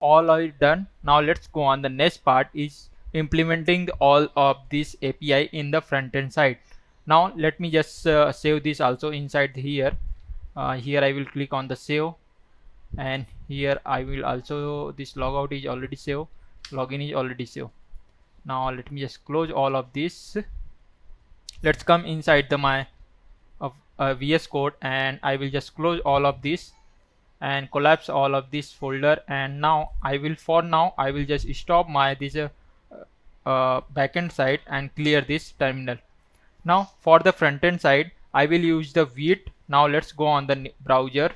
all are done. Now let's go on. The next part is implementing all of this API in the front end side. Now let me just save this also inside here. Here I will click on the save, and here I will also, this logout is already saved, login is already saved. Now let me just close all of this. Let's come inside the my VS Code, and I will just close all of this and collapse all of this folder. And now I will, for now I will just stop my this backend side and clear this terminal. Now for the front end side I will use the Vite. Now let's go on the browser,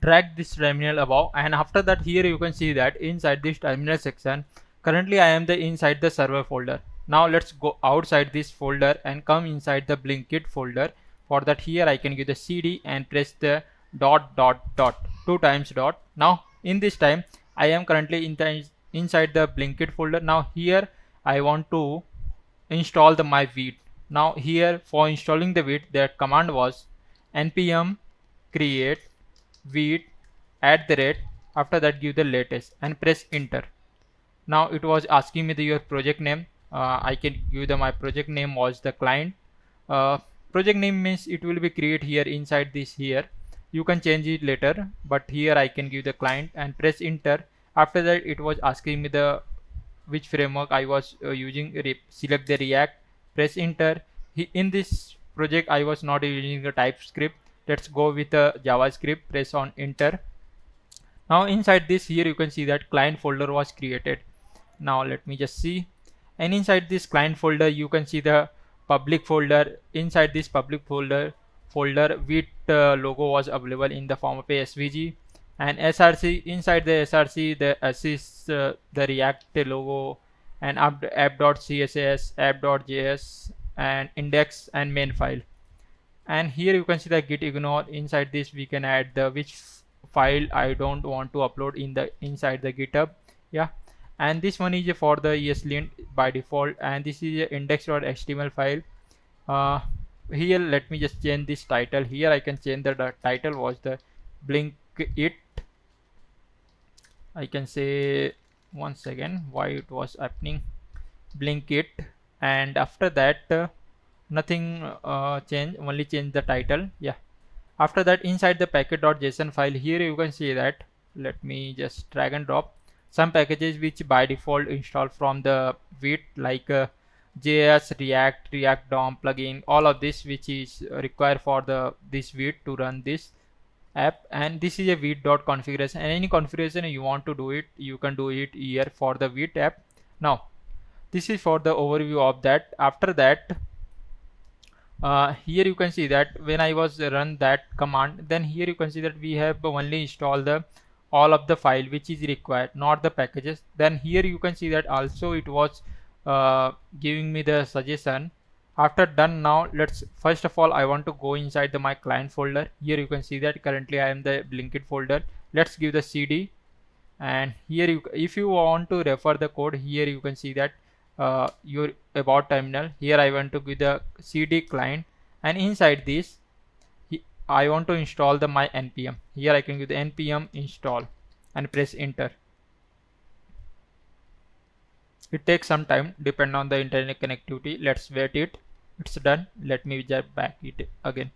drag this terminal above, and after that here you can see that inside this terminal section currently I am the inside the server folder. Now let's go outside this folder and come inside the Blinkit folder. For that here I can give the cd and press the dot dot dot 2 times dot. Now in this time I am currently inside the Blinkit folder. Now here I want to install the my Vite. Now here for installing the Vite, the command was npm create Vite @ after that give the latest and press enter. Now it was asking me your project name. I can give my project name was the client. Project name means it will be create here inside this here. You can change it later, but here I can give the client and press enter. After that it was asking me the which framework I was using. Select the React, press enter. In this project I was not using the TypeScript. Let's go with the JavaScript, press on enter. Now inside this here you can see that client folder was created. Now let me just see, and inside this client folder you can see the public folder. Inside this public folder Vite logo was available in the form of a SVG, and SRC. Inside the SRC the assist the React logo and app.css, app.js, and index and main file. And here you can see the git ignore. Inside this we can add the which file I don't want to upload in the inside the GitHub. Yeah, and this one is for the ESLint by default, and this is a index.html file. Here let me just change this title. Here I can change the title was the Blinkit. I can say once again why it was happening, Blinkit, and after that nothing change, only change the title. Yeah, after that inside the package.json file here you can see that, let me just drag and drop some packages which by default install from the Vite, like JS, React DOM plugin, all of this which is required for the this Vite to run this app. And this is a Vite.configuration, and any configuration you want to do it, you can do it here for the Vite app. Now this is for the overview of that. After that here you can see that when I was run that command, then here you can see that we have only installed the all of the file which is required, not the packages. Then here you can see that also it was giving me the suggestion. After done, now let's first of all I want to go inside the my client folder. Here you can see that currently I am the Blinkit folder. Let's give the cd, and here you, if you want to refer the code, here you can see that your about terminal. Here I want to give the cd client, and inside this I want to install the my npm. Here I can give the npm install and press enter. It takes some time depend on the internet connectivity. Let's wait it. It's done. Let me jump back it again.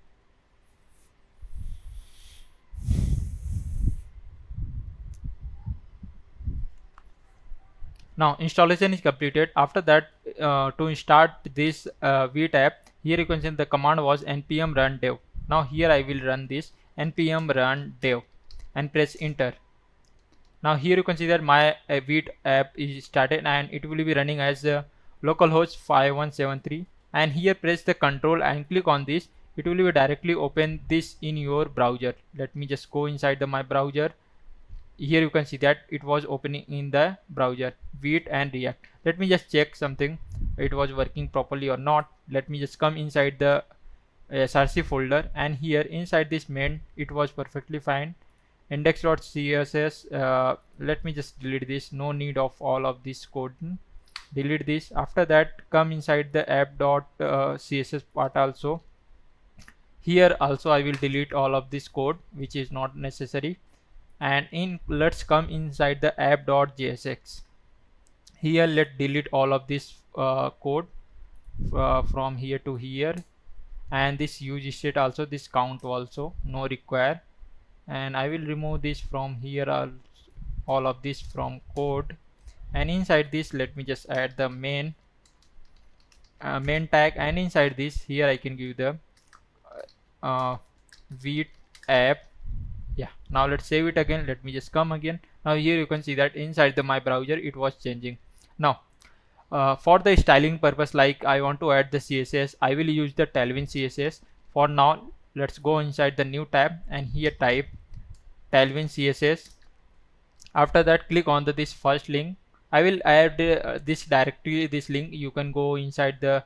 Now installation is completed. After that to start this Vite app, here you can see the command was npm run dev. Now here I will run this npm run dev and press enter. Now here you can see that my Vite app is started, and it will be running as localhost 5173. And here press the control and click on this. It will be directly open this in your browser. Let me just go inside the my browser. Here you can see that it was opening in the browser, Vite and React. Let me just check something, it was working properly or not. Let me just come inside the src folder, and here inside this main it was perfectly fine. Index.css, let me just delete this, no need of all of this code, delete this. After that come inside the app.css part also. Here also I will delete all of this code which is not necessary. and let's come inside the app.jsx. Here let's delete all of this code from here to here, and this use state also, this count also no require, and I will remove this from here, all of this from code. And inside this let me just add the main tag, and inside this here I can give the uh, Vite app. Yeah, now let's save it again. Let me just come again. Now here you can see that inside my browser it was changing. Now for the styling purpose, like I want to add the CSS, I will use the Tailwind CSS. For now let's go inside the new tab and here type Tailwind CSS. After that click on this first link. I will add this directly, this link. You can go inside the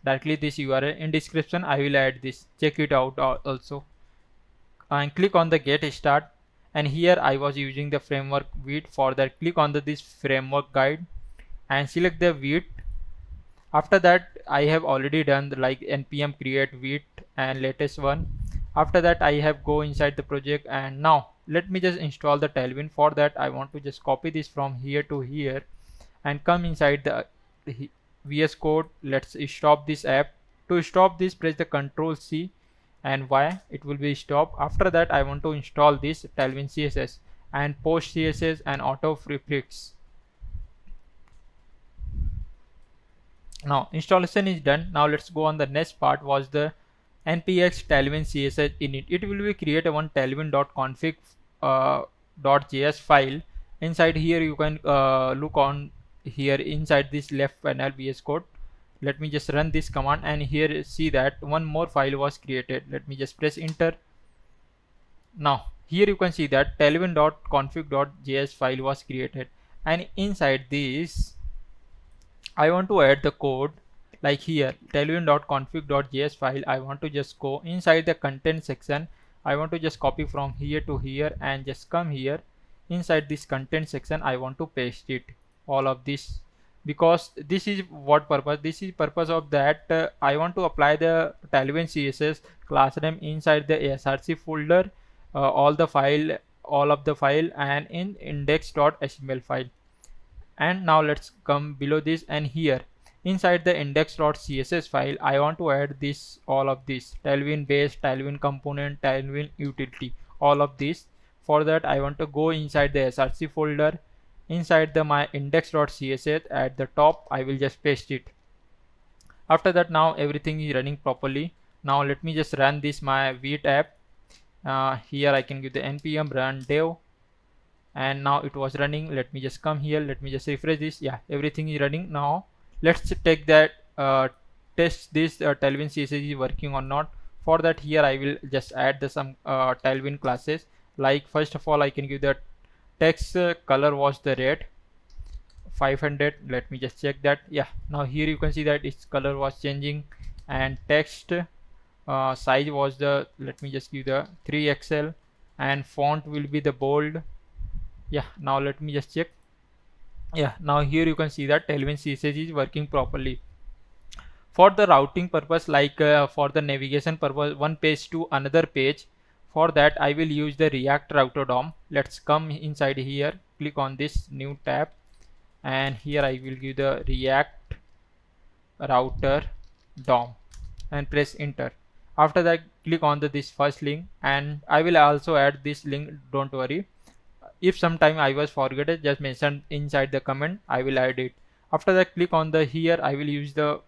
directly this URL in description. I will add this, check it out also, and click on the get start. And here I was using the framework Vite. For that click on this framework guide and select the Vite. After that I have already done like npm create Vite and latest one. After that I have go inside the project, and now let me just install the Tailwind. For that I want to just copy this from here to here and come inside the VS Code. Let's stop this app. To stop this, press the Ctrl C and Y, it will be stop. After that I want to install this Tailwind CSS and post CSS and auto prefix. Now installation is done. Now let's go on the next part, was the npx Tailwind CSS init. It will be create a one tailwind.config .js file. Inside here you can look on here inside this left panel VS Code. Let me just run this command, and here see that one more file was created. Let me just press enter. Now here you can see that tailwind.config.js file was created, and inside this I want to add the code. Like here tailwind.config.js file, I want to just go inside the content section. I want to just copy from here to here and just come here inside this content section. I want to paste it, all of this, because this is what purpose, this is purpose of that I want to apply the Tailwind CSS class name inside the src folder, all of the file and in index.html file. And now let's come below this, and here inside the index.css file I want to add this, all of this Tailwind base, Tailwind component, Tailwind utility, all of this. For that I want to go inside the src folder, inside the my index.css at the top I will just paste it. After that now everything is running properly. Now let me just run this my Vite app. Here I can give the npm run dev, and now it was running. Let me just come here, let me just refresh this. Yeah, everything is running. Now let's take that test this Tailwind CSS is working or not. For that here I will just add the some Tailwind classes. Like first of all I can give the text color was the red 500. Let me just check that. Yeah, now here you can see that its color was changing, and text size was the, let me just give the 3XL, and font will be the bold. Yeah, now let me just check. Yeah, now here you can see that Tailwind CSS is working properly. For the routing purpose, like for the navigation purpose, one page to another page, for that I will use the React Router DOM. Let's come inside here, click on this new tab, and here I will give the React Router DOM and press enter. After that click on this first link, and I will also add this link, don't worry. If sometime I was forgotten, just mention inside the comment, I will add it. After that click on the here, I will use the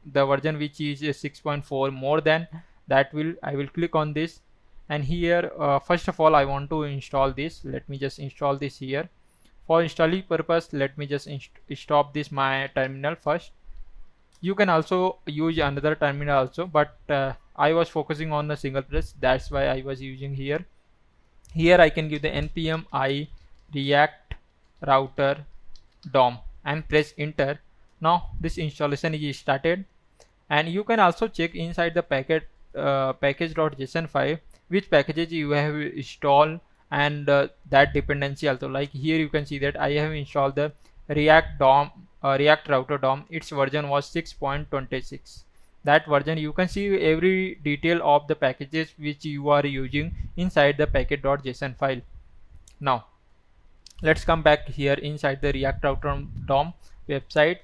version which is 6.4 more than that I will click on this, and here first of all I want to install this. Let me just install this here. For installing purpose, let me just stop this my terminal first. You can also use another terminal also, but I was focusing on the single press, that's why I was using here. Here I can give the npm I react router DOM and press enter. Now this installation is started, and you can also check inside the package.json file which packages you have installed, and that dependency also. Like here you can see that I have installed the React Router DOM. Its version was 6.26. that version. You can see every detail of the packages which you are using inside the package.json file. Now let's come back here inside the React Router DOM website,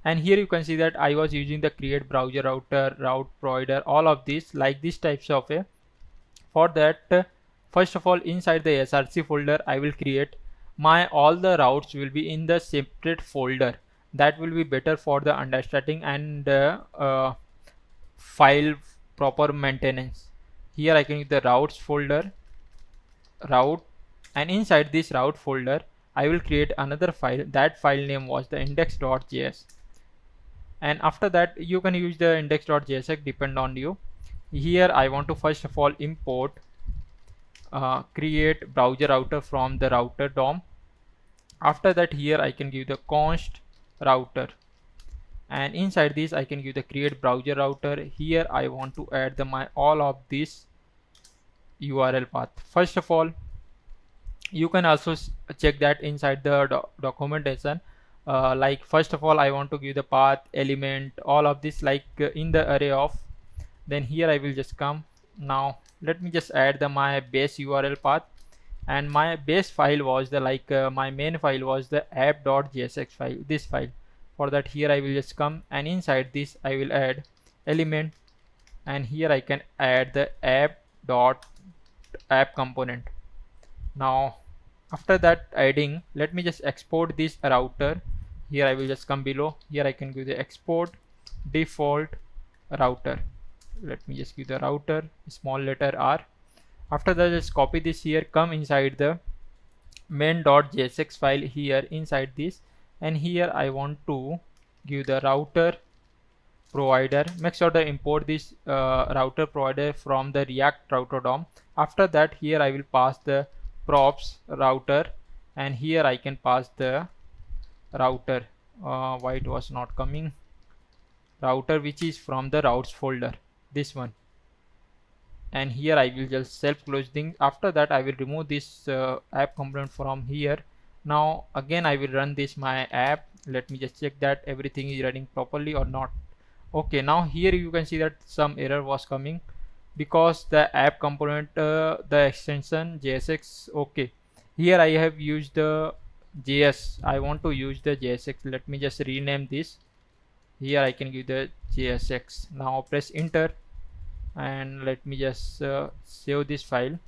and here you can see that I was using the create browser router, route provider, all of these like these types of a. For that, first of all, inside the src folder I will create my all the routes will be in the separate folder. That will be better for the understanding and file proper maintenance. Here I can use the routes folder, route, and inside this route folder I will create another file. That file name was the index.js, and after that you can use the index.js, depend on you. Here I want to first of all import create browser router from the router DOM. After that, here I can give the const router, and inside this I can give the create browser router. Here I want to add the my all of this URL path. First of all, you can also check that inside the documentation. Like first of all, I want to give the path element, all of this like in the array of. Then here I will just come. Now let me just add the my base URL path, and my base file was the like my main file was the app.jsx file, this file. For that, here I will just come, and inside this I will add element, and here I can add the app component. Now after that adding, let me just export this router. Here I will just come below. Here I can give the export default router. Let me just give the router small letter R. After that, just copy this here, come inside the main.jsx file here inside this, and here I want to give the router provider. Make sure to import this router provider from the React router DOM. After that, here I will pass the props router, and here I can pass the router. Why it was not coming? Router which is from the routes folder, this one. And here I will just self close things. After that, I will remove this app component from here. Now again I will run this my app. Let me just check that everything is running properly or not. Okay, now here you can see that some error was coming because the app component the extension JSX. Okay, here I have used the JS. I want to use the JSX. Let me just rename this. Here I can give the JSX. Now press enter, and let me just save this file.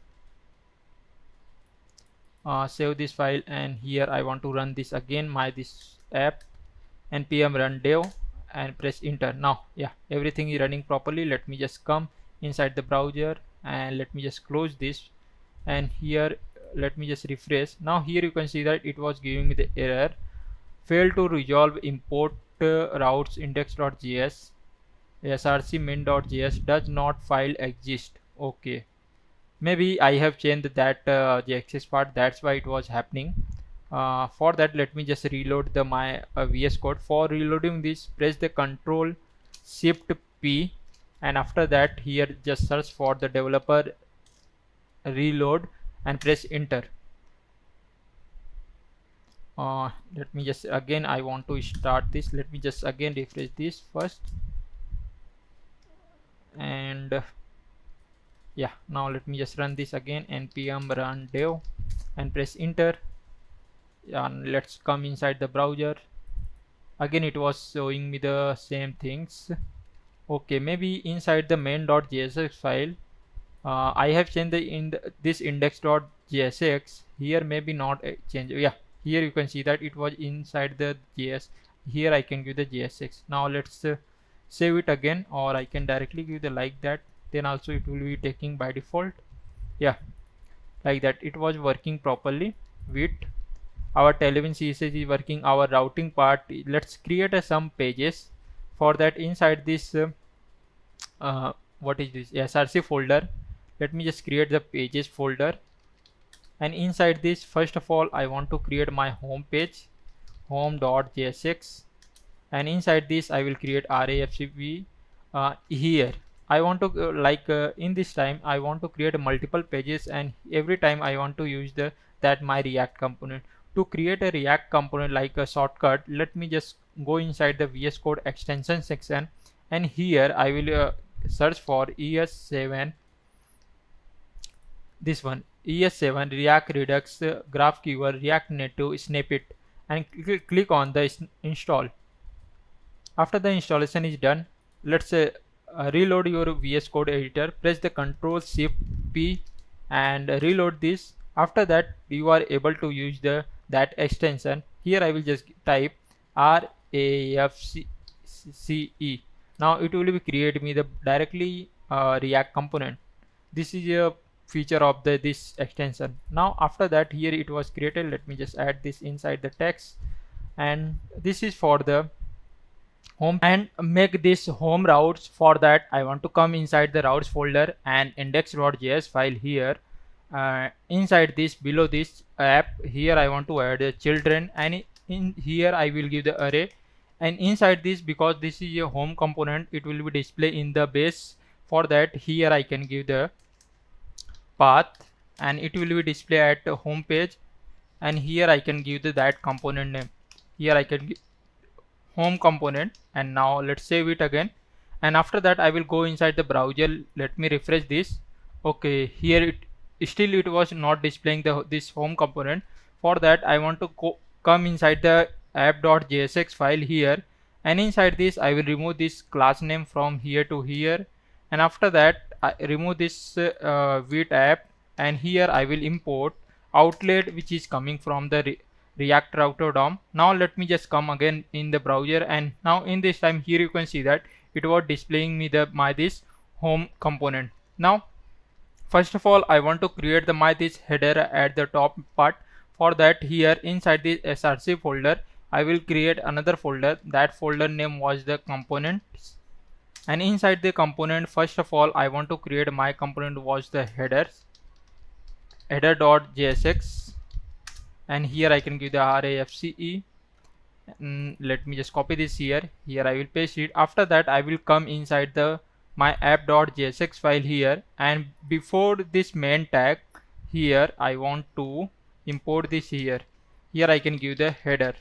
Save this file, and here I want to run this again, my this app, npm run dev, and press enter. Now yeah, everything is running properly. Let me just come inside the browser, and let me just close this, and here let me just refresh. Now here you can see that it was giving me the error, failed to resolve import routes index.js src main.js does not file exist. Okay, maybe I have changed that JSX part, that's why it was happening. For that, let me just reload the my VS Code. For reloading this, press the Control Shift P, and after that here just search for the developer reload and press enter. Let me just again, I want to start this. Let me just again refresh this first, and yeah, now let me just run this again, npm run dev, and press enter. And let's come inside the browser. Again it was showing me the same things. Okay, maybe inside the main.jsx file I have changed this index.jsx. Here maybe not change. Yeah, here you can see that it was inside the JS. Here I can give the JSX. Now let's save it again, or I can directly give the like that, then also it will be taking by default. Yeah, like that it was working properly. Vite, our Tailwind CSS is working, our routing part. Let's create some pages. For that, inside this what is this src folder, let me just create the pages folder, and inside this first of all I want to create my home page, home.jsx, and inside this I will create rafcv. Here I want to in this time I want to create multiple pages, and every time I want to use that my React component. To create a React component like a shortcut, let me just go inside the VS Code extension section, and here I will search for ES7, this one ES7 React Redux GraphQL React Native Snap it and click on the install. After the installation is done, let's reload your VS Code editor. Press the Ctrl Shift P and reload this. After that, you are able to use that extension. Here I will just type RAFCE. Now it will be create me the directly React component. This is a feature of this extension. Now after that, here it was created. Let me just add this inside the text, and this is for the home and make this home routes. For that I want to come inside the routes folder and index.js file here. Inside this, below this app, here I want to add a children, and in here I will give the array, and inside this, because this is a home component, it will be display in the base. For that, here I can give the path and it will be display at the home page, and here I can give that component name. Here I can give home component, and now let's save it again. And after that I will go inside the browser. Let me refresh this. Okay, here it was not displaying this home component. For that I want to come inside the app.jsx file here, and inside this I will remove this class name from here to here, and after that I remove this Vite app, and here I will import outlet which is coming from the React router DOM. Now let me just come again in the browser, and now in this time here you can see that it was displaying me this home component. Now first of all I want to create this header at the top part. For that, here inside this src folder I will create another folder. That folder name was the components, and inside the component, first of all I want to create my component was the header.jsx, and here I can give the RAFCE. Let me just copy this here. Here I will paste it. After that I will come inside the my app.jsx file here, and before this main tag here I want to import this here. Here I can give the header,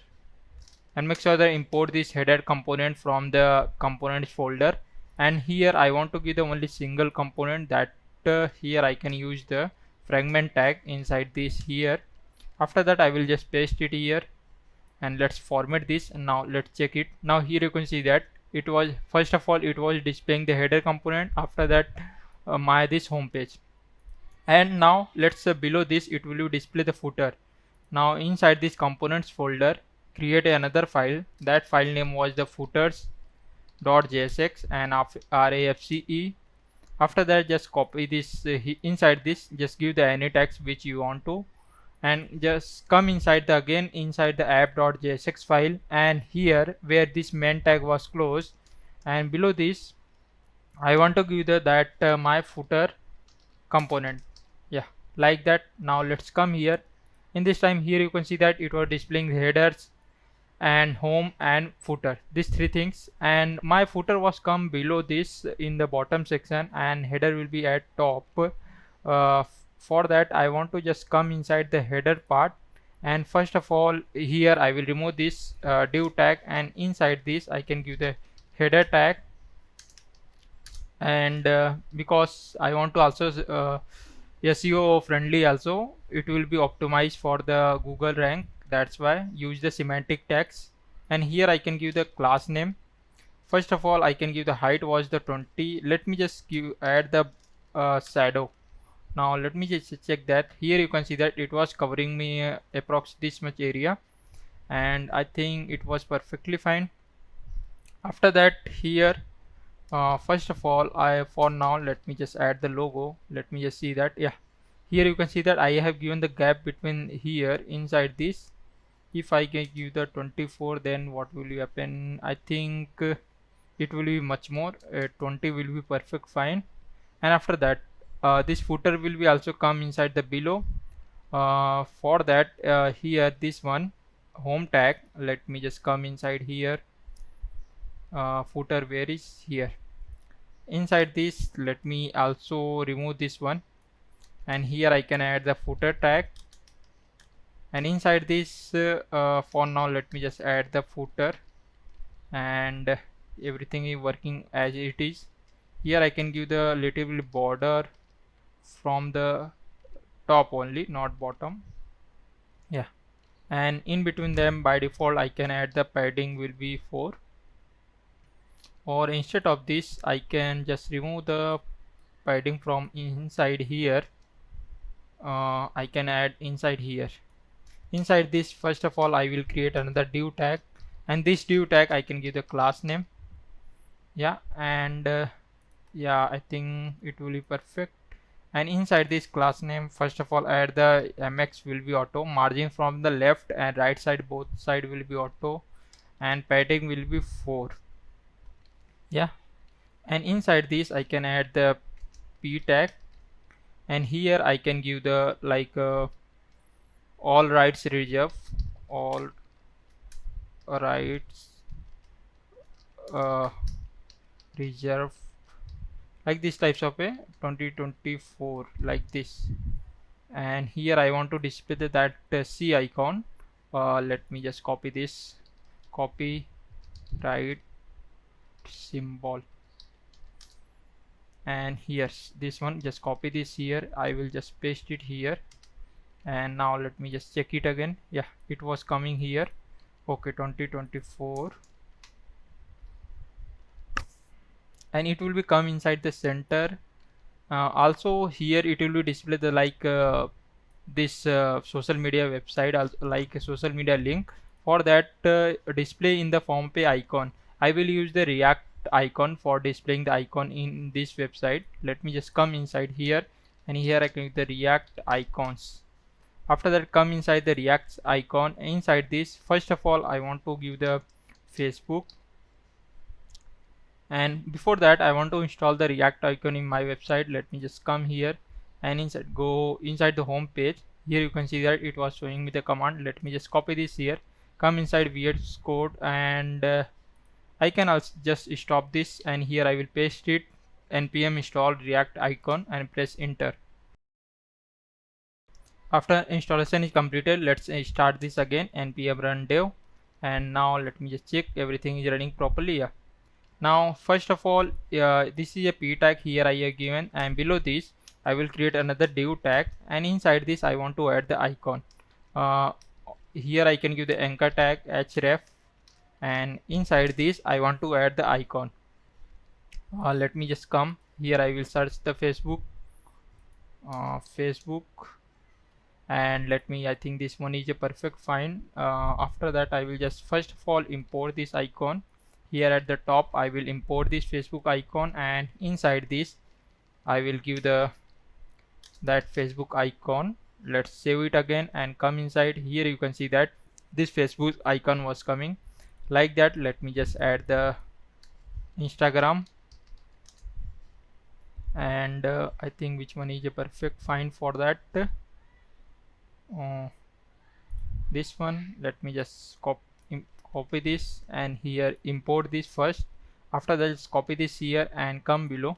and make sure that import this header component from the components folder, and here I want to give the only single component. That here I can use the fragment tag inside this here. After that I will just paste it here, and let's format this, and now let's check it. Now here you can see that it was, first of all it was displaying the header component. After that this home page, and now let's below this it will display the footer. Now inside this components folder create another file. That file name was the footers.jsx and RAFCE. After that just copy this inside this, just give the any text which you want to, and just come inside the again inside the app.jsx file, and here where this main tag was closed, and below this I want to give that my footer component. Yeah, like that. Now let's come here. In this time here you can see that it was displaying the headers and home and footer, these three things, and my footer was come below this in the bottom section, and header will be at top. For that I want to just come inside the header part, and first of all here I will remove this div tag, and inside this I can give the header tag, and because I want to also SEO friendly also, it will be optimized for the Google rank. That's why use the semantic tags, and here I can give the class name. First of all I can give the height was the 20. Let me just add the shadow. Now let me just check that. Here you can see that it was covering me approx this much area, and I think it was perfectly fine. After that here first of all for now let me just add the logo. Let me just see that. Yeah, here you can see that I have given the gap between here inside this. If I can give the 24, then what will happen? I think it will be much more. 20 will be perfect fine. And after that this footer will be also come inside the below. For that here this one home tag, let me just come inside here. Footer, where is here? Inside this let me also remove this one, and here I can add the footer tag, and inside this for now let me just add the footer, and everything is working as it is. Here I can give the little border from the top only, not bottom. Yeah, and in between them by default I can add the padding will be 4, or instead of this I can just remove the padding from inside here. I can add inside here. Inside this, first of all, I will create another div tag, and this div tag I can give the class name. Yeah, and yeah, I think it will be perfect. And inside this class name, first of all, add the mx will be auto, margin from the left and right side, both side will be auto, and padding will be 4. Yeah, and inside this I can add the p tag, and here I can give the like all rights reserved, all rights uh, reserved, like this types of a 2024 like this. And here I want to display that C icon. Let me just copy this, copy right symbol, and here's this one, just copy this here. I will just paste it here, and now let me just check it again. Yeah, it was coming here. Okay, 2024, and it will be come inside the center. Also here it will be display the like this social media website, also like a social media link. For that display in the form pay icon, I will use the react icon for displaying the icon in this website. Let me just come inside here, and here I click the react icons. After that, come inside the react icon. Inside this, first of all I want to give the Facebook, and before that I want to install the react icon in my website. Let me just come here, and inside, go inside the home page. Here you can see that it was showing me the command. Let me just copy this here, come inside VS Code, and I can also just stop this, and here I will paste it, npm install react icon, and press enter. After installation is completed, let's start this again, npm run dev, and now let me just check everything is running properly. Yeah, now first of all, this is a p tag here I have given, and below this I will create another div tag, and inside this I want to add the icon. uh, Here I can give the anchor tag href, and inside this I want to add the icon. Let me just come here, I will search the Facebook, and let me, I think this one is a perfect fine. After that I will just first of all import this icon. Here at the top I will import this Facebook icon, and inside this I will give the that Facebook icon. Let's save it again and come inside here. You can see that this Facebook icon was coming like that. Let me just add the Instagram, and I think which one is a perfect find for that. This one, let me just copy this, and here import this first. After that, just copy this here and come below.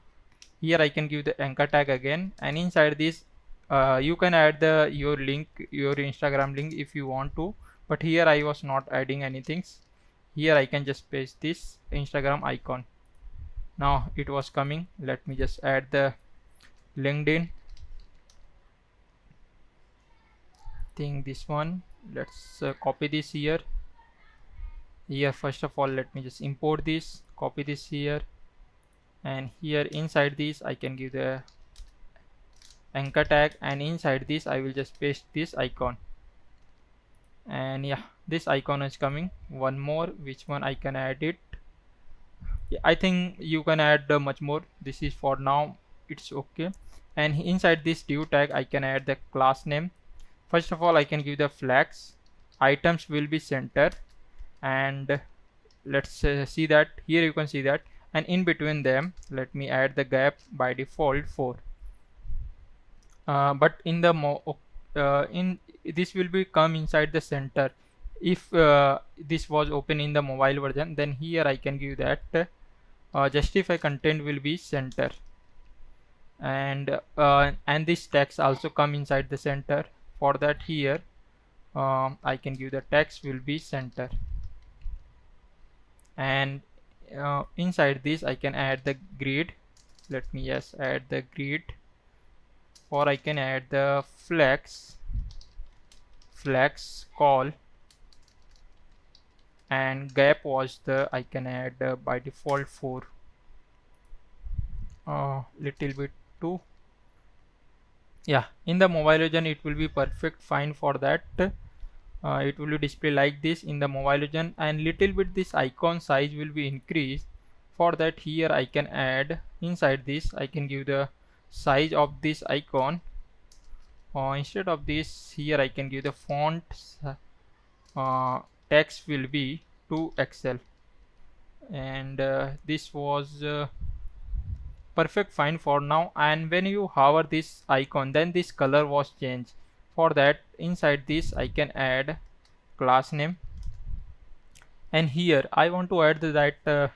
Here I can give the anchor tag again, and inside this you can add the your link, your Instagram link if you want to, but here I was not adding anything. Here I can just paste this Instagram icon. Now it was coming. Let me just add the LinkedIn thing, this one. Let's copy this here. First of all, let me just import this, copy this here, and here inside this I can give the anchor tag, and inside this I will just paste this icon. And yeah, this icon is coming. One more, which one I can add it? Yeah, I think you can add much more. This is for now, it's okay. And inside this div tag I can add the class name. First of all, I can give the flags. Items will be center, and let's see that here you can see that, and in between them let me add the gap by default 4. But in the in this will be come inside the center. If this was open in the mobile version, then here I can give that justify content will be center, and this text also come inside the center. For that, here I can give the text will be center, and inside this I can add the grid. Let me just add the grid, or I can add the flex call, and gap was the I can add by default 4, little bit 2. Yeah, in the mobile version it will be perfect fine for that. It will be display like this in the mobile version, and little bit this icon size will be increased. For that, here I can add inside this, I can give the size of this icon. Instead of this, here I can give the font text will be 2XL, and this was perfect fine for now. And when you hover this icon, then this color was changed. For that, inside this I can add class name, and here I want to add that the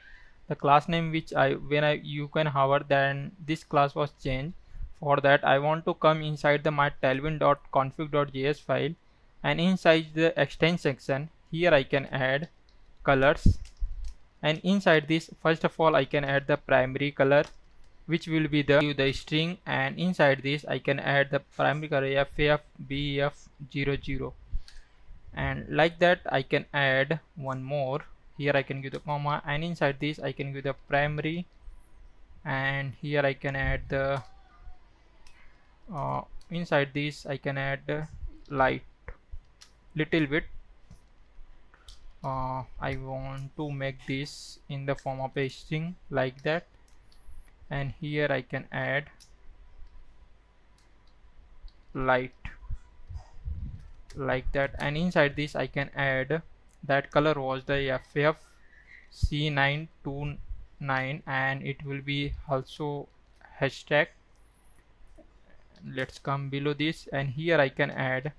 class name which you can hover, then this class was changed. For that, I want to come inside the my tailwind.config.js file, and inside the extend section, here I can add colors, and inside this, first of all, I can add the primary color, which will be the string, and inside this I can add the primary color FAF00, and like that I can add one more. Here I can give the comma, and inside this I can give the primary, and here I can add the inside this I can add light little bit. I want to make this in the form of a string like that, and here I can add light like that, and inside this I can add that color was the FFC929, and it will be also hashtag. Let's come below this, and here I can add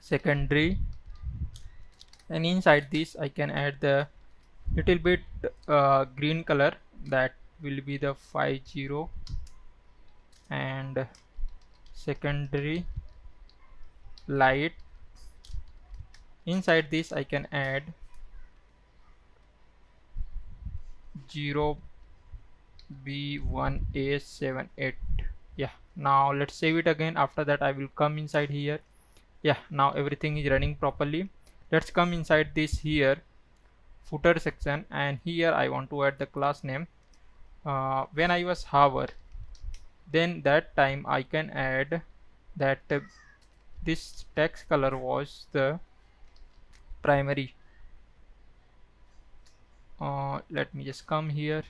secondary, and inside this I can add the little bit green color, that will be the 50, and secondary light. Inside this I can add 0B1A78. Yeah, now let's save it again. After that I will come inside here. Yeah, now everything is running properly. Let's come inside this here footer section, and here I want to add the class name. When I was hover, then that time I can add that this text color was the primary. Let me just come here.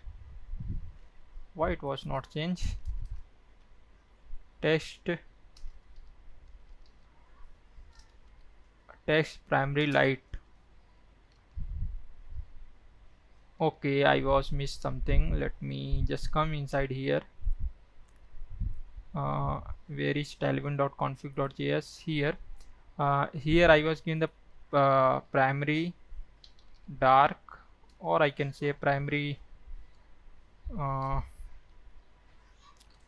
Why it was not changed? Text primary light. Okay, I was missed something. Let me just come inside here. Where is tailwind.config.js? Here I was given the primary dark, or I can say primary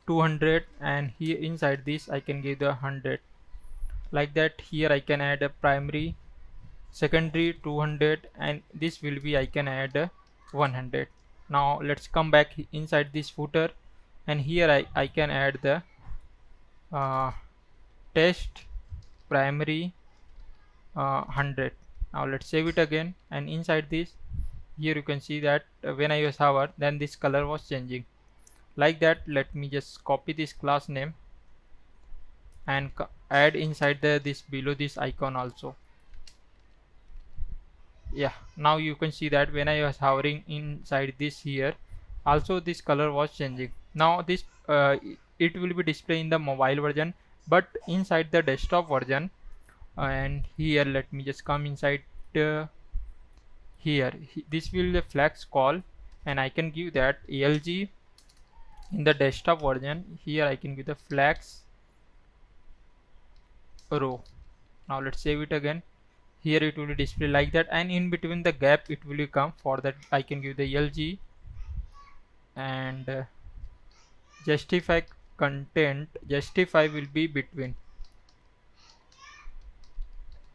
200, and here inside this I can give the 100 like that. Here I can add a primary secondary 200, and this will be I can add 100. Now let's come back inside this footer, and here I can add the test primary 100. Now let's save it again, and inside this, here you can see that when I was hover, then this color was changing like that. Let me just copy this class name and add inside this below this icon also. Yeah, now you can see that when I was hovering inside this here, also this color was changing. Now this it will be displayed in the mobile version, but inside the desktop version, and here let me just come inside here, this will the flex call, and I can give that ALG in the desktop version. Here I can give the flex row. Now let's save it again. Here it will be display like that, and in between the gap it will come. For that I can give the LG, and justify content, justify will be between.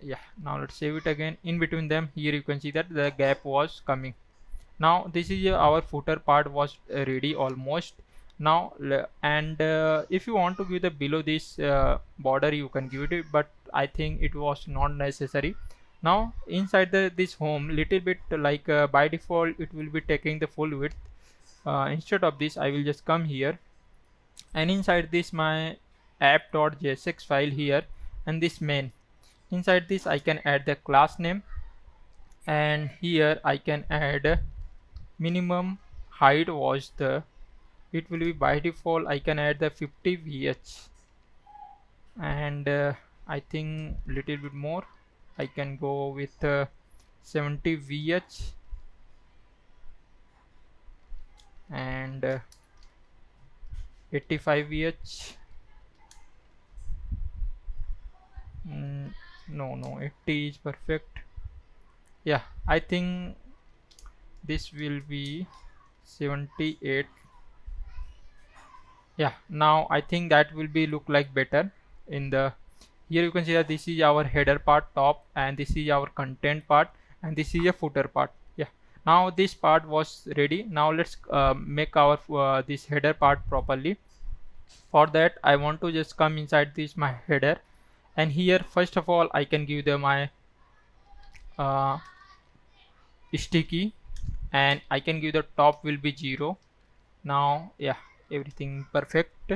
Yeah, now let's save it again. In between them, here you can see that the gap was coming. Now this is our footer part was ready almost. Now and if you want to give the below this border, you can give it, but I think it was not necessary. Now inside this home, little bit like by default it will be taking the full width. Instead of this, I will just come here, and inside this my app.jsx file here, and this main, inside this I can add the class name, and here I can add minimum height was the, it will be by default I can add the 50 vh, and I think little bit more I can go with 70 vh, and 85 vh. No, 80 is perfect. Yeah, I think this will be 78. Yeah, now I think that will be look like better. In the here you can see that this is our header part top, and this is our content part, and this is a footer part. Yeah, now this part was ready. Now let's make our this header part properly. For that I want to just come inside this my header, and here first of all I can give them my uh, sticky, and I can give the top will be 0. Now yeah, everything perfect,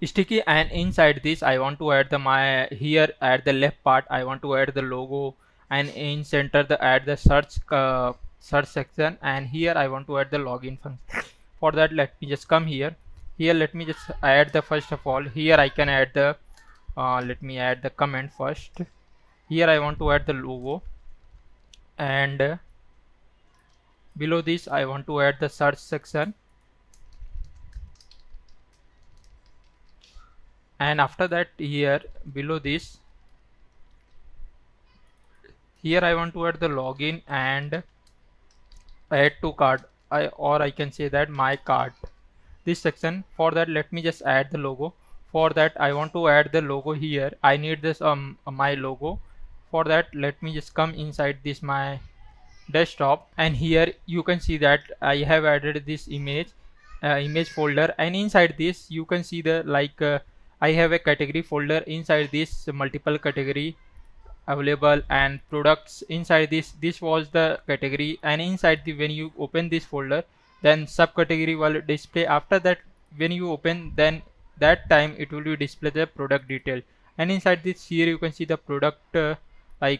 sticky. And inside this I want to add the my here at the left part I want to add the logo, and in center the add the search section, and here I want to add the login function. For that let me just come here, let me just add the first of all here I can add the let me add the comment first. Here I want to add the logo, and below this I want to add the search section, and after that here below this here I want to add the login and add to cart, I can say that my cart, this section. For that let me just add the logo. For that I want to add the logo here, I need this my logo. For that let me just come inside this my desktop, and here you can see that I have added this image folder, and inside this you can see the like I have a category folder. Inside this multiple category available, and products inside this was the category, and inside the when you open this folder then subcategory will display. After that when you open, then that time it will be display the product detail, and inside this here you can see the product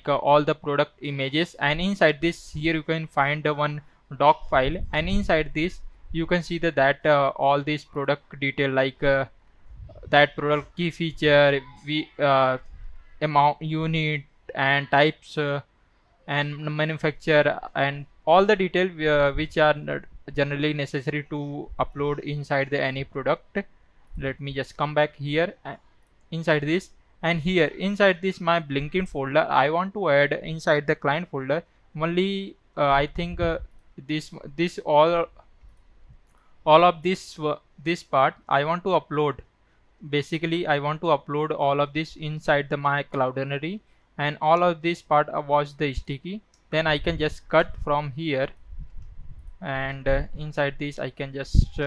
all the product images, and inside this here you can find the one doc file, and inside this you can see that all these product detail like that product key feature, we amount unit and types and manufacturer, and all the detail which are generally necessary to upload inside the any product. Let me just come back here inside this, and here inside this my Blinkit folder I want to add inside the client folder only I think this all of this part I want to upload. Basically I want to upload all of this inside the my cloudinary, and all of this part was the sticky. Then I can just cut from here, and inside this I can just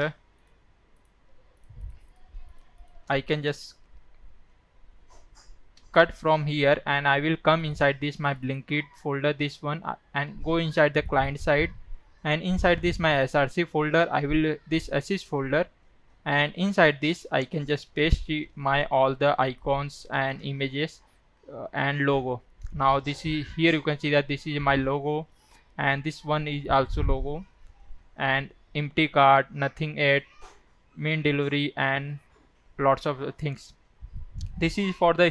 cut from here, and I will come inside this my Blinkit folder, this one, and go inside the client side, and inside this my src folder I will this assist folder, and inside this I can just paste my all the icons and images and logo. Now this is here you can see that this is my logo, and this one is also logo, and empty cart, nothing yet, main delivery, and lots of things. This is for the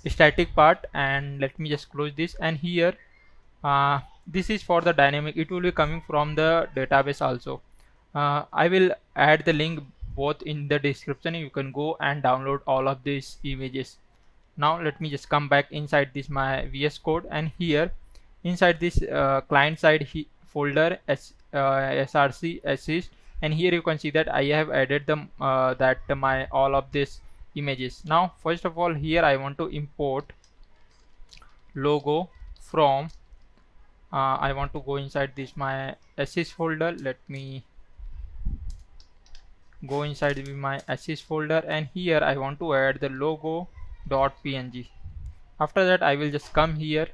static part, and let me just close this, and here this is for the dynamic, it will be coming from the database also. I will add the link both in the description, you can go and download all of these images. Now let me just come back inside this my VS Code, and here inside this client side folder src assist, and here you can see that I have added them that my all of this images. Now first of all here I want to import logo from I want to go inside this my assist folder. Let me go inside my assist folder, and here I want to add the logo.png. After that I will just come here,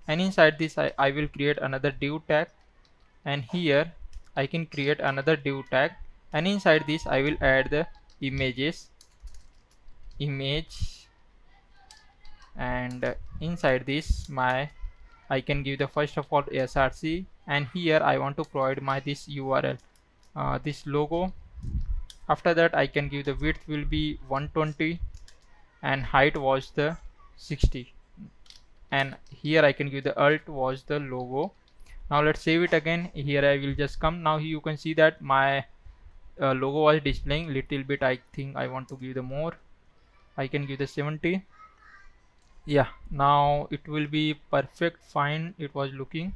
and inside this I will create another div tag, and here I can create another div tag, and inside this I will add the image, and inside this I can give the first of all src, and here I want to provide my this URL, this logo. After that I can give the width will be 120 and height was the 60, and here I can give the alt was the logo. Now let's save it again. Here I will just come. Now you can see that my logo was displaying little bit. I think I want to give the more. I can give the 70. Yeah, now it will be perfect fine. It was looking,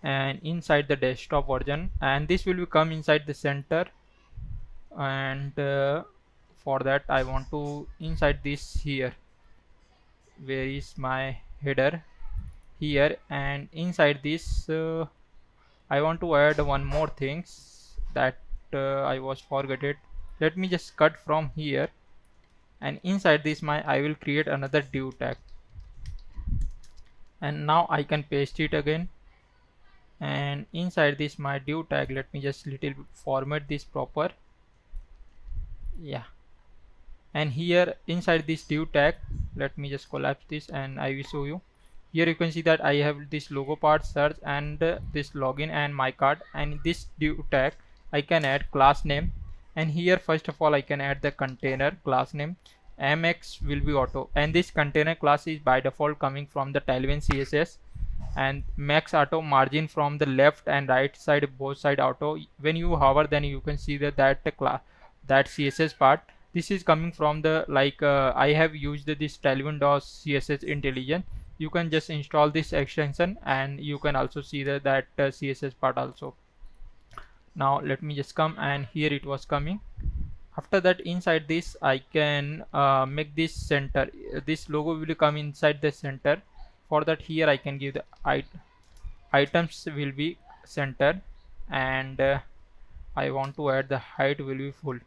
and inside the desktop version, and this will come inside the center, and for that I want to inside this here, where is my header here, and inside this I want to add one more things that I was forget it. Let me just cut from here, and inside this I will create another div tag, and now I can paste it again, and inside this my div tag, let me just little format this proper. Yeah, and here inside this div tag, let me just collapse this and I will show you. Here you can see that I have this logo part, search, and this login and my card, and this div tag I can add class name, and here first of all I can add the container class name. mx will be auto, and this container class is by default coming from the Tailwind CSS, and max auto margin from the left and right side, both side auto. When you hover, then you can see that class, that CSS part, this is coming from the I have used this Tailwind CSS Intelligence. You can just install this extension and you can also see that CSS part also. Now let me just come, and here it was coming. After that inside this I can make this center, this logo will come inside the center. For that here I can give the items will be center, and I want to add the height will be full,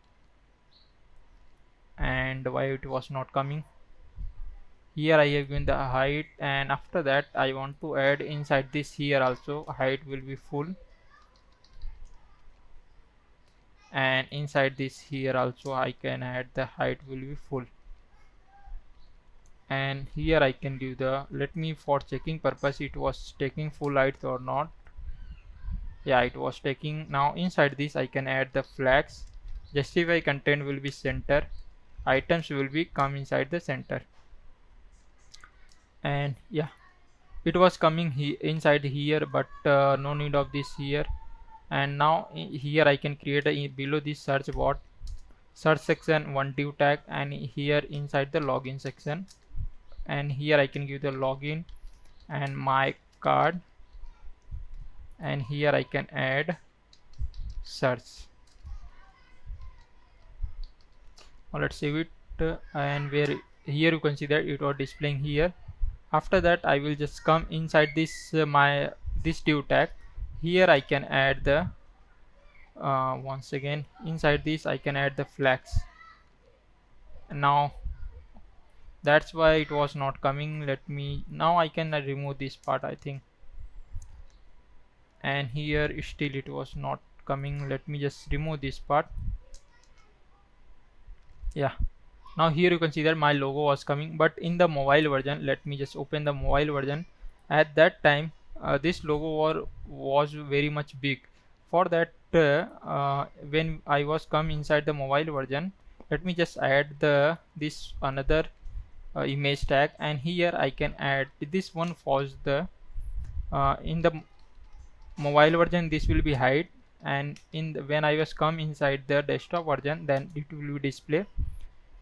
and why it was not coming. Here I have given the height, and after that I want to add inside this here also height will be full, and inside this here also I can add the height will be full, and here I can give the, let me for checking purpose it was taking full height or not. Yeah, it was taking. Now inside this I can add the flags, justify content will be center, items will be come inside the center, and yeah, it was coming inside here, but no need of this here. And now here I can create below this search bot, search section, one div tag, and here inside the login section, and here I can give the login and my card, and here I can add search. Now let's save it, and where here you can see that it was displaying here. After that I will just come inside this this div tag. Here I can add the once again inside this I can add the flags. Now that's why it was not coming. Let me, now I can remove this part I think, and here still it was not coming. Let me just remove this part. Yeah, now here you can see that my logo was coming, but in the mobile version, let me just open the mobile version. At that time this logo was very much big. For that when I was come inside the mobile version, let me just add this another image tag, and here I can add this one for the in the mobile version this will be height, and when I was come inside the desktop version, then it will be display.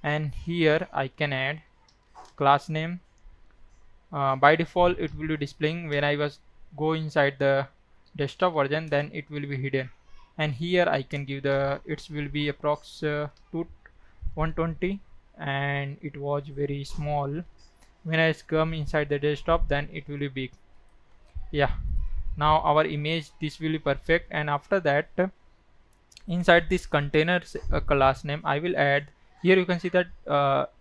And here I can add class name. By default it will be displaying. When I was go inside the desktop version, then it will be hidden, and here I can give the, it will be approx to 120, and it was very small. When I come inside the desktop, then it will be big. Yeah, now our image this will be perfect. And after that inside this containers class name I will add. Here you can see that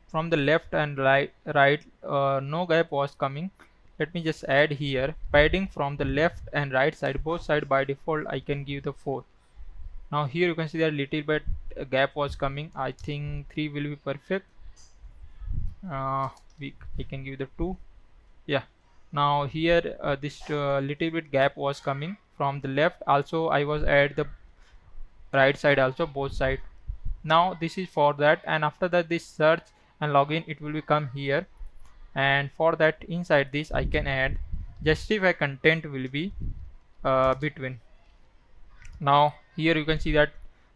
from the left and right no gap was coming. Let me just add here padding from the left and right side, both side by default I can give the 4. Now here you can see that little bit gap was coming. I think 3 will be perfect. I can give the 2. Yeah, now here this little bit gap was coming from the left, also I was at the right side also, both side. Now this is for that, and after that this search and login it will become here, and for that inside this I can add justify content will be between. Now here you can see that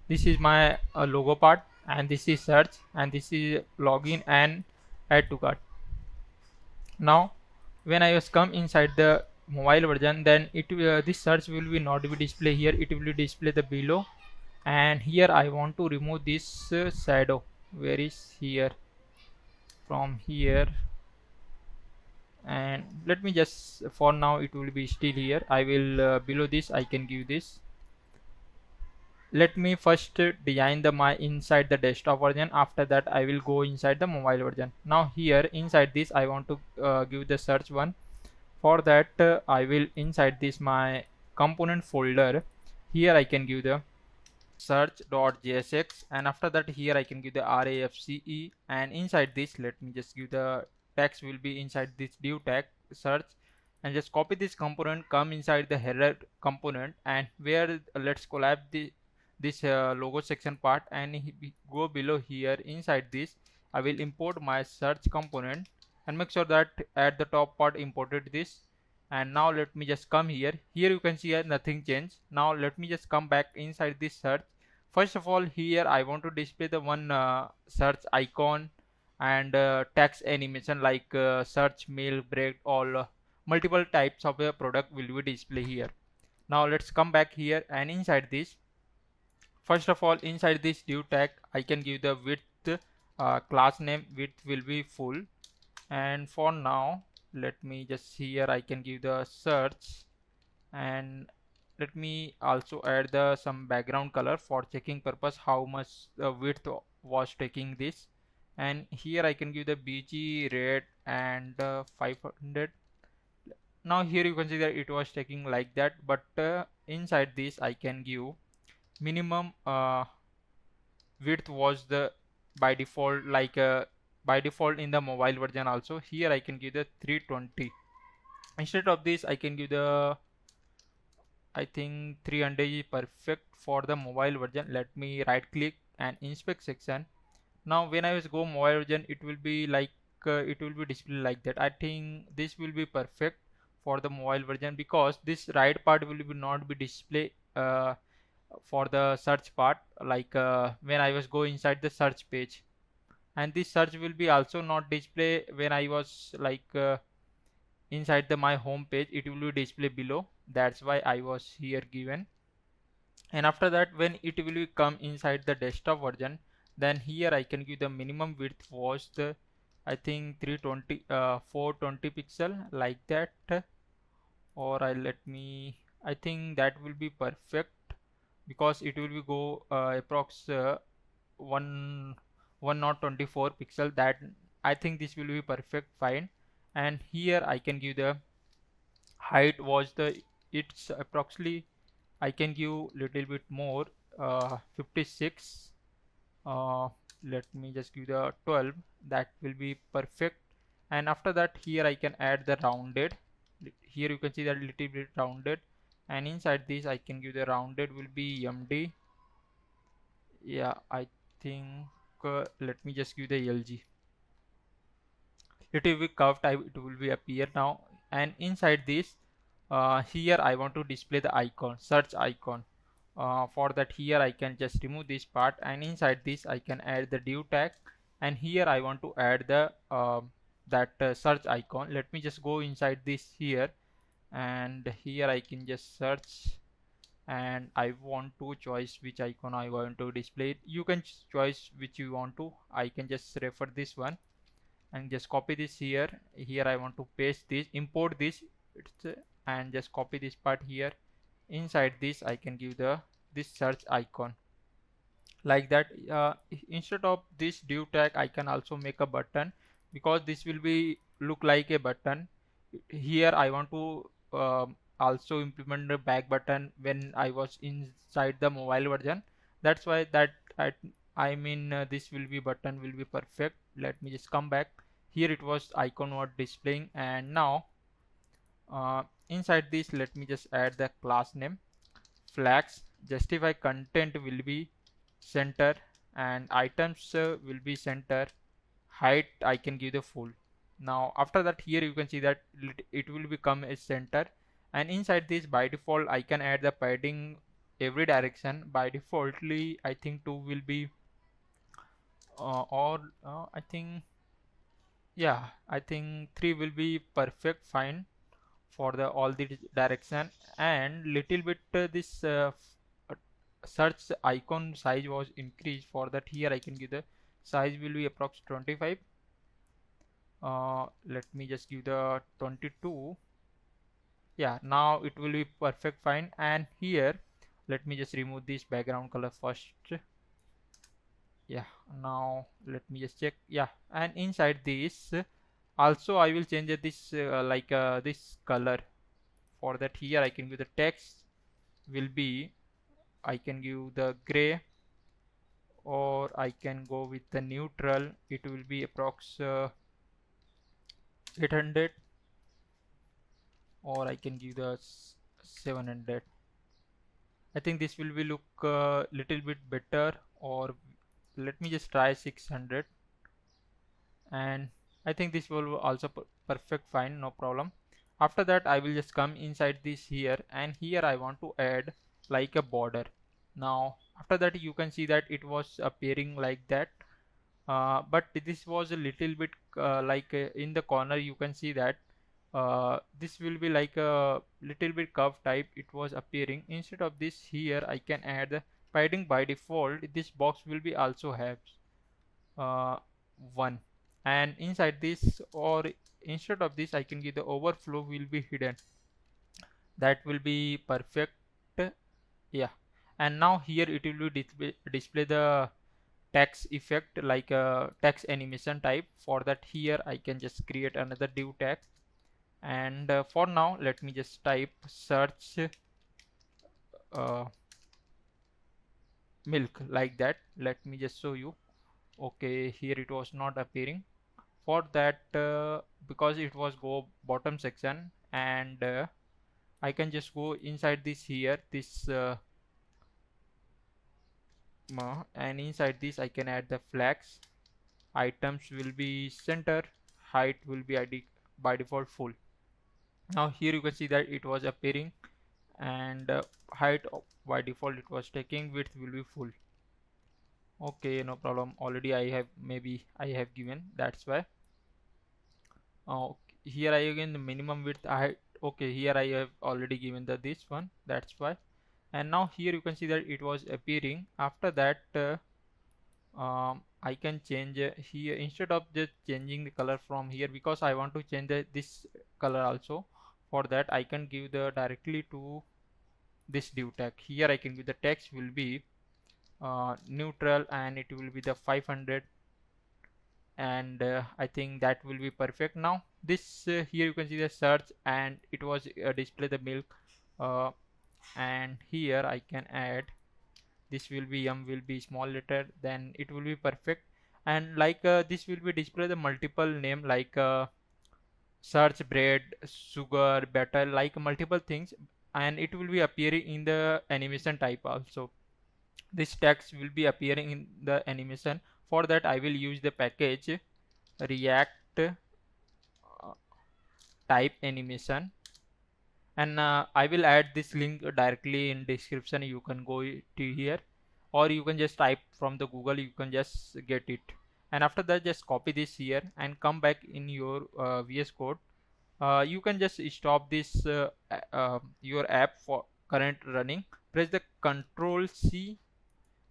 this is my logo part, and this is search, and this is login and add to cart. Now when I was come inside the mobile version, then it this search will be not be display here, it will display the below. And here I want to remove this shadow. Where is here? From here, and let me just, for now it will be still here. I will below this I can give this. Let me first design the my inside the desktop version, after that I will go inside the mobile version. Now here inside this I want to give the search one. For that I will inside this my component folder, here I can give the search.jsx, and after that here I can give the RAFCE, and inside this let me just give the text will be inside this div tag search, and just copy this component, come inside the header component, and where let's collab this logo section part, and go below here inside this I will import my search component, and make sure that at the top part imported this. And now let me just come here. Here you can see nothing changed. Now let me just come back inside this search. First of all, here I want to display the one search icon and text animation like search, mail, break, all multiple types of a product will be displayed here. Now let's come back here, and inside this, first of all inside this div tag I can give the width class name, width will be full. And for now let me just here I can give the search, and let me also add the some background color for checking purpose how much width was taking this. And here I can give the BG red and 500. Now here you can see that it was taking like that, but inside this I can give minimum width was the by default, like by default in the mobile version also. Here I can give the 320. Instead of this I can give the, I think 300 is perfect for the mobile version. Let me right click and inspect section. Now when I was go mobile version, it will be like it will be displayed like that. I think this will be perfect for the mobile version, because this right part will be not be display for the search part, like when I was go inside the search page, and this search will be also not display when I was like inside the my home page, it will be display below. That's why I was here given. And after that when it will be come inside the desktop version, then here I can give the minimum width was the, I think 320 420 pixel like that. Or I let me, I think that will be perfect, because it will be go approx 1 not 24 pixel. That I think this will be perfect fine. And here I can give the height was the, it's approximately I can give little bit more 56. Let me just give the 12, that will be perfect. And after that here I can add the rounded. Here you can see that little bit rounded, and inside this I can give the rounded will be MD. Yeah, I think let me just give the LG. It will be curved type, it will be appear now. And inside this here I want to display the icon, search icon. For that here I can just remove this part, and inside this I can add the div tag, and here I want to add the that search icon. Let me just go inside this here, and here I can just search, and I want to choice which icon I want to display. You can choice which you want to. I can just refer this one and just copy this here. Here I want to paste this, import this, and just copy this part here. Inside this I can give the this search icon. like that. Instead of this div tag I can also make a button, because this will be look like a button. Here I want to also implement the back button when I was inside the mobile version. That's why that this will be button will be perfect. Let me just come back. Here it was icon was displaying, and now inside this let me just add the class name flags. Justify content will be center, and items will be center. Height I can give the full. Now after that, here you can see that it will become a center, and inside this by default I can add the padding every direction. By defaultly I think 2 will be or I think, yeah, I think 3 will be perfect fine for the all the direction. And little bit this uh, search icon size was increased. For that, here I can give the size will be approx 25. Let me just give the 22. Yeah, now it will be perfect fine. And here let me just remove this background color first. Yeah, now let me just check. Yeah, and inside this also I will change this this color. For that, here I can give the text will be, I can give the gray, or I can go with the neutral. It will be approx 800, or I can give the 700. I think this will be look little bit better, or let me just try 600. And I think this will also perfect fine, no problem. After that I will just come inside this here, and here I want to add like a border. Now after that you can see that it was appearing like that, but this was a little bit in the corner you can see that this will be like a little bit curve type it was appearing. Instead of this, here I can add the padding. By default this box will be also have uh, 1, and inside this, or instead of this, I can give the overflow will be hidden. That will be perfect. Yeah, and now here it will be display the text effect like a text animation type. For that, here I can just create another div tag, and for now let me just type search uh, milk, like that. Let me just show you. Okay, here it was not appearing. For that, because it was go bottom section, and I can just go inside this here, this and inside this I can add the flags. Items will be center, height will be ID by default full. Now here you can see that it was appearing, and height by default it was taking, width will be full. Okay, no problem. Already I have, maybe I have given, that's why. Here I again the minimum width I, okay, here I have already given the this one, that's why. And now here you can see that it was appearing. After that, I can change here, instead of just changing the color from here, because I want to change this color also. For that, I can give the directly to this div tag. Here I can give the text will be neutral, and it will be the 500, and I think that will be perfect. Now this here you can see the search, and it was display the milk, uh, and here I can add this will be will be small letter, then it will be perfect. And like this will be display the multiple name like search bread, sugar, butter, like multiple things, and it will be appearing in the animation type also. This text will be appearing in the animation. For that, I will use the package react type animation, and I will add this link directly in description. You can go to here, or you can just type from the Google, you can just get it. And after that, just copy this here and come back in your VS Code. You can just stop this your app for current running. Press the Control C.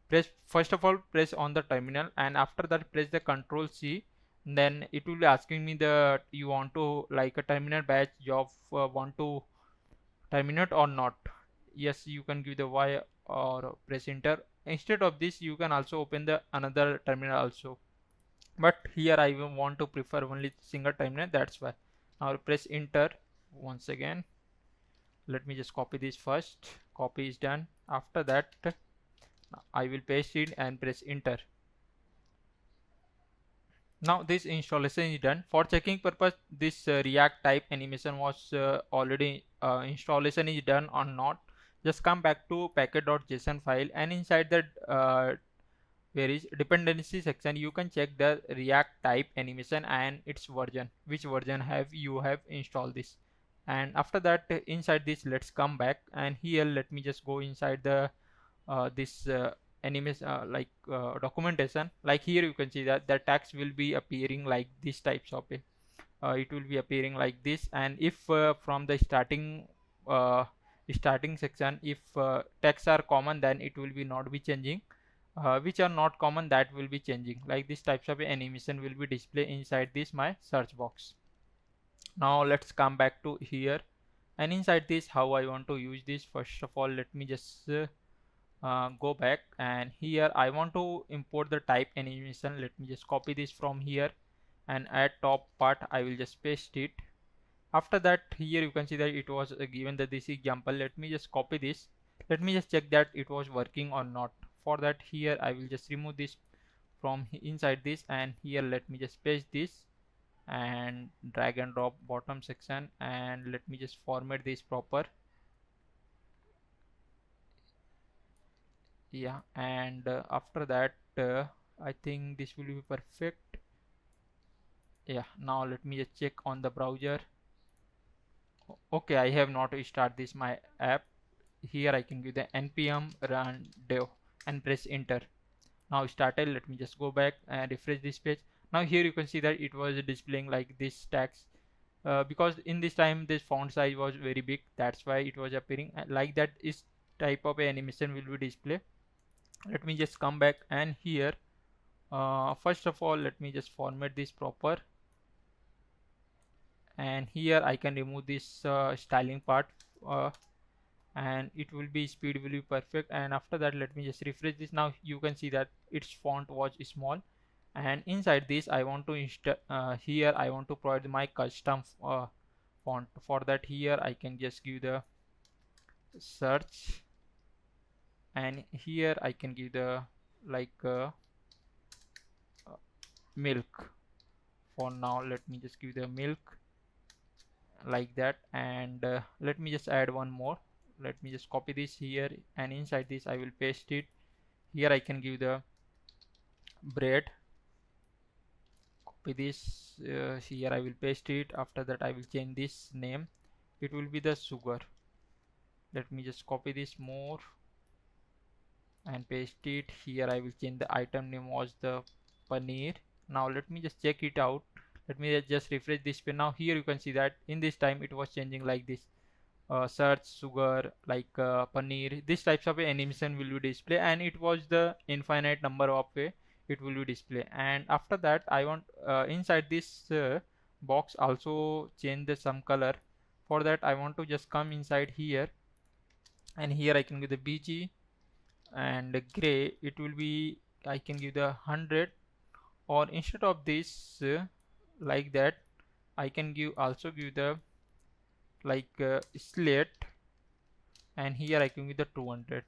Press, first of all, press on the terminal, and after that press the Control C. Then it will be asking me that you want to like a terminal batch job want to terminate or not. Yes, you can give the Y or press enter. instead of this you can also open the another terminal also, but here I will want to prefer only single terminal, that's why. Now press enter once again. Let me just copy this first. Copy is done. After that I will paste it and press enter. Now this installation is done. For checking purpose, this react type animation was already installation is done or not. Just come back to packet.json file, and inside that where is dependency section, you can check the react type animation and its version, which version have you have installed this. And after that inside this, let's come back, and here let me just go inside the this animation documentation. Like here you can see that the text will be appearing like this types of it will be appearing like this. And if from the uh, starting section, if texts are common, then it will be not be changing. Which are not common, that will be changing. Like this types of animation will be displayed inside this my search box. Now let's come back to here, and inside this how I want to use this. First of all, let me just go back, and here I want to import the type animation. Let me just copy this from here, and at top part I will just paste it. After that, here you can see that it was given that this example. Let me just copy this. Let me just check that it was working or not. For that, here I will just remove this from inside this, and here let me just paste this and drag and drop bottom section, and let me just format this proper. Yeah, and after that I think this will be perfect. Yeah, now let me just check on the browser. Okay, I have not start this my app. Here I can give the npm run dev and press enter. Now started. Let me just go back and refresh this page. Now here you can see that it was displaying like this text, because in this time this font size was very big, that's why it was appearing like that. Is type of animation will be display. Let me just come back, and here first of all let me just format this proper, and here I can remove this styling part, uh, and it will be speed will be perfect. And after that let me just refresh this. Now you can see that its font was small, and inside this I want to here I want to provide my custom font. For that, here I can just give the search, and here I can give the like milk. For now let me just give the milk like that, and let me just add one more. Let me just copy this here, and inside this I will paste it. Here I can give the bread. Copy this here I will paste it. After that I will change this name, it will be the sugar. Let me just copy this more and paste it. Here I will change the item name was the paneer. Now let me just check it out. Let me just refresh this page. Now here you can see that in this time it was changing like this, search sugar, like paneer. This types of animation will be display, and it was the infinite number of way it will be display. And after that I want inside this box also change the some color. For that I want to just come inside here, and here I can give the bg and gray. It will be, I can give the 100, or instead of this like that I can give also give the like slate, and here I can give the 200.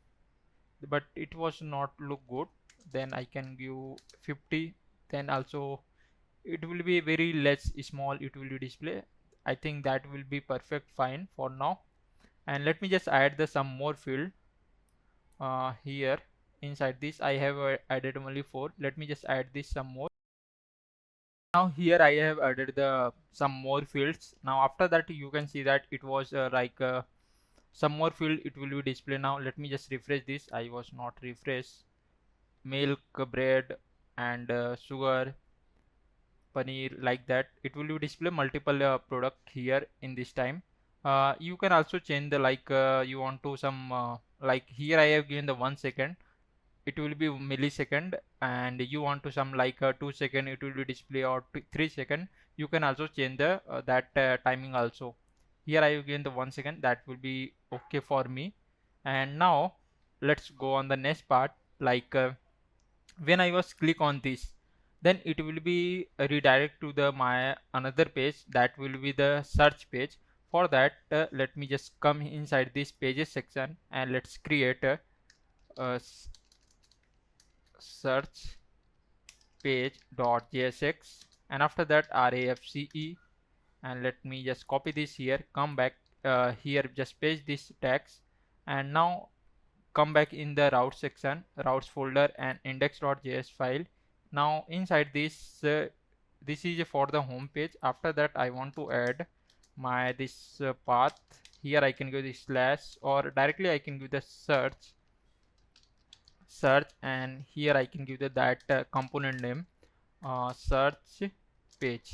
But it was not look good. Then I can give 50. Then also it will be very less small, it will be display. I think that will be perfect fine for now. And let me just add the some more field here. Inside this I have added only 4. Let me just add this some more. Now here I have added the some more fields. Now after that you can see that it was like some more field it will be display. Now let me just refresh this. I was not refresh. Milk, bread, and sugar, paneer, like that it will be display multiple product here in this time. You can also change the like you want to some like here I have given the 1 second, it will be millisecond, and you want to some like 2 second it will be display, or 3 second. You can also change the that timing also. Here I have given the 1 second, that will be okay for me. And now let's go on the next part. like when I was click on this, then it will be redirect to the my another page that will be the search page. For that, let me just come inside this pages section and let's create a search page.jsx, and after that rafce, and let me just copy this here, come back here, just paste this text, and now come back in the route section, routes folder and index.js file. Now inside this, this is for the home page. After that I want to add my this path. Here I can give the slash, or directly I can give the search, and here I can give the that component name search page.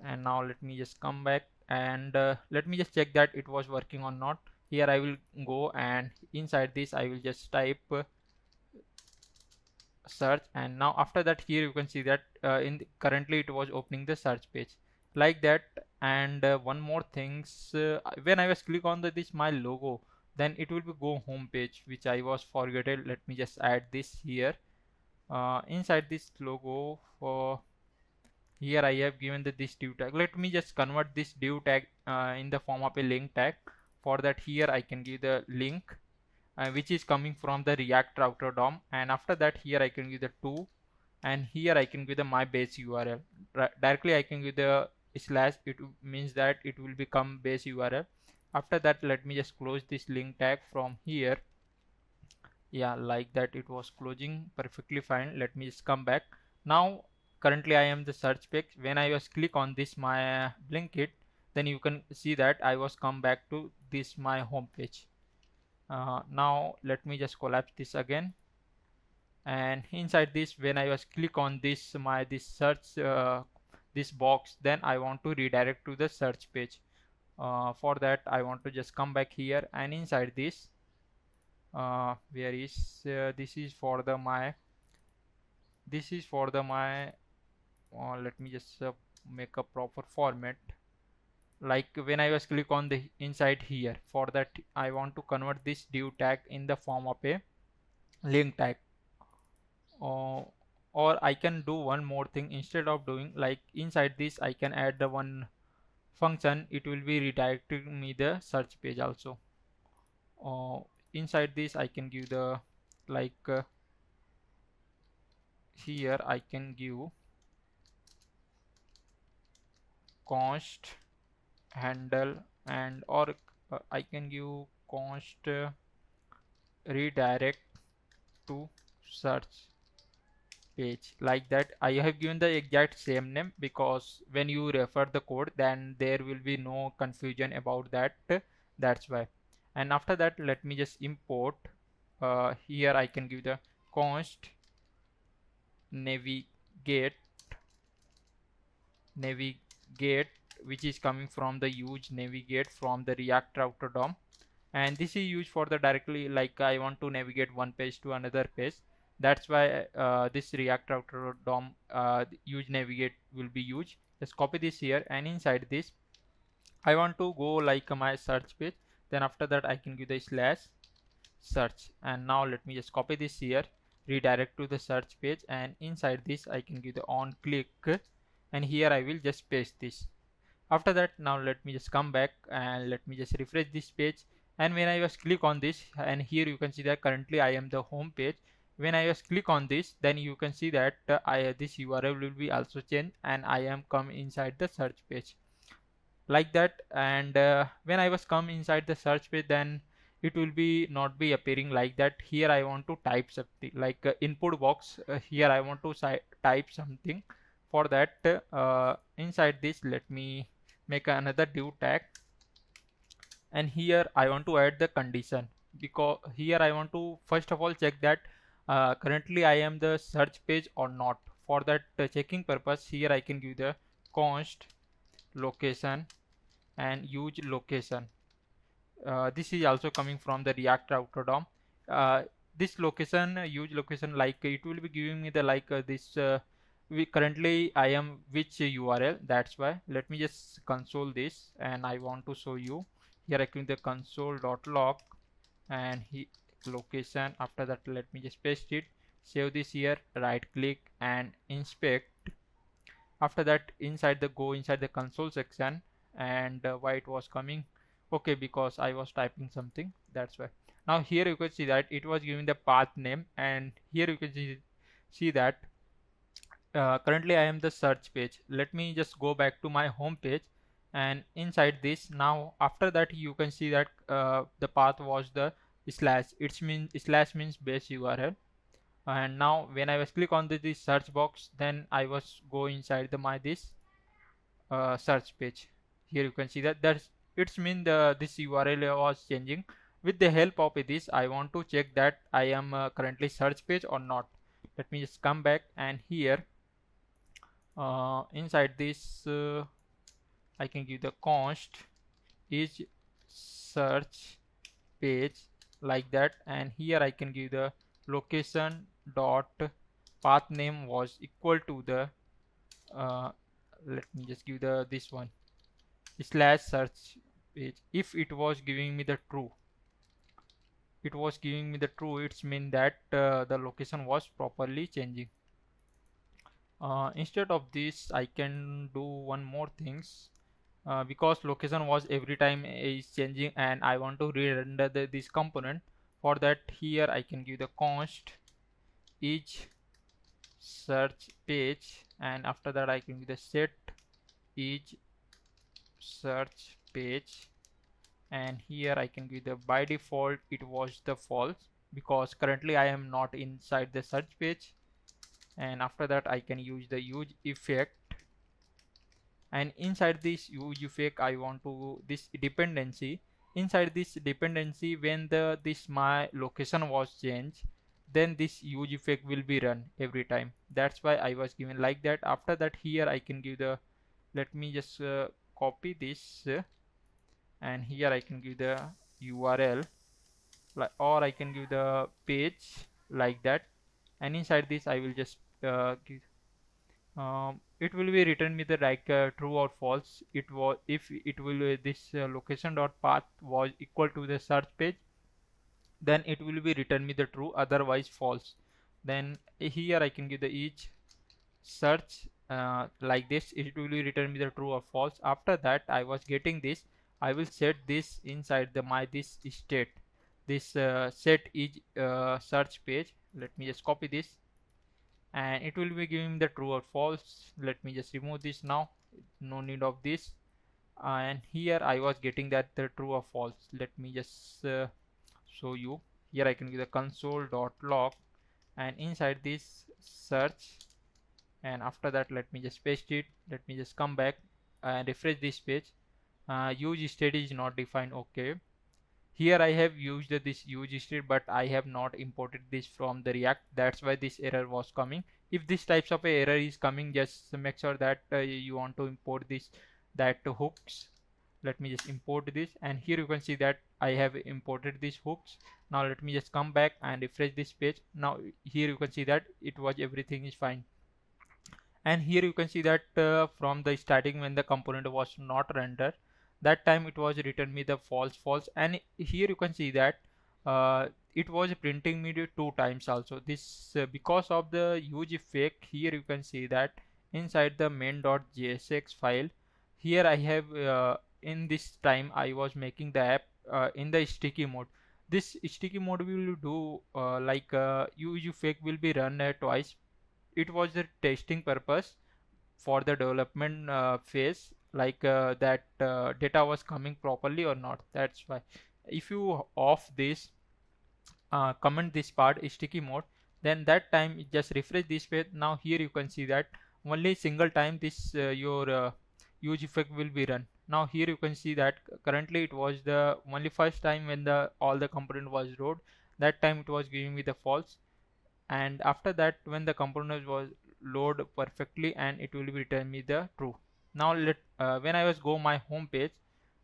And now let me just come back and let me just check that it was working or not. Here I will go, and inside this I will just type search, and now after that here you can see that currently it was opening the search page like that. And one more things, when I was click on this my logo, then it will be go home page, which I was forgetted. Let me just add this here inside this logo. For here I have given this div tag. Let me just convert this div tag in the form of a link tag. For that, here I can give the link which is coming from the react router DOM, and after that here I can give the 2, and here I can give the my base URL. Directly I can give the slash, it means that it will become base URL. After that, let me just close this link tag from here. Yeah, like that it was closing perfectly fine. Let me just come back. Now currently I am the search page. When I was click on this my Blinkit, then you can see that I was come back to this my home page. Now let me just collapse this again, and inside this, when I was click on this my this search this box, then I want to redirect to the search page. For that I want to just come back here, and inside this where is this is for the my let me just make a proper format. Like when I was click on the inside here, for that I want to convert this div tag in the form of a link tag. Or I can do one more thing. Instead of doing like inside this, I can add the one function. It will be redirecting me the search page also. Inside this I can give the like here I can give const handle, and or I can give const redirect to search page. Like that I have given the exact same name, because when you refer the code, then there will be no confusion about that. That's why. And after that, let me just import. Here I can give the const navigate, which is coming from the use navigate from the react router DOM, and this is used for the directly, like I want to navigate one page to another page. That's why this react router DOM use navigate will be used. Just copy this here, and inside this I want to go like my search page. Then after that I can give the slash search, and now let me just copy this here, redirect to the search page, and inside this I can give the on click, and here I will just paste this. After that, now let me just come back and let me just refresh this page, and when I was click on this, and here you can see that currently I am the home page. When I was click on this, then you can see that this URL will be also changed, and I am come inside the search page like that. And when I was come inside the search page, then it will be not be appearing like that. Here I want to type something like input box. Here I want to type something. For that, inside this, let me make another div tag, and here I want to add the condition, because here I want to first of all check that currently I am the search page or not. For that checking purpose, here I can give the const location and use location. This is also coming from the react router DOM. This location, use location, like it will be giving me the like this we currently I am which URL. That's why let me just console this, and I want to show you. Here I click the console.log, and location. After that, let me just paste it, save this here, right click and inspect. After that, go inside the console section, and why it was coming, okay, because I was typing something, that's why. Now here you can see that it was giving the path name, and here you can see that currently I am the search page. Let me just go back to my home page, and inside this, now after that you can see that the path was the slash. Slash means base URL. And now when I was click on this search box, then I was go inside the my this search page. Here you can see that that's it's mean the this URL was changing. With the help of this, I want to check that I am currently search page or not. Let me just come back, and here inside this I can give the const is search page, like that, and here I can give the location dot path name was equal to the uh, let me just give the this one slash search page. If it was giving me the true, it's mean that the location was properly changing. Instead of this, I can do one more things, because location was every time is changing and I want to re-render this component. For that, here I can give the const each search page, and after that I can give the set each search page, and here I can give the by default it was the false, because currently I am not inside the search page. And after that I can use the use effect, and inside this use effect I want to this dependency. Inside this dependency, when the this my location was changed, then this use effect will be run every time. That's why I was given like that. After that, here I can give the, let me just copy this and here I can give the URL, like, or I can give the page, like that. And inside this I will just give it will be return me the like true or false. It was if it will this location dot path was equal to the search page, then it will be return me the true, otherwise false. Then here I can give the each search like this, it will be return me the true or false. After that, I was getting this, I will set this inside the my this state, this set each search page. Let me just copy this, and it will be giving the true or false. Let me just remove this now, no need of this. And here I was getting that the true or false. Let me just show you. Here I can give the console.log, and inside this search, and after that let me just paste it. Let me just come back and refresh this page. Use state is not defined, okay. Here I have used this use state, but I have not imported this from the React. That's why this error was coming. If this types of a error is coming, just make sure that you want to import this that hooks. Let me just import this, and here you can see that I have imported these hooks. Now let me just come back and refresh this page. Now here you can see that it was everything is fine. And here you can see that from the starting, when the component was not rendered, that time it was written me the false. And here you can see that it was printing me the two times also. This because of the huge effect. Here you can see that inside the main.jsx file, here I have in this time I was making the app in the sticky mode. This sticky mode will do like huge effect will be run twice. It was the testing purpose for the development phase, like that data was coming properly or not. That's why if you off this comment this part is sticky mode, then that time just refresh this page. Now here you can see that only single time this your huge effect will be run. Now here you can see that currently it was the only first time when the all the component was load, that time it was giving me the false. And after that, when the component was load perfectly, and it will be return me the true. Now let when I was go my home page,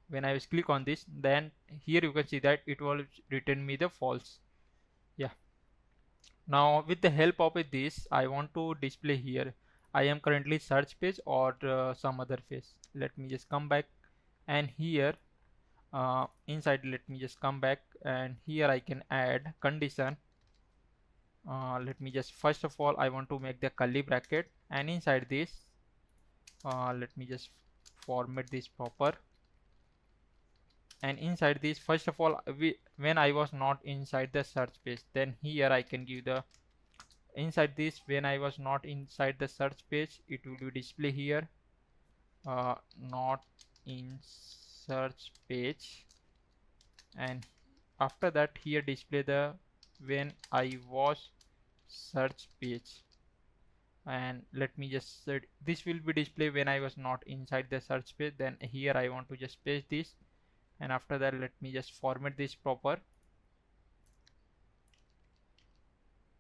when I was click on this, then here you can see that it will return me the false. Yeah. Now with the help of this, I want to display here I am currently search page or some other page. Let me just come back, and here Inside, let me just come back, and here I can add condition. Let me just, first of all, I want to make the curly bracket, and inside this, let me just format this proper. And inside this, first of all, when I was not inside the search page, then here I can give the, inside this, when I was not inside the search page, it will be display here, not in search page, and after that here display the when I was search page. And let me just set, this will be display when I was not inside the search page. Then here I want to just paste this, and after that let me just format this proper,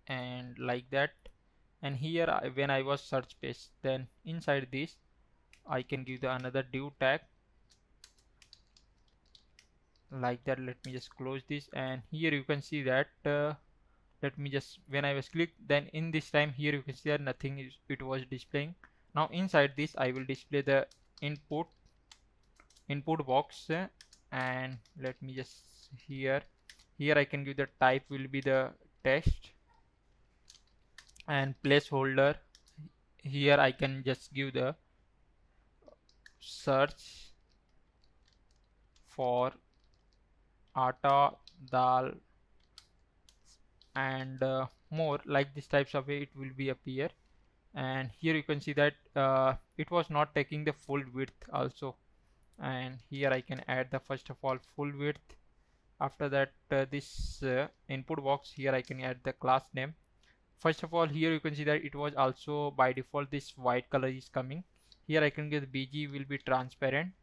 and like that. And here when I was search page, then inside this I can give the another div tag, like that. Let me just close this, and here you can see that let me just, when I was clicked, then in this time here you can see that nothing is, it was displaying. Now inside this I will display the input box, and let me just, here I can give the type will be the text, and placeholder here I can just give the search for atta, dal, and more, like this types of way it will be appear. And here you can see that it was not taking the full width also, and here I can add the, first of all, full width. After that this input box, here I can add the class name. First of all, here you can see that it was also by default this white color is coming. Here I can get bg will be transparent,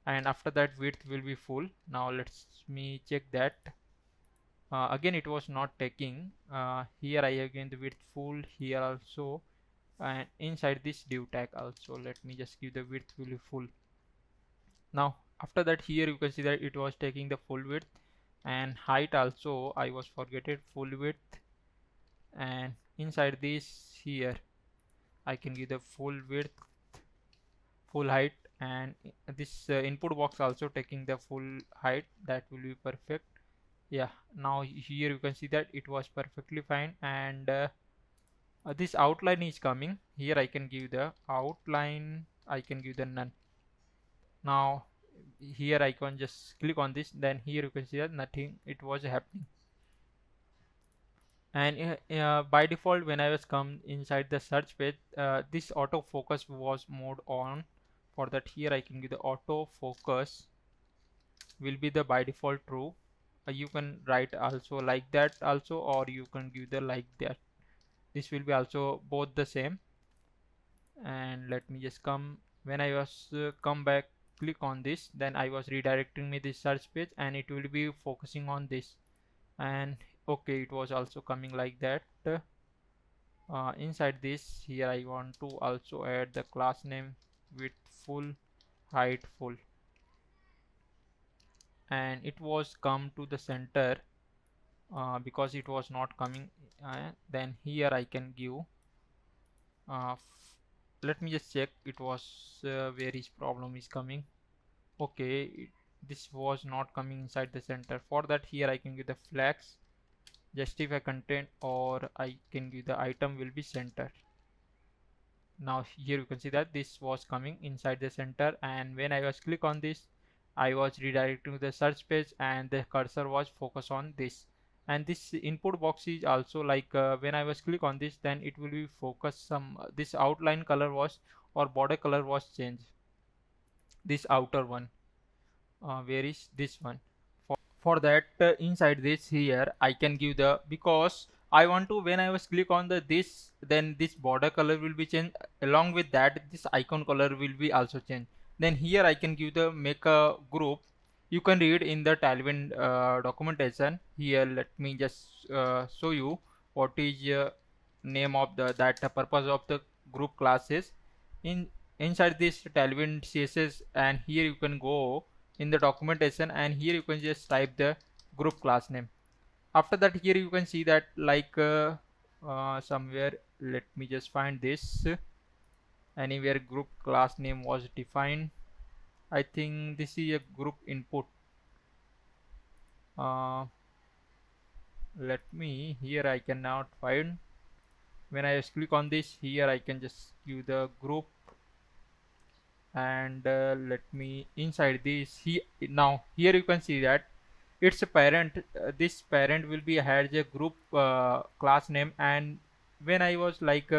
and after that width will be full. Now let's me check that. Again it was not taking, here I again the width full here also, and inside this div tag also let me just give the width will be full. Now after that here you can see that it was taking the full width, and height also I was forgetting full width, and inside this here I can give the full width, full height, and this input box also taking the full height, that will be perfect. Yeah, now here you can see that it was perfectly fine. And this outline is coming, here I can give the outline, I can give the none. Now here I can just click on this, then here you can see that nothing it was happening. And by default when I was come inside the search page, this auto focus was mode on. For that here I can give the auto focus will be the by default true. You can write also like that also, or you can give the like that, this will be also both the same. And let me just come, when I was come back, click on this, then I was redirecting me this search page, and it will be focusing on this. And okay, it was also coming like that. Inside this here I want to also add the class name with full, height full, and it was come to the center because it was not coming. Then here I can give let me just check it was where his problem is coming. Okay, this was not coming inside the center. For that here I can give the flags justify content, or I can give the item will be center. Now here you can see that this was coming inside the center, and when I was click on this I was redirecting to the search page, and the cursor was focused on this. And this input box is also like when I was click on this, then it will be focused some this outline color was, or border color was changed, this outer one. Where is this one? For that inside this here I can give the, because I want to, when I was click on the this, then this border color will be changed, along with that this icon color will be also changed. Then here I can give the make a group. You can read in the Tailwind documentation. Here let me just show you what is name of the that purpose of the group classes in inside this Tailwind CSS. And here you can go in the documentation, and here you can just type the group class name. After that here you can see that like somewhere, let me just find this, anywhere group class name was defined. I think this is a group input. uh, let me, here I cannot find. When I just click on this, here I can just give the group, and let me inside this, now here you can see that it's a parent. This parent will be has a group class name, and when I was like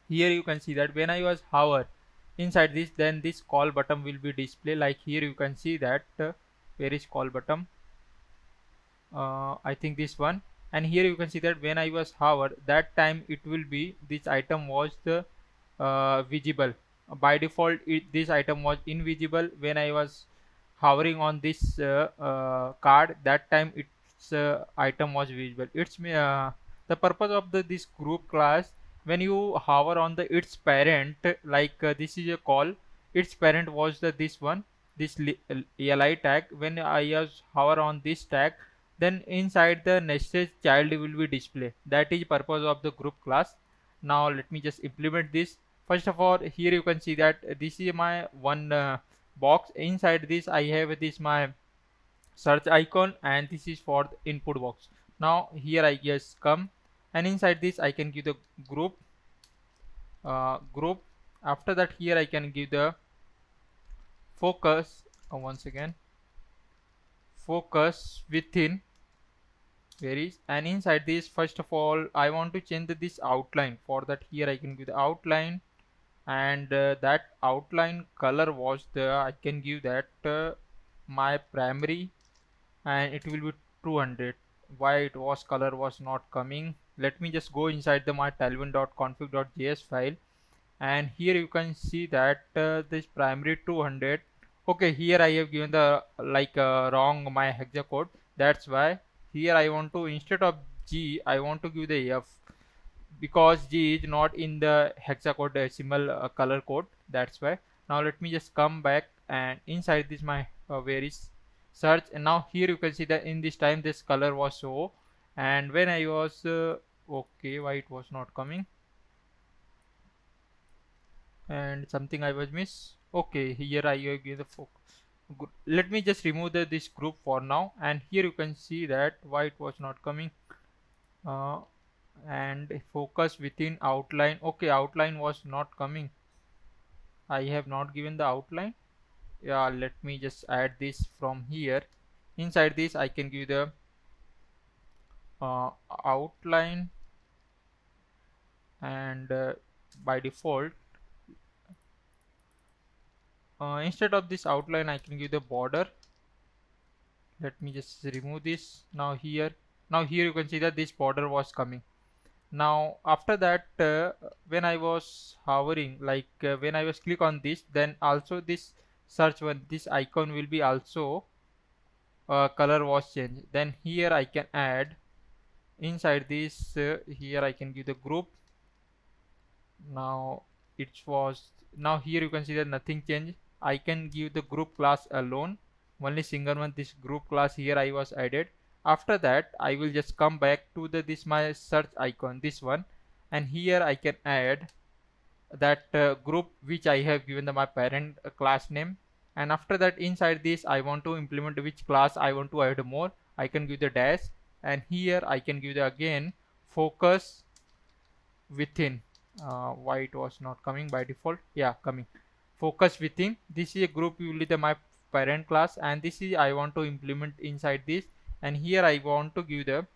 here you can see that when I was hover inside this, then this call button will be display. Like here you can see that where is call button, I think this one. And here you can see that when I was hover, that time it will be this item was the visible. By default this item was invisible. When I was hovering on this card, that time its item was visible. The purpose of this group class, when you hover on the its parent, like this is a call, its parent was the this one, this li tag. When I was hover on this tag, then inside the nested child will be display. That is purpose of the group class. Now let me just implement this. First of all, here you can see that this is my one box. Inside this I have this my search icon, and this is for the input box. Now here I just come, and inside this I can give the group. Group, after that here I can give the focus, once again focus within, where is, and inside this first of all I want to change this outline. For that here I can give the outline, and that outline color was the, I can give that my primary, and it will be 200. Why it was color was not coming? Let me just go inside the my tailwind.config.js file, and here you can see that this primary 200. Okay, here I have given the like wrong my hexacode. That's why here I want to, instead of G, I want to give the F, because G is not in the hexacode decimal color code. That's why. Now let me just come back, and inside this my where is search, and now here you can see that in this time this color was so, and when I was okay, why it was not coming, and something I was miss. Okay, here I give the focus. Let me just remove this group for now, and here you can see that why it was not coming. uh, and focus within outline. Okay, outline was not coming. I have not given the outline. Yeah, let me just add this from here. Inside this I can give the outline, and by default instead of this outline I can give the border. Let me just remove this. Now here you can see that this border was coming. Now after that when I was hovering, like when I was click on this, then also this search one, this icon will be also color was changed. Then here I can add inside this here I can give the group. Now it was, now here you can see that nothing changed. I can give the group class alone, only single one, this group class here I was added. After that I will just come back to the this my search icon, this one, and here I can add that group which I have given the my parent class name. And after that inside this I want to implement which class I want to add more, I can give the dash, and here I can give the again focus within. Why it was not coming by default? Yeah, coming. Focus within, this is a group will be the my parent class, and this is I want to implement inside this, and here I want to give the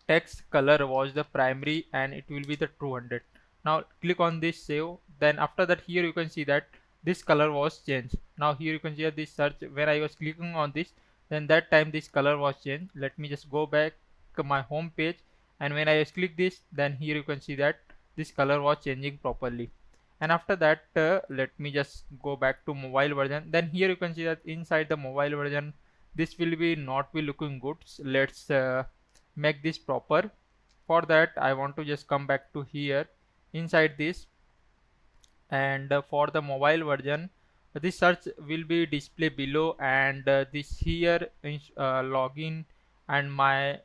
text color was the primary, and it will be the 200. Now click on this save. Then after that here you can see that this color was changed. Now here you can see this search, when I was clicking on this, then that time this color was changed. Let me just go back to my home page, and when I just click this, then here you can see that this color was changing properly. And after that let me just go back to mobile version. Then here you can see that inside the mobile version this will be not be looking good. Let's make this proper. For that I want to just come back to here inside this, and for the mobile version this search will be display below, and this here login and my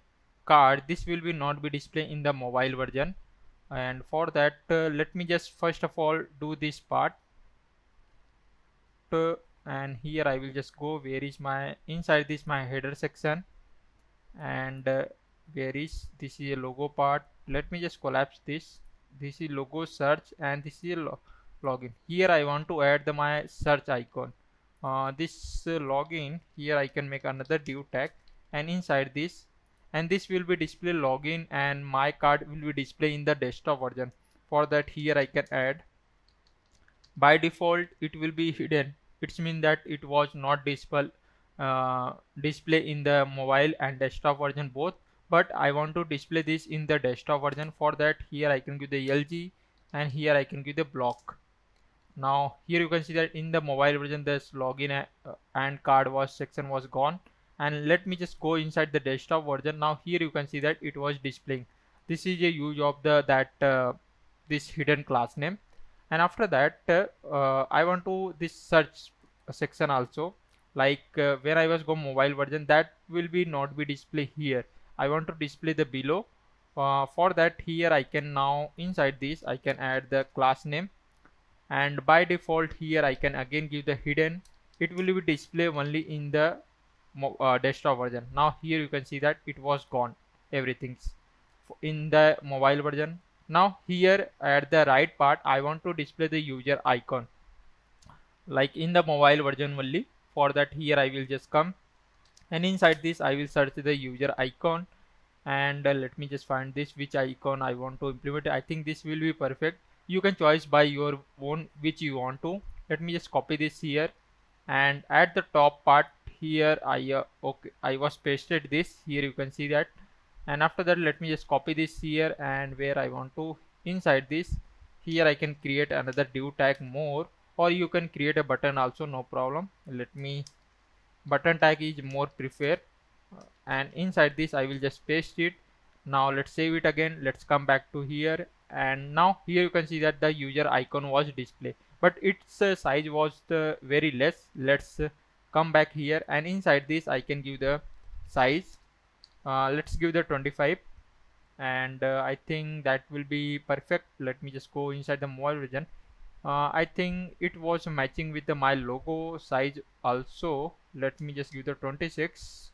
card, this will be not be display in the mobile version. And for that let me just first of all do this part, and here I will just go, where is my inside this my header section, and where is this is a logo part. Let me just collapse this is logo search and this is a login. Here I want to add my search icon. This login, here I can make another div tag, and inside this, and this will be display login and my card will be display in the desktop version. For that, here I can add, by default it will be hidden. It means that it was not display in the mobile and desktop version both, but I want to display this in the desktop version. For that, here I can give the LG and here I can give the block. Now here you can see that in the mobile version this login and card was section was gone, and let me just go inside the desktop version. Now here you can see that it was displaying. This is a use of the this hidden class name. And after that, I want to this search section also, like when I was go mobile version, that will be not be display here. I want to display the below. For that, here I can now inside this I can add the class name, and by default here I can again give the hidden. It will be display only in the desktop version. Now here you can see that it was gone, everything's in the mobile version. Now here at the right part I want to display the user icon like in the mobile version only. For that, here I will just come, and inside this I will search the user icon, and let me just find this which icon I want to implement. I think this will be perfect. You can choose by your own which you want to. Let me just copy this here, and at the top part here I was pasted this here, you can see that. And after that, let me just copy this here, and where I want to inside this, here I can create another div tag more, or you can create a button also, no problem. Let me, button tag is more preferred, and inside this I will just paste it. Now let's save it again. Let's come back to here, and now here you can see that the user icon was displayed, but its size was very less. Let's come back here, and inside this I can give the size. Let's give the 25, and I think that will be perfect. Let me just go inside the mobile version. I think it was matching with my logo size also. Let me just give the 26.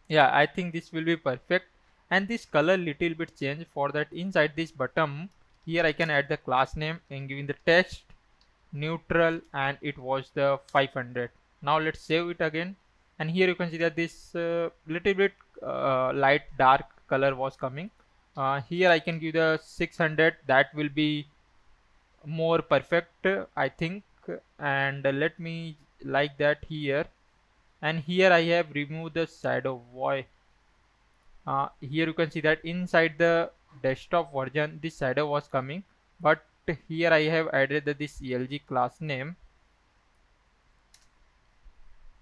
Yeah, I think this will be perfect. And this color little bit change. For that, inside this button here I can add the class name and giving the text neutral, and it was the 500. Now let's save it again, and here you can see that this little bit light dark color was coming. Here I can give the 600. That will be more perfect, I think. And let me like that here, and here I have removed the shadow. Why? Here you can see that inside the desktop version this shadow was coming, but here I have added this LG class name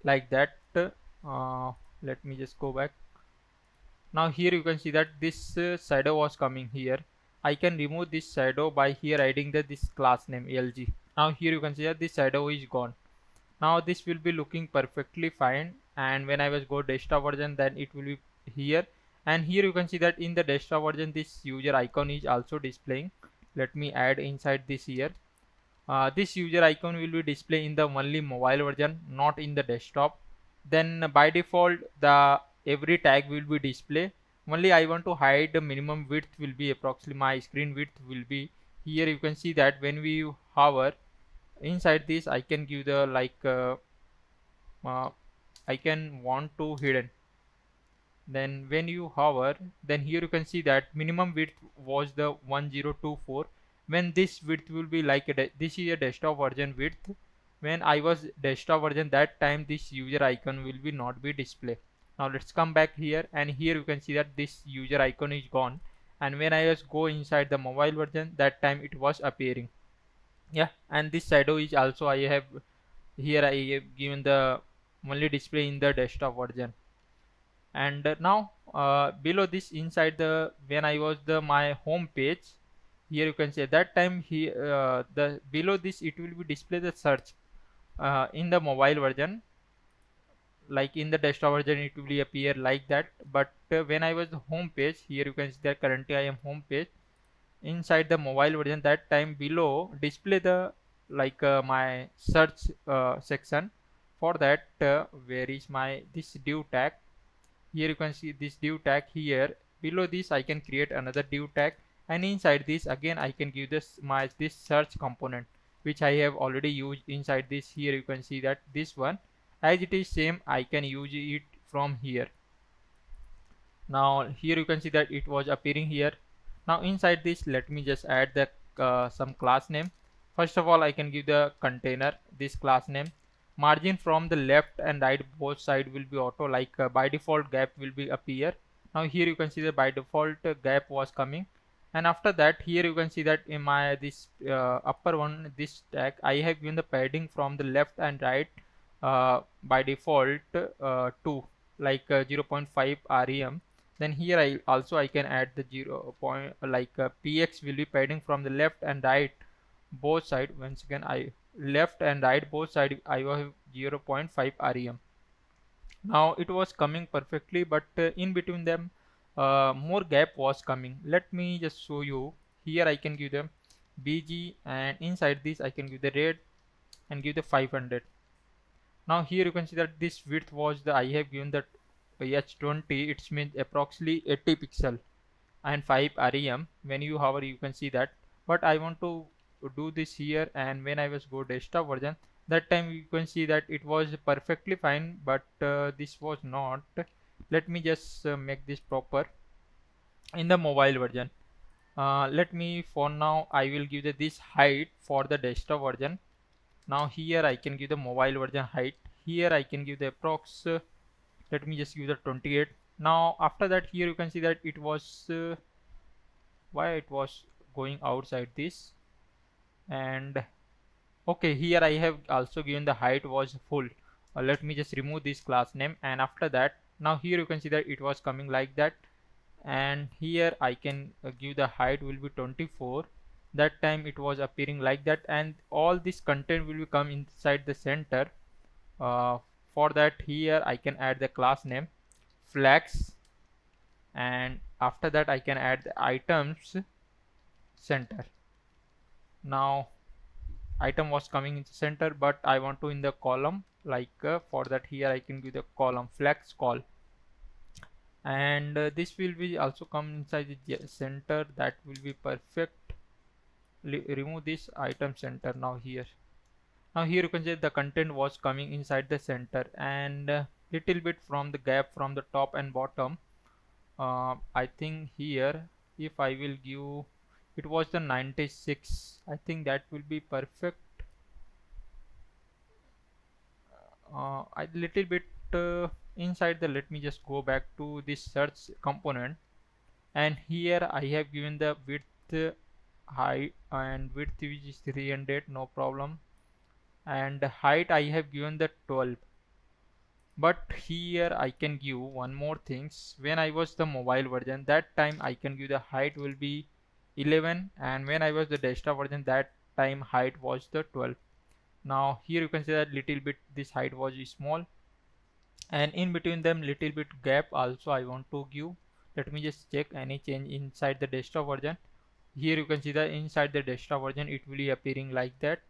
like that. Let me just go back. Now here you can see that this shadow was coming here. I can remove this shadow by here adding this class name LG. Now here you can see that this shadow is gone. Now this will be looking perfectly fine, and when I was go desktop version, then it will be here. And here you can see that in the desktop version this user icon is also displaying. Let me add inside this here. This user icon will be displayed in the only mobile version, not in the desktop. Then by default the every tag will be displayed. Only I want to hide the minimum width will be approximately my screen width will be here. You can see that when we hover inside this I can give the uh, I can want to hidden. Then when you hover, then here you can see that minimum width was the 1024. When this width will be like this is a desktop version width. When I was desktop version, that time this user icon will be not be displayed. Now let's come back here, and here you can see that this user icon is gone, and when I just go inside the mobile version, that time it was appearing. Yeah, and this shadow is also I have here I have given the only display in the desktop version. And now below this inside the when I was the my home page, here you can see that time he the below this it will be display the search in the mobile version. Like in the desktop version it will be appear like that, but when I was the home page, here you can see that currently I am home page. Inside the mobile version, that time below display the my search section. For that, where is my this div tag? here you can see this div tag. Here below this I can create another div tag, and inside this again I can give this search component which I have already used inside this. Here you can see that this one, as it is same, I can use it from here. Now here you can see that it was appearing here. Now inside this, let me just add the some class name. First of all, I can give the container this class name. Margin from the left and right both side will be auto, like by default gap will be appear. Now here you can see that by default gap was coming, and after that here you can see that in my this upper one, this tag, I have given the padding from the left and right by default 2, like 0.5 rem. Then here I can add the 0 point, like px will be padding from the left and right both side. Once again, I left and right both side I have 0.5 rem. Now it was coming perfectly, but in between them more gap was coming. Let me just show you. Here I can give them bg, and inside this I can give the red and give the 500. Now here you can see that this width was the, I have given that h20, it means approximately 80 pixel and 5 rem. When you hover you can see that, but I want to do this here, and when I was go desktop version, that time you can see that it was perfectly fine, but this was not. Let me just make this proper in the mobile version. Let me, for now I will give this height for the desktop version. Now here I can give the mobile version height. Here I can give the approx, let me just give the 28. Now after that, here you can see that it was why it was going outside this, and okay, here I have also given the height was full. Let me just remove this class name, and after that, now here you can see that it was coming like that, and here I can give the height will be 24. That time it was appearing like that, and all this content will be come inside the center. For that, here I can add the class name flex, and after that I can add the items center. Now item was coming in the center, but I want to in the column, like for that here I can give the column flex call, and this will be also come inside the center. That will be perfect. Remove this item center. Now here you can see the content was coming inside the center, and little bit from the gap from the top and bottom. I think here if I will give, it was the 96, I think that will be perfect. A little bit inside the, let me just go back to this search component, and here I have given the width, height, and width which is 300, no problem, and height I have given the 12. But here I can give one more things. When I was the mobile version, that time I can give the height will be 11, and when I was the desktop version, that time height was the 12. Now here you can see that little bit this height was small, and in between them little bit gap also I want to give. Let me just check any change inside the desktop version. Here you can see that inside the desktop version it will be appearing like that.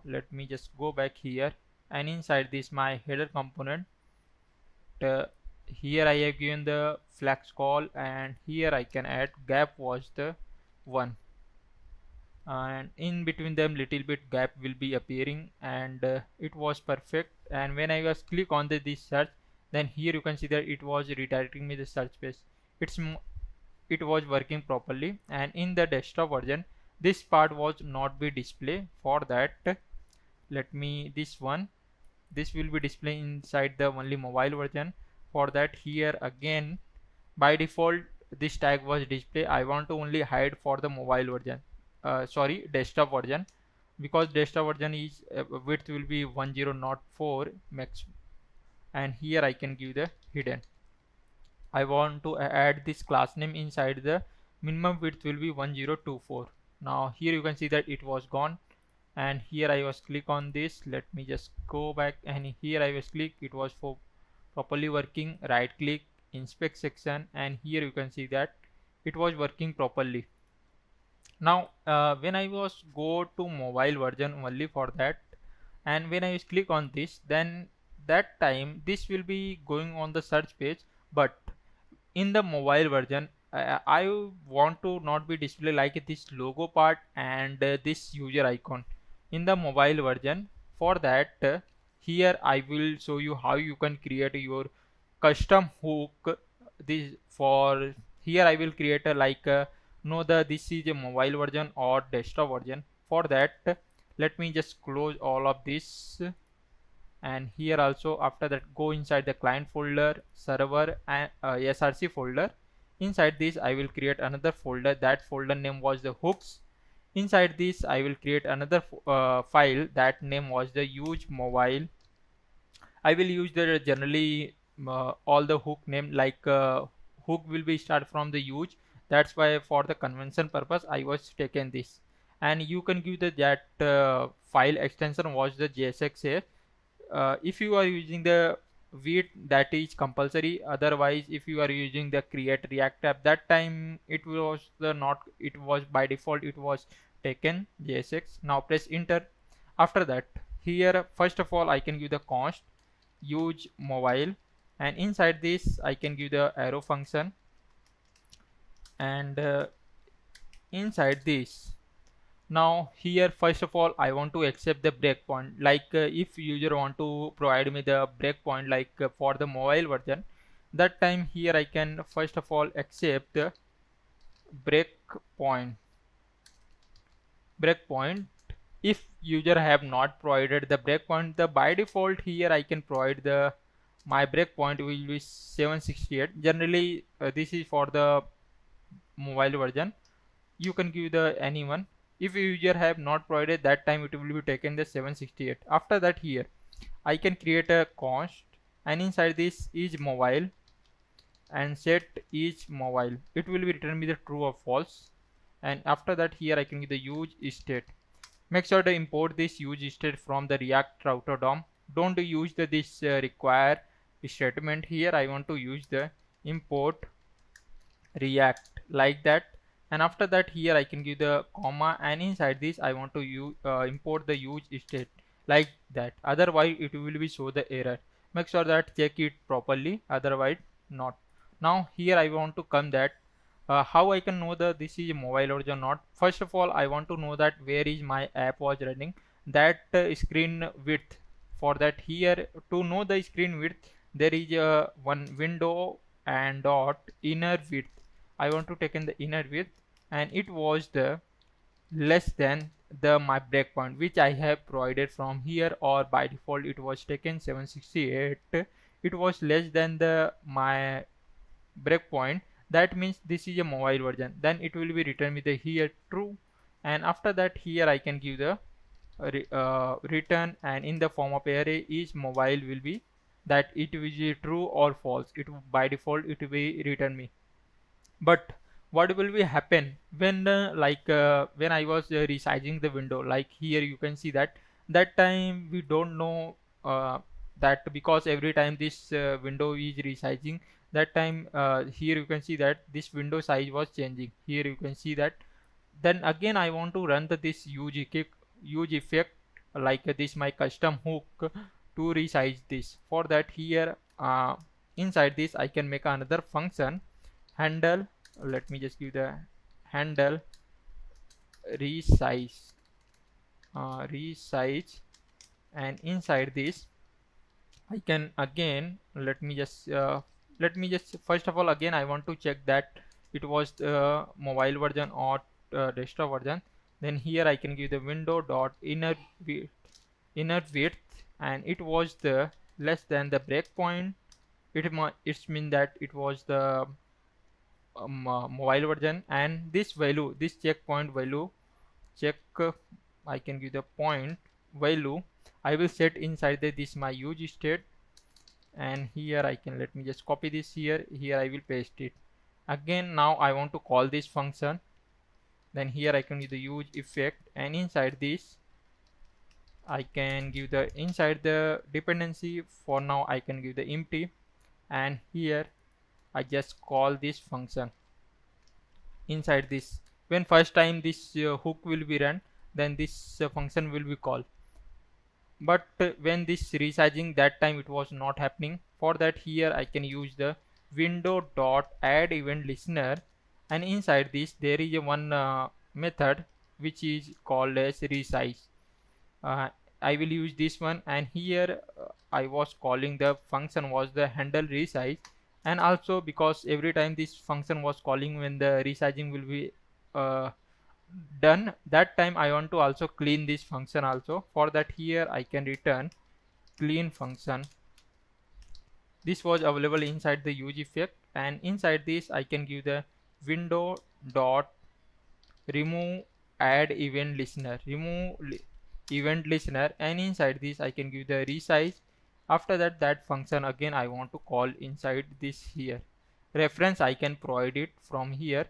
Let me just go back here, and inside this my header component, uh, here I have given the flex call, and here I can add gap was the 1, and in between them little bit gap will be appearing, and it was perfect. And when I was click on this search, then here you can see that it was redirecting me the search page. It was working properly, and in the desktop version this part was not be display. For that, let me this will be displaying inside the only mobile version. For that, here again by default this tag was display. I want to only hide for the mobile version, sorry, desktop version, because desktop version is width will be 1004 max, and here I can give the hidden. I want to add this class name inside the minimum width will be 1024. Now here you can see that it was gone, and here I was click on this. Let me just go back, and here I was click, it was for properly working. Right click, inspect section, and here you can see that it was working properly. Now when I was go to mobile version only for that, and when I click on this, then that time this will be going on the search page, but in the mobile version I want to not be display like this logo part and this user icon in the mobile version. For that here I will show you how you can create your custom hook. This for here I will create a like know the this is a mobile version or desktop version. For that let me just close all of this, and here also after that go inside the client folder, server and src folder. Inside this I will create another folder. That folder name was the hooks. Inside this I will create another file. That name was the use mobile. I will use the generally all the hook name like hook will be start from the use. That's why for the convention purpose I was taken this. And you can give the that file extension was the JSX here. If you are using the Vite, that is compulsory. Otherwise if you are using the create react app, that time it was the not, it was by default it was taken JSX. Now press enter. After that here first of all I can give the const use mobile, and inside this I can give the arrow function, and inside this now here first of all I want to accept the breakpoint. Like if user want to provide me the breakpoint like for the mobile version, that time here I can first of all accept the breakpoint. If user have not provided the breakpoint, the by default here I can provide the my breakpoint will be 768. Generally this is for the mobile version. You can give the anyone. If user have not provided, that time it will be taken the 768. After that here I can create a const, and inside this is mobile and set is mobile. It will be return me the true or false. And after that here I can give the use state. Make sure to import this use state from the React router DOM. Don't use this require statement. Here I want to use the import react like that, and after that here I can give the comma, and inside this I want to use import the use state like that. Otherwise it will be show the error. Make sure that check it properly, otherwise not. Now here I want to come that how I can know that this is mobile or not. First of all I want to know that where is my app was running, that screen width. For that here to know the screen width, there is a one window and dot inner width. I want to take in the inner width, and it was the less than the my breakpoint which I have provided from here, or by default it was taken 768. It was less than the my breakpoint. That means this is a mobile version. Then it will be return with the here true, and after that here I can give the return, and in the form of array is mobile will be that it will be true or false. It by default it will be return me. But what will be happen when when I was resizing the window, like here you can see that that time we don't know that, because every time this window is resizing, that time here you can see that this window size was changing. Here you can see that. Then again I want to run this huge effect like this my custom hook to resize this. For that here inside this I can make another function handle. Let me just give the handle resize and inside this I can again let me just first of all again I want to check that it was the mobile version or desktop version. Then here I can give the window dot inner width, and it was the less than the breakpoint. It's mean that it was the mobile version, and this value, this checkpoint value check I can give the point value I will set inside this my use state. And here I can let me just copy this here I will paste it again. Now I want to call this function. Then here I can give the use effect, and inside this I can give the inside the dependency. For now I can give the empty, and here I just call this function. Inside this, when first time this hook will be run, then this function will be called. but when this resizing, that time it was not happening. For that, here I can use the window dot add event listener, and inside this there is a one method which is called as resize. uh, I will use this one, and here I was calling the function was the handle resize. And also because every time this function was calling when the resizing will be uh, done, that time I want to also clean this function also. For that, here I can return clean function. This was available inside the use effect, and inside this I can give the window dot remove add event listener, event listener, and inside this I can give the resize. After that, that function again I want to call inside this here. Reference I can provide it from here.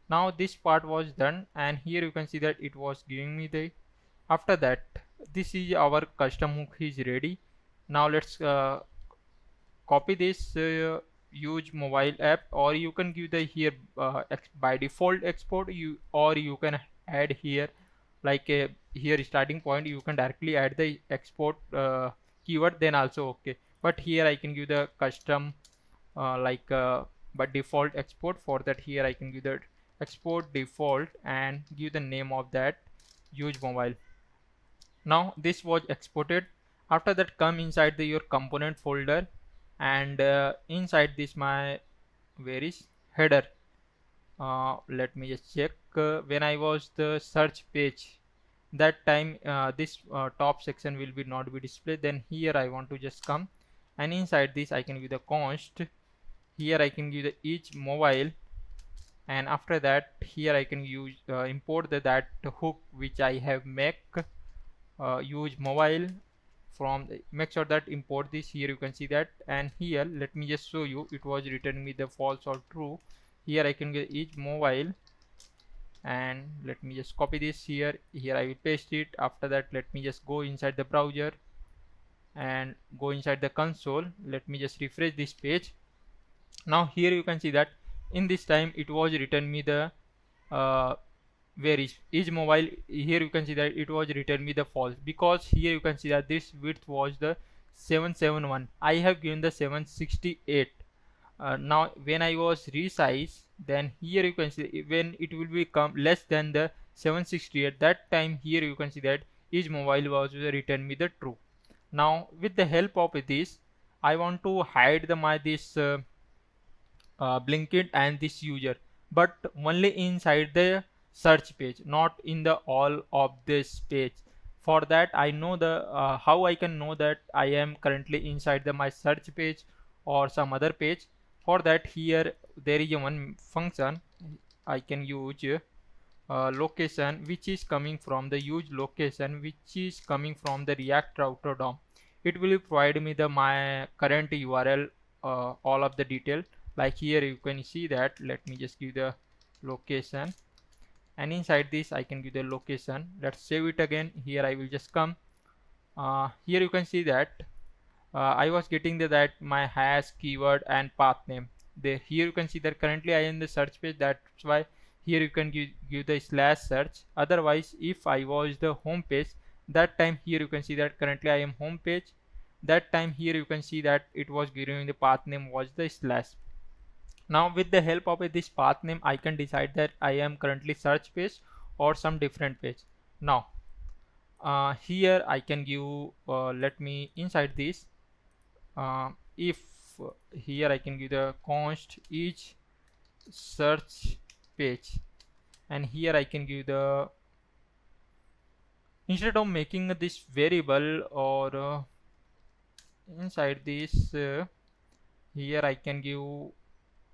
Now this part was done, and here you can see that it was giving me the. After that, this is our custom hook is ready. Now let's copy this use mobile app, or you can give the here by default export, you or you can add here like a here starting point, you can directly add the export keyword, then also okay. But here I can give the custom like by default export. For that, here I can give the export default and give the name of that use mobile. Now this was exported. After that, come inside the your component folder, and inside this my where is header. Let me just check. When I was the search page, that time this top section will be not be displayed. Then here I want to just come, and inside this I can give the const. Here I can give the each mobile, and after that here I can use import that hook which I have make use mobile from make sure that import this. Here you can see that, and here let me just show you, it was returning me the false or true. Here I can get each mobile, and let me just copy this here. Here I will paste it. After that, let me just go inside the browser and go inside the console. Let me just refresh this page. Now here you can see that in this time it was written me the uh, where is mobile. Here you can see that it was written me the false, because here you can see that this width was the 771, I have given the 768. Now when I was resize, then here you can see when it will become less than the 768, that time here you can see that each mobile was written me the true. Now with the help of this, I want to hide the my this Blinkit and this user, but only inside the search page, not in the all of this page. For that, I know the how I can know that I am currently inside the my search page or some other page. For that, here there is a one function I can use location, which is coming from the use location, which is coming from the react router DOM. It will provide me the my current URL, all of the detail. Like here you can see that, let me just give the location, and inside this I can give the location. Let's save it again. Here I will just come. Here you can see that I was getting that my hash keyword and path name there. Here you can see that currently I am in the search page, that's why here you can give the slash search. Otherwise, if I was the home page, that time here you can see that currently I am home page, that time here you can see that it was giving the path name was the slash. Now with the help of this path name, I can decide that I am currently search page or some different page. Now here I can give let me inside this if here I can give the const each search page, and here I can give the, instead of making this variable or inside this here I can give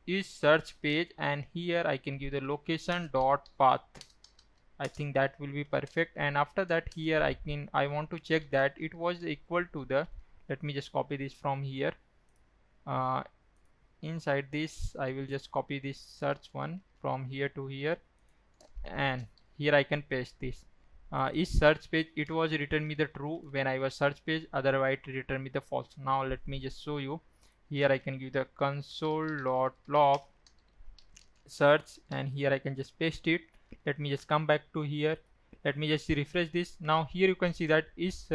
each search page, and here I can give the location dot path. I think that will be perfect. And after that, here I want to check that it was equal to the, let me just copy this from here. Inside this I will just copy this search one from here to here, and here I can paste this. Each search page, it was written me the true when I was search page, otherwise it return me the false. Now let me just show you. Here I can give the console.log search, and here I can just paste it. Let me just come back to here. Let me just refresh this. Now here you can see that is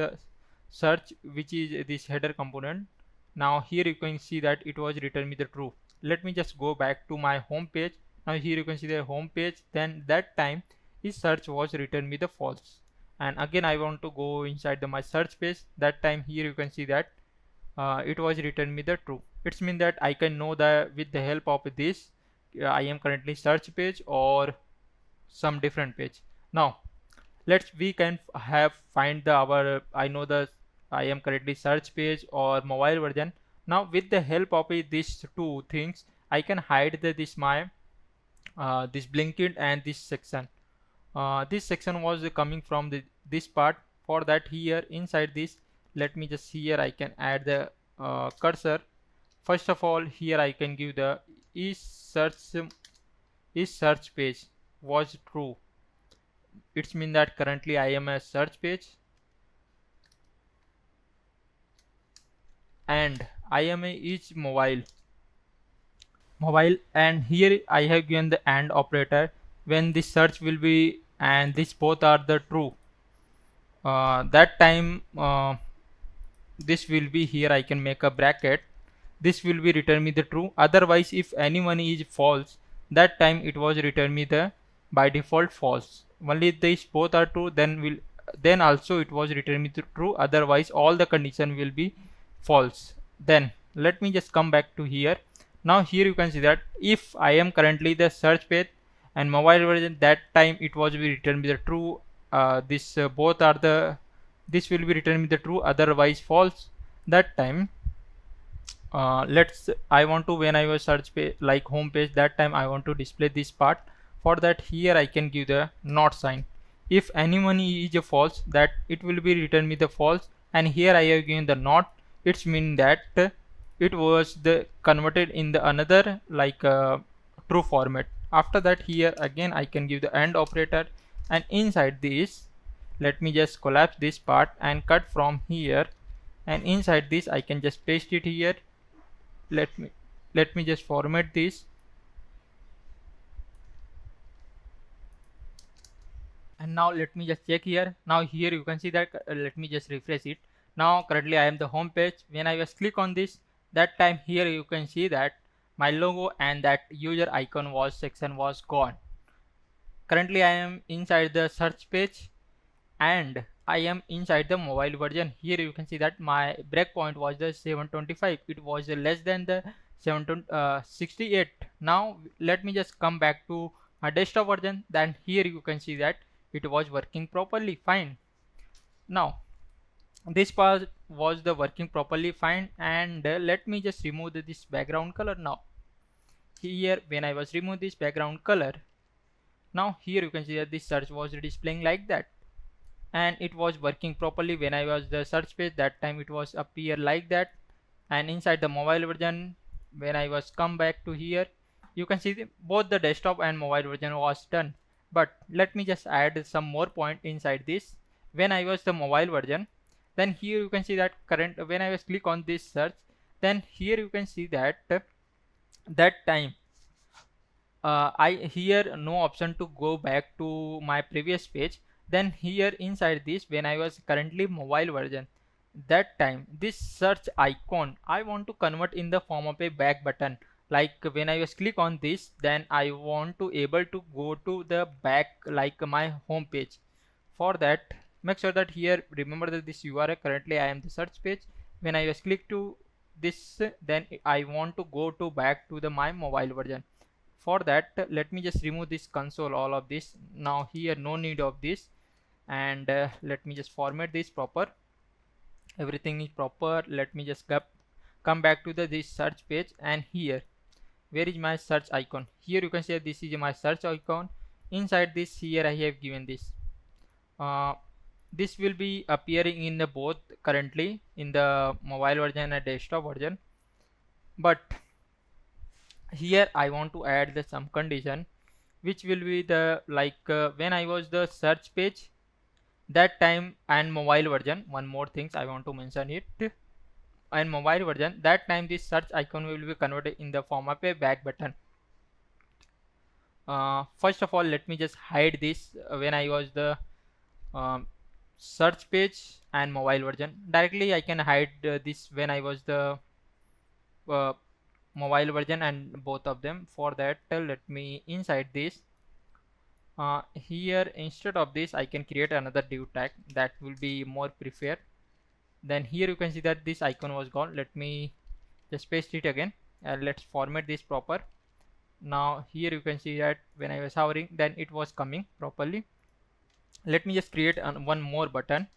search, which is this header component. Now here you can see that it was return me the true. Let me just go back to my home page. Now here you can see the home page, then that time his search was return me the false. And again I want to go inside my search page, that time here you can see that it was return me the true. It's mean that I can know that with the help of this I am currently search page or some different page. Now let's we can have find the our I know the I am currently search page or mobile version. Now with the help of these two things I can hide this my this Blinkit and this section. This section was coming from this part. For that here inside this, let me just here I can add the cursor. First of all here I can give the is search page was true. It's mean that currently I am a search page and I am a each mobile, and here I have given the AND operator. When this search will be and this both are the true, that time this will be here I can make a bracket, this will be return me the true. Otherwise if anyone is false, that time it was return me the by default false. Only these both are true, then also it was return me the true, otherwise all the condition will be false. Then let me just come back to here. Now here you can see that if I am currently the search page and mobile version, that time it was be return me the true. This both are the this will be return me the true, otherwise false. That time let's I want to, when I was search page like home page, that time I want to display this part. For that here I can give the not sign. If anyone is a false, that it will be return me the false, and here I have given the not. It's mean that it was the converted in the another like true format. After that here again I can give the AND operator, and inside this let me just collapse this part and cut from here, and inside this I can just paste it here. let me let me just format this, and now let me just check here. Now here you can see that let me just refresh it. Now currently I am the home page. When I just click on this, that time here you can see that my logo and that user icon was section was gone. Currently I am inside the search page and I am inside the mobile version. Here you can see that my breakpoint was the 725. It was less than the 768. Now let me just come back to my desktop version. Then here you can see that it was working properly fine. Now this part was the working properly fine, and let me just remove this background color. Now here when I was remove this background color, now here you can see that this search was displaying like that, and it was working properly. When I was the search page, that time it was appear like that, and inside the mobile version when I was come back to here, you can see both the desktop and mobile version was done. But let me just add some more point inside this. When I was the mobile version, then here you can see that current when I was click on this search, then here you can see that that time I here no option to go back to my previous page. Then here inside this when I was currently mobile version, that time this search icon I want to convert in the form of a back button. Like when I was click on this, then I want to able to go to the back like my home page. For that, make sure that here remember that this URL currently I am the search page. When I was click to this, then I want to go to back to the my mobile version. For that let me just remove this console, all of this. Now here no need of this, and let me just format this proper, everything is proper. Let me just come back to this search page, and here where is my search icon? Here you can see this is my search icon. Inside this here I have given this this will be appearing in the both currently in the mobile version and desktop version. But here I want to add some condition, which will be the like when I was the search page, that time and mobile version. One more things I want to mention it, and mobile version, that time this search icon will be converted in the form of a back button. First of all let me just hide this when I was the um, search page and mobile version. Directly I can hide this when I was the uh, mobile version and both of them. For that, let me inside this here, instead of this I can create another div tag that will be more preferred. Then here you can see that this icon was gone. Let me just paste it again. Let's format this proper. Now here you can see that when I was hovering, then it was coming properly. Let me just create one more button,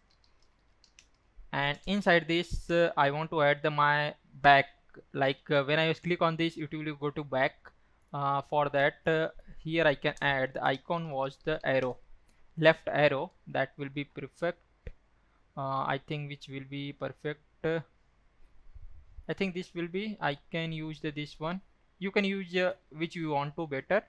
and inside this I want to add the my back. Like when I just click on this, it will go to back. For that, here I can add the icon was the arrow, left arrow, that will be perfect. I think which will be perfect. I think this will be, I can use this one. You can use which you want to better.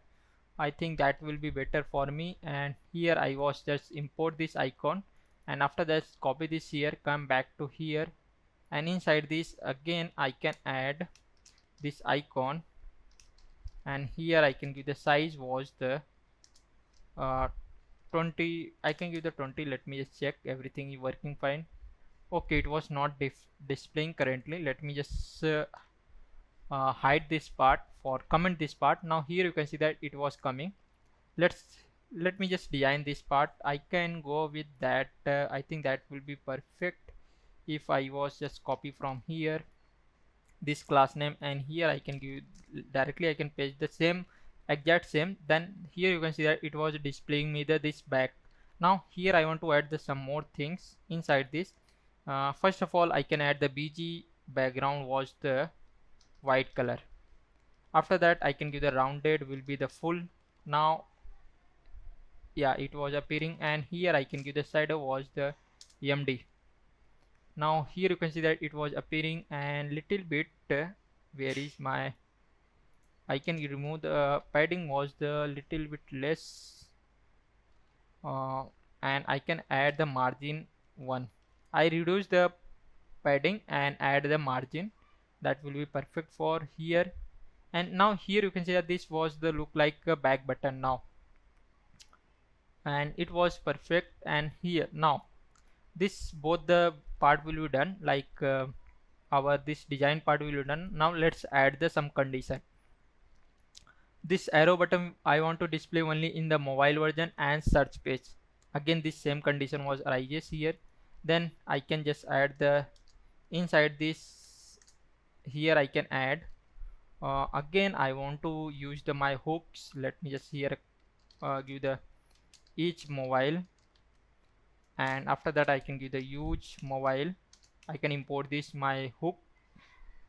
I think that will be better for me. And here I was just import this icon, and after that copy this here, come back to here, and inside this again I can add this icon, and here I can give the size was the uh, 20. I can give the 20. Let me just check everything is working fine. Okay, it was not displaying currently. Let me just hide this part for comment this part. Now here you can see that it was coming. Let me just design this part. I can go with that. I think that will be perfect if I was just copy from here this class name, and here I can give directly, I can paste the same exact same. Then here you can see that it was displaying me this back. Now here I want to add some more things inside this. First of all, I can add the BG background was the white color. After that I can give the rounded will be the full. Now yeah, it was appearing, and here I can give the shadow was the MD. Now here you can see that it was appearing, and little bit where is my, I can remove the padding was the little bit less, and I can add the margin 1. I reduce the padding and add the margin, that will be perfect for here. And now here you can see that this was the look like a back button now, and it was perfect. And here now this both the part will be done, like our this design part will be done. Now let's add the some condition. This arrow button I want to display only in the mobile version and search page. Again this same condition was arises here. Then I can just add the inside this, here I can add again I want to use the my hooks. Let me just here give the each mobile, and after that I can give the huge mobile. I can import this my hook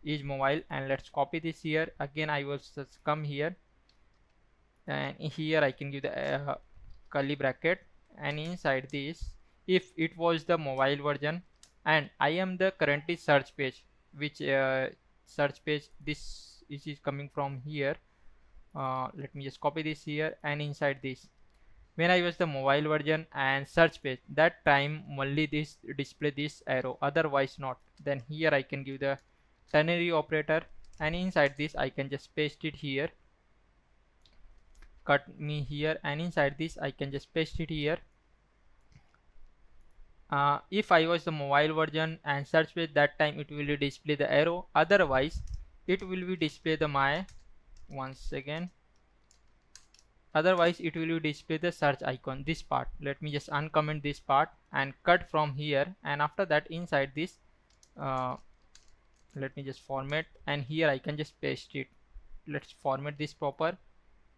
is mobile, and let's copy this here. Again I will just come here, and here I can give the curly bracket, and inside this, if it was the mobile version and I am the currently search page, which search page this is coming from here. Let me just copy this here, and inside this, when I was the mobile version and search page, that time only this display this arrow, otherwise not. Then here I can give the ternary operator, and inside this I can just paste it here, cut me here, and inside this I can just paste it here. If I was the mobile version and search page, that time it will display the arrow, otherwise it will be display the my, once again, otherwise it will display the search icon, this part. Let me just uncomment this part and cut from here, and after that inside this let me just format, and here I can just paste it. Let's format this proper,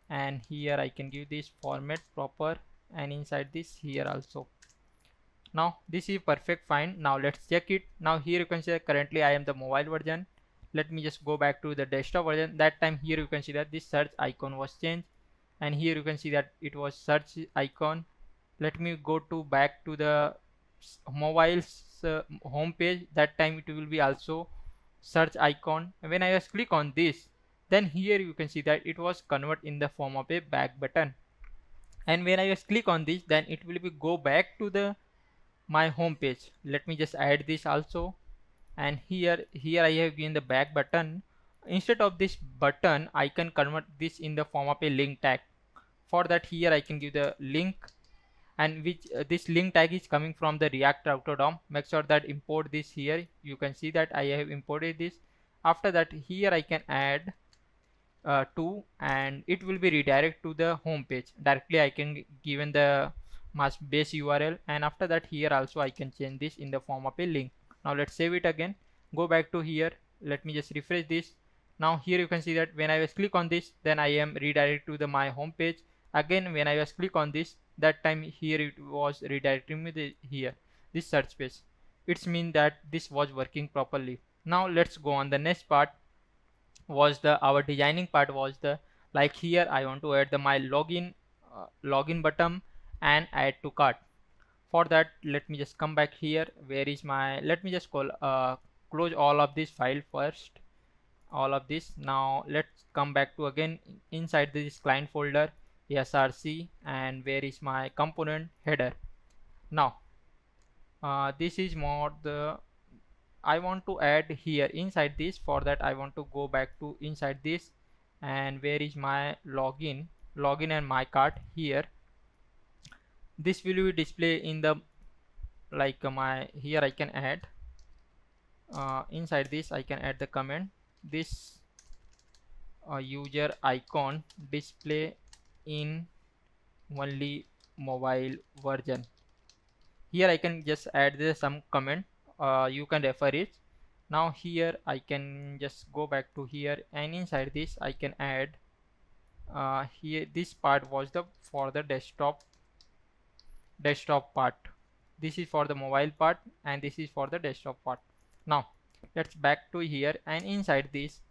and here I can give this format proper, and inside this here also. Now this is perfect fine. Now let's check it. Now here you can see that currently I am the mobile version. Let me just go back to the desktop version. That time here you can see that this search icon was changed, and here you can see that it was search icon. Let me go to back to the mobile's home page. That time it will be also search icon. And when I just click on this, then here you can see that it was convert in the form of a back button. And when I just click on this, then it will be go back to the my home page. Let me just add this also, and here I have given the back button. Instead of this button, I can convert this in the form of a link tag. For that, here I can give the link, and which this link tag is coming from the React router DOM. Make sure that import this here. You can see that I have imported this. After that, here I can add to, and it will be redirect to the home page directly. I can given the mass base URL, and after that here also I can change this in the form of a link. Now let's save it again, go back to here, let me just refresh this. Now here you can see that when I was click on this, then I am redirected to the my home page. Again when I was click on this, that time here it was redirecting me here this search page. It's mean that this was working properly. Now let's go on the next part. Was the our designing part was the, like here I want to add the my login button and add to cart. For that, let me just come back here. Where is my, let me just close all of this file first, all of this. Now let's come back to again inside this client folder, src, and where is my component header. Now this is more the I want to add here inside this. For that I want to go back to inside this, and where is my login and my cart. Here this will be display in the, like my here I can add inside this I can add the comment, this user icon display in only mobile version. Here I can just add some comment, you can refer it. Now here I can just go back to here, and inside this I can add here this part was the for the desktop part. This is for the mobile part, and this is for the desktop part. Now let's back to here, and inside this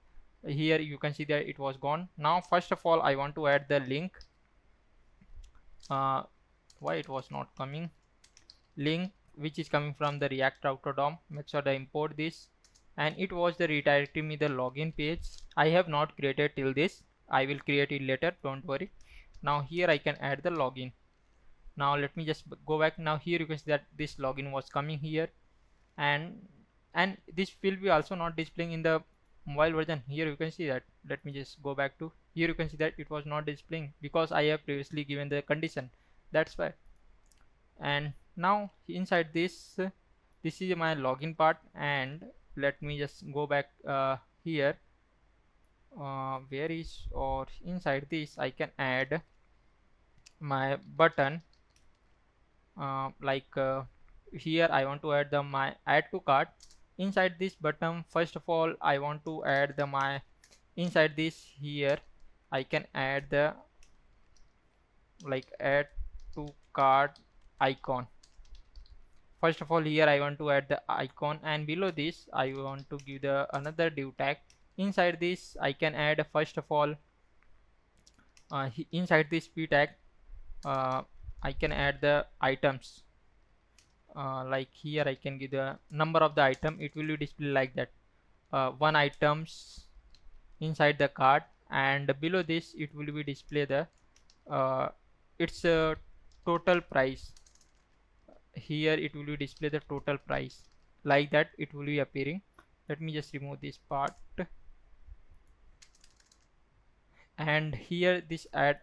here you can see that it was gone. Now first of all I want to add the link. Why it was not coming? Link which is coming from the React router DOM. Make sure I import this, and it was the redirecting me the login page. I have not created till this, I will create it later, don't worry. Now here I can add the login. Now let me just go back. Now here you can see that this login was coming here, and this will be also not displaying in the mobile version. Here you can see that, let me just go back to here, you can see that it was not displaying because I have previously given the condition, that's why. And now inside this this is my login part, and let me just go back here where is, or inside this I can add my button, here I want to add the my add to cart. Inside this button, first of all I want to add the my inside this here I can add the like add to cart icon. First of all here I want to add the icon, and below this I want to give the another div tag. Inside this I can add first of all inside this p tag I can add the items, like here I can give the number of the item. It will be display like that, one items inside the cart, and below this it will be display the its total price. Here it will be display the total price, like that it will be appearing. Let me just remove this part, and here this add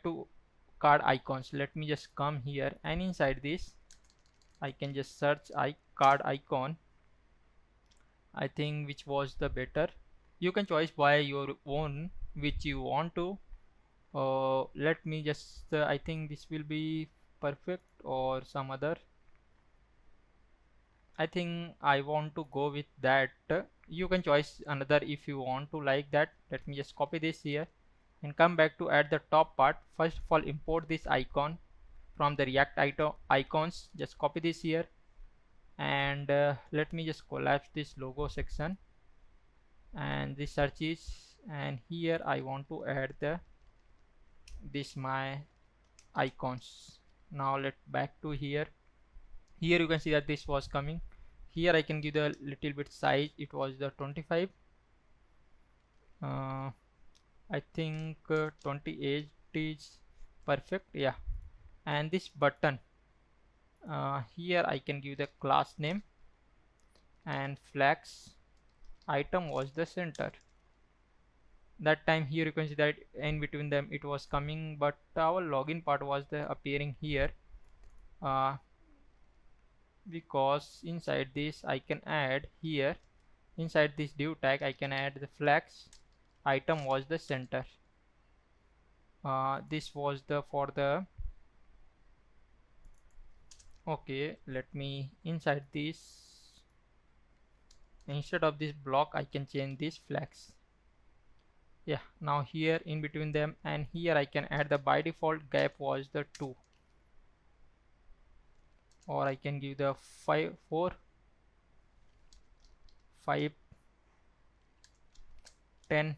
to card icons. Let me just come here, and inside this I can just search card icon. I think which was the better. You can choose by your own which you want to. Let me just I think this will be perfect, or some other. I think I want to go with that. You can choose another if you want to like that. Let me just copy this here and come back to add the top part. First of all import this icon from the React icons. Just copy this here, and let me just collapse this logo section and this searches, and here I want to add the this my icons. Now let back to here. Here you can see that this was coming. Here I can give the little bit size. It was the 25. I think 28 is perfect. Yeah. And this button, here I can give the class name, and flags item was the center. That time here you can see that in between them it was coming, but our login part was the appearing here, because inside this I can add here, inside this div tag I can add the flex item was the center. This was the for the, okay, let me inside this, instead of this block I can change this flex. Yeah, now here in between them and here I can add the by default gap was the 2, or I can give the 5 4 5 10.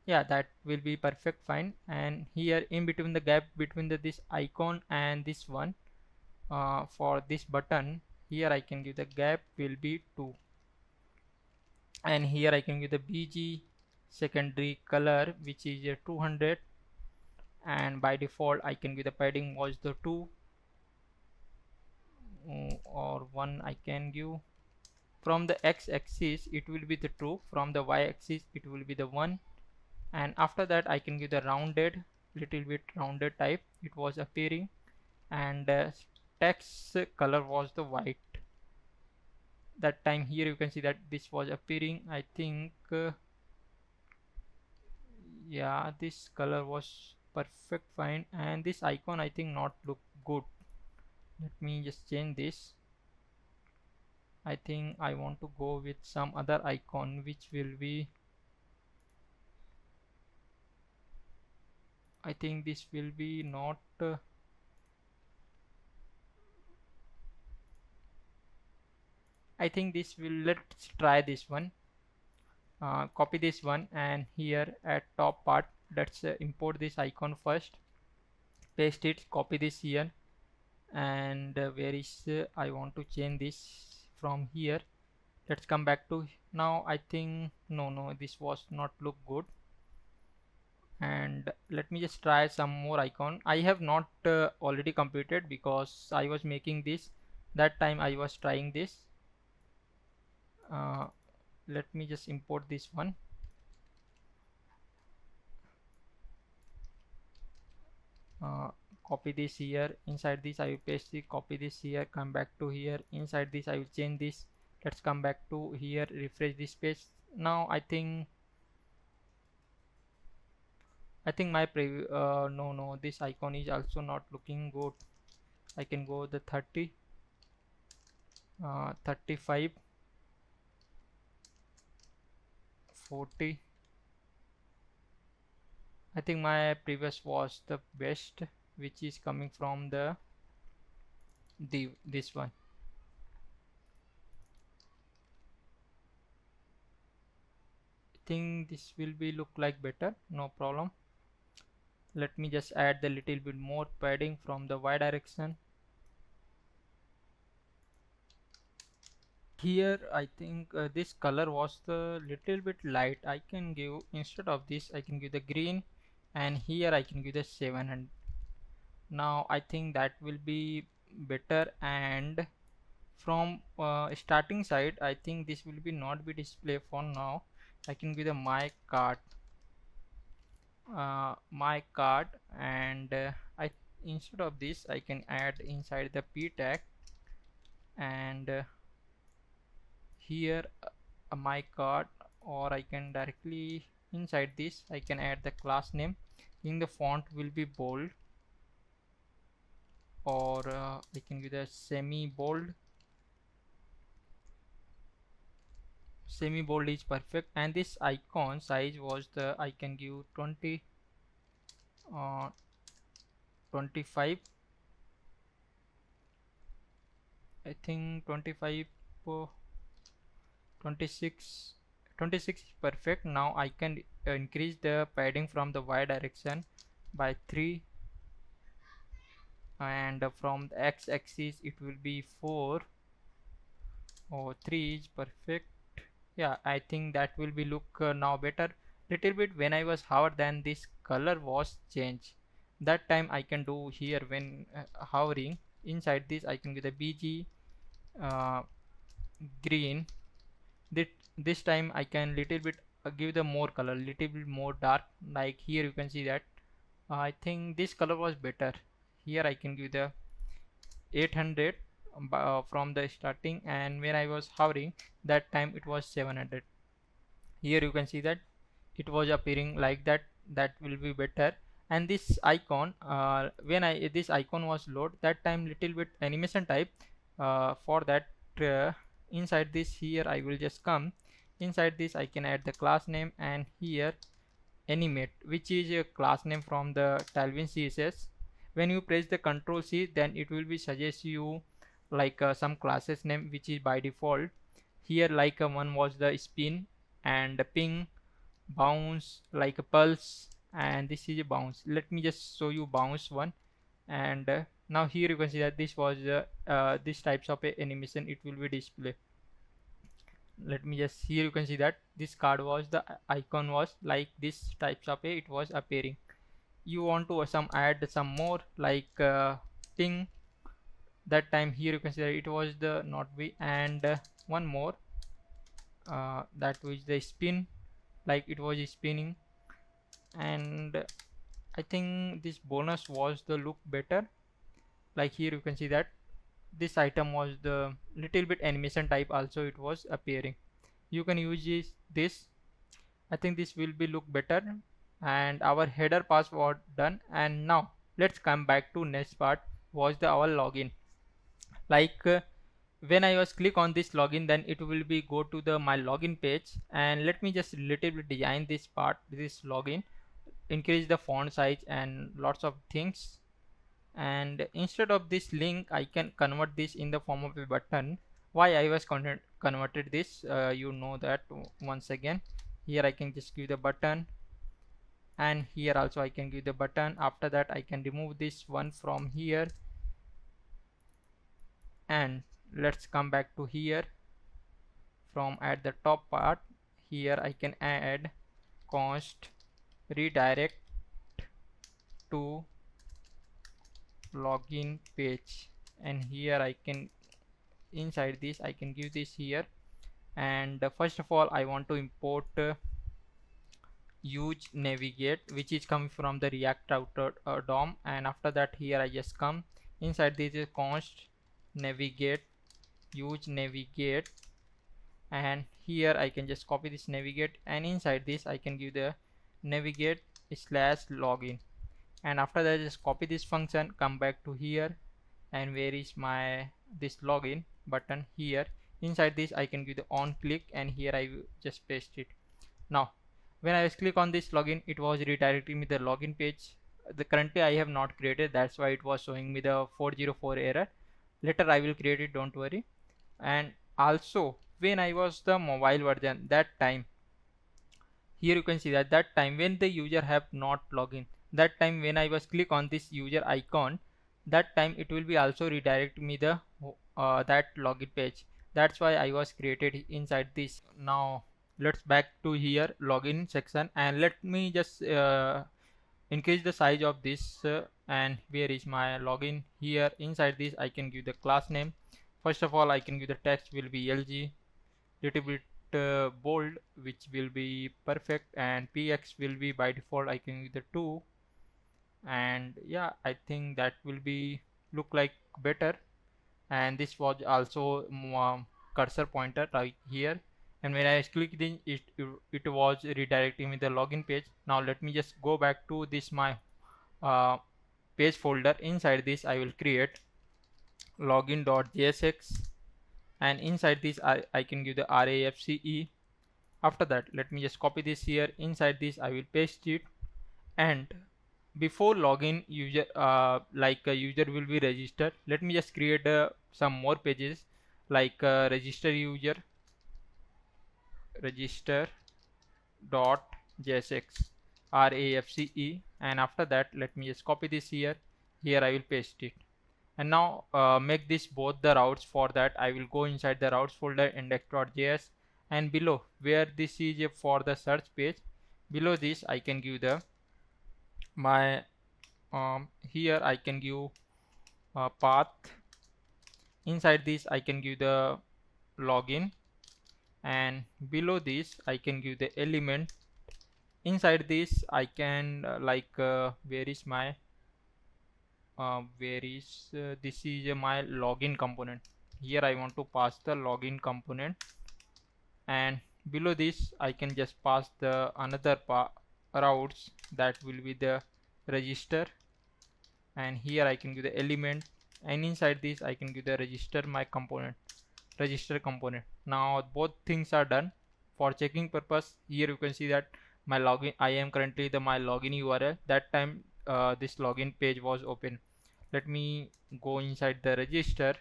Yeah, that will be perfect fine. And here in between the gap between this icon and this one, for this button here I can give the gap will be 2, and here I can give the bg secondary color which is 200, and by default I can give the padding was the 2, or 1 I can give. From the x-axis it will be the true, from the y-axis it will be the 1, and after that I can give the rounded, little bit rounded type it was appearing, and text color was the white. That time here you can see that this was appearing, I think yeah, this color was perfect fine, and this icon I think not look good. Let me just change this. I think I want to go with some other icon which will be, I think this will be not I think this will, let's try this one. Copy this one, and here at top part let's import this icon first, paste it, copy this here, and where is I want to change this from here. Let's come back to now. I think no, this was not look good, and let me just try some more icon. I have not already completed because I was making this, that time I was trying this. Let me just import this one. Copy this here, inside this I will paste it, copy this here, come back to here, inside this I will change this. Let's come back to here, refresh this page. Now I think my no, this icon is also not looking good. I can go the 30, 35, 40. I think my previous was the best, which is coming from the this one. I think this will be look like better, no problem. Let me just add the little bit more padding from the y direction. Here I think this color was the little bit light. I can give, instead of this I can give the green, and here I can give the 700. Now I think that will be better, and from starting side I think this will be not be display for now. I can give the my card, and I, instead of this I can add inside the p tag, and here my card, or I can directly inside this I can add the class name. In the font will be bold, or I can give the semi bold. Semi bold is perfect, and this icon size was the, I can give 20, 25, I think 25, 26, 26 is perfect. Now I can increase the padding from the y direction by 3, and from the x-axis it will be 4, or 3 is perfect. Yeah, I think that will be look now better. Little bit when I was hover, then this color was changed. That time I can do here when hovering, inside this I can give the bg uh, green. This time I can little bit give the more color, little bit more dark. Like here you can see that I think this color was better. Here I can give the 800 from the starting, and when I was hovering that time it was 700. Here you can see that it was appearing like that. That will be better. And this icon, when I this icon was load, that time little bit animation type. For that, inside this, here I will just come inside this, I can add the class name, and here animate, which is a class name from the Tailwind CSS. When you press the Ctrl C, then it will be suggest you like some classes name which is by default. Here like one was the spin and ping, bounce, like a pulse, and this is a bounce. Let me just show you bounce one. And now here you can see that this was this types of a animation it will be display. Let me just, here you can see that this card was, the icon was like this types of a it was appearing. You want to some add some more like ping, that time here you can see that it was the not be, and one more that was the spin, like it was spinning. And I think this bonus was the look better. Like here you can see that this item was the little bit animation type also it was appearing. You can use this. I think this will be look better. And our header password done. And now let's come back to next part, was the our login. Like when I was click on this login, then it will be go to the my login page. And let me just little bit design this part, this login, increase the font size and lots of things. And instead of this link, I can convert this in the form of a button. Why I was converted this, you know that once again. Here I can just give the button, and here also I can give the button. After that I can remove this one from here, and let's come back to here. From at the top part, here I can add const redirect to login page, and here I can, inside this I can give this here. And first of all I want to import use navigate, which is coming from the react router DOM. And after that here I just come inside this is const navigate, use navigate, and here I can just copy this navigate, and inside this I can give the navigate slash login. And after that just copy this function, come back to here, and where is my this login button, here inside this I can give the on click, and here I will just paste it. Now when I click on this login, it was redirecting me the login page. The currently I have not created, that's why it was showing me the 404 error. Later I will create it, don't worry. And also when I was the mobile version, that time here you can see that that time when the user have not login, that time when I was click on this user icon, that time it will be also redirect me the that login page. That's why I was created inside this. Now let's back to here login section, and let me just increase the size of this. And where is my login? Here inside this I can give the class name. First of all I can give the text will be LG, little bit bold, which will be perfect, and px will be by default I can give the 2. And yeah, I think that will be look like better. And this was also cursor pointer right here, and when I clicked in it, it was redirecting me the login page. Now let me just go back to this my uh, page folder. Inside this I will create login.jsx, and inside this I can give the RAFCE. After that let me just copy this here, inside this I will paste it. And before login user like a user will be registered, let me just create some more pages, like register user, register dot jsx RAFCE. And after that let me just copy this here, here I will paste it. And now make this both the routes. For that I will go inside the routes folder, index.js, and below where this is for the search page, below this I can give the my here I can give path. Inside this I can give the login, and below this I can give the element. Inside this I can where is my this is my login component. Here I want to pass the login component, and below this I can just pass the another routes that will be the register, and here I can give the element, and inside this I can give the register my component, register component. Now both things are done. For checking purpose, here you can see that my login, I am currently the my login URL. That time this login page was open. Let me go inside the register.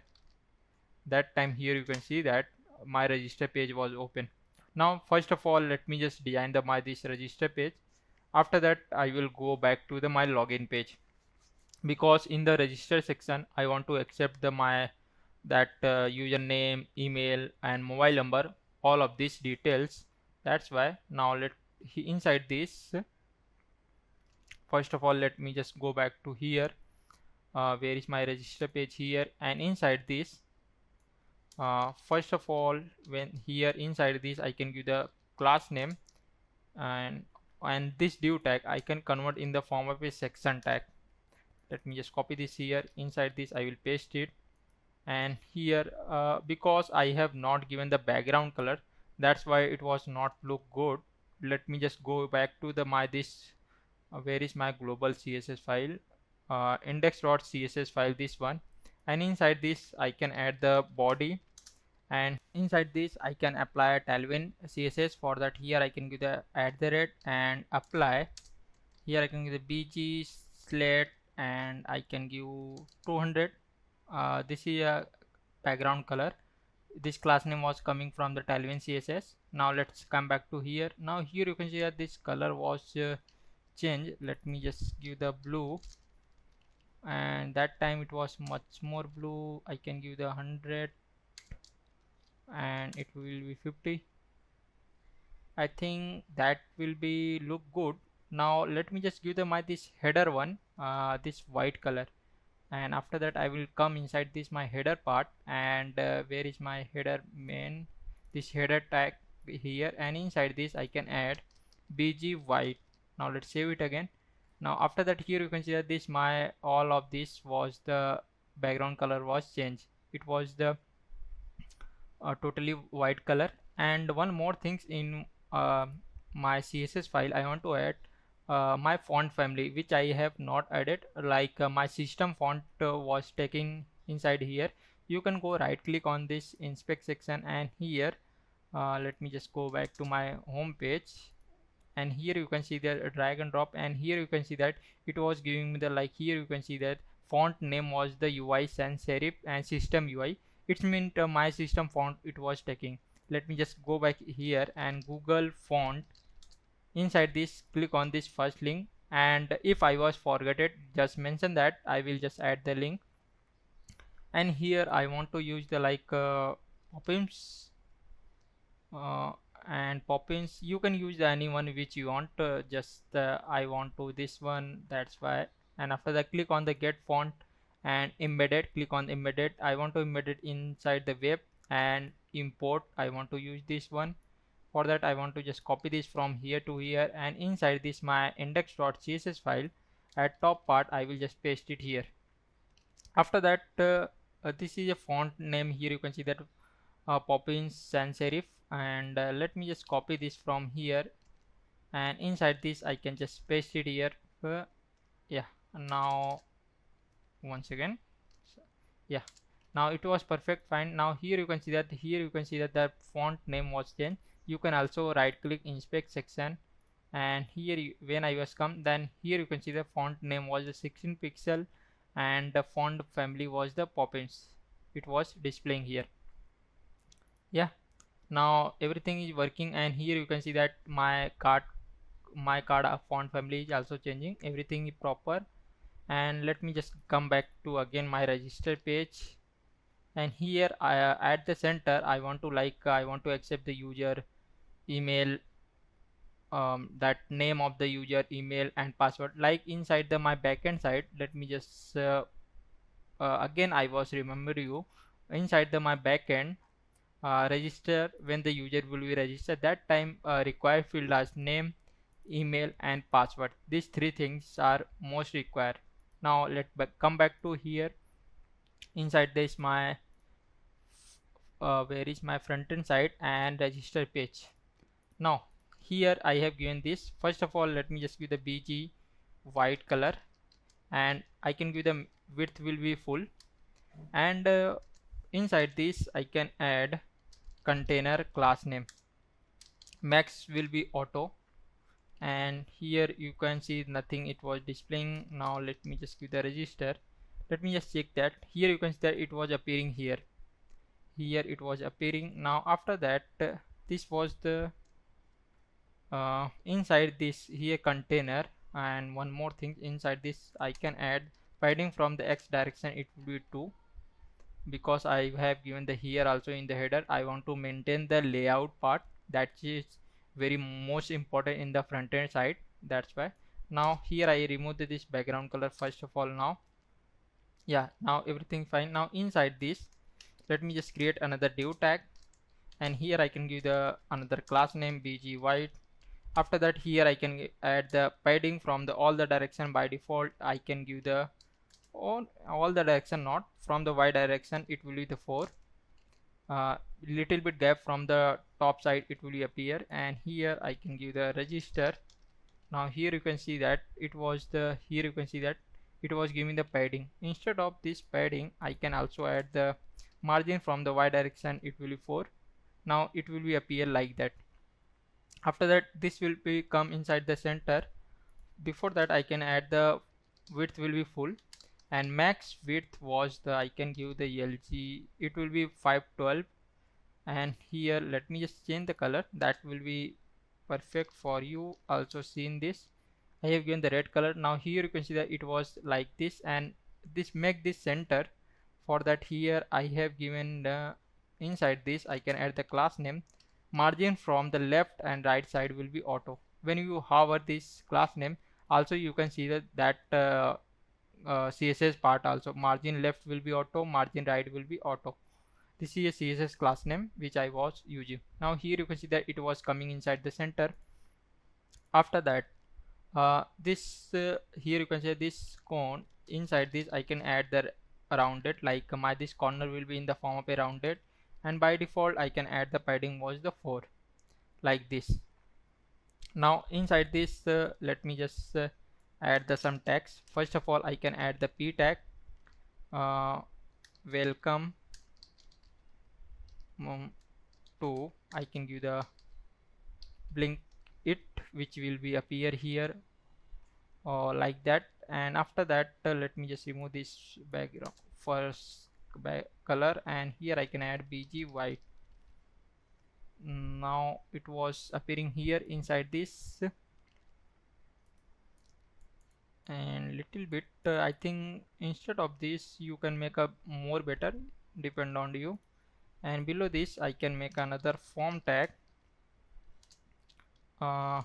That time here you can see that my register page was open. Now first of all let me just design the my this register page. After that I will go back to the my login page, because in the register section I want to accept the my that username, email and mobile number, all of these details. That's why now inside this, first of all let me just go back to here, where is my register page here, and inside this first of all when here inside this I can give the class name, and this div tag I can convert in the form of a section tag. Let me just copy this here. Inside this I will paste it, and here because I have not given the background color, that's why it was not look good. Let me just go back to the my this where is my global css file, index.css file, this one, and inside this I can add the body, and inside this I can apply Tailwind CSS. For that here I can give the @ and apply. Here I can give the bg slate, and I can give 200. This is a background color. This class name was coming from the Tailwind CSS. Now let's come back to here. Now here you can see that this color was changed. Let me just give the blue, and that time it was much more blue. I can give the 100 and it will be 50. I think that will be look good. Now let me just give the my this header one, this white color, and after that I will come inside this my header part, and where is my header main, this header tag here, and inside this I can add bg white. Now let's save it again. Now after that here you can see that this my all of this was the background color was changed. It was the totally white color. And one more things in my css file I want to add my font family, which I have not added. My system font was taking inside here. You can go right click on this inspect section, and here let me just go back to my home page, and here you can see the drag and drop, and here you can see that it was giving me the here you can see that font name was the UI sans serif and system UI. It meant my system font it was taking. Let me just go back here and Google font. Inside this click on this first link, and if I was forget it, just mention that, I will just add the link. And here I want to use the pop-ins, and pop-ins you can use anyone which you want, just I want to this one, that's why. And after that click on the get font and embedded, click on embedded. I want to embed it inside the web, and import I want to use this one. For that I want to just copy this from here to here, and inside this my index.css file at top part I will just paste it here. After that this is a font name. Here you can see that Poppins sans serif, and let me just copy this from here, and inside this I can just paste it here. Yeah, now once again, yeah, now it was perfect fine. Now here you can see that the font name was changed. You can also right click inspect section, and here when I was come, then here you can see the font name was the 16 pixel, and the font family was the Poppins. It was displaying here. Yeah, now everything is working, and here you can see that my card font family is also changing. Everything is proper. And let me just come back to again my register page, and here at the center I want to accept the user email, that name of the user, email and password, like inside the my backend side. Let me just again I was remember you inside the my backend register when the user will be registered, that time required field as name, email and password. These three things are most required. Now come back to here. Inside this my where is my front end side and register page. Now here I have given this. First of all, let me just give the bg white color, and I can give the width will be full, and inside this I can add container class name. Max will be auto, and here you can see nothing it was displaying. Now let me just give the register. Let me just check that. Here you can see that it was appearing here. Here it was appearing. Now after that this was the inside this here container, and one more thing, inside this I can add padding from the x direction. It will be 2, because I have given the here also in the header. I want to maintain the layout part, that is very most important in the front end side. That's why. Now here I remove this background color first of all. Now yeah, now everything fine. Now inside this let me just create another div tag, and here I can give the another class name bg white. After that here I can add the padding from the all the direction. By default I can give the on all the direction, not from the y direction. It will be the 4. Little bit gap from the top side it will appear, and here I can give the register. Now here you can see that it was the here you can see that it was giving the padding. Instead of this padding I can also add the margin from the y direction. It will be 4. Now it will be appear like that. After that this will be come inside the center. Before that I can add the width will be full, and max width was the I can give the LG. It will be 512, and here let me just change the color. That will be perfect for you. Also seen this, I have given the red color. Now here you can see that it was like this, and this make this center. For that here I have given the inside this I can add the class name. Margin from the left and right side will be auto. When you hover this class name, also you can see that CSS part also, margin left will be auto, margin right will be auto. This is a CSS class name which I was using. Now here you can see that it was coming inside the center. After that this here you can see this cone. Inside this I can add the rounded, like my this corner will be in the form of a rounded, and by default I can add the padding was the 4, like this. Now inside this let me just add the some text. First of all I can add the p tag, welcome to, I can give the blink it, which will be appear here or like that. And after that let me just remove this background first color, and here I can add bg white. Now it was appearing here inside this, and little bit I think instead of this you can make a more better, depend on you. And below this I can make another form tag, and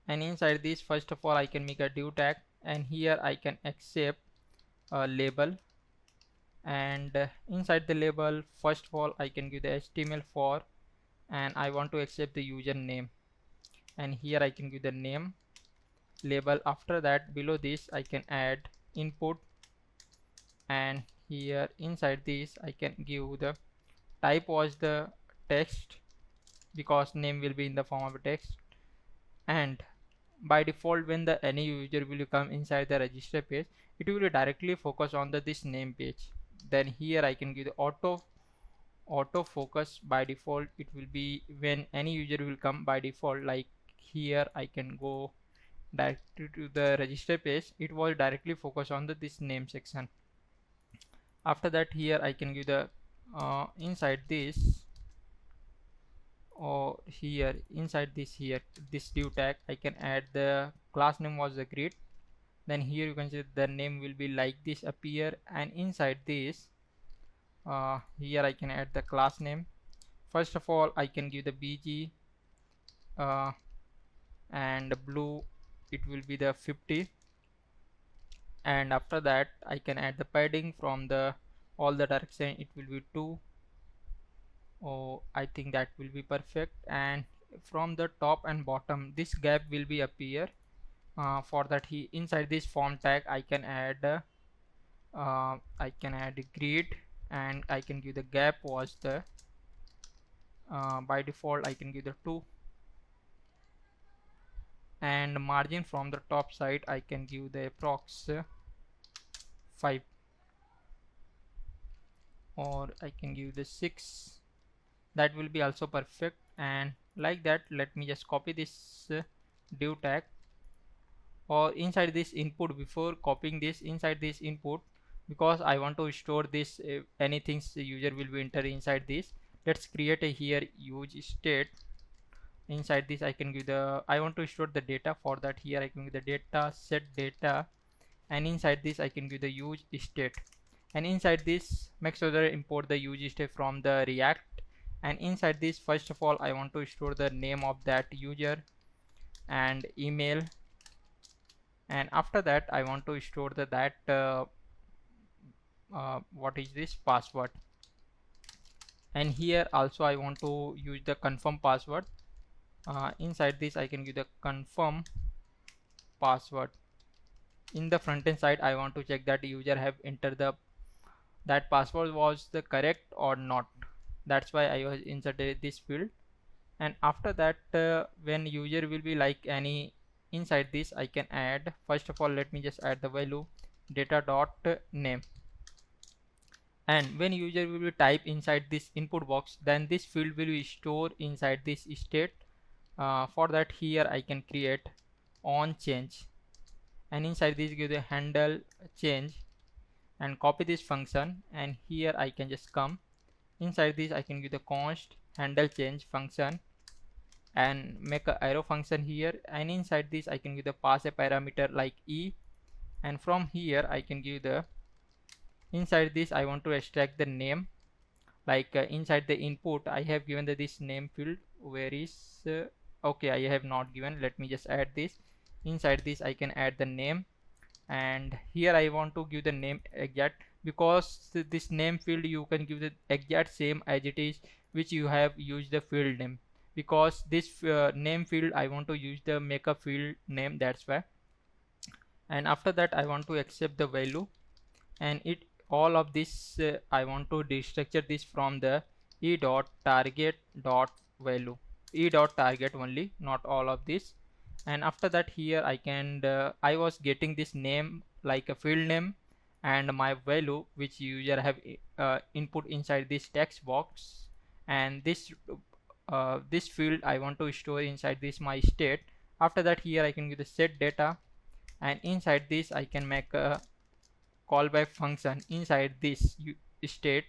inside this first of all I can make a div tag, and here I can accept a label. And inside the label first of all I can give the HTML4, and I want to accept the username, and here I can give the name label. After that below this I can add input, and here inside this I can give the type was the text, because name will be in the form of a text. And by default when the any user will come inside the register page, it will directly focus on the this name page. Then here I can give the auto focus. By default it will be when any user will come, by default like here I can go directly to the register page, it will directly focus on the this name section. After that here I can give the inside this, or here inside this here this div tag I can add the class name was the grid. Then here you can see the name will be like this appear, and inside this here I can add the class name. First of all I can give the bg and blue, it will be the 50, and after that I can add the padding from the all the direction, it will be 2. Oh, I think that will be perfect. And from the top and bottom, this gap will be appear. For that, he inside this form tag I can add a grid, and I can give the gap was the by default I can give the 2, and margin from the top side I can give the approx 5, or I can give the 6. That will be also perfect. And like that, let me just copy this div tag, or inside this input. Before copying this inside this input, because I want to store this anything the user will be enter inside this, let's create a here use state. Inside this I can give the, I want to store the data. For that, here I can give the data set data, and inside this I can give the use state. And inside this, make sure that I import the use state from the react. And inside this, first of all I want to store the name of that user and email, and after that I want to store the what is this password. And here also I want to use the confirm password. Inside this I can give the confirm password. In the front end side, I want to check that user have entered the that password was the correct or not. That's why I was inserted this field. And after that, when user will be like any, inside this I can add, first of all let me just add the value data dot name. And when user will be type inside this input box, then this field will be stored inside this state. For that, here I can create on change, and inside this give the handle change, and copy this function, and here I can just come inside this I can give the const handle change function and make a arrow function here, and inside this I can give the pass a parameter like e. And from here I can give the, inside this I want to extract the name, like inside the input I have given the this name field. Where is okay, I have not given. Let me just add this. Inside this I can add the name, and here I want to give the name exact, because this name field you can give the exact same as it is which you have used the field name, because this name field I want to use the make a field name, that's why. And after that I want to accept the value, and it all of this I want to destructure this from the e dot target dot value, e dot target only, not all of this. And after that, here I can I was getting this name like a field name, and my value which user have input inside this text box, and this field I want to store inside this my state. After that, here I can give the set data, and inside this I can make a callback function inside this state.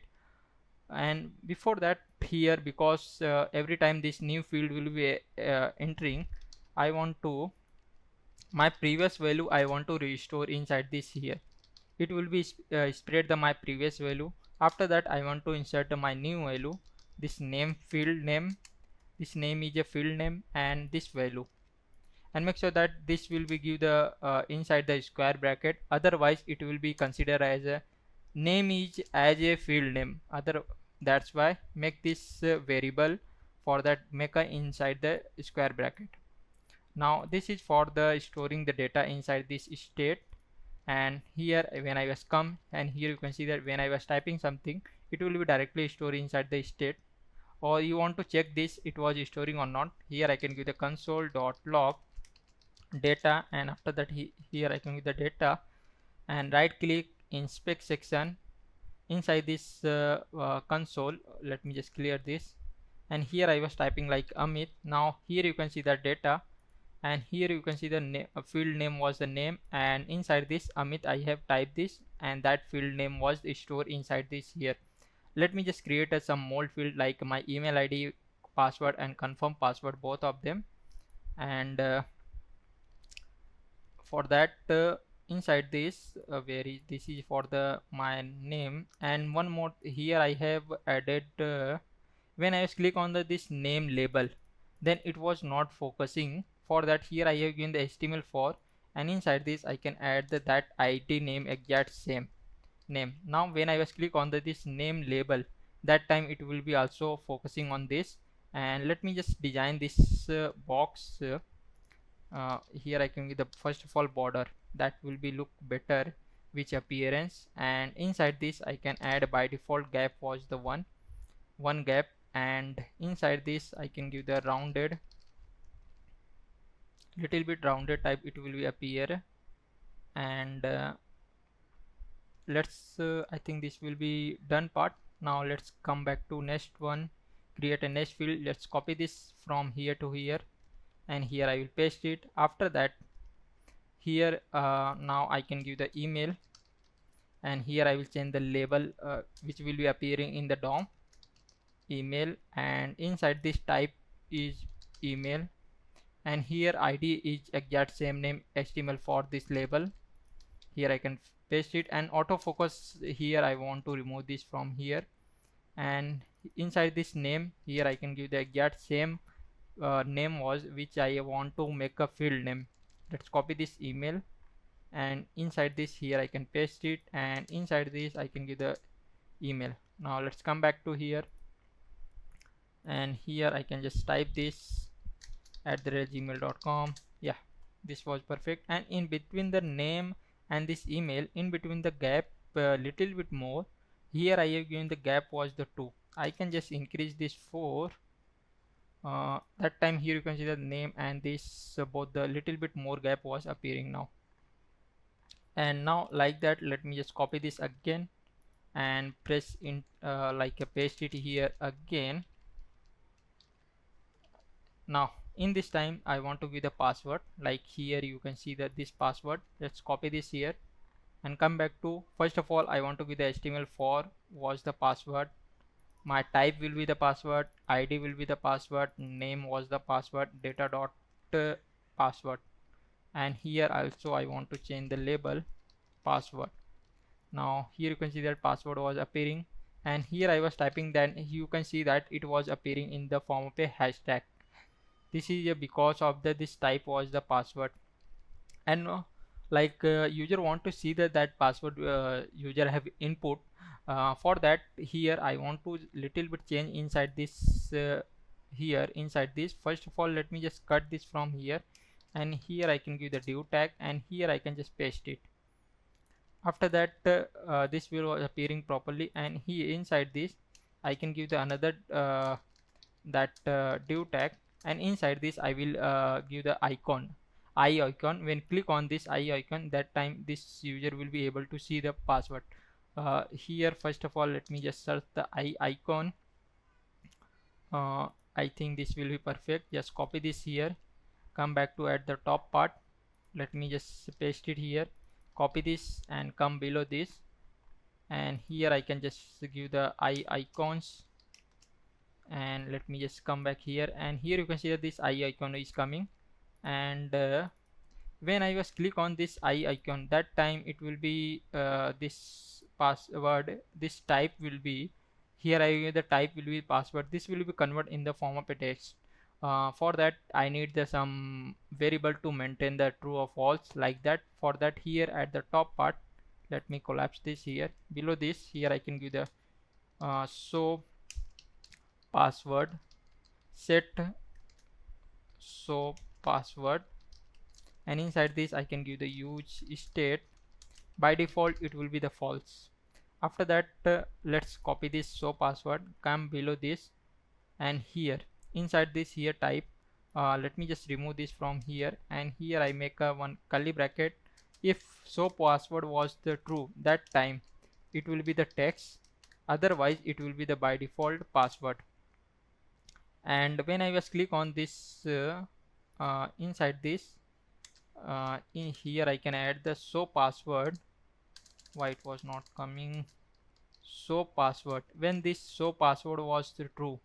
And before that, here because every time this new field will be entering, I want to, my previous value I want to restore inside this here. It will be spread the my previous value. After that, I want to insert my new value, this name field name, this name is a field name, and this value. And make sure that this will be give the inside the square bracket, otherwise it will be considered as a name is as a field name other. That's why make this variable, for that make a inside the square bracket. Now this is for the storing the data inside this state. And here when I was come, and here you can see that when I was typing something, it will be directly stored inside the state. Or you want to check this it was storing or not, here I can give the console.log data, and after that here I can give the data, and right click inspect section. Inside this console, let me just clear this, and here I was typing like Amit. Now here you can see the data, and here you can see the field name was the name, and inside this Amit I have typed this, and that field name was stored inside this here. Let me just create some mold field like my email ID, password, and confirm password, both of them. And for that, inside this where is this is for the my name. And one more, here I have added when I click on this name label, then it was not focusing. For that, here I have given the HTML4, and inside this I can add that ID name exact same name. Now when I was click on this name label, that time it will be also focusing on this. And let me just design this box. Here I can give the first of all border that will be look better which appearance, and inside this I can add by default gap was the one gap, and inside this I can give the rounded, little bit rounded type it will be appear. And let's I think this will be done part. Now let's come back to next one, create a next field. Let's copy this from here to here, and here I will paste it. After that here now I can give the email, and here I will change the label which will be appearing in the DOM email, and inside this type is email, and here ID is exact same name HTML for this label. Here I can paste it, and autofocus here I want to remove this from here, and inside this name here I can give the exact same name was which I want to make a field name. Let's copy this email, and inside this here I can paste it, and inside this I can give the email. Now let's come back to here, and here I can just type this @gmail.com. Yeah, this was perfect. And in between the name and this email, in between the gap little bit more, here I have given the gap was the 2. I can just increase this 4. That time here you can see the name and this both the little bit more gap was appearing now. And now like that, let me just copy this again and press in like a paste it here again. Now in this time I want to give the password, like here you can see that this password. Let's copy this here and come back to, first of all I want to give the HTML4 was the password, my type will be the password, ID will be the password, name was the password, data dot password, and here also I want to change the label password. Now here you can see that password was appearing, and here I was typing, then you can see that it was appearing in the form of a hashtag. This is because of this type was the password. And like user want to see that password user have input. For that here I want to little bit change inside this here inside this. First of all let me just cut this from here, and here I can give the div tag, and here I can just paste it. After that this will appearing properly, and here inside this I can give the another that div tag, and inside this I will give the icon, eye icon. When click on this eye icon, that time this user will be able to see the password. Here first of all let me just search the eye icon. I think this will be perfect. Just copy this here, come back to at the top part, let me just paste it here, copy this and come below this, and here I can just give the eye icons, and let me just come back here, and here you can see that this eye icon is coming. And when I was click on this eye icon, that time it will be this password, this type will be here, the type will be password, this will be converted in the form of a text. For that I need some variable to maintain the true or false, like that. For that here at the top part, let me collapse this here, below this here I can give the so password set so password, and inside this I can give the use state. By default it will be the false. After that let's copy this so password, come below this, and here inside this here type let me just remove this from here, and here I make a one curly bracket. If so password was the true, that time it will be the text, otherwise it will be the by default password. And when I was click on this inside this in here I can add the so password. Why it was not coming? So password, when this so password was the true,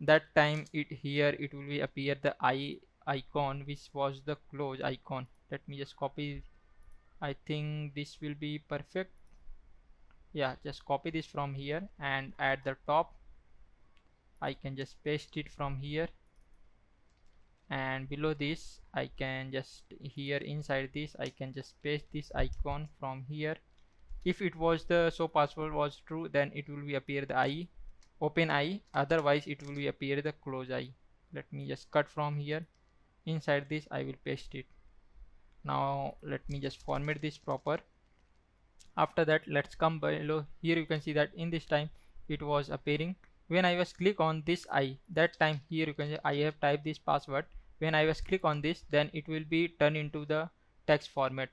that time it here it will be appear the eye icon which was the close icon. Let me just copy, I think this will be perfect. Yeah, just copy this from here and at the top I can just paste it from here, and below this I can just here inside this I can just paste this icon from here. If it was the so password was true, then it will be appear the eye open I, otherwise it will be appear the close I. Let me just cut from here. Inside this I will paste it. Now let me just format this proper. After that, let's come below. Here you can see that in this time it was appearing when I was click on this I. That time here you can see I have typed this password. When I was click on this, then it will be turned into the text format.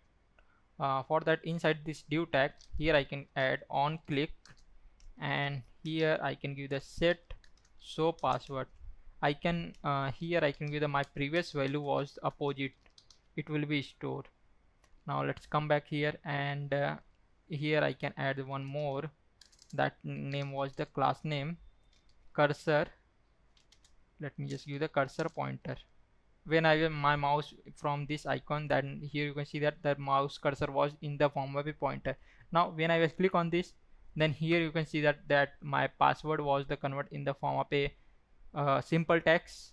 For that, inside this div tag, here I can add on click, and here I can give the set show password. I can here I can give the my previous value was opposite. It will be stored. Now let's come back here, and here I can add one more. That name was the class name cursor. Let me just give the cursor pointer. When I will my mouse from this icon, then here you can see that the mouse cursor was in the form of a pointer. Now when I will click on this, then here you can see that my password was the convert in the form of a simple text.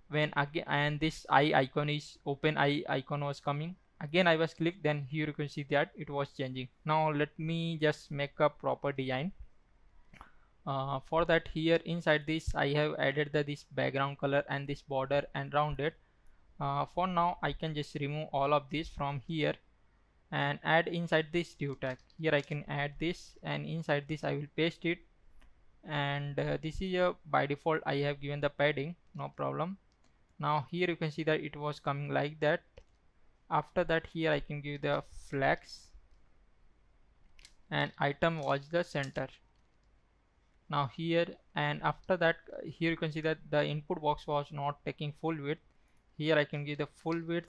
When again, and this I icon is open I icon was coming, again I was clicked, then here you can see that it was changing. Now let me just make a proper design. For that, here inside this I have added this background color and this border and rounded. For now I can just remove all of this from here and add inside this div tag. Here I can add this, and inside this I will paste it, and this is a by default I have given the padding, no problem. Now here you can see that it was coming like that. After that, here I can give the flex, and item was the center. Now here, and after that, here you can see that the input box was not taking full width. Here I can give the full width.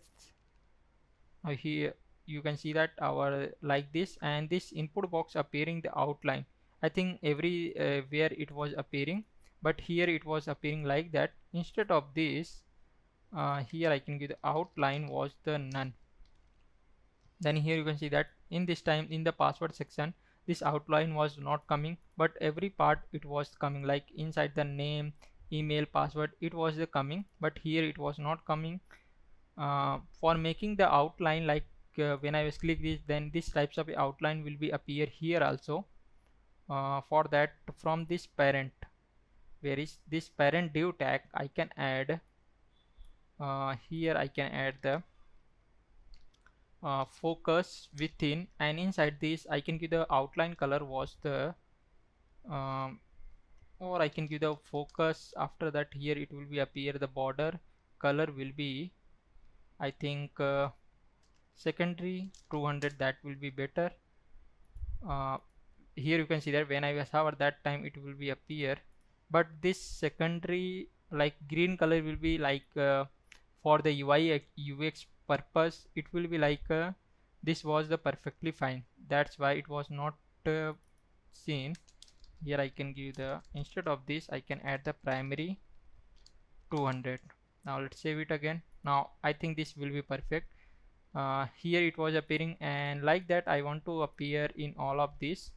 Now here you can see that our like this, and this input box appearing the outline. I think every where it was appearing, but here it was appearing like that. Instead of this, here I can give the outline was the none. Then here you can see that in this time in the password section, this outline was not coming, but every part it was coming, like inside the name, email, password, it was the coming, but here it was not coming. For making the outline, like when I was click this, then this types of outline will be appear here also. For that, from this parent, where is this parent div tag, I can add here I can add the focus within, and inside this I can give the outline color was the or I can give the focus. After that, here it will be appear the border color will be, I think secondary 200, that will be better. uh, Here you can see that when I was hover, that time it will be appear, but this secondary like green color will be like for the UI UX purpose, it will be like this was the perfectly fine, that's why it was not seen. Here I can give the, instead of this I can add the primary 200. Now let's save it again. Now I think this will be perfect. Here it was appearing, and like that I want to appear in all of this.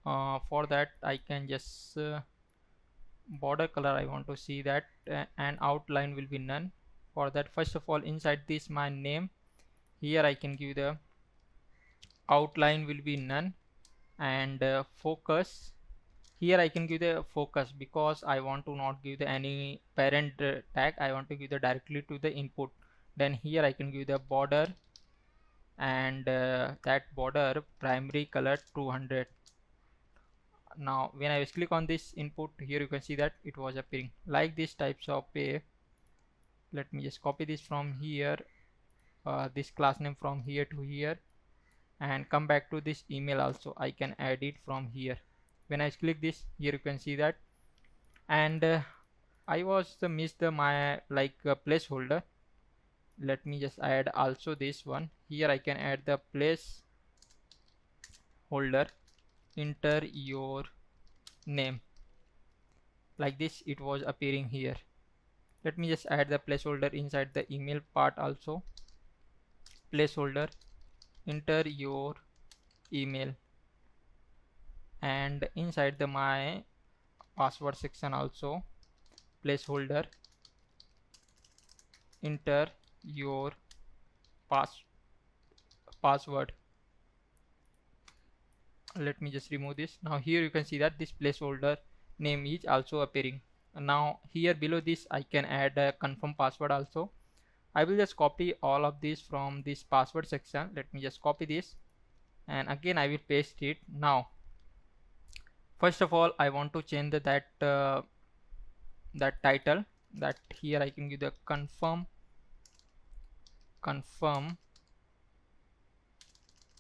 For that I can just border color I want to see that, and outline will be none. For that, first of all, inside this my name, here I can give the outline will be none, and focus, here I can give the focus because I want to not give the any parent tag, I want to give the directly to the input. Then here I can give the border, and that border primary color 200. Now when I click on this input, here you can see that it was appearing like this types of a. Let me just copy this from here, this class name from here to here, and come back to this email also. I can add it from here. When I click this, here you can see that, and I was missed my like placeholder. Let me just add also this one. Here I can add the placeholder, enter your name, like this it was appearing here. Let me just add the placeholder inside the email part also. Placeholder, enter your email, and inside the my password section also, placeholder, enter your password. let me just remove this. Now here you can see that this placeholder name is also appearing. Now here below this I can add a confirm password also. I will just copy all of this from this password section. Let me just copy this, and again I will paste it. Now first of all I want to change that title, that here I can give the confirm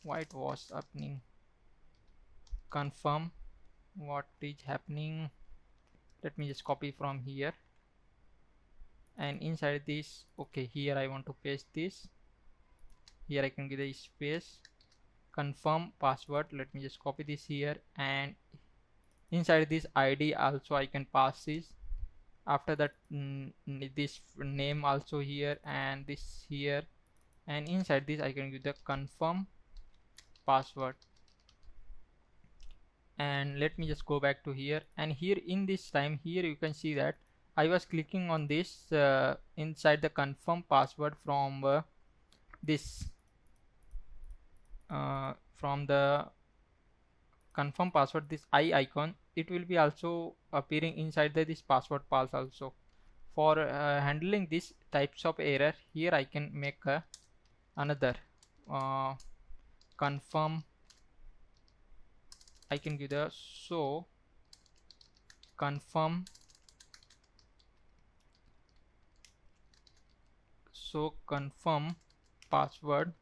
why it was happening, confirm what is happening. Let me just copy from here, and inside this, okay, here I want to paste this. Here I can give the space confirm password. Let me just copy this here, and inside this ID also I can pass this. After that this name also here, and this here, and inside this I can give the confirm password. And let me just go back to here, and here in this time here you can see that I was clicking on this inside the confirm password from this from the confirm password, this icon, it will be also appearing inside this password pass also. For handling these types of error, here I can make another confirm. I can give the confirm password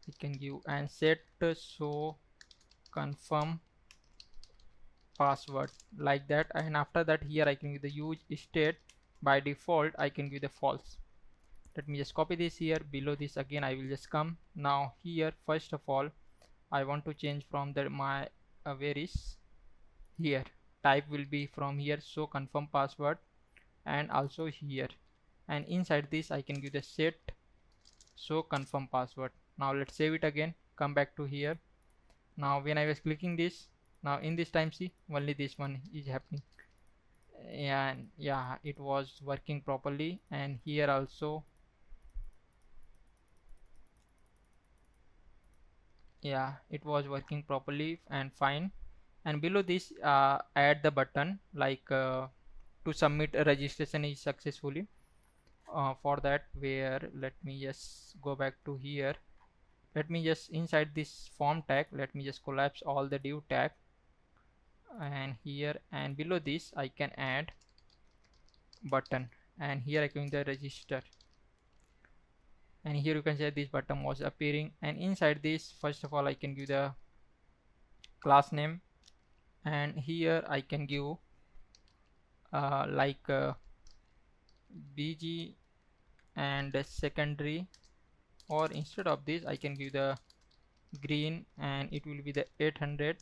I can give, and set confirm password, like that. And after that here I can give the use state. By default I can give the false. Let me just copy this here. Below this again I will just come. Now here first of all I want to change from the my where is here type will be from here, so confirm password, and also here, and inside this I can give the set confirm password. Now let's save it again, come back to here. Now when I was clicking this, now in this time see only this one is happening, and yeah, it was working properly. And here also, yeah, it was working properly and fine. And below this add the button like to submit a registration is successfully. For that, where let me just go back to here. Let me just inside this form tag, let me just collapse all the div tag, and here and below this I can add button, and here I can the register, and here you can say this button was appearing. And inside this first of all I can give the class name, and here I can give like bg and secondary, or instead of this I can give the green, and it will be the 800,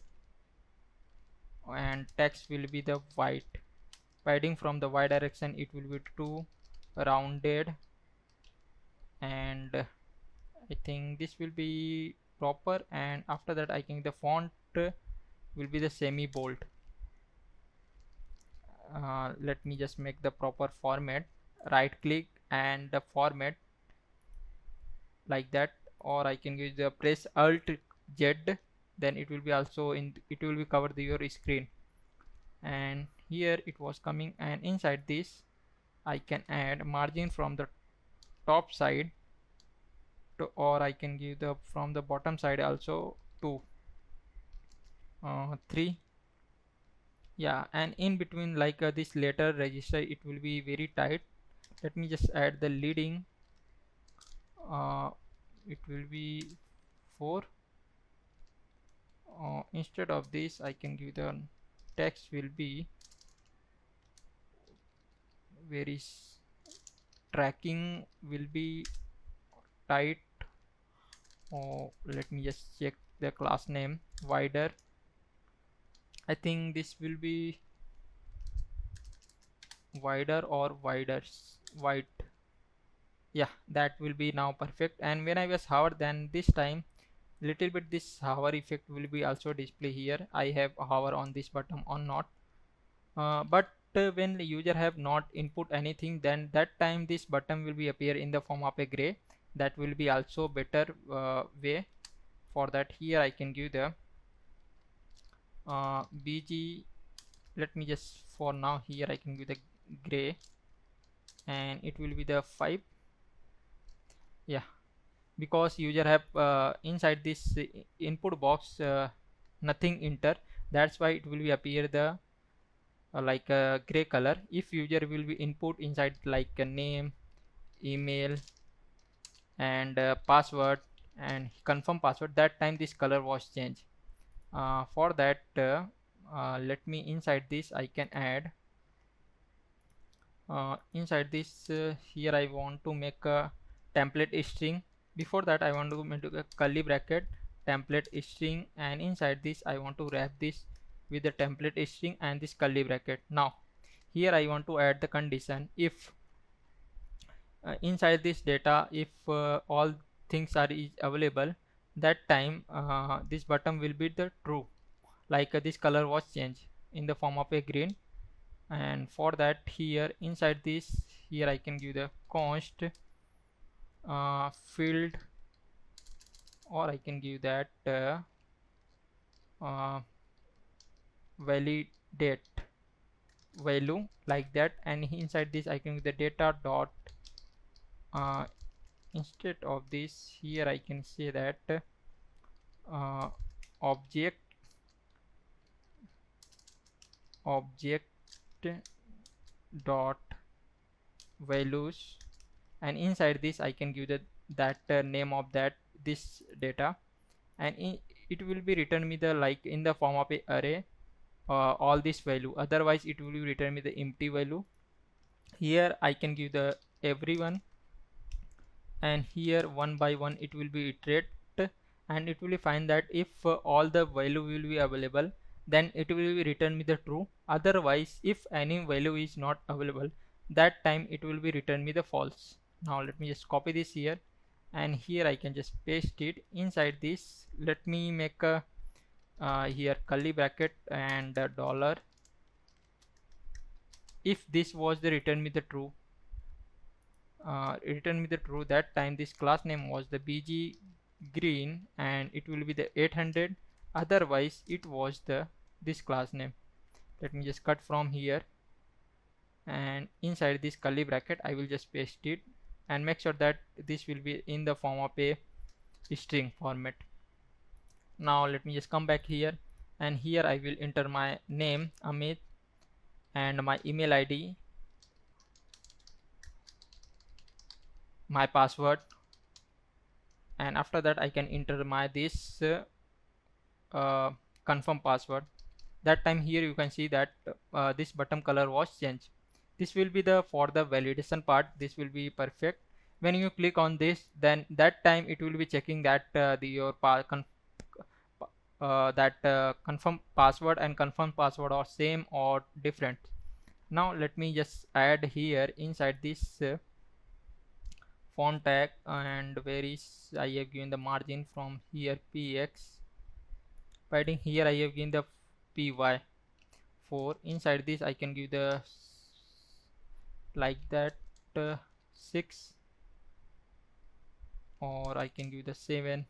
and text will be the white. Padding from the y direction it will be 2 rounded, and I think this will be proper. And after that I think the font will be the semi bold. Let me just make the proper format, right click and the format like that, or I can use the press alt z, then it will be also in, it will be cover your screen. And here it was coming, and inside this I can add margin from the top side to, or I can give the from the bottom side also to 3. Yeah, and in between like this letter register it will be very tight. Let me just add the leading, it will be 4. Instead of this I can give the text will be where is tracking will be tight. Let me just check the class name wider. I think this will be wider or wide. Yeah, that will be now perfect. And when I was hover, then this time little bit this hover effect will be also display here. I have hover on this button or not, but when the user have not input anything, then that time this button will be appear in the form of a gray. That will be also better way. For that here I can give the bg, let me just, for now here I can give the gray, and it will be the 5. Yeah, because user have inside this input box nothing enter, that's why it will be appear the like a gray color. If user will be input inside like a name, email, and password, and confirm password, that time this color was changed. For that let me inside this I can add inside this here I want to make a template string. Before that I want to make a curly bracket template string, and inside this I want to wrap this with the template string and this curly bracket. Now here I want to add the condition, if inside this data, if all things are is available, that time this button will be the true, like this color was changed in the form of a green. And for that here inside this, here I can give the const field, or I can give that uh, validate value like that, and inside this I can give the data dot uh, instead of this here I can say that uh, object object dot values, and inside this I can give the that name of that this data, and it will be return me the like in the form of a array all this value, otherwise it will return me the empty value. Here I can give the everyone, and here one by one it will be iterate, and it will find that if all the value will be available, then it will be return me the true, otherwise if any value is not available, that time it will be return me the false. Now let me just copy this here, and here I can just paste it inside this. Let me make a here curly bracket and dollar, if this was the return me the true, return me the true, that time this class name was the bg green and it will be the 800, otherwise it was the this class name. Let me just cut from here, and inside this curly bracket I will just paste it, and make sure that this will be in the form of a string format. Now let me just come back here, and here I will enter my name Amit and my email ID, my password, and after that I can enter my this confirm password. That time here you can see that this bottom color was changed. This will be the for the validation part, this will be perfect. When you click on this, then that time it will be checking that the your confirm password and confirm password are same or different. Now let me just add here inside this font tag, and where is I have given the margin from here px, padding here I have given the py 4. Inside this I can give the like that 6, or I can give the 7.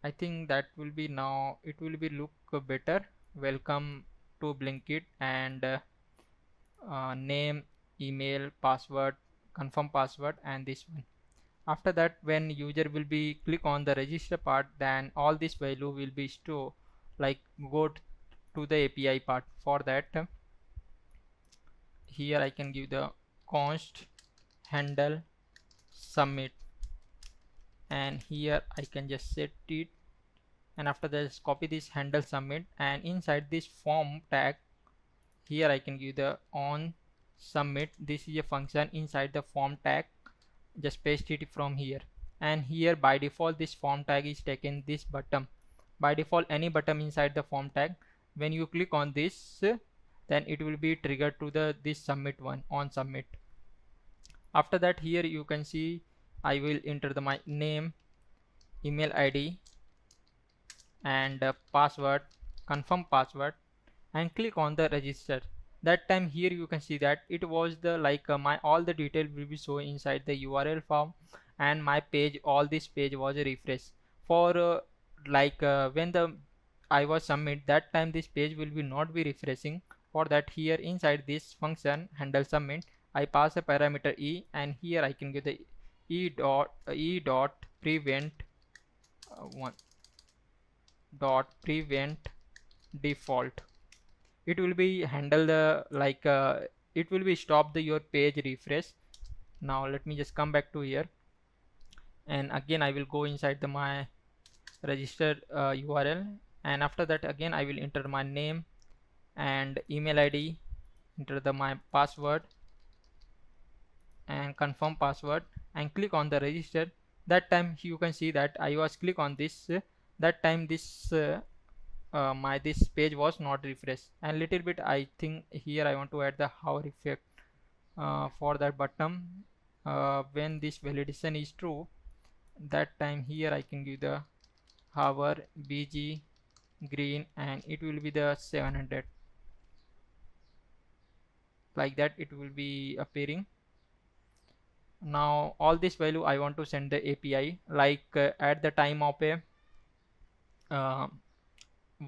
I think that will be, now it will be look better. Welcome to Blinkit, and name, email, password, confirm password, and this one. After that, when user will be click on the register part, then all this value will be stored, like go to the API part. For that here I can give the const handle submit, and here I can just set it, and after this copy this handle submit, and inside this form tag here I can give the on submit. This is a function inside the form tag, just paste it from here, and here by default this form tag is taken this button. By default any button inside the form tag, when you click on this then it will be triggered to the this submit one on submit. After that here you can see I will enter the my name, email ID, and password, confirm password, and click on the register. That time here you can see that it was the like my all the detail will be shown inside the URL form, and my page, all this page was a refresh for when the I was submit, that time this page will be not be refreshing. For that, here inside this function handle submit, I pass a parameter e, and here I can give the e dot prevent one dot prevent default. It will be handle the it will be stop the your page refresh. Now let me just come back to here, and again I will go inside the my register URL, and after that again I will enter my name and email ID, enter the my password and confirm password, and click on the register. That time you can see that I was click on this, that time this my this page was not refreshed. And little bit I think here I want to add the hover effect for that button. When this validation is true, that time here I can give the hover bg green, and it will be the 700, like that it will be appearing. Now all this value I want to send the API, like at the time of a uh,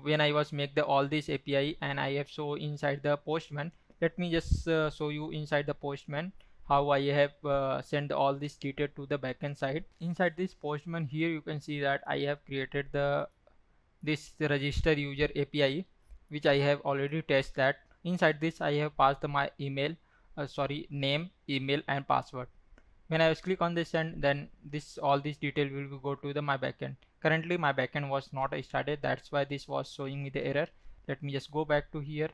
when I was make the all this API, and I have show inside the Postman. Let me just show you inside the Postman how I have sent all this data to the backend side. Inside this Postman, here you can see that I have created the this register user API, which I have already tested that. Inside this I have passed my email, name, email and password. When I was click on this, and then this all this detail will go to the my backend. Currently my backend was not started, that's why this was showing me the error. Let me just go back to here,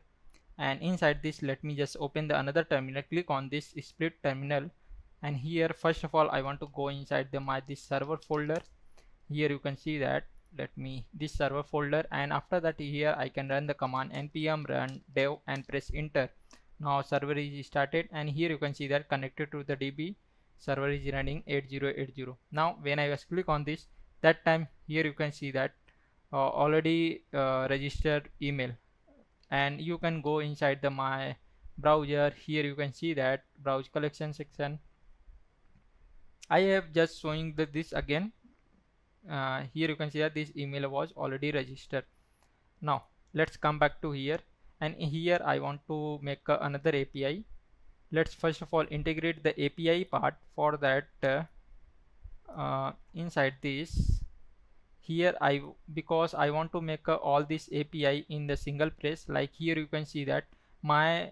and inside this let me just open the another terminal, click on this split terminal, and here first of all I want to go inside the my this server folder. Here you can see that, let me this server folder, and after that here I can run the command npm run dev and press enter. Now server is started, and here you can see that connected to the DB server is running 8080. Now when I was click on this, that time here you can see that already registered email, and you can go inside the my browser. Here you can see that browse collection section. I have just showing the this again. Here you can see that this email was already registered. Now let's come back to here, and here I want to make another API. Let's first of all integrate the API part. For that inside this, here because I want to make all this API in the single place. Like here you can see that my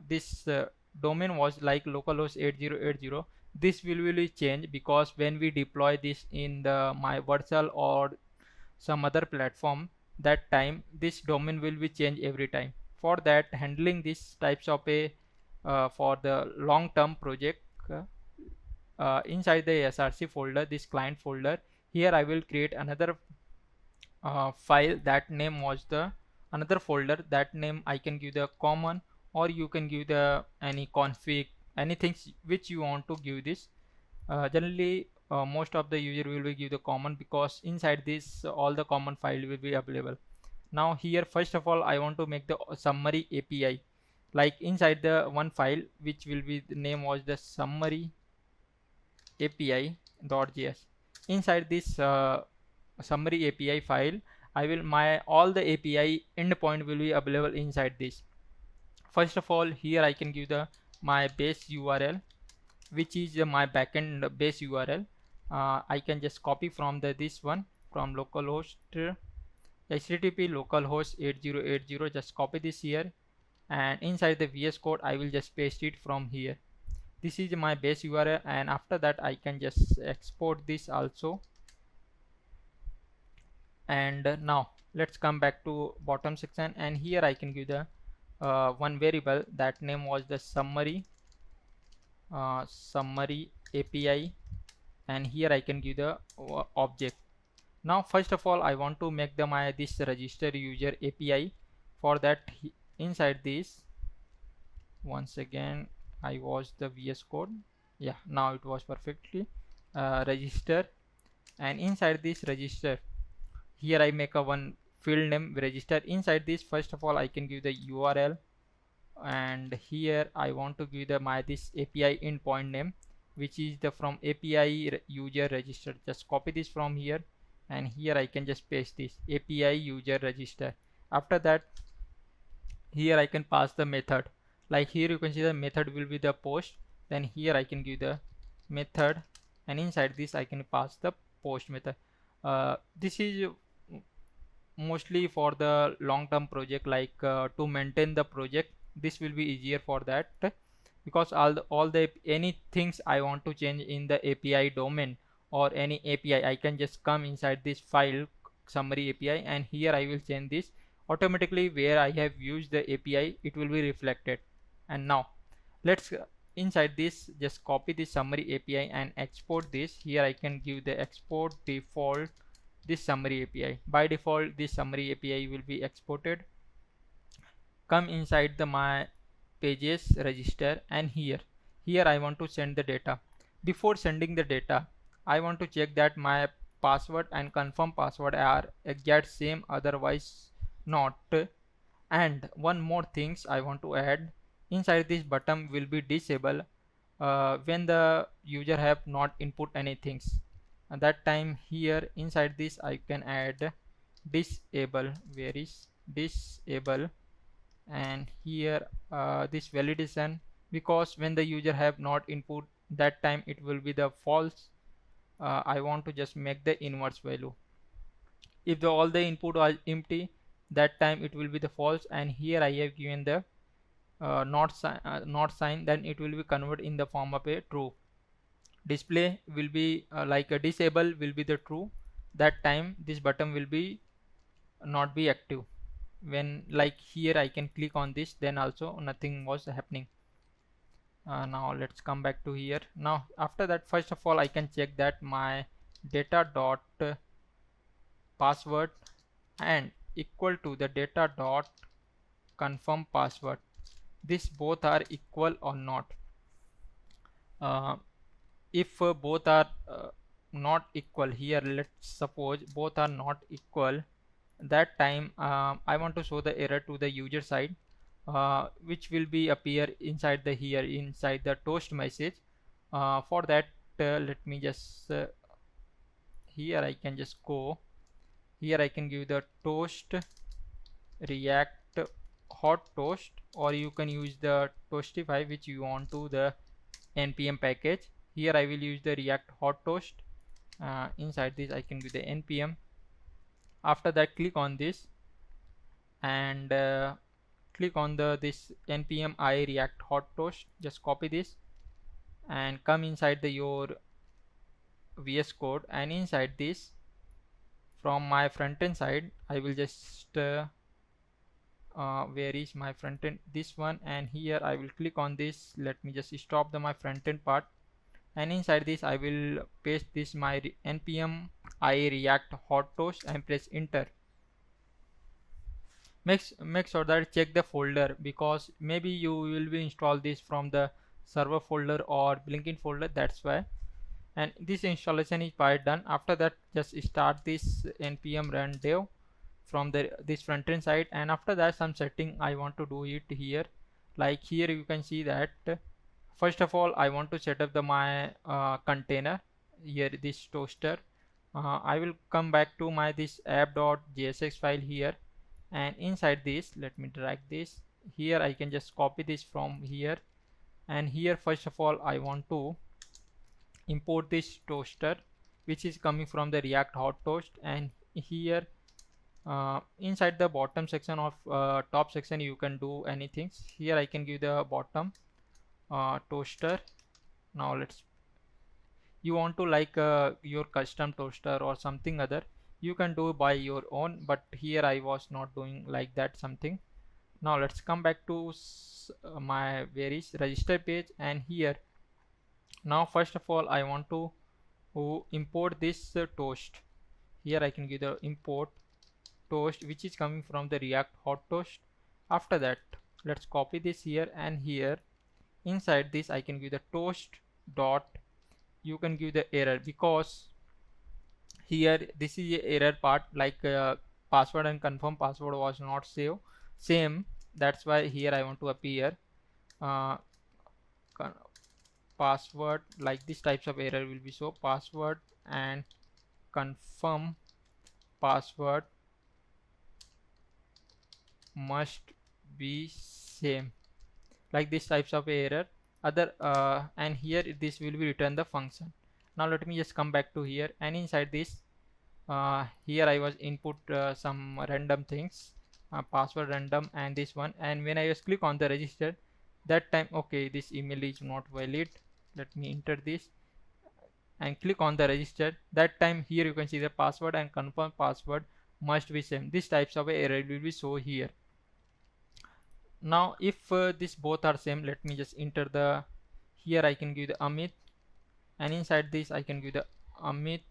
this domain was like localhost 8080. This will change because when we deploy this in the my virtual or some other platform, that time this domain will be changed every time. For that, handling these types of a for the long-term project, inside the src folder, this client folder, here I will create another file. That name was the another folder. That name I can give the common, or you can give the any config, anything which you want to give this. Generally most of the user will be give the common, because inside this all the common file will be available. Now here first of all I want to make the summary API, like inside the one file which will be the name was the summary API.js. Inside this summary API file, I will my all the API endpoint will be available inside this. First of all, here I can give the my base URL, which is my backend base URL. I can just copy from the this one from localhost http localhost 8080. Just copy this here, and inside the VS Code I will just paste it from here. This is my base URL, and after that I can just export this also. And now let's come back to bottom section, and here I can give the one variable. That name was the summary API, and here I can give the object. Now first of all I want to make the my this register user API. For that, inside this, once again I was the VS Code. Yeah, now it was perfectly register, and inside this register, here I make a one field name register. Inside this, first of all I can give the URL, and here I want to give the my this API endpoint name, which is the from API user register. Just copy this from here, and here I can just paste this API user register. After that, here I can pass the method. Like here you can see the method will be the post, then here I can give the method, and inside this I can pass the post method. This is mostly for the long-term project, like to maintain the project. This will be easier for that, because all the any things I want to change in the API domain or any API, I can just come inside this file summary API, and here I will change this automatically. Where I have used the API, it will be reflected. And now let's inside this just copy the summary API and export this. Here I can give the export default this summary API. By default, this summary API will be exported. Come inside the my pages register, and here I want to send the data. Before sending the data, I want to check that my password and confirm password are exact same, otherwise not. And one more things I want to add, inside this button will be disabled when the user have not input anything. At that time, here inside this I can add disable. Where is disable? And here this validation, because when the user have not input, that time it will be the false. I want to just make the inverse value. If all the input are empty, that time it will be the false, and here I have given the not sign, then it will be converted in the form of a true. Display will be like a disable will be the true. That time this button will be not be active. When like here I can click on this, then also nothing was happening. Now let's come back to here. Now after that, first of all I can check that my data dot password and equal to the data dot confirm password, this both are equal or not. If both are not equal, here let's suppose both are not equal, that time I want to show the error to the user side, which will be appear inside the here inside the toast message. For that, let me just here I can just go here, I can give the toast react hot toast, or you can use the toastify, which you want to the npm package. Here I will use the react hot toast. Inside this I can give the npm. After that, click on this and click on the this npm I react hot toast. Just copy this and come inside the your VS Code, and inside this from my front-end side I will just where is my front-end, this one, and here I will click on this. Let me just stop the my front-end part, and inside this I will paste this my npm I react hot toast and press enter. Make sure that check the folder, because maybe you will be install this from the server folder or Blinkit folder, that's why. And this installation is part done. After that, just start this npm run dev from the this front end side, and after that some setting I want to do it here. Like here you can see that first of all I want to set up the my container here, this toaster. I will come back to my this app.jsx file here, and inside this let me drag this here. I can just copy this from here, and here first of all I want to import this toaster, which is coming from the react hot toast. And here inside the bottom section of top section you can do anything. Here I can give the bottom toaster. Now let's, you want to like your custom toaster or something other, you can do by your own, but here I was not doing like that something. Now let's come back to my various register page, and here now first of all I want to import this toast. Here I can give the import toast, which is coming from the react hot toast. After that, let's copy this here, and here inside this I can give the toast dot, you can give the error, because here this is a error part, like password and confirm password was not same. That's why here I want to appear uh, password, like this types of error will be, so password and confirm password must be same, like this types of error other and here this will be return the function. Now let me just come back to here, and inside this here I was input some random things, password random and this one, and when I was click on the register, that time okay, this email is not valid. Let me enter this and click on the register. That time here you can see the password and confirm password must be same. These types of error will be show here. Now if this both are same, let me just enter the, here I can give the Amit, and inside this I can give the Amit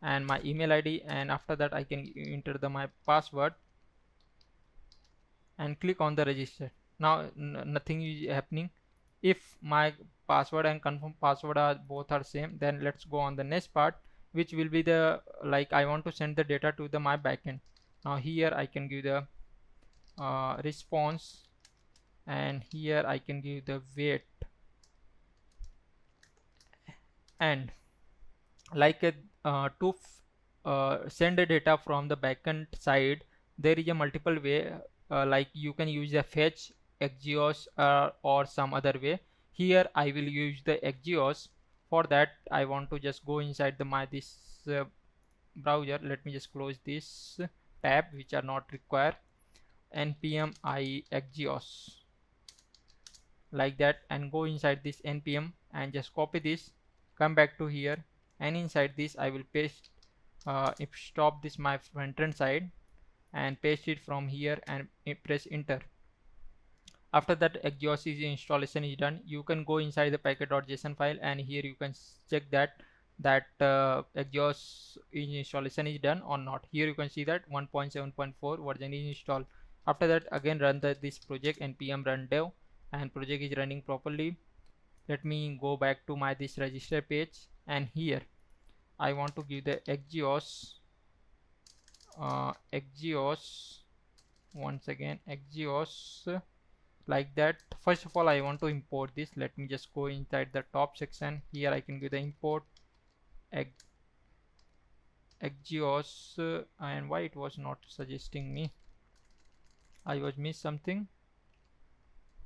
and my email ID, and after that I can enter the my password and click on the register. Now nothing is happening. If my password and confirm password are both are same, then let's go on the next part, which will be the, like I want to send the data to the my backend. Now here I can give the response, and here I can give the wait, and like to send the data from the backend side, there is a multiple way, like you can use the fetch, Axios, or some other way. Here I will use the Axios. For that I want to just go inside the my this browser. Let me just close this tab which are not required, npm I Axios, like that, and go inside this npm and just copy this, come back to here, and inside this I will paste, if stop this my front end side and paste it from here and press enter. After that Axios is installation is done, you can go inside the packet.json file, and here you can check that Axios installation is done or not. Here you can see that 1.7.4 version is installed. After that again run this project npm run dev, and project is running properly. Let me go back to my this register page, and here I want to give the Axios, Axios, once again Axios, like that. First of all I want to import this. Let me just go inside the top section. Here I can give the import Axios, and why it was not suggesting me, I was missed something.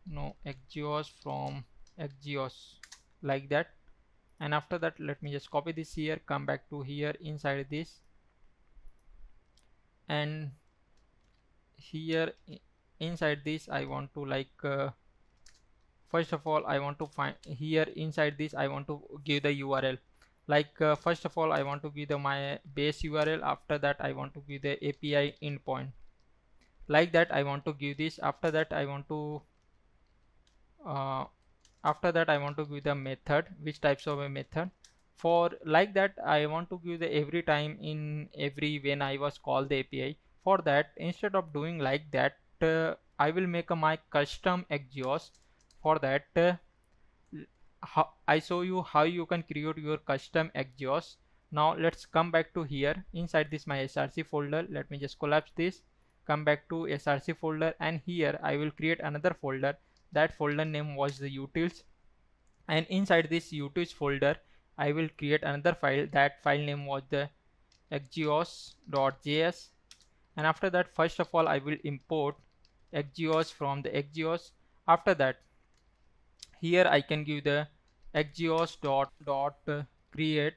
No, Axios from Axios, like that. And after that let me just copy this here, come back to here inside this, and here inside this I want to like first of all I want to find here inside this I want to give the URL, like first of all I want to give the my base URL. After that I want to give the API endpoint, like that I want to give this. After that I want to give the method, which types of a method. For like that I want to give the every time in every when I was call the API. For that, instead of doing like that, I will make a my custom Axios. For that I show you how you can create your custom Axios. Now let's come back to here inside this my src folder. Let me just collapse this, come back to src folder, and here I will create another folder. That folder name was the utils, and inside this utils folder I will create another file. That file name was the axios.js, and after that first of all I will import Axios from the Axios. After that here I can give the Axios dot create,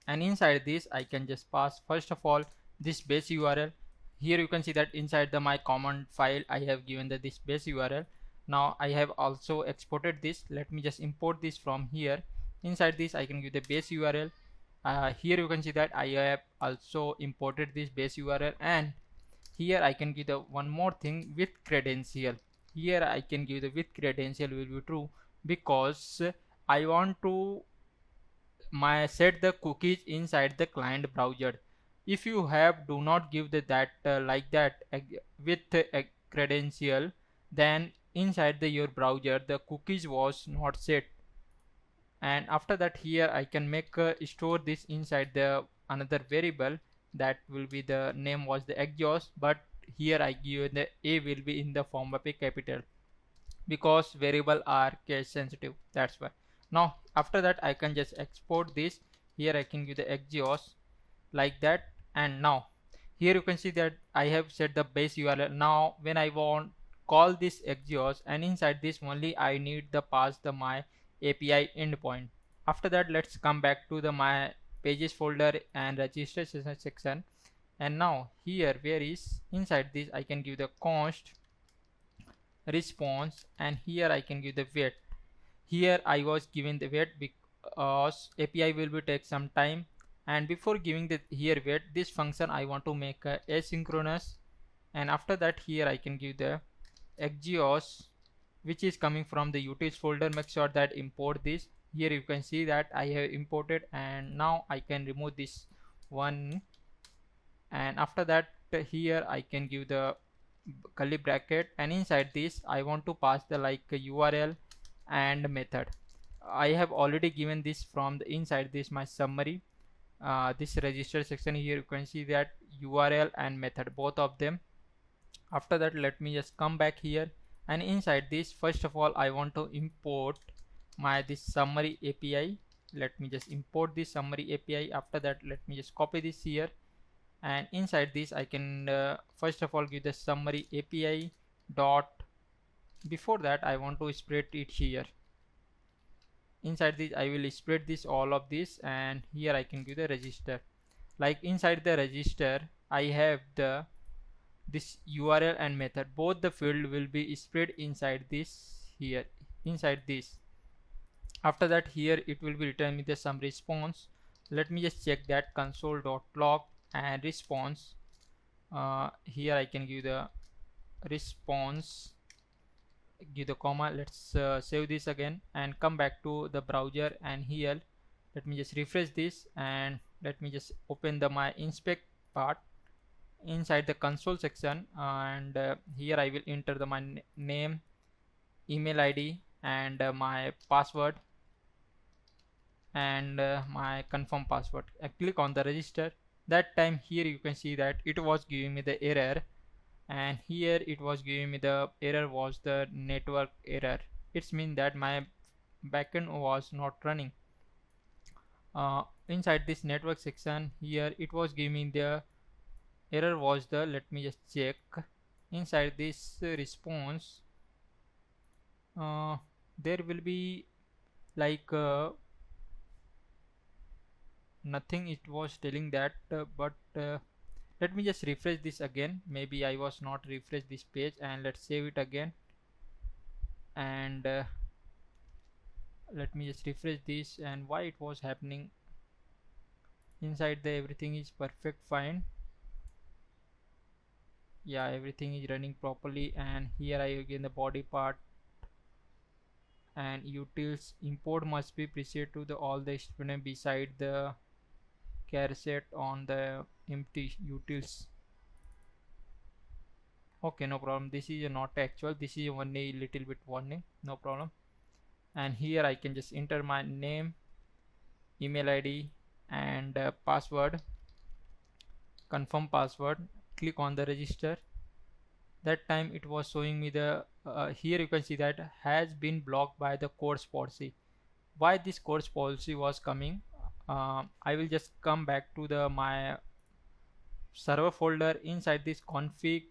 and inside this I can just pass first of all this base URL. Here you can see that inside the my command file I have given the this base URL. Now I have also exported this. Let me just import this from here. Inside this I can give the base URL. Here you can see that I have also imported this base URL, and here I can give the one more thing with credential. Here I can give the with credential will be true, because I want to set the cookies inside the client browser. If you have do not give that like that with credential, then inside your browser the cookies was not set. And after that here I can make store this inside the another variable. That will be the name was the Axios, but here I give the a will be in the form of a capital, because variable are case sensitive, that's why. Now after that I can just export this. Here I can give the Axios, like that, And now here you can see that I have set the base URL. Now when I want call this Axios, and inside this only I need the pass the my API endpoint. After that, let's come back to the my pages folder and register section. And now here where is inside this I can give the const response, and here I can give the wait. Here I was giving the wait because API will be take some time, and before giving the here wait, this function I want to make asynchronous. And after that here I can give the Axios, which is coming from the utils folder. Make sure that import this. Here you can see that I have imported, and now I can remove this one. And after that here I can give the curly bracket, and inside this I want to pass the like URL and method. I have already given this from the inside this my summary, this register section. Here you can see that URL and method, both of them. After that, let me just come back here, and inside this first of all I want to import my this summary API. Let me just import this summary API. After that, let me just copy this here, and inside this I can first of all give the summary API dot. Before that I want to spread it here. Inside this I will spread this all of this, and here I can give the register. Like inside the register I have the this URL and method, both the field will be spread inside this here, inside this. After that here it will be return me the some response. Let me just check that console.log and response. Here I can give the response, give the comma. Let's save this again and come back to the browser, and here let me just refresh this, and let me just open the my inspect part inside the console section. And here I will enter the my name, email ID, and my password, and my confirm password. I click on the register. That time here you can see that it was giving me the error, and here it was giving me the error was the network error. It's mean that my backend was not running. Inside this network section here it was giving the error was the, let me just check inside this response. There will be like nothing it was telling that, but let me just refresh this again. Maybe I was not refresh this page, and let's save it again, and let me just refresh this. And why it was happening inside the everything is perfect fine. Yeah, everything is running properly. And here I again the body part and utils import must be preset to the all the student beside the char set on the empty utils. Okay, no problem. This is not actual, this is only little bit warning, no problem. And here I can just enter my name, email ID, and password, confirm password, click on the register. That time it was showing me the here you can see that has been blocked by the course policy. Why this course policy was coming, I will just come back to the my server folder inside this config,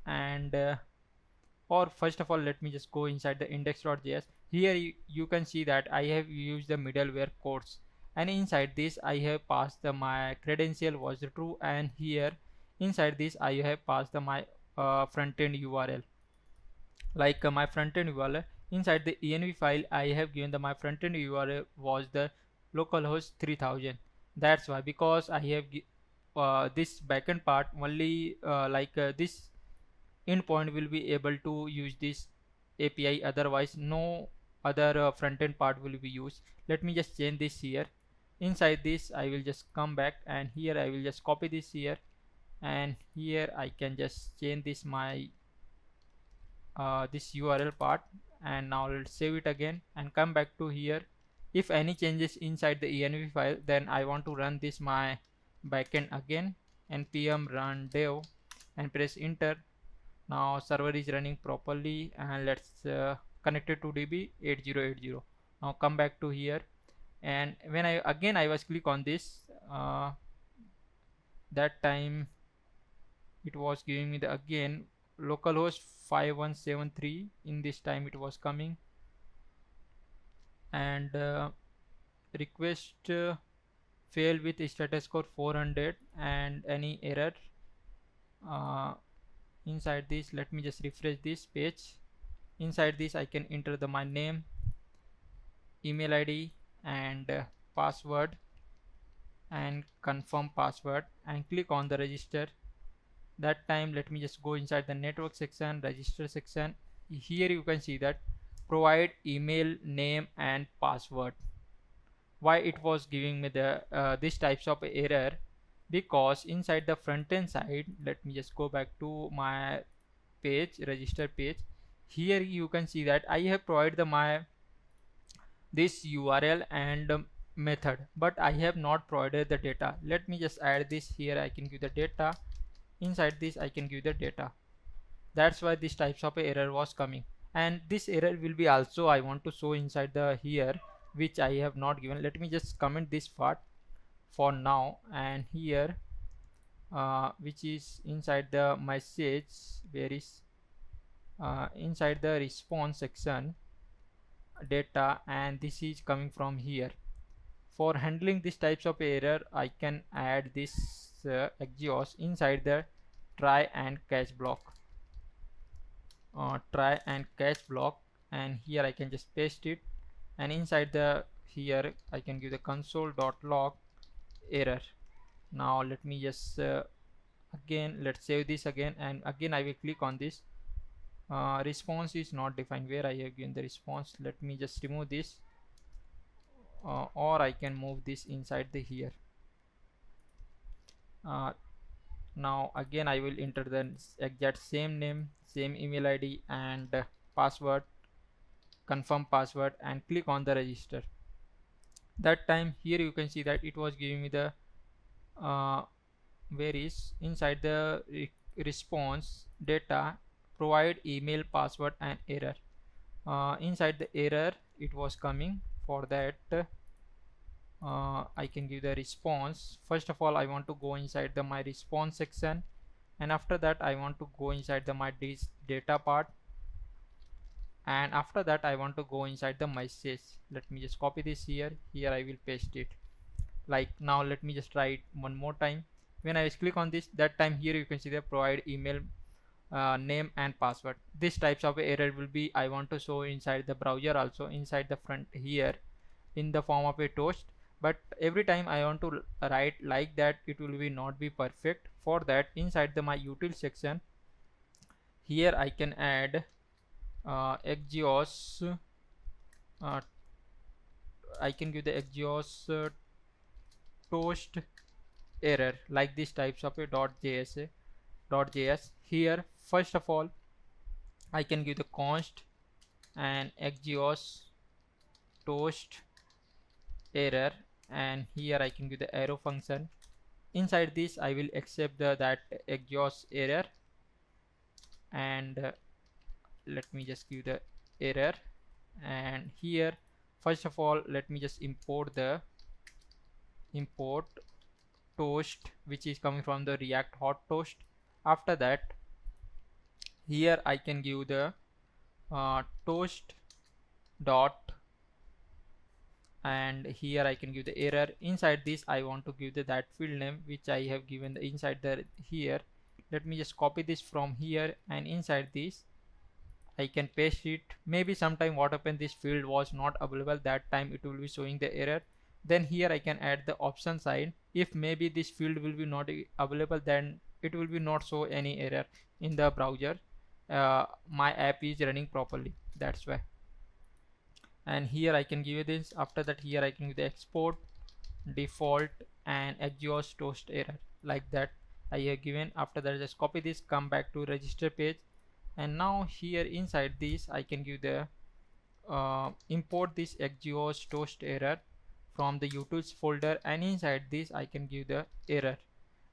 and or first of all let me just go inside the index.js. Here you can see that I have used the middleware course, and inside this I have passed the my credential was true, and here inside this I have passed the my front-end URL. Like my front-end URL inside the env file I have given the my front-end URL was the localhost 3000. That's why, because I have this backend part only this endpoint will be able to use this API, otherwise no other front-end part will be used. Let me just change this here. Inside this I will just come back, and here I will just copy this here, and here I can just change this my this URL part. And now let's save it again and come back to here. If any changes inside the env file, then I want to run this my backend again, npm run dev, and press enter. Now server is running properly, and let's connect it to DB 8080. Now come back to here, and when I was click on this that time it was giving me the again localhost 5173. In this time it was coming, and request fail with status code 400 and any error. Inside this, let me just refresh this page. Inside this I can enter my name, email ID and password, and confirm password and click on the register. That time let me just go inside the network section, register section. Here you can see that provide email name and password. Why it was giving me the this types of error? Because inside the front end side, let me just go back to my page, register page. Here you can see that I have provided my this URL and method, but I have not provided the data. Let me just add this here. I can give the data. Inside this I can give the data. That's why this types of error was coming, and this error will be also I want to show inside the here, which I have not given. Let me just comment this part for now, and here which is inside the message, where is inside the response section data, and this is coming from here. For handling these types of error, I can add this exhaust inside the try and catch block. Try and catch block, and here I can just paste it, and inside the here I can give the console.log error. Now let me just again let's save this again, and again I will click on this. Response is not defined, where I have given the response. Let me just remove this, or I can move this inside the here. Now again I will enter the exact same name, same email ID and password, confirm password, and click on the register. That time here you can see that it was giving me the where is inside the response data provide email password and error. Inside the error it was coming. For that I can give the response. First of all I want to go inside the my response section, and after that I want to go inside the my data part, and after that I want to go inside the message. Let me just copy this here. Here I will paste it. Like now let me just try it one more time. When I click on this, that time here you can see the provide email name and password. This types of error will be I want to show inside the browser, also inside the front here in the form of a toast, but every time I want to write like that, it will be not be perfect. For that, inside the my util section here I can add exhaust. I can give the exhaust toast error, like this types of a .js. Here first of all I can give the const and exhaust toast error, and here I can give the arrow function. Inside this I will accept that exhaust error, and let me just give the error. And here first of all let me just import toast, which is coming from the react hot toast. After that here I can give the toast dot, and here I can give the error. Inside this I want to give that field name which I have given inside the here. Let me just copy this from here, and inside this I can paste it. Maybe sometime what happened, this field was not available, that time it will be showing the error. Then here I can add the option sign. If maybe this field will be not available, then it will be not show any error in the browser. My app is running properly, that's why. And here I can give you this. After that here I can give the export default and exhaust toast error, like that I have given. After that just copy this, come back to register page, and now here inside this I can give the import this exhaust toast error from the utils folder, and inside this I can give the error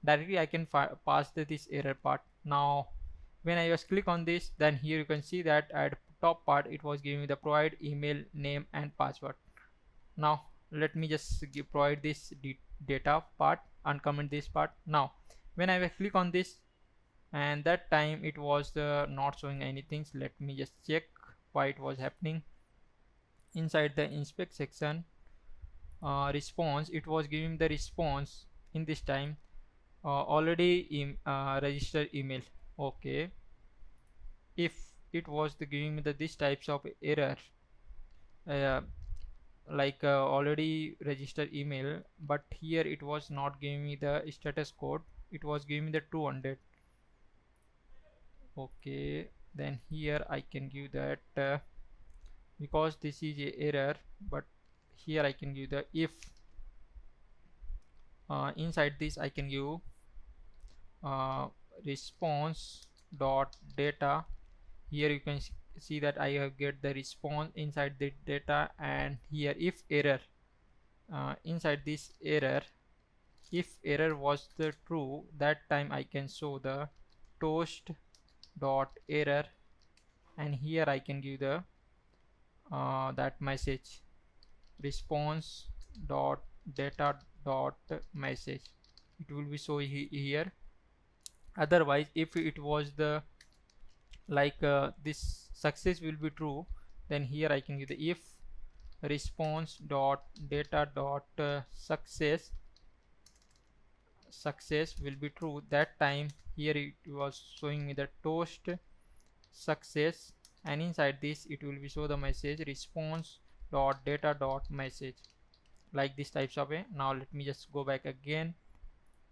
directly. I can pass this error part. Now when I just click on this, then here you can see that at top part it was giving me the provide email name and password. Now let me just provide this data part, uncomment this part. Now when I will click on this, and that time it was not showing anything. So let me just check why it was happening. Inside the inspect section, response, it was giving the response in this time already registered email. Okay, if it was giving me this types of error, uh, like already registered email, but here it was not giving me the status code, it was giving me the 200. Okay, then here I can give that because this is a error, but here I can give the if inside this I can give uh, response dot data. Here you can see that I have get the response inside the data, and here if error, inside this error, if error was the true, that time I can show the toast dot error, and here I can give the that message response dot data dot message. It will be show here. Otherwise, if it was the like this success will be true, then here I can give the if response dot data dot success will be true. That time here it was showing me the toast success, and inside this it will be show the message response dot data dot message, like this types of a. Now let me just go back again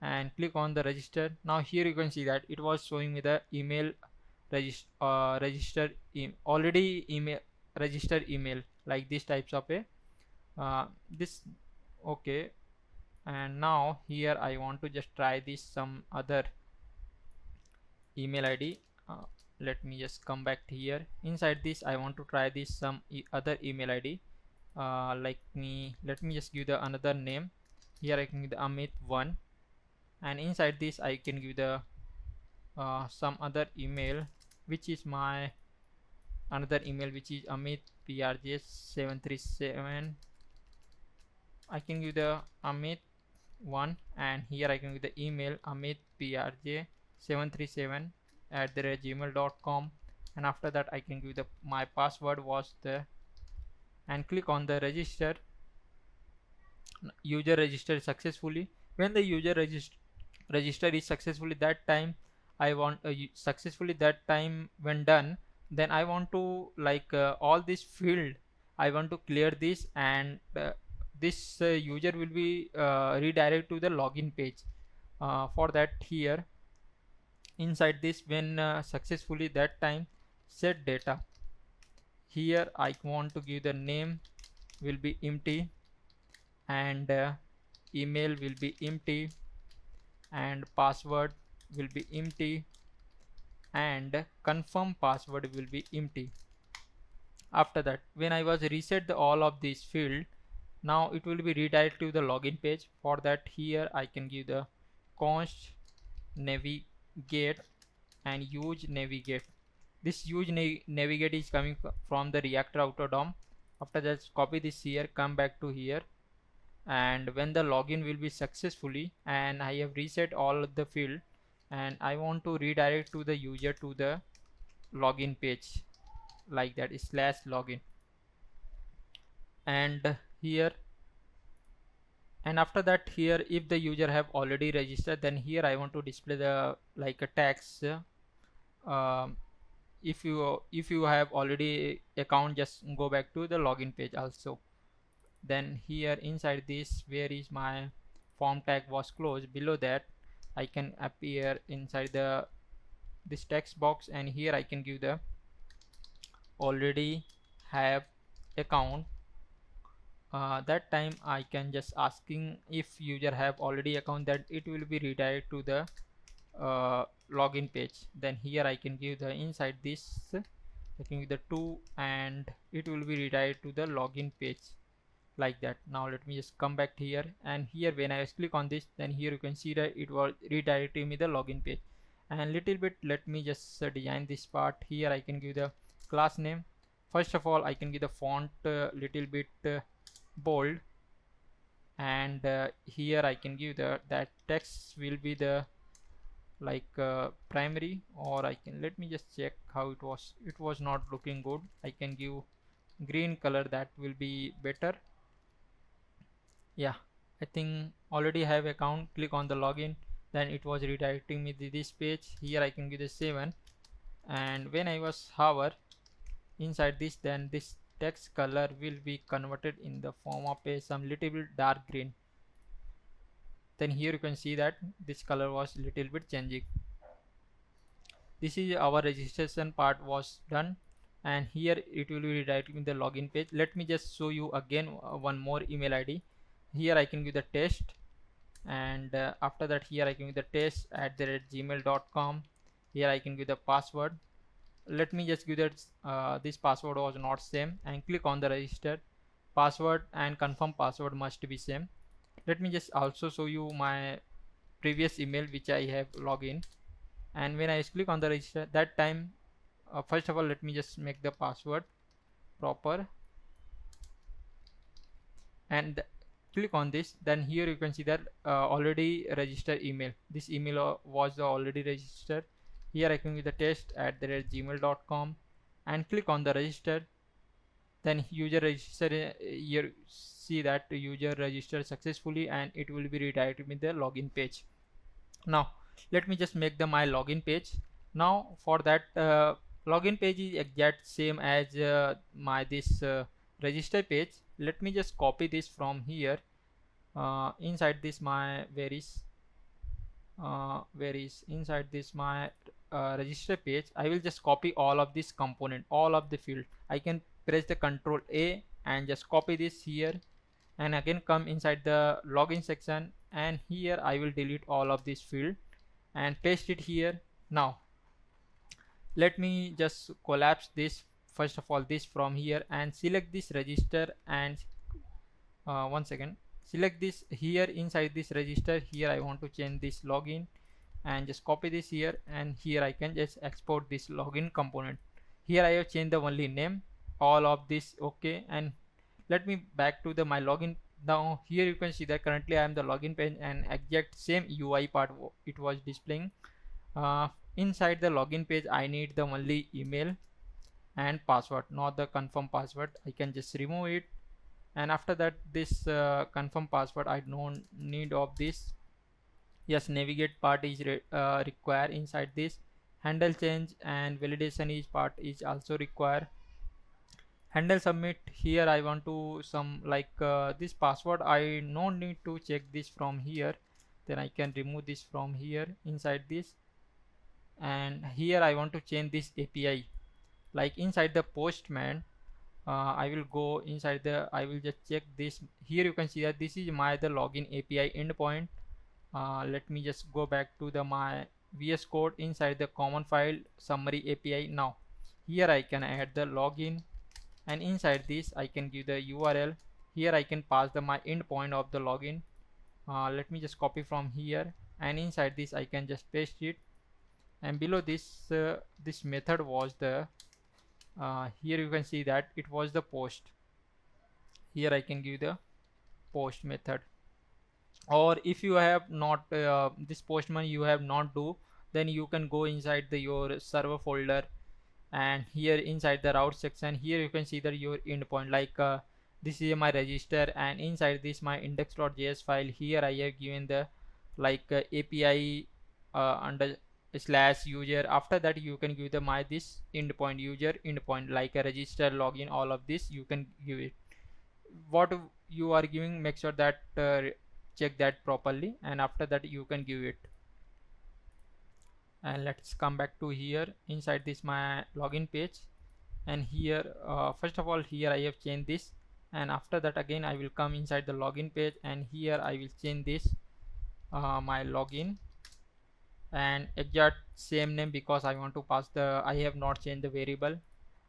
and click on the register. Now here you can see that it was showing me the email registered already email registered email, like this types of a this. Okay, and now here I want to just try this some other email ID. Let me just come back to here. Inside this I want to try this some other email ID. Let me just give the another name. Here I can give the Amit1, and inside this I can give the some other email, which is my another email, which is amitprj737. I can give the Amit1, and here I can give the email amitprj737 at the gmail.com, and after that I can give the my password was the, and click on the register. User registered successfully. When the user register is successfully, that time I want successfully, that time when done, then I want to like all this field I want to clear this, and this user will be redirect to the login page. For that, here inside this, when successfully, that time set data, here I want to give the name will be empty, and email will be empty, and password will be empty, and confirm password will be empty. After that, when I was reset all of these field, now it will be redirected to the login page. For that, here I can give the const navigate and use navigate. This use navigate is coming from the React Router DOM. After that, copy this here, come back to here, and when the login will be successfully, and I have reset all of the field, and I want to redirect to the user to the login page, like that slash login, and here, and after that, here if the user have already registered, then here I want to display the like a tax. um, if you have already account, just go back to the login page also. Then here inside this, where is my form tag was closed, below that I can appear inside the this text box, and here I can give the already have account. That time I can just asking if user have already account, that it will be redirected to the login page. Then here I can give the inside this I can give the 2, and it will be redirected to the login page, like that. Now let me just come back here, and here when I click on this, then here you can see that it was redirecting me the login page. And little bit, let me just design this part. Here I can give the class name. First of all, I can give the font little bit bold, and here I can give the that text will be the like primary, or I can, let me just check how it was not looking good. I can give green color, that will be better. Yeah, I think already have account. Click on the login, then it was redirecting me to this page. Here I can give the 7, and when I was hover inside this, then this text color will be converted in the form of a some little bit dark green. Then here you can see that this color was little bit changing. This is our registration part was done, and here it will be redirecting the login page. Let me just show you again one more email ID. Here I can give the test, and after that here I can give the test at the gmail.com. Here I can give the password. Let me just give that this password was not same, and click on the register. Password and confirm password must be same. Let me just also show you my previous email which I have login, and when I click on the register, that time first of all let me just make the password proper, and click on this. Then here you can see that already registered email. This email was already registered. Here I can give the test at the gmail.com and click on the register. Then user register, here see that user registered successfully, and it will be redirected with the login page. Now let me just make the my login page. Now for that login page is exact same as my this register page. Let me just copy this from here inside this my where is inside this my register page. I will just copy all of this component, all of the field. I can press the Control A and just copy this here, and again come inside the login section, and here I will delete all of this field and paste it here. Now let me just collapse this, first of all this from here, and select this register, and one second, select this here inside this register. Here I want to change this login, and just copy this here, and here I can just export this login component. Here I have changed the only name, all of this okay. And let me back to the my login. Now here you can see that currently I am the login page, and exact same UI part it was displaying. Inside the login page I need the only email and password, not the confirm password. I can just remove it, and after that this confirm password I don't need of this. Yes, navigate part is required inside this. Handle change and validation is part is also required. Handle submit, here I want to some like this password I no need to check this from here. Then I can remove this from here inside this, and here I want to change this API, like inside the postman. I will go inside the, I will just check this. Here you can see that this is my the login API endpoint. Let me just go back to the my VS Code inside the common file summary API. Now here I can add the login, and inside this I can give the URL. Here I can pass the my endpoint of the login. Let me just copy from here, and inside this I can just paste it, and below this this method was the here you can see that it was the post. Here I can give the post method, or if you have not this postman you have not do, then you can go inside the your server folder, and here inside the route section here you can see that your endpoint, like this is my register, and inside this my index.js file here I have given the like API under slash user. After that you can give the my this endpoint, user endpoint, like a register, login, all of this you can give it. What you are giving, make sure that check that properly, and after that you can give it. And let's come back to here inside this my login page, and here first of all here I have changed this, and after that again I will come inside the login page, and here I will change this my login and exact same name, because I want to pass the, I have not changed the variable.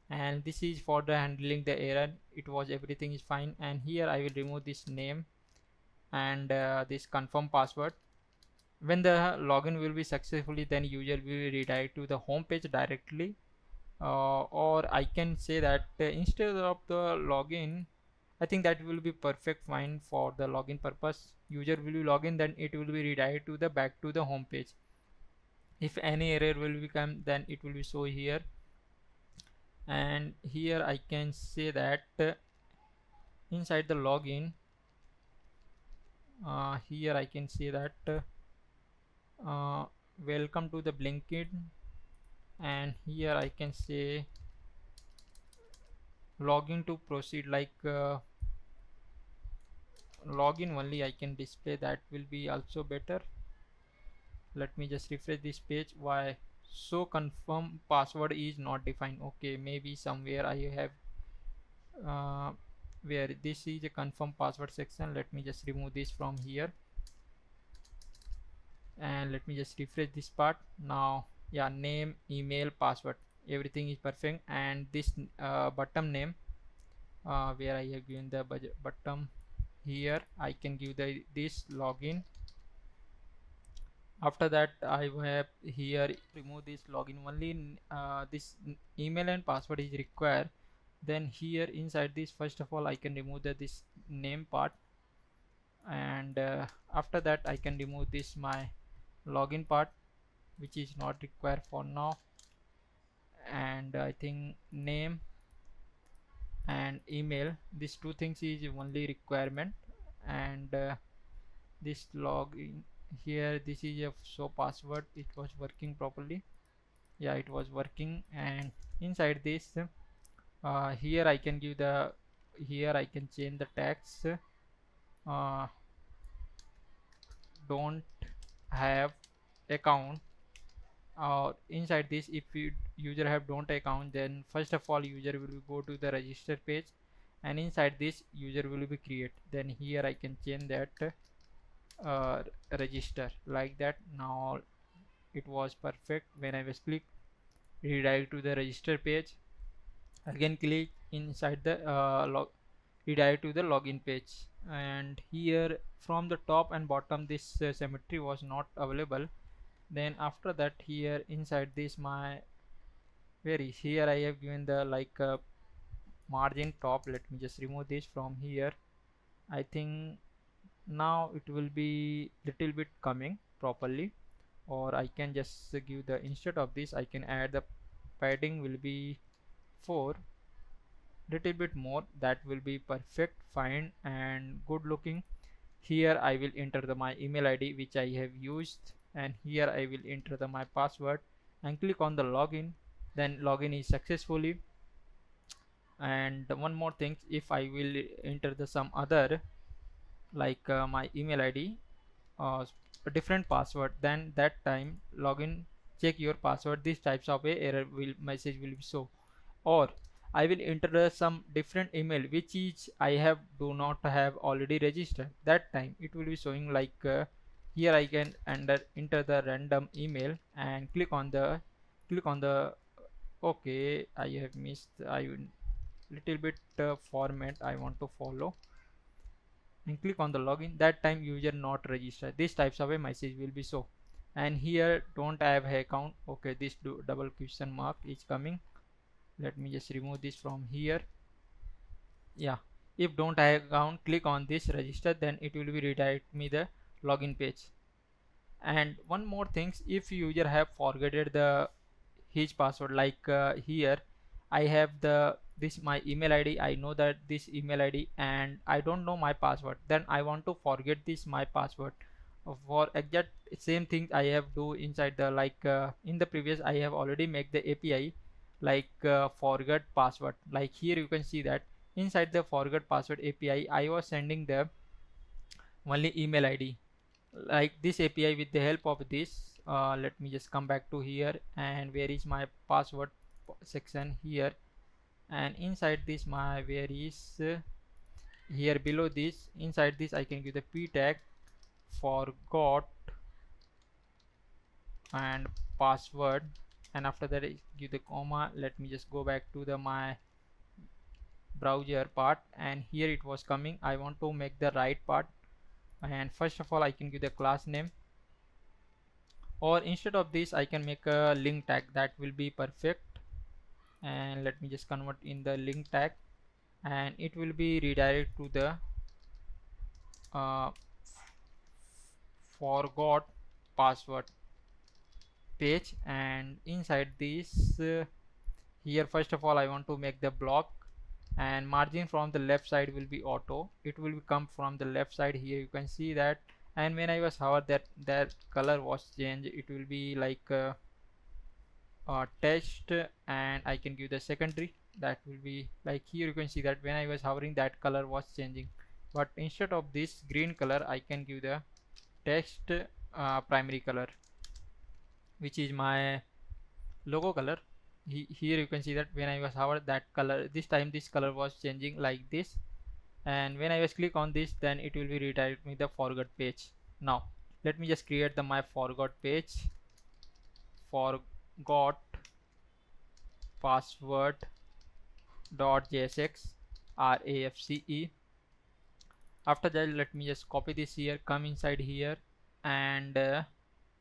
And this is for the handling the error, it was everything is fine. And here I will remove this name and this confirm password. When the login will be successfully, then user will redirect to the home page directly, or I can say that instead of the login, I think that will be perfect fine for the login purpose. User will be login, then it will be redirected to the back to the home page. If any error will become, then it will be show here. And here I can say that inside the login, here I can say that welcome to the Blinkit, and here I can say login to proceed, like login only I can display, that will be also better. Let me just refresh this page. Why so confirm password is not defined? Okay, maybe somewhere I have uh, where this is a confirm password section. Let me just remove this from here, and let me just refresh this part. Now yeah, name, email, password, everything is perfect. And this bottom name, where I have given the budget bottom, here I can give the this login. After that I have here remove this login only. This email and password is required. Then here inside this, first of all I can remove this name part, and after that I can remove this my login part, which is not required for now. And I think name and email, these two things is only requirement. And this login here, this is a show password, it was working properly. Yeah, it was working. And inside this here I can give the, here I can change the tags. Don't have account, or inside this, if you user have don't account, then first of all user will go to the register page, and inside this user will be create. Then here I can change that uh, register, like that. Now it was perfect. When I was click redirect to the register page, again click inside the redirect to the login page. And here from the top and bottom this symmetry was not available. Then after that here inside this my, where is, here I have given the like margin top. Let me just remove this from here. I think now it will be little bit coming properly. Or I can just give the, instead of this I can add the padding will be 4, little bit more, that will be perfect fine and good looking. Here I will enter my email ID which I have used, and here I will enter my password and click on the login. Then login is successfully. And one more thing, if I will enter some other, like my email ID, a different password, then that time login check your password, these types of a error will message will be show. Or I will enter some different email which is I have do not have already registered, that time it will be showing like here I can enter the random email and click on the okay, I have missed, I will little bit format I want to follow, and click on the login. That time user not registered, these types of a message will be show. And here don't have account, okay, this double question mark is coming. Let me just remove this from here. Yeah, if don't have account, click on this register, then it will be redirect me the login page. And one more things, if user have forgotten the his password, like here I have the this my email ID, I know that this email ID and I don't know my password, then I want to forget this my password. For exact same thing I have do inside the, like in the previous I have already make the API, like forget password, like here you can see that inside the forget password API I was sending the only email ID, like this API. With the help of this let me just come back to here, and where is my password section here, and inside this my, where is here below this, inside this I can give the p tag forgot and password, and after that I give the comma. Let me just go back to the my browser part, and here it was coming, I want to make the right part. And first of all I can give the class name, or instead of this I can make a link tag, that will be perfect. And let me just convert in the link tag, and it will be redirect to the uh, forgot password. page, and inside this here first of all I want to make the block, and margin from the left side will be auto. It will come from the left side. Here you can see that, and when I was hover, that color was changed. It will be like text, and I can give the secondary. That will be like, here you can see that when I was hovering, that color was changing, but instead of this green color I can give the text primary color, which is my logo color. Here you can see that when I was hover, that color, this time this color was changing like this, and when I was click on this, then it will be redirect me the forgot page. Now let me just create the my forgot page. Forgot password dot jsx rafe. After that, let me just copy this here, come inside here, and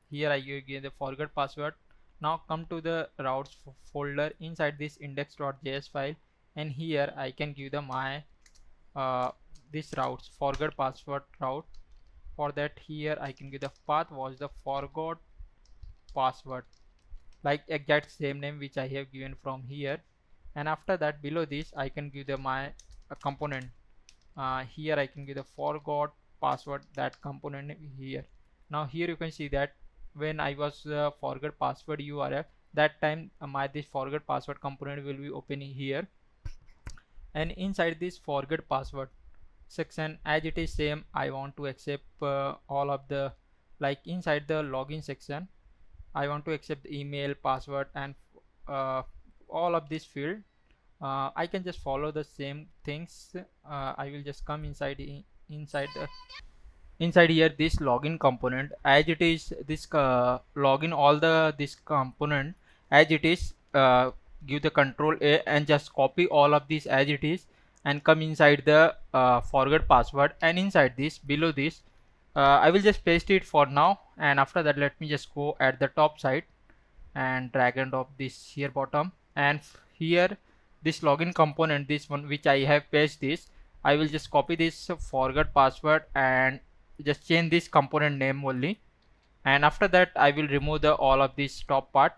here I give the forgot password. Now come to the routes folder inside this index.js file, and here I can give the my this routes forgot password route. For that, here I can give the path was the forgot password, like exact same name which I have given from here. And after that, below this I can give the my component. Here I can give the forgot password, that component here. Now here you can see that when I was forgot password URL, that time my this forgot password component will be opening here, and inside this forget password section, as it is same, I want to accept all of the, like inside the login section I want to accept the email, password, and uh, all of this field. I can just follow the same things. I will just come inside inside here this login component, as it is this login all the this component as it is. Give the control A and just copy all of this as it is, and come inside the forget password, and inside this below this I will just paste it for now. And after that, let me just go at the top side and drag and drop this here bottom, and here this login component, this one which I have pasted this, I will just copy this forget password and just change this component name only. And after that, I will remove the all of this top part.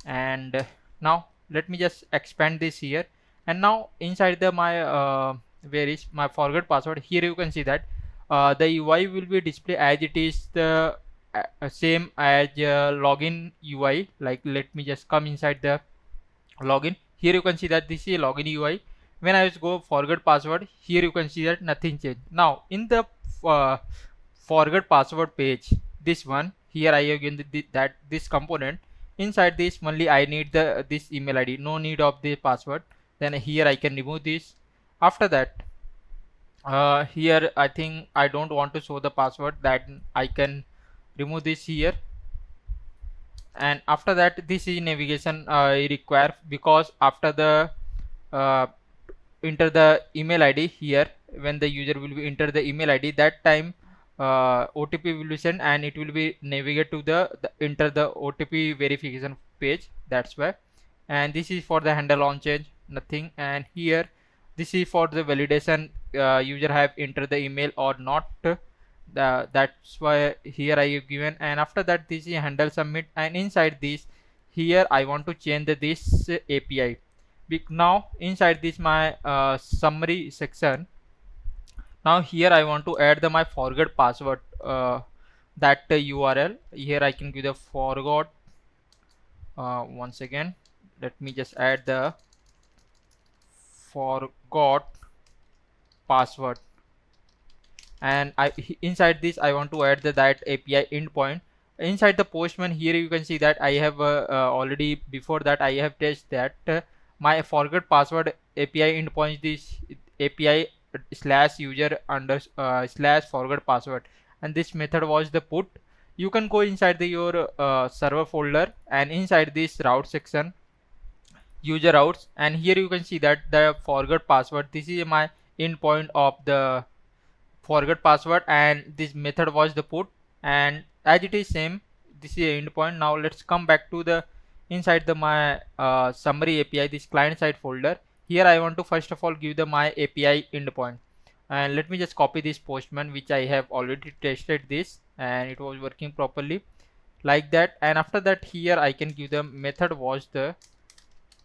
And now let me just expand this here, and now inside the my where is my forget password, here you can see that the UI will be displayed as it is the same as login UI. Like, let me just come inside the login. Here you can see that this is login UI. When I go forget password, here you can see that nothing changed. Now in the uh, forget password page, this one here I have given that this component. Inside this only I need the this email ID, no need of the password. Then here I can remove this. After that, here I think I don't want to show the password, that I can remove this here. And after that, this is navigation I require, because after the uh, enter the email ID here, when the user will be enter the email ID, that time OTP will be sent and it will be navigate to the enter the OTP verification page. That's why. And this is for the handle on change, nothing. And here this is for the validation, user have entered the email or not. That's why here I have given. And after that, this is handle submit, and inside this here I want to change this API. Now inside this my summary section, now here I want to add the my forgot password, that URL. Here I can give the forgot. Once again, let me just add the forgot password, and inside this I want to add that API endpoint. Inside the postman, here you can see that I have already before that I have tested that my forget password API endpoint, this API slash user under slash forget password, and this method was the put. You can go inside your server folder, and inside this route section, user routes, and here you can see that the forget password, this is my endpoint of the forget password, and this method was the put. And as it is same, this is a endpoint. Now let's come back to the inside the my summary API, this client side folder. Here I want to first of all give the my API endpoint, and let me just copy this postman which I have already tested this and it was working properly. like that. And after that here I can give the method was the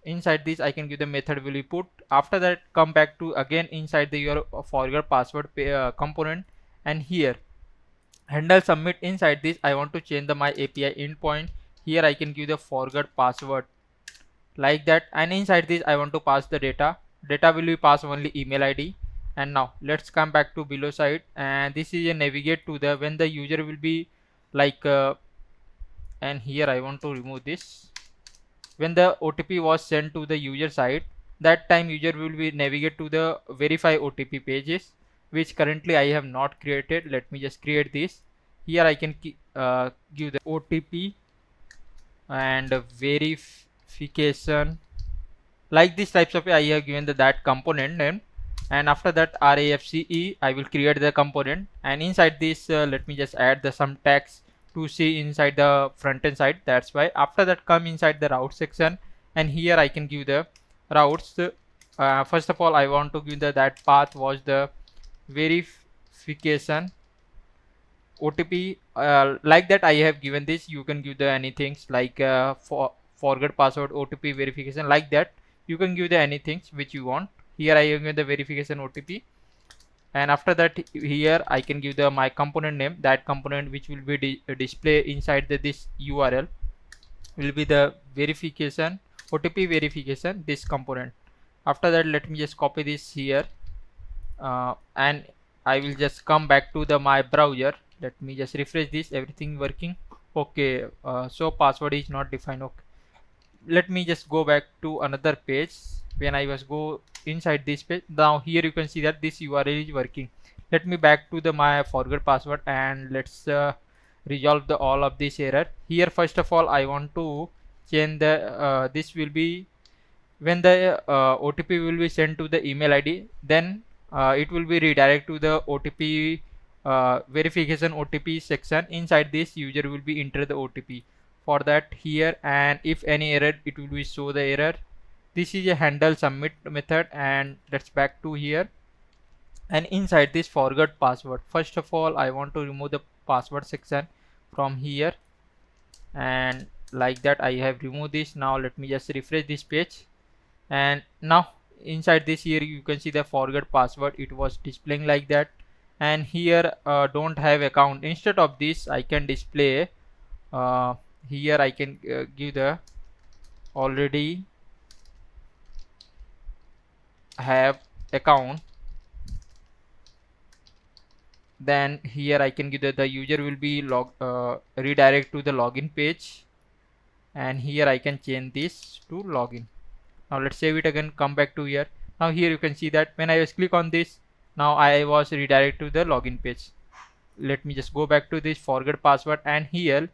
inside this I can give the method will be put. After that come back to again inside the your forgot password component, and here handle submit. Inside this I want to change the my API endpoint. Here I can give the forgot password like that, and inside this I want to pass the data will be pass only email ID. And now let's come back to below side, and this is a navigate to the when the user will be like and here I want to remove this. When the OTP was sent to the user side, that time user will be navigate to the verify OTP pages, which currently I have not created. Let me just create this. Here I can give the OTP and verification. Like these types of I have given that component name, and after that RAFCE I will create the component, and inside this let me just add the some tags to see inside the front end side. That's why after that come inside the route section, and here I can give the routes. First of all I want to give the that path was the verification OTP. Like that I have given this. You can give the anything like forget password OTP verification, like that you can give the anything which you want. Here I have given the verification OTP, and after that here I can give the my component name. That component which will be display inside this URL will be the verification OTP verification, this component. After that let me just copy this here, and I will just come back to the my browser. Let me just refresh this, everything working. Okay, so password is not defined. Okay, let me just go back to another page. When I was go inside this page, now here you can see that this URL is working. Let me back to the my forgot password, and let's resolve the all of this error. Here first of all I want to change the this will be when the OTP will be sent to the email ID, then it will be redirect to the OTP verification OTP section. Inside this user will be enter the OTP for that here, and if any error it will be show the error. This is a handle submit method, and let's back to here, and inside this forgot password, first of all I want to remove the password section from here, and like that I have removed this. Now let me just refresh this page, and now inside this here you can see the forgot password, it was displaying like that. And here don't have account, instead of this I can display here I can give the already have account. Then here I can give the user will be redirect to the login page, and here I can change this to login. Now let's save it again, come back to here. Now here you can see that when I was click on this, now I was redirect to the login page. Let me just go back to this forget password, and here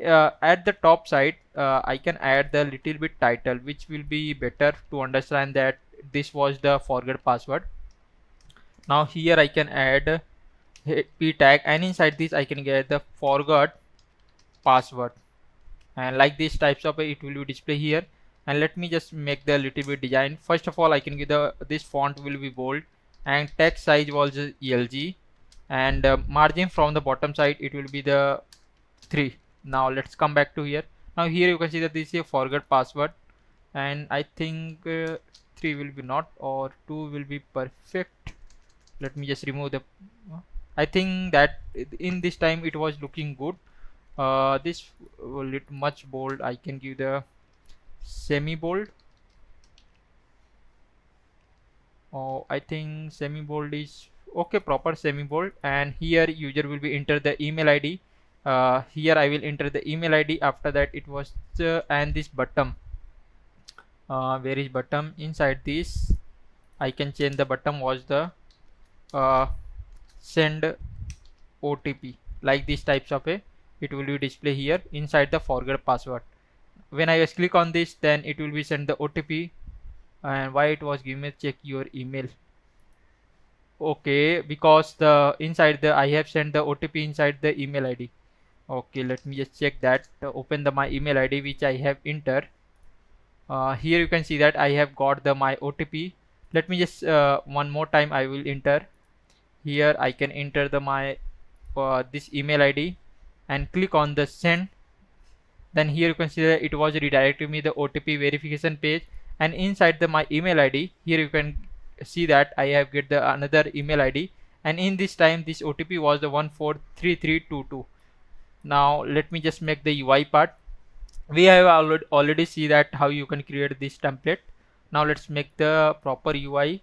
at the top side I can add the little bit title, which will be better to understand that this was the forget password. Now here I can add p tag, and inside this I can get the forgot password, and like these types of it will be display here. And let me just make the little bit design. First of all I can give the this font will be bold, and text size was ELG, and margin from the bottom side it will be the 3. Now let's come back to here. Now here you can see that this is a forgot password, and I think 3 will be not, or 2 will be perfect. Let me just remove the I think that in this time it was looking good. This little much bold, I can give the semi bold. Oh, I think semi bold is okay, proper semi bold. And here user will be enter the email ID. Here I will enter the email ID. After that it was and this button, where is button? Inside this I can change the button was the send OTP, like these types of it will be display here inside the forget password. When I just click on this, then it will be send the OTP. And why it was giving me check your email? Okay, because the inside the I have sent the OTP inside the email ID. Okay, let me just check that. Open the my email ID which I have entered. Here you can see that I have got the my OTP. Let me just one more time I will enter. Here I can enter the my this email ID and click on the send. Then here you can see that it was redirecting me the OTP verification page, and inside the my email ID, here you can see that I have get the another email ID, and in this time this OTP was the 143322. Now let me just make the UI part. We have already see that how you can create this template. Now let's make the proper UI.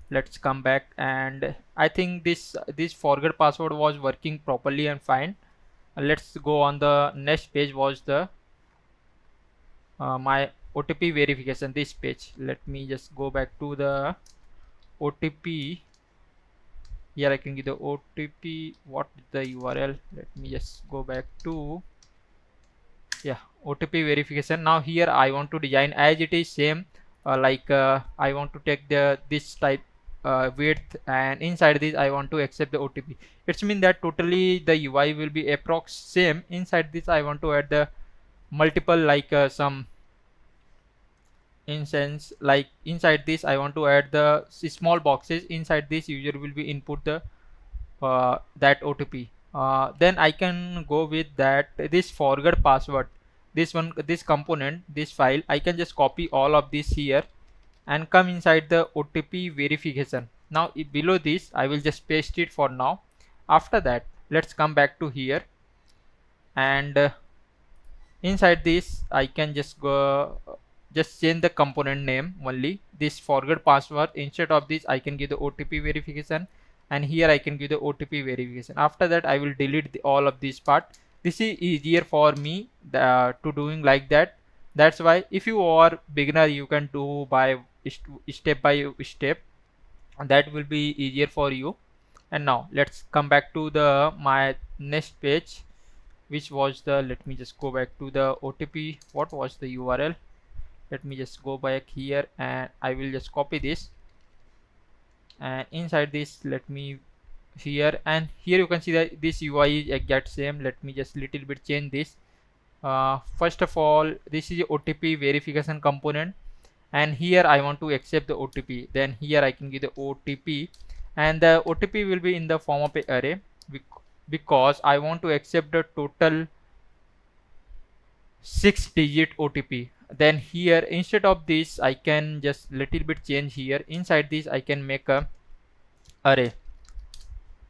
Let's come back, and I think this forget password was working properly and fine. Let's go on the next page was the my OTP verification, this page. Let me just go back to the OTP. Here I can give the OTP. What is the URL? Let me just go back to OTP verification. Now here I want to design as it is same, I want to take the this type width, and inside this I want to accept the OTP. It's mean that totally the UI will be approx same. Inside this I want to add the multiple some instance, like inside this I want to add the small boxes. Inside this user will be input the that OTP. Then I can go with that this forget password, this component, this file. I can just copy all of this here and come inside the OTP verification. Now below this I will just paste it for now. After that let's come back to here, and inside this I can just go just change the component name only, this forget password. Instead of this I can give the OTP verification, and here I can give the OTP verification. After that I will delete all of this part. This is easier for me to doing like that. That's why if you are beginner you can do by step by step, and that will be easier for you. And now let's come back to the my next page, which was the, let me just go back to the OTP. What was the URL? Let me just go back here, and I will just copy this, and inside this let me here, and here you can see that this UI is exact same. Let me just little bit change this. First of all, this is OTP verification component, and here I want to accept the OTP. Then here I can give the OTP, and the OTP will be in the form of a array because I want to accept the total 6-digit OTP. Then here instead of this I can just little bit change here. Inside this I can make a array,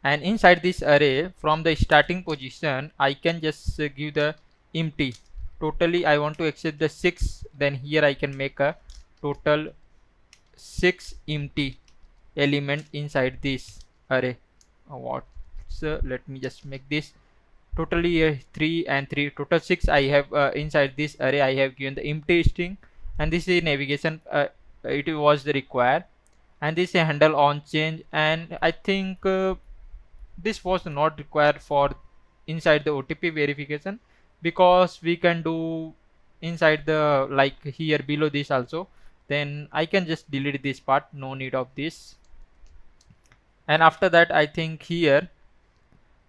and inside this array from the starting position I can just give the empty. Totally I want to accept the 6. Then here I can make a total 6 empty element inside this array. Let me just make this totally 3 and 3, total 6 I have inside this array. I have given the empty string, and this is navigation, it was the required, and this is handle on change, and I think this was not required for inside the OTP verification, because we can do inside the like here below this also. Then I can just delete this part, no need of this. And after that I think here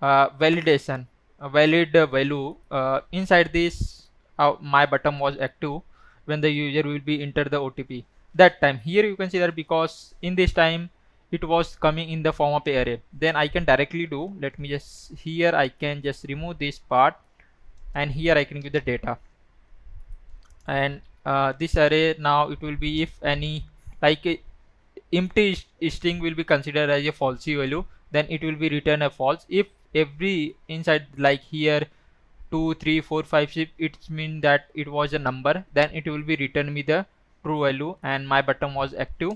validation, valid value, inside this my button was active when the user will be enter the OTP. That time here you can see that because in this time it was coming in the form of a array. Then I can directly do, let me just here I can just remove this part, and here I can give the data, and this array now it will be if any like empty string will be considered as a falsy value, then it will be return a false. If every inside like here 2 3 4 5 6 it mean that it was a number, then it will be return me the true value, and my button was active.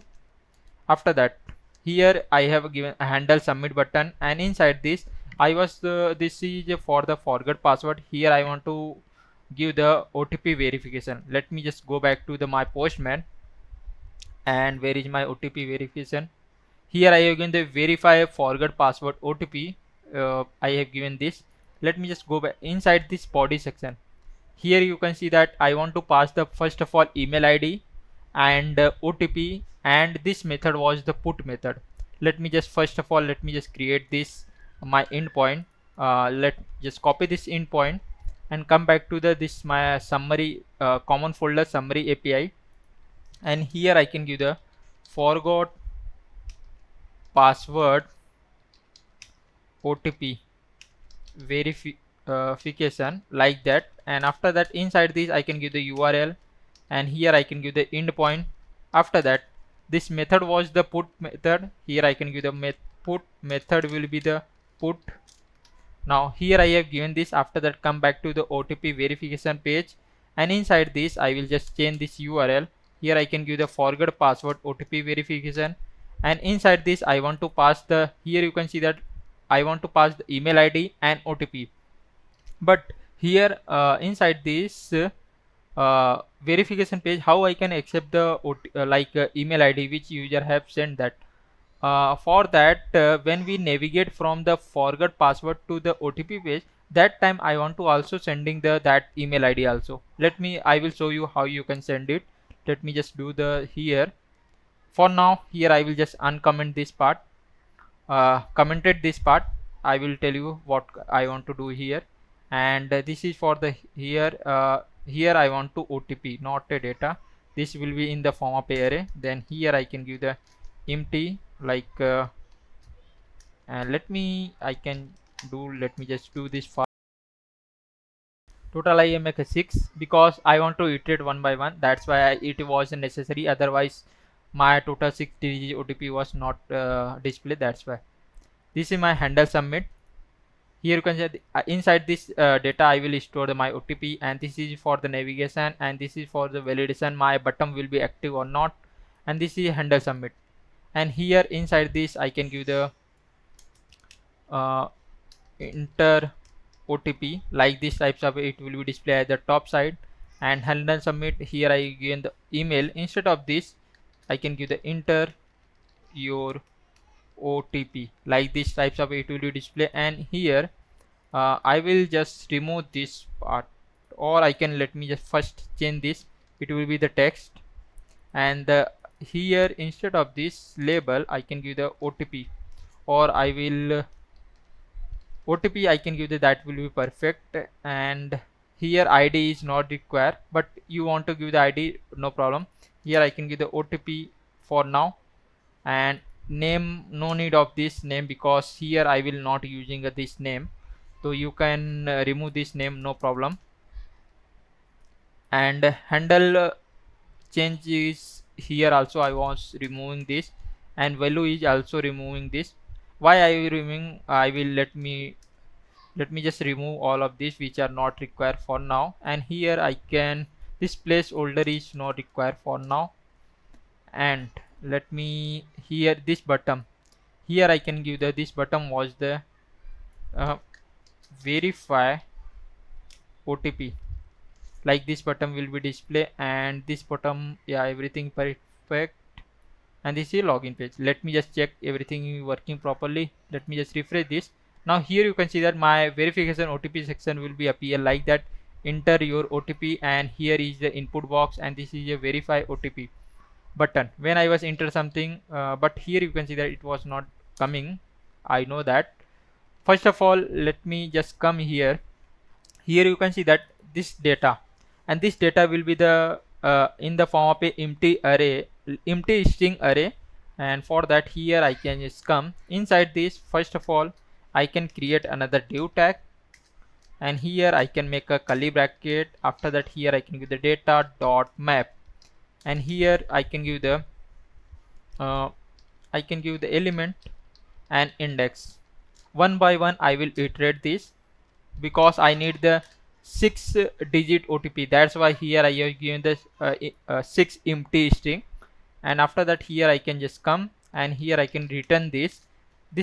After that here I have given a handle submit button, and inside this I was this is for the forget password. Here I want to give the OTP verification. Let me just go back to the my postman, and where is my OTP verification? Here I have given the verify forget password OTP. I have given this. Let me just go back inside this body section. Here you can see that I want to pass the first of all email ID and OTP, and this method was the put method. Let me just first of all let me just create this my endpoint. Let just copy this endpoint and come back to the this my summary common folder summary API, and here I can give the forgot password OTP notification like that, and after that inside this I can give the URL, and here I can give the endpoint. After that, this method was the put method. Here I can give the put method will be the put. Now here I have given this. After that, come back to the OTP verification page, and inside this I will just change this URL. Here I can give the forgot password OTP verification, and inside this I want to pass the, here you can see that I want to pass the email ID and OTP. But here inside this verification page, how I can accept the email ID which user have sent that. For that, when we navigate from the forgot password to the OTP page, that time I want to also sending the that email ID also. I will show you how you can send it. Let me just do the here. For now, here I will just uncomment this part. Commented this part. I will tell you what I want to do here, and this is for the here. Here I want to OTP, not a data. This will be in the form of array. Then here I can give the empty and let me just do this for total. I make a 6 because I want to iterate one by one. That's why it was necessary. Otherwise, my total 6 digit OTP was not displayed. That's why. This is my handle submit. Here you can see inside this data I will store my OTP, and this is for the navigation, and this is for the validation my button will be active or not, and this is handle submit. And here inside this I can give the enter OTP like this types of, it will be displayed at the top side, and handle submit. Here I give the email. Instead of this I can give the enter your OTP like this types of, it will be display. And here I will just remove this part, or I can, let me just first change this. It will be the text, and here instead of this label I can give the OTP, or I will OTP I can give that will be perfect. And here ID is not required, but you want to give the ID, no problem. Here I can give the OTP for now, and name, no need of this name because here I will not using this name, so you can remove this name, no problem. And handle change is here also I was removing this, and value is also removing this. Why I will removing, I will let me just remove all of this which are not required for now. And here I can, this placeholder is not required for now. And let me, here this button, here I can give the, this button was the verify OTP, like this button will be display, and this button, yeah, everything perfect. And this is login page. Let me just check everything working properly. Let me just refresh this. Now here you can see that my verification OTP section will be appear like that, enter your OTP, and here is the input box, and this is a verify OTP button. When I was enter something, but here you can see that it was not coming. I know that. First of all, let me just come here. Here you can see that this data, and this data will be the in the form of a empty array, empty string array. And for that, here I can just come inside this. First of all, I can create another div tag, and here I can make a curly bracket. After that, here I can give the data dot map, and here I can give the element and index. One by one I will iterate this because I need the 6 digit OTP. That's why here I have given the 6 empty string. And after that, here I can just come, and here I can return this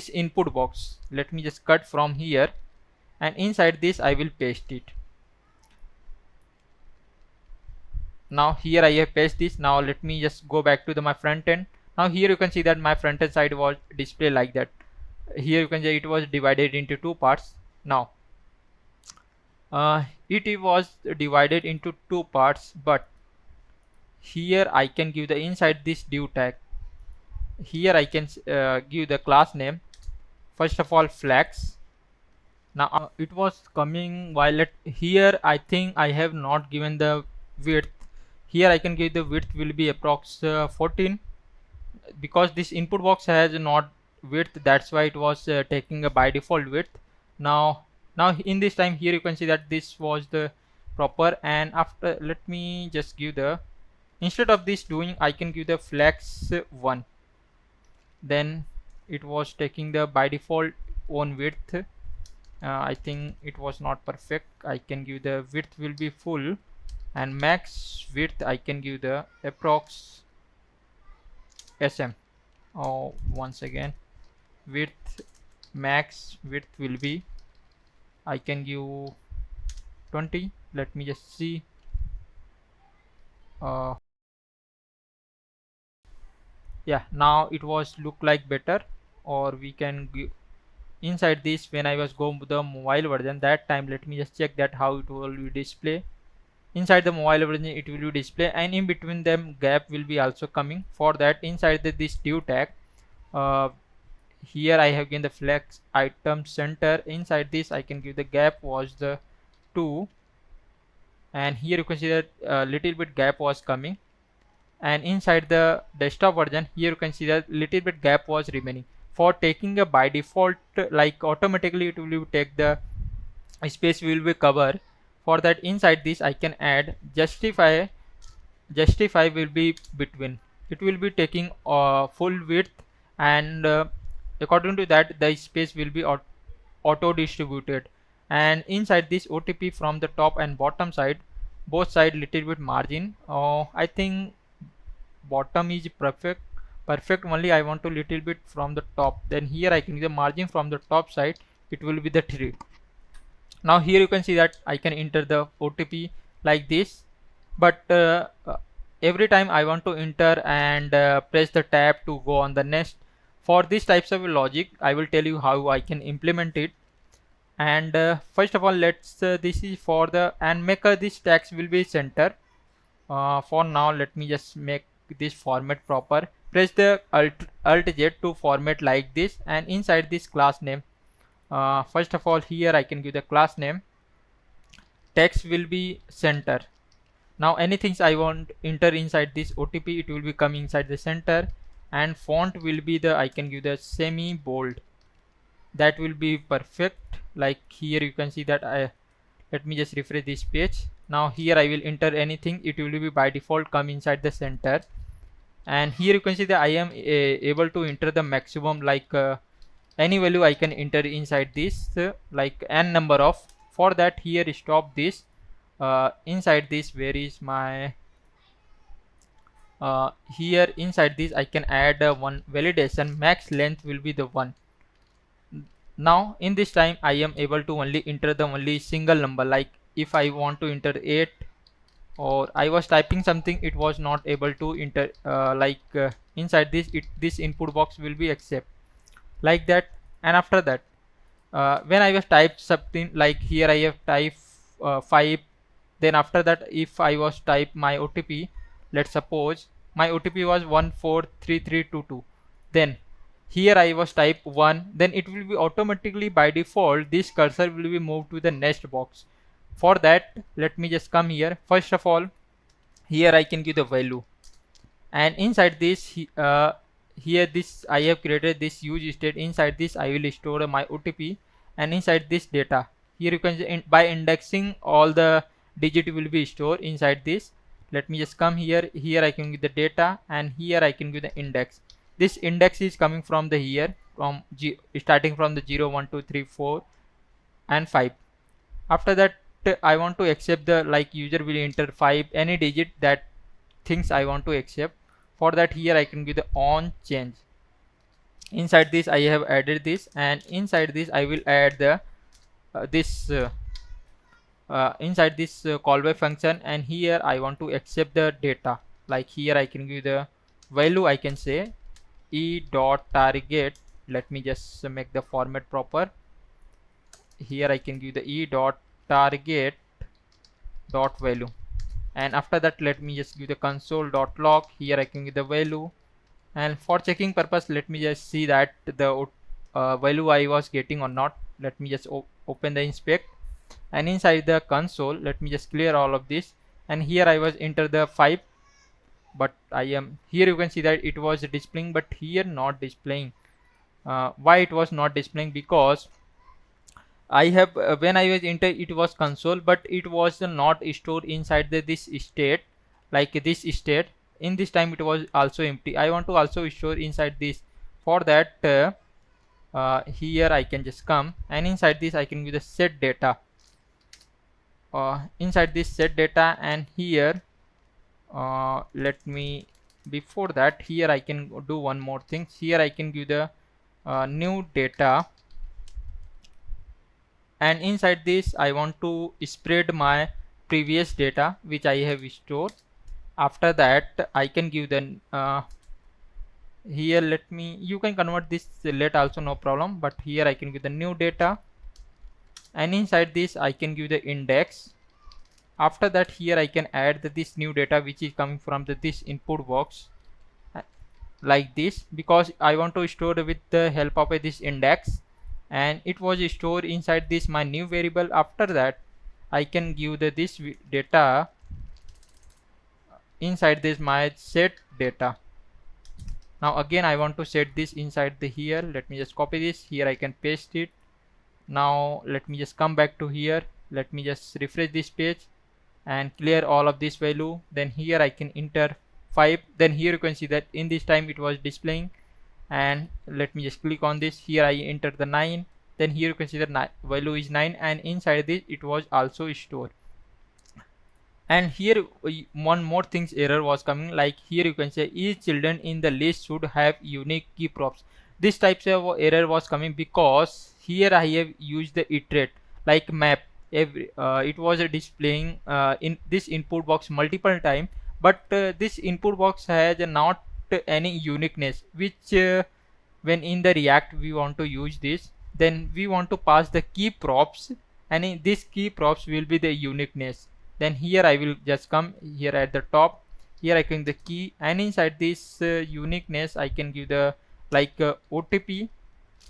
input box. Let me just cut from here, and inside this I will paste it. Now here I have pasted this. Now let me just go back to my front end. Now here you can see that my front end side was displayed like that. Here you can see it was divided into 2 parts. Now it was divided into 2 parts, but here I can give the inside this div tag. Here I can give the class name. First of all, flex. Now it was coming violet. Here I think I have not given the width. Here I can give the width will be approx 14, because this input box has not width. That's why it was taking a by default width. Now Now in this time here you can see that this was the proper, and after let me just give the, instead of this doing, I can give the flex 1. Then it was taking the by default on width. I think it was not perfect. I can give the width will be full, and max width I can give the approx sm. Oh, once again, width, max width will be, I can give 20. Let me just see. Yeah, now it was look like better. Or we can give inside this, when I was going to the mobile version, that time let me just check that how it will be display. Inside the mobile version it will be display, and in between them gap will be also coming. For that, inside this div tag, uh, here I have given the flex item center. Inside this I can give the gap was the 2, and here you can see that little bit gap was coming. And inside the desktop version, here you can see that little bit gap was remaining. For taking a by default, like automatically it will take the space will be cover. For that, inside this I can add justify. Justify will be between, it will be taking full width, and according to that the space will be auto distributed. And inside this OTP from the top and bottom side, both side little bit margin. I think bottom is perfect only. I want to little bit from the top, then here I can give the margin from the top side, it will be the 3. Now here you can see that I can enter the OTP like this, but every time I want to enter and press the tab to go on the next. For these types of logic I will tell you how I can implement it. And first of all, let's this is for the, and make this text will be center. For now let me just make this format proper. Press the alt Z to format like this, and inside this class name, first of all here I can give the class name, text will be center. Now anything I want enter inside this OTP, it will be coming inside the center, and font will be the, I can give the semi bold, that will be perfect. Like here you can see that let me just refresh this page. Now here I will enter anything, it will be by default come inside the center. And here you can see that I am able to enter the maximum, like any value I can enter inside this, like n number of. For that, here stop this. Inside this, where is my here inside this I can add one validation, max length will be the 1. Now in this time I am able to only enter the only single number, like if I want to enter 8, or I was typing something, it was not able to enter, inside this this input box will be accept like that. And after that, when I was typed something, like here I have typed 5, then after that if I was type my OTP, let's suppose my OTP was 143322, then here I was type 1, then it will be automatically by default this cursor will be moved to the next box. For that, let me just come here. First of all, here I can give the value, and inside this here this I have created this use state. Inside this I will store my OTP, and inside this data, here you can see by indexing all the digit will be stored inside this. Let me just come here. Here I can give the data, and here I can give the index. This index is coming from the here, from starting from the 0 1 2 3 4 and 5. After that, I want to accept the, like user will enter 5, any digit that things I want to accept. For that, here I can give the on change. Inside this I have added this, and inside this I will add the inside this callback function, and here I want to accept the data. Like here I can give the value, I can say e dot target. Let me just make the format proper. Here I can give the e dot target dot value, and after that let me just give the console dot log. Here I can give the value, and for checking purpose let me just see that the value I was getting or not. Let me just open the inspect, and inside the console let me just clear all of this, and here I was enter the 5, but I am here you can see that it was displaying, but here not displaying. Why it was not displaying? Because I have when I was enter it was console, but it was not stored inside this state, like this state. In this time it was also empty. I want to also store inside this. For that here I can just come, and inside this I can give the set data. Inside this set data, and here let me, before that, here I can do one more thing. Here I can give the new data, and inside this I want to spread my previous data which I have stored. After that I can give the here, let me, you can convert this let also, no problem, but here I can give the new data, and inside this I can give the index. After that here I can add this new data which is coming from this input box, like this, because I want to store with the help of this index, and it was stored inside this my new variable. After that I can give this data inside this my set data. Now again I want to set this inside the here. Let me just copy this here, I can paste it. Now let me just come back to here, let me just refresh this page and clear all of this value. Then here I can enter 5. Then here you can see that in this time it was displaying, and let me just click on this. Here I enter the 9. Then here you can see that value is 9, and inside this it was also stored. And here one more things error was coming, like here you can say each children in the list should have unique key props. This types of error was coming because here I have used the iterate like map. It was displaying in this input box multiple time, but this input box has not any uniqueness, which when in the React we want to use this, then we want to pass the key props, and in this key props will be the uniqueness. Then here I will just come here at the top, here I can the key, and inside this uniqueness I can give the like OTP,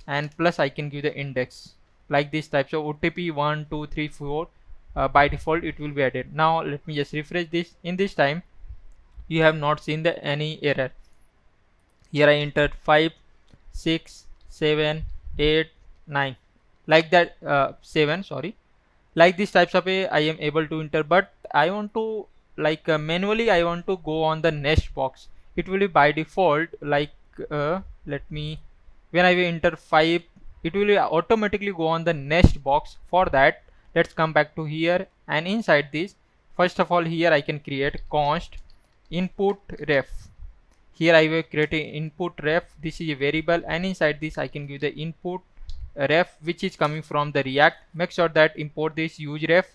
and plus I can give the index, like this type. So OTP 1 2 3 4 by default it will be added. Now let me just refresh this. In this time you have not seen the any error. Here I entered 5 6 7 8 9, like that 7, sorry, like these types of I am able to enter. But I want to like manually I want to go on the next box. It will be by default like let me, when I will enter 5 it will automatically go on the next box. For that let's come back to here, and inside this first of all here I can create const input ref. Here I will create an input ref. This is a variable, and inside this I can give the input ref which is coming from the React. Make sure that import this use ref,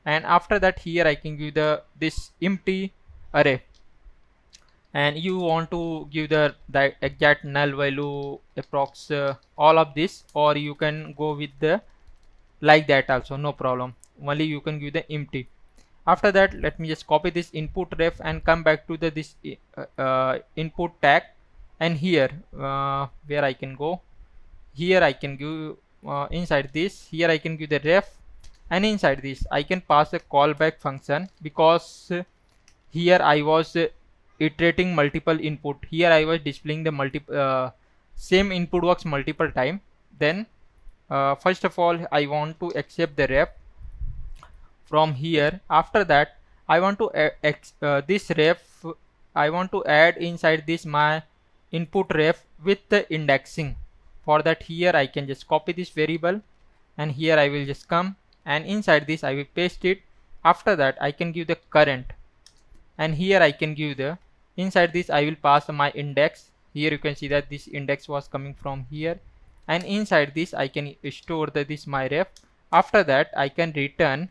and after that here I can give this empty array, and you want to give the exact null value approx all of this, or you can go with the like that also, no problem, only you can give the empty. After that let me just copy this input ref and come back to this input tag, and here where I can go, here I can give inside this, here I can give the ref, and inside this I can pass a callback function, because here I was iterating multiple input. Here I was displaying the same input box multiple time. Then first of all I want to accept the ref from here. After that I want to this ref I want to add inside this my input ref with the indexing. For that here I can just copy this variable, and here I will just come, and inside this I will paste it. After that I can give the current, and here I can give the inside this I will pass my index. Here you can see that this index was coming from here, and inside this I can store this my ref. After that I can return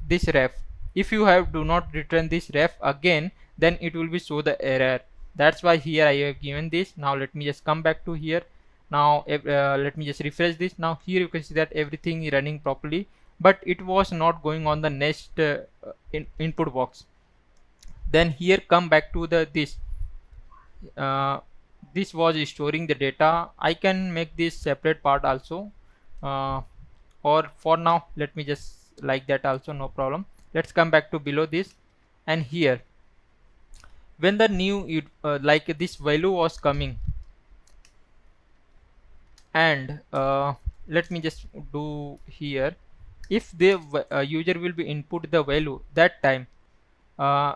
this ref. If you have do not return this ref again, then it will be show the error. That's why here I have given this. Now let me just come back to here. Now let me just refresh this. Now here you can see that everything is running properly, but it was not going on the next input box. Then here come back to this this was storing the data. I can make this separate part also, or for now let me just like that also, no problem. Let's come back to below this, and here when the new like this value was coming, and let me just do here. If the user will be input the value, that time uh,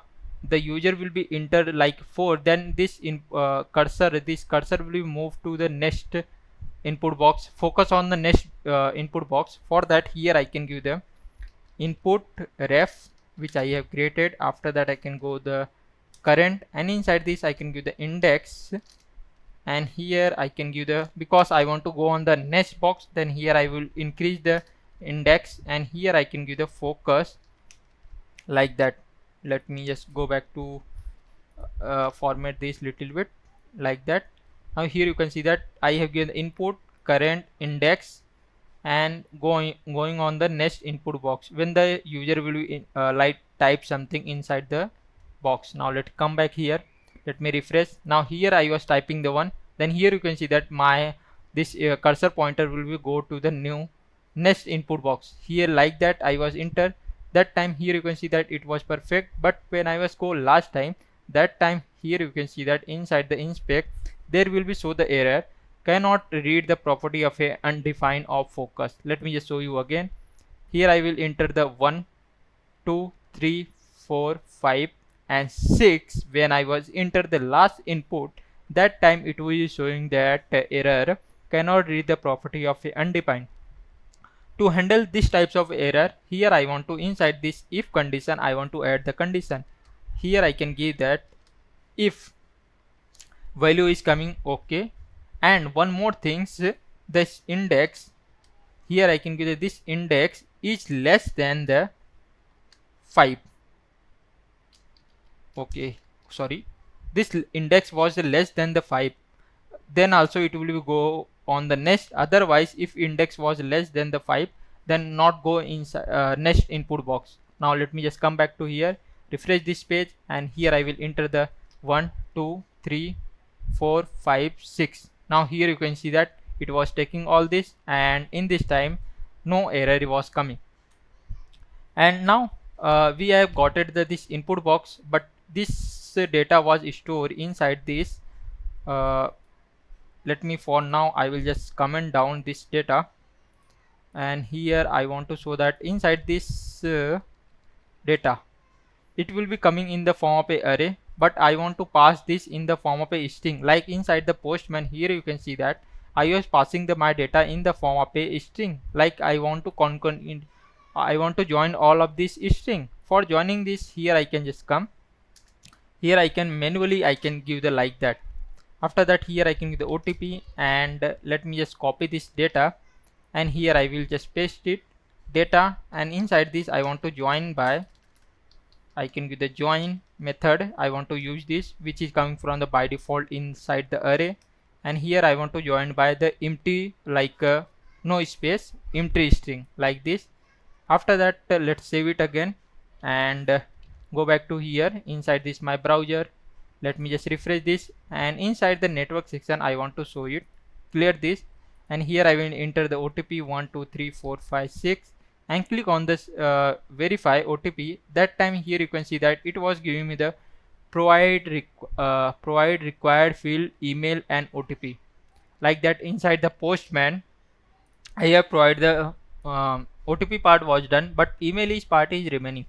the user will be enter like 4, then this this cursor will be moved to the next input box. Focus on the next input box. For that, here I can give the input ref which I have created. After that, I can go the current, and inside this I can give the index, and here I can give the, because I want to go on the next box, then here I will increase the index, and here I can give the focus like that. Let me just go back to format this little bit like that. Now here you can see that I have given the input, current, index, and going on the next input box when the user will be like type something inside the box. Now let's come back here. Let me refresh. Now here I was typing the one, then here you can see that my this cursor pointer will be go to the new next input box. Here like that I was enter, that time here you can see that it was perfect. But when I was go last time, that time here you can see that inside the inspect there will be show the error, cannot read the property of a undefined of focus. Let me just show you again. Here I will enter the 1 2 3 4 5 and 6. When I was enter the last input, that time it will be showing that error, cannot read the property of a undefined. To handle these types of error, here I want to inside this if condition I want to add the condition. Here I can give that if value is coming okay, and one more things, this index, here I can give that this index is less than the 5. Okay, sorry, this index was less than the 5, then also it will go on the next. Otherwise, if index was less than the 5, then not go inside next input box. Now let me just come back to here, refresh this page, and here I will enter the 1 2 3 4 5 6. Now here you can see that it was taking all this, and in this time no error was coming. And now we have got it this input box, but this data was stored inside this. Let me, for now I will just comment down this data, and here I want to show that inside this data it will be coming in the form of a array, but I want to pass this in the form of a string. Like inside the postman, here you can see that I was passing my data in the form of a string. Like I want to I want to join all of this string. For joining this, here I can just come here, I can manually I can give the like that. After that, here I can give the OTP, and let me just copy this data, and here I will just paste it data, and inside this I want to join by, I can give the join method. I want to use this which is coming from the by default inside the array, and here I want to join by the empty, like no space, empty string like this. After that, let's save it again, and go back to here inside this my browser. Let me just refresh this, and inside the network section I want to show it, clear this, and here I will enter the OTP 1 2 3 4 5 6 and click on this verify OTP. That time here you can see that it was giving me the provide required field, email and OTP. Like that, inside the postman I have provided the OTP part was done, but email is part is remaining.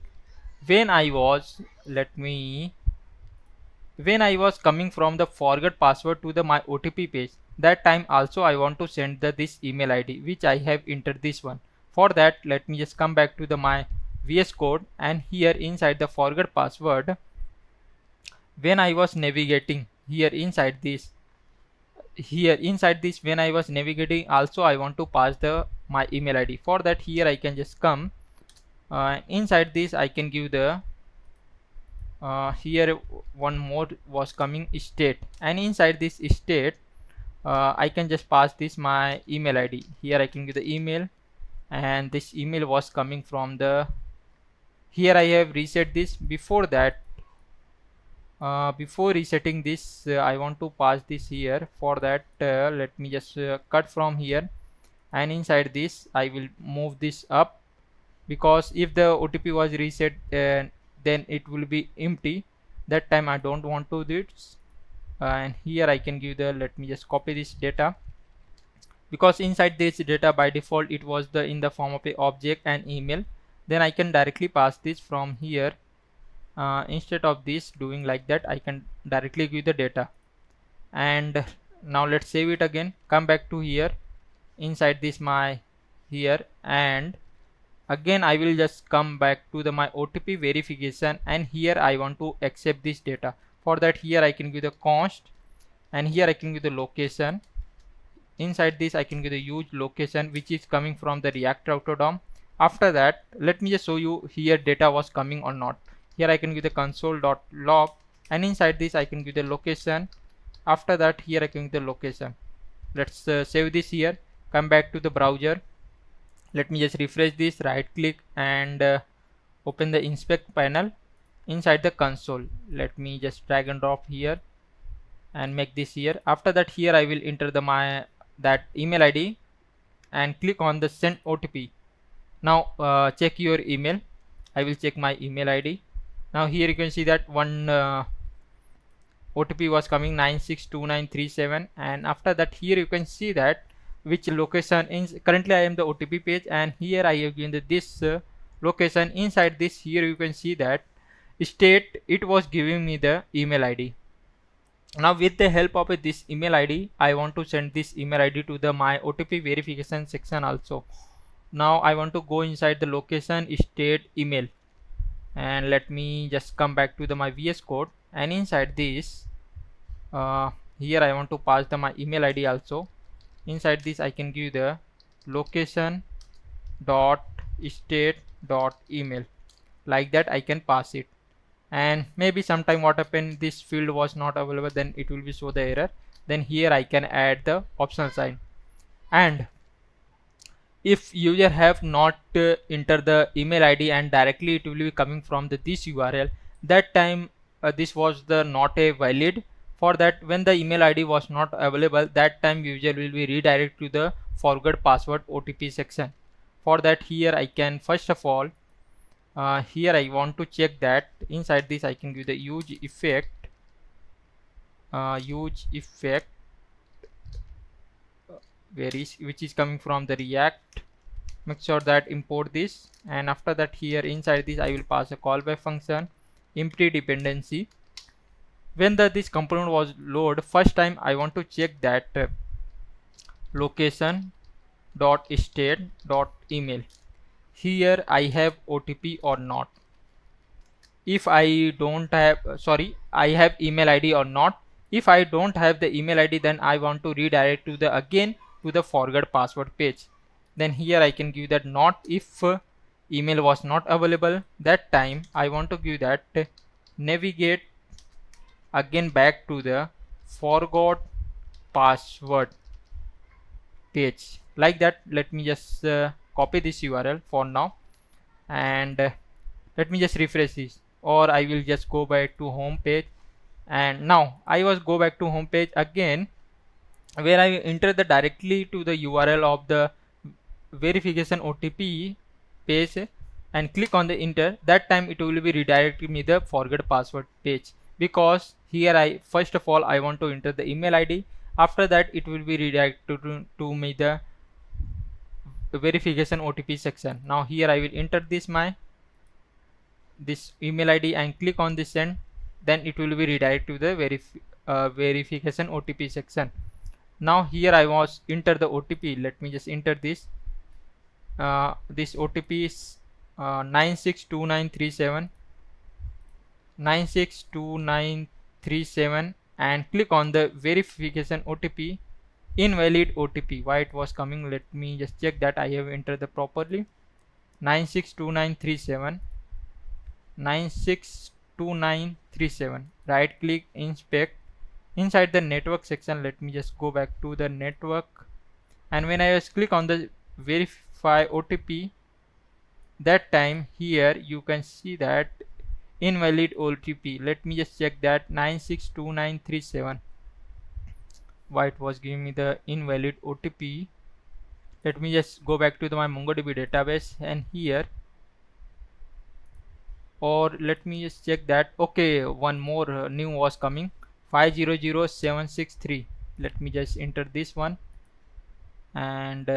When I was when I was coming from the forget password to the my OTP page, that time also I want to send this email ID which I have entered this one. For that, let me just come back to the my VS Code, and here inside the forget password, when I was navigating here inside this, when I was navigating, also I want to pass the my email ID. For that, here I can just come inside this, I can give the here one more was coming state, and inside this state I can just pass this my email ID. Here I can give the email, and this email was coming from the, here I have reset this. Before that, before resetting this, I want to pass this here. For that, let me just cut from here, and inside this I will move this up, because if the OTP was reset, then it will be empty. That time I don't want to do this. And here I can give the, let me just copy this data, because inside this data by default it was the in the form of a object and email. Then I can directly pass this from here. Instead of this doing like that, I can directly give the data. And now let's save it again, come back to here inside this my here, and again I will just come back to the my OTP verification, and here I want to accept this data. For that, here I can give the const, and here I can give the location. Inside this I can give the use location which is coming from the React Router DOM. After that, let me just show you here data was coming or not. Here I can give the console.log, and inside this I can give the location. After that, here I can give the location. Let's save this here, come back to the browser. Let me just refresh this, right click and open the inspect panel. Inside the console, let me just drag and drop here and make this here. After that, here I will enter the that email ID and click on the send OTP. Now check your email. I will check my email ID. Now here you can see that one OTP was coming 962937, and after that here you can see that which location is currently I am the OTP page, and here I have given this location. Inside this, here you can see that state it was giving me the email ID. Now with the help of this email ID, I want to send this email ID to the my OTP verification section also. Now I want to go inside the location state email, and let me just come back to the my VS Code, and inside this here I want to pass the my email ID also. Inside this I can give the location dot state dot email, like that I can pass it. And maybe sometime what happened, this field was not available, then it will be show the error. Then here I can add the optional sign. And if user have not enter the email ID and directly it will be coming from the this URL, that time this was the not a valid. For that, when the email ID was not available, that time user will be redirect to the forgot password OTP section. For that, here I can first of all here I want to check that inside this I can give the use effect which is coming from the React. Make sure that import this, and after that here inside this I will pass a callback function empty dependency. When this component was load first time, I want to check that location dot state dot email, here I have OTP or not. If I don't have I have email ID or not. If I don't have the email ID, then I want to redirect to the again to the forgot password page. Then here I can give that not if email was not available. That time I want to give that navigate again back to the forgot password page, like that. Let me just copy this URL for now, and let me just refresh this, or I will just go back to home page. And now I was go back to home page again, where I enter the directly to the URL of the verification OTP page and click on the enter. That time it will be redirecting me the forget password page, because here I first of all I want to enter the email ID. After that it will be redirected to me the verification OTP section. Now here I will enter this email ID and click on this send. Then it will be redirected to the verification OTP section. Now here I was enter the OTP. Let me just enter this. This OTP is 962937 962937, and click on the verification OTP. Invalid OTP. Why it was coming? Let me just check that I have entered the properly. 962937 962937. Right click, inspect. Inside the network section, let me just go back to the network, and when I just click on the verify OTP, that time here you can see that invalid OTP. Let me just check that 962937. Why it was giving me the invalid OTP? Let me just go back to my MongoDB database, and here, or let me just check that. Okay, one more new was coming, 500763. Let me just enter this one, and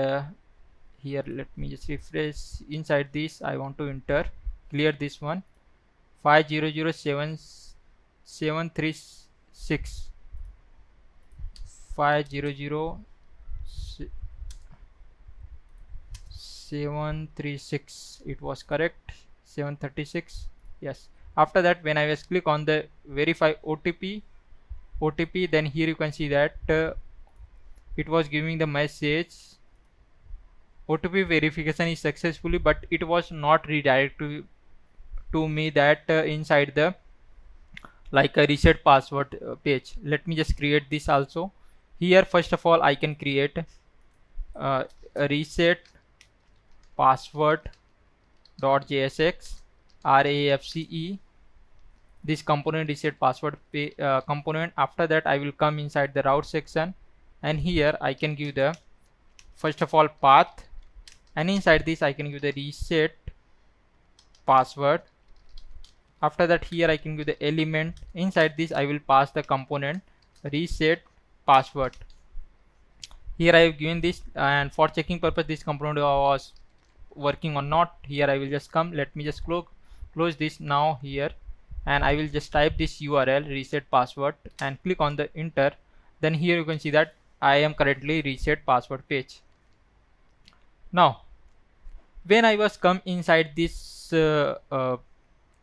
here let me just refresh. Inside this I want to enter, clear this one, 500736 500736, it was correct, 736, yes. After that, when I was click on the verify OTP, then here you can see that it was giving the message OTP verification is successfully, but it was not redirected to me that inside the like a reset password page. Let me just create this also. Here first of all I can create a reset password .jsx RAFCE, this component reset password component. After that I will come inside the route section, and here I can give the first of all path, and inside this I can give the reset password. After that here I can give the element. Inside this I will pass the component reset password. Here I have given this, and for checking purpose this component was working or not. Here I will just come, let me just close this now here, and I will just type this URL reset password and click on the enter. Then here you can see that I am currently reset password page. Now when I was come inside this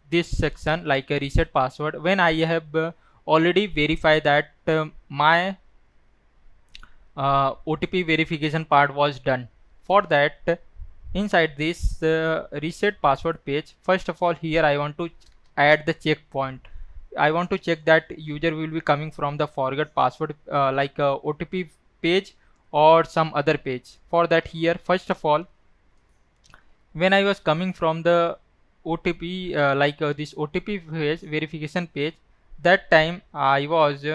this section like a reset password, when I have already verified that my OTP verification part was done. For that, inside this reset password page, first of all here I want to add the checkpoint. I want to check that user will be coming from the forgot password like OTP page or some other page. For that, here first of all, when I was coming from the OTP this OTP page, verification page, that time I was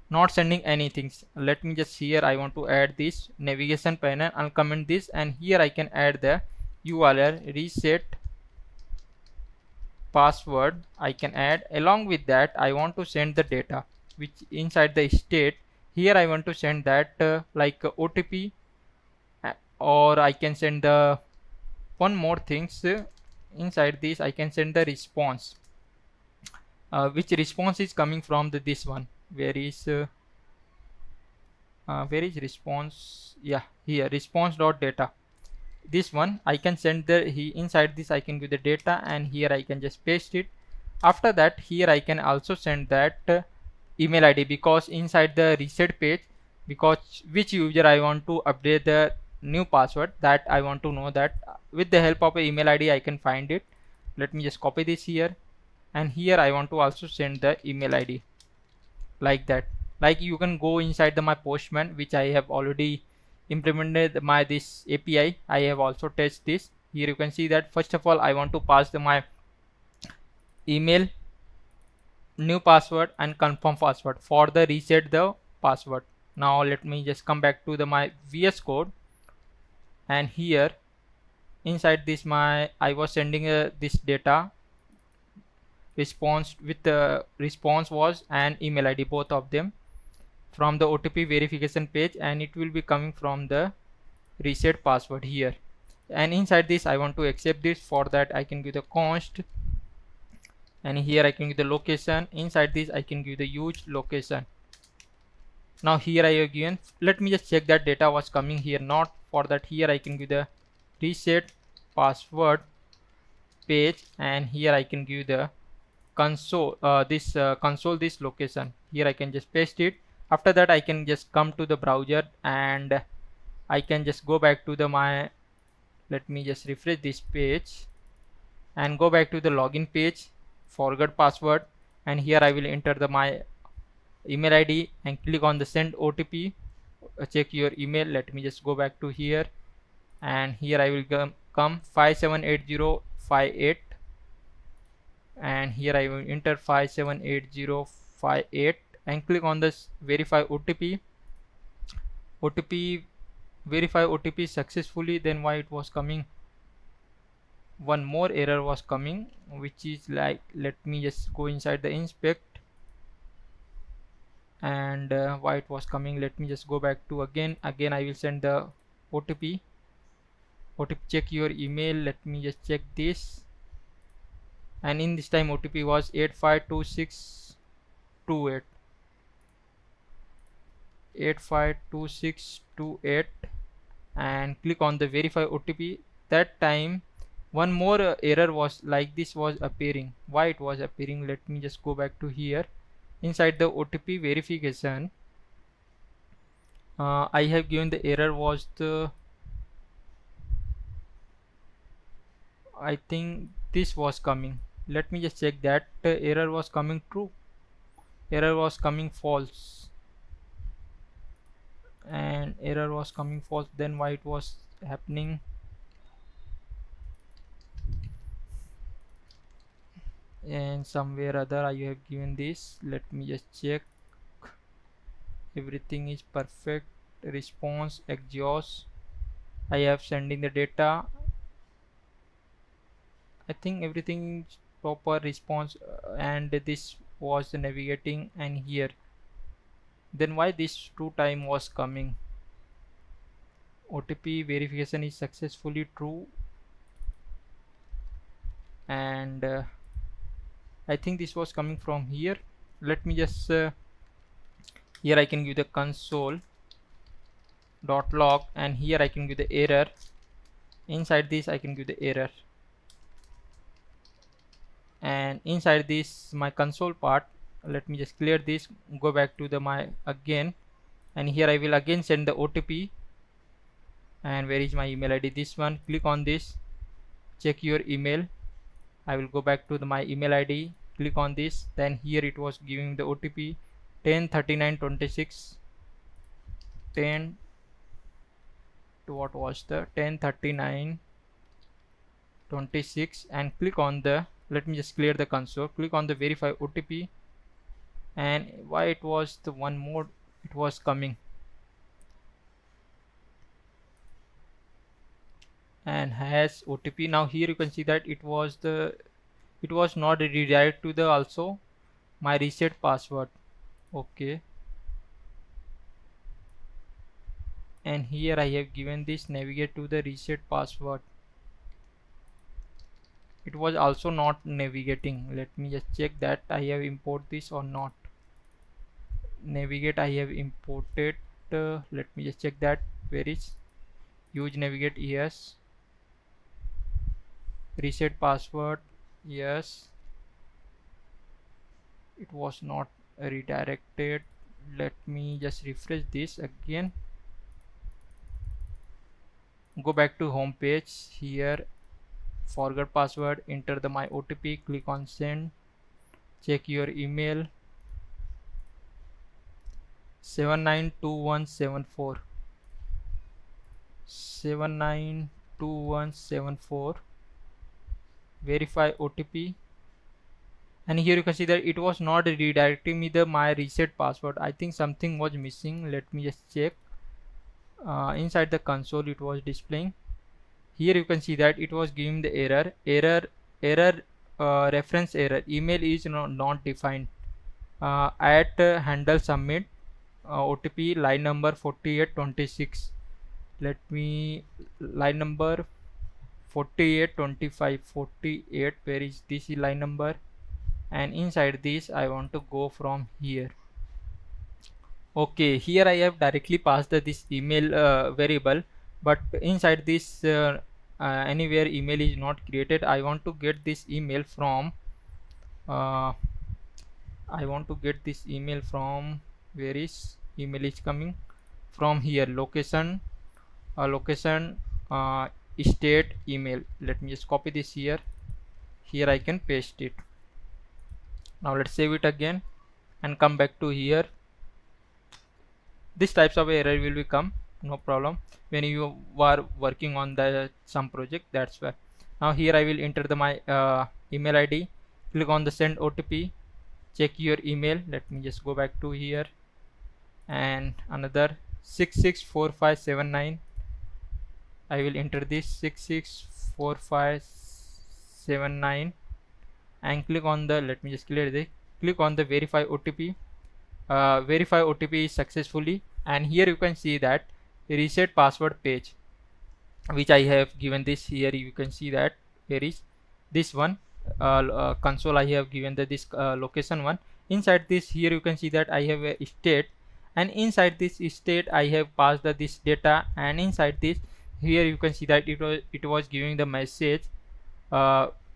not sending anything. Let me just here I want to add this navigation panel, uncomment this, and here I can add the URL reset password I can add. Along with that I want to send the data which inside the state. Here I want to send that OTP, or I can send the one more things inside this I can send the response, which response is coming from this one. Where is response? Yeah, here response.data. This one I can send the inside this I can give the data, and here I can just paste it. After that, here I can also send that email ID, because inside the reset page, because which user I want to update the new password, that I want to know that with the help of a email ID I can find it. Let me just copy this here, and here I want to also send the email ID like that. Like you can go inside the my Postman, which I have already implemented my this API. I have also tested this. Here you can see that first of all I want to pass my email, new password, and confirm password for the reset the password. Now let me just come back to my VS Code, and here inside this I was sending this data response with the response was an email ID, both of them from the OTP verification page, and it will be coming from the reset password here. And inside this I want to accept this. For that I can give the const, and here I can give the location. Inside this I can give the use location. Now here I have given, let me just check that data was coming here not. For that, here I can give the reset password page, and here I can give the console console this location. Here I can just paste it. After that I can just come to the browser, and I can just go back to my, let me just refresh this page and go back to the login page, forgot password, and here I will enter my email ID and click on the send OTP, check your email. Let me just go back to here, and here I will come 578058, and here I will enter 578058 and click on this verify OTP. Verify OTP successfully. Then why it was coming, one more error was coming, which is like, let me just go inside the inspect. and why it was coming. Let me just go back to again I will send the OTP. Check your email. Let me just check this, and in this time OTP was 852628 852628, and click on the verify OTP. That time one more error was like this was appearing. Why it was appearing? Let me just go back to here. Inside the OTP verification, I have given the error was the, I think this was coming. Let me just check that error was coming true, error was coming false, and error was coming false. Then why it was happening? And somewhere other I have given this. Let me just check. Everything is perfect. Response exhaust, I have sending the data. I think everything is proper response, and this was navigating, and here then why this two time was coming? OTP verification is successfully true, and I think this was coming from here. Let me just here I can give the console.log, and here I can give the error. Inside this I can give the error, and inside this my console part, let me just clear this, go back to the my again, and here I will again send the OTP. And where is my email ID? This one. Click on this, check your email. I will go back to my email ID, click on this, then here it was giving the OTP 103926 10 to what was the 103926, and click on the, let me just clear the console, click on the verify OTP, and why it was the one more it was coming, and has OTP. Now here you can see that it was not redirect to the also my reset password. Okay, and here I have given this navigate to the reset password. It was also not navigating. Let me just check that I have import this or not. Navigate I have imported. Let me just check that. Where is use navigate? Yes. Reset password. Yes. It was not redirected. Let me just refresh this again. Go back to home page. Here forgot password, enter the my OTP, click on send, check your email. 792174 792174, verify OTP, and here you can see that it was not redirecting me the my reset password. I think something was missing. Let me just check. Inside the console it was displaying. Here you can see that it was giving the error reference error, email is not defined. At handle submit OTP line number 4826. Let me line number 4825 48, where is this line number, and inside this I want to go from here. Okay, here I have directly passed this email variable, but inside this anywhere email is not created. I want to get this email from where is email is coming from here, location uh, state email. Let me just copy this here I can paste it. Now let's save it again and come back to here. This types of error will become no problem when you are working on the some project, that's why. Now here I will enter the my email ID, click on the send OTP, check your email. Let me just go back to here, and another 664579. I will enter this 664579 and click on the, let me just clear this, click on the verify OTP. verify OTP successfully, and here you can see that reset password page, which I have given this here. You can see that here is this one console. I have given this location one. Inside this, here you can see that I have a state, and inside this state I have passed this data, and inside this here you can see that it was giving the message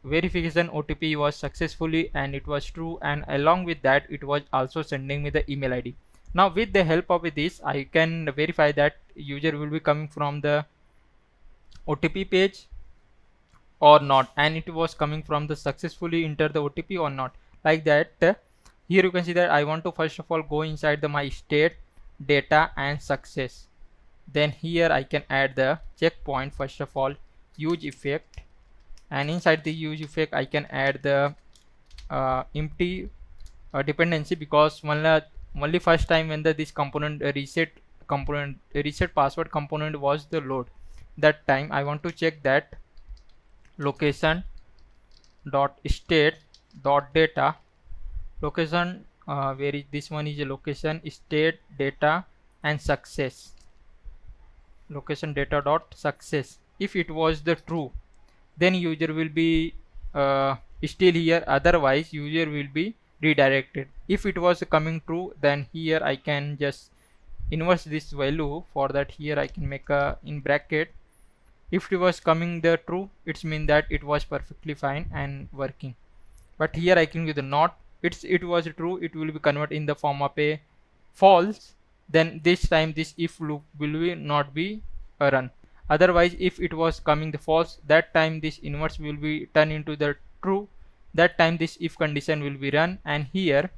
verification OTP was successfully, and it was true, and along with that it was also sending me the email ID. Now with the help of this, I can verify that user will be coming from the OTP page or not, and it was coming from the successfully enter the OTP or not, like that. Here you can see that I want to first of all go inside the my state, data and success. Then here I can add the checkpoint. First of all, use effect, and inside the use effect I can add the empty dependency, because only first time when this component reset password component was the load, that time I want to check that location dot state dot data location, where is this one is a location, state, data and success, location data dot success. If it was the true, then user will be still here, otherwise user will be redirected. If it was coming true, then here I can just inverse this value. For that, here I can make a in bracket. If it was coming the true, it's mean that it was perfectly fine and working. But here I can give the not, it was true, it will be converted in the form of a false. Then this time this if loop will be not be run. Otherwise, if it was coming the false, that time this inverse will be turned into the true, that time this if condition will be run. And here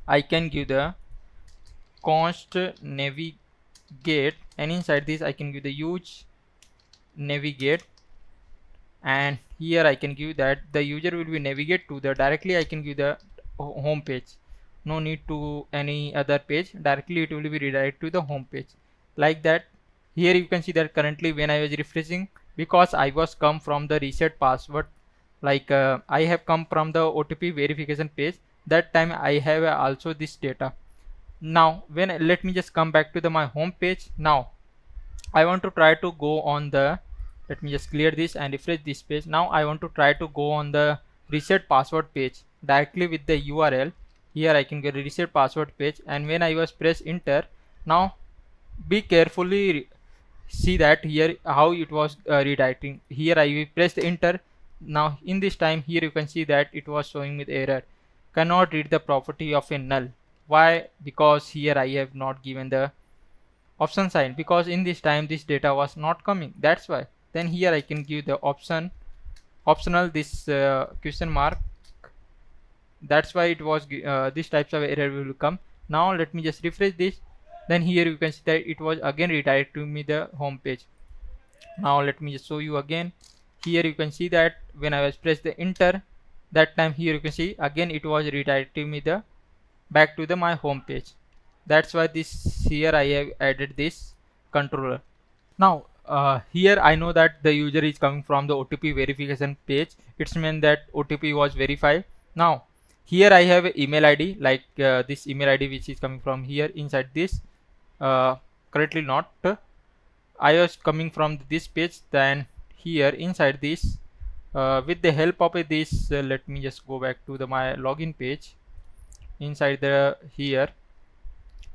I can give the const navigate, and inside this I can give the use navigate, and here I can give that the user will be navigate to the directly. I can give the home page, no need to any other page, directly it will be redirect to the home page, like that. Here you can see that currently when I was refreshing, because I was come from the reset password, like I have come from the OTP verification page, that time I have also this data. Now when let me just come back to the my home page. Now I want to try to go on the, let me just clear this and refresh this page. Now I want to try to go on the reset password page directly with the URL. Here I can get a reset password page, and when I was press enter, now be carefully see that here how it was redirecting. Here I will press the enter. Now in this time here you can see that it was showing with error, cannot read the property of a null. Why? Because here I have not given the option sign, because in this time this data was not coming, that's why. Then here I can give the optional this question mark, that's why it was this types of error will come. Now let me just refresh this, then here you can see that it was again redirect to me the home page. Now let me just show you again. Here you can see that when I was press the enter, that time here you can see again it was redirecting me the back to the my home page. That's why this here I have added this controller. Now here I know that the user is coming from the OTP verification page, it's meant that OTP was verified. Now here I have an email ID, like this email ID which is coming from here inside this, currently not, I was coming from this page. Then here inside this with the help of this let me just go back to the my login page. Inside the here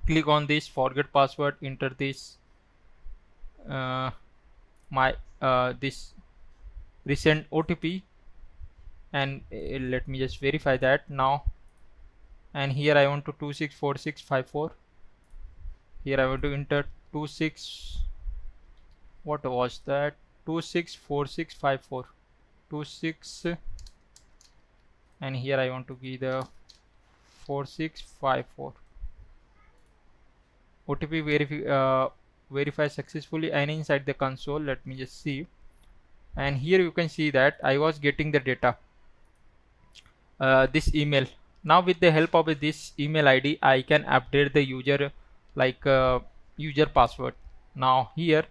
click on this forget password, enter this my this recent OTP, and let me just verify that now. And here I want to 264654, here I want to enter 26, what was that, 264654 26, and here I want to give the 4654. OTP verify successfully, and inside the console let me just see, and here you can see that I was getting the data, this email. Now with the help of this email ID I can update the user, like user password. Now here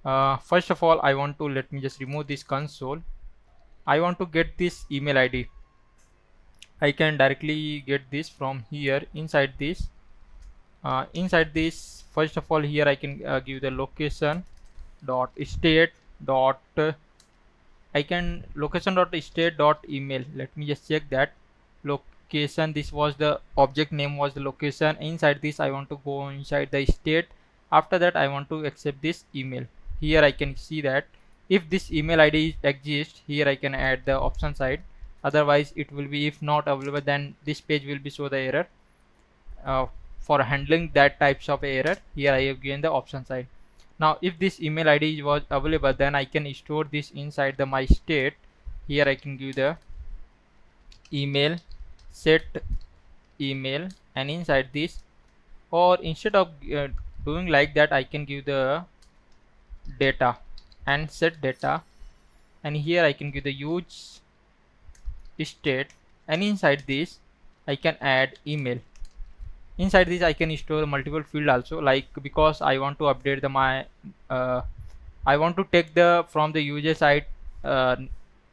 first of all I want to, let me just remove this console, I want to get this email ID. I can directly get this from here. Inside this first of all, here I can give the location dot state dot I can location dot state dot email. Let me just check that location. This was the object name, was the location. Inside this I want to go inside the state. After that I want to accept this email. Here I can see that if this email ID exists, here I can add the option side. Otherwise it will be, if not available, then this page will be show the error. For handling that types of error, here I have given the option side. Now if this email ID was available, then I can store this inside the my state. Here I can give the email set email, and inside this, or instead of doing like that, I can give the data and set data, and here I can give the use state, and inside this I can add email. Inside this I can store multiple field also, like because I want to update the my I want to take the from the user side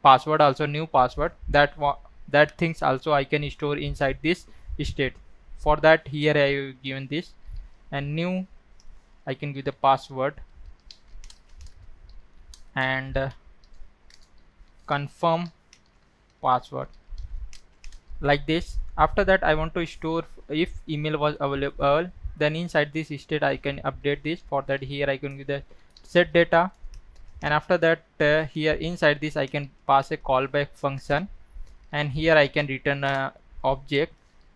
password, also new password, that things also I can store inside this state. For that, here I have given this, and new I can give the password and confirm password, like this. After that I want to store if email was available, then inside this state I can update this. For that, here I can give the set data, and after that here inside this I can pass a callback function, and here I can return a object.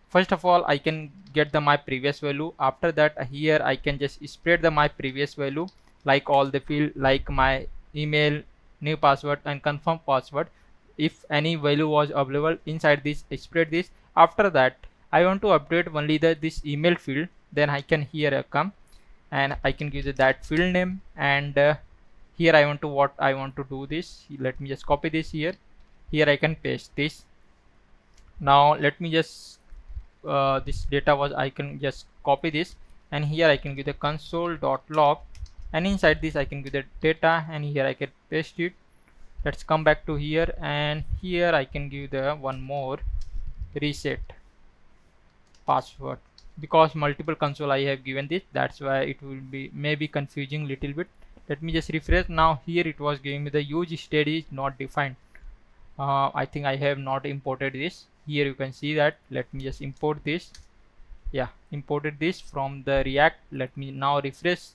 First of all, I can get the my previous value. After that, here I can just spread the my previous value, like all the field, like my email, new password and confirm password. If any value was available inside this, spread this. After that, I want to update only this email field, then I can here come and I can give that field name, and here I want to do this. Let me just copy this here. Here I can paste this. Now let me just this data was, I can just copy this, and here I can give the console.log, and inside this I can give the data, and here I can paste it. Let's come back to here, and here I can give the one more reset password, because multiple console I have given this, that's why it will be maybe confusing little bit. Let me just refresh. Now here it was giving me the use state is not defined. I think I have not imported this. Here you can see that. Let me just import this. Yeah, imported this from the React. Let me now refresh.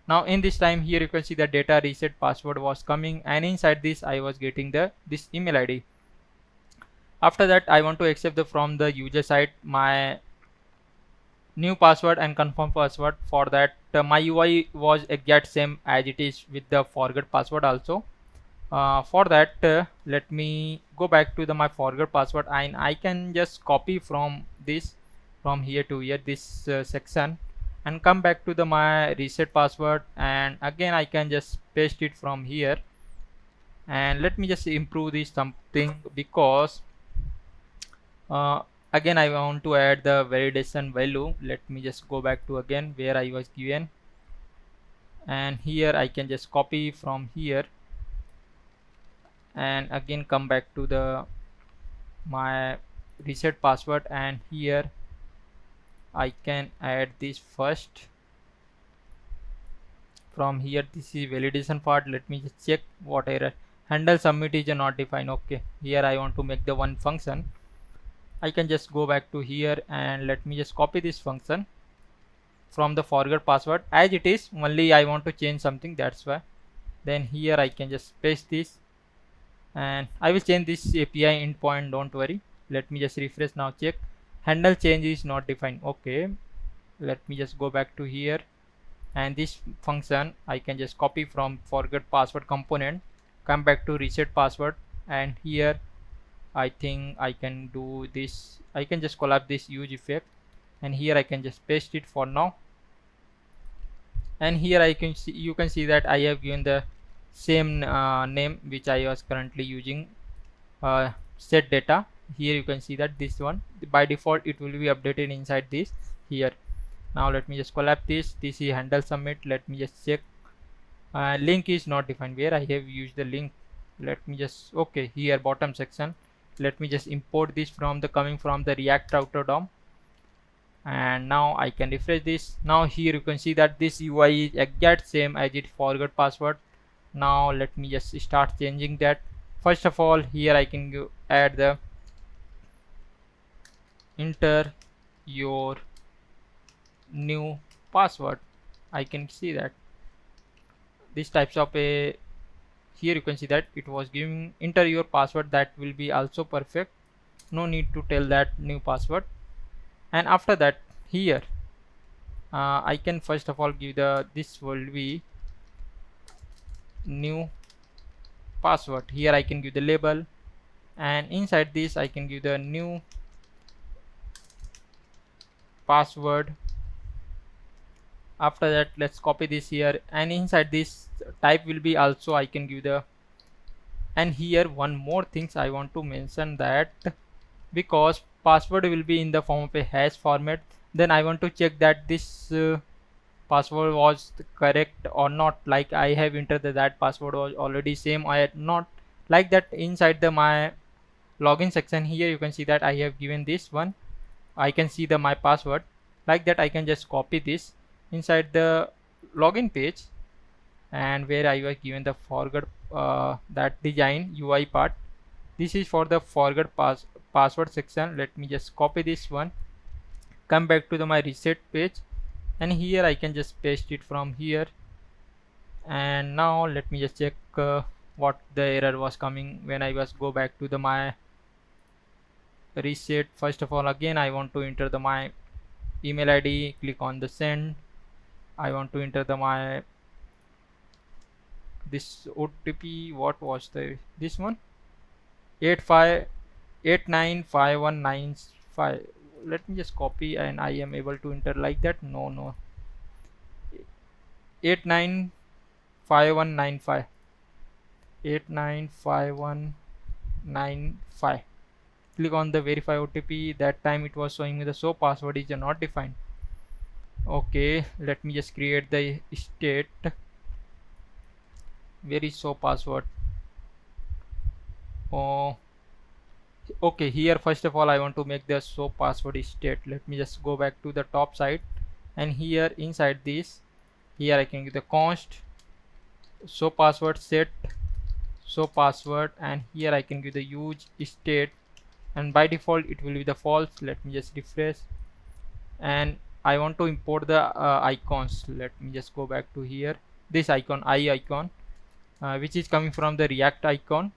Now in this time, here you can see the data reset password was coming, and inside this I was getting this email ID. After that, I want to accept from the user side my new password and confirm password. For that, my UI was exact same as it is with the forgot password also. For that, let me go back to my forgot password, and I can just copy from here to here, this section, and come back to my reset password, and again I can just paste it from here. And let me just improve this something, because again I want to add the validation value. Let me just go back to again where I was given, and here I can just copy from here, and again come back to my reset password, and here I can add this first. From here, this is validation part. Let me just check what error. Handle submit is not defined. Okay, here I want to make the one function. I can just go back to here, and let me just copy this function from the forgot password as it is, only I want to change something, that's why. Then here I can just paste this, and I will change this API endpoint, don't worry. Let me just refresh now, check. Handle change is not defined. Okay, let me just go back to here, and this function I can just copy from forget password component, come back to reset password, and here I think I can do this. I can just collapse this use effect, and here I can just paste it for now. And here I can see, you can see that I have given the same name which I was currently using, set data. Here you can see that this one by default it will be updated inside this here. Now let me just collapse this. This is handle submit. Let me just check. Link is not defined, where I have used the link. Let me just, okay, here bottom section. let me just import this from the coming from the React router DOM. And now I can refresh this. Now here you can see that this UI is exact same as it forgot password. Now let me just start changing that. First of all, here I can go add the enter your new password. I can see that these types of a, here you can see that it was giving enter your password. That will be also perfect, no need to tell that new password. And after that, here I can first of all give the, this will be new password. Here I can give the label, and inside this I can give the new password. After that, let's copy this here, and inside this type will be also I can give the, and here one more things I want to mention, that because password will be in the form of a hash format, then I want to check that this password was correct or not. Like I have entered that password was already same or not, like that. Inside the my login section, here you can see that I have given this one. I can see the my password, like that. I can just copy this inside the login page, and where I was given the forgot that design UI part. This is for the forgot password section. Let me just copy this one, come back to the my reset page, and here I can just paste it from here. And now let me just check what the error was coming when I was go back to the my reset. First of all, again I want to enter the my email ID, click on the send. I want to enter the my this OTP. What was the this one? 85895195. Let me just copy, and I am able to enter like that. No, 895195, 895195. Click on the verify OTP. That time it was showing me the show password is not defined. Okay, let me just create the state. Where is show password? Oh, okay, here first of all I want to make the show password state. Let me just go back to the top side, and here inside this, here I can give the const show password set show password, and here I can give the use state, and by default it will be the false. Let me just refresh, and I want to import the icons. Let me just go back to here, this icon, icon, which is coming from the React icon.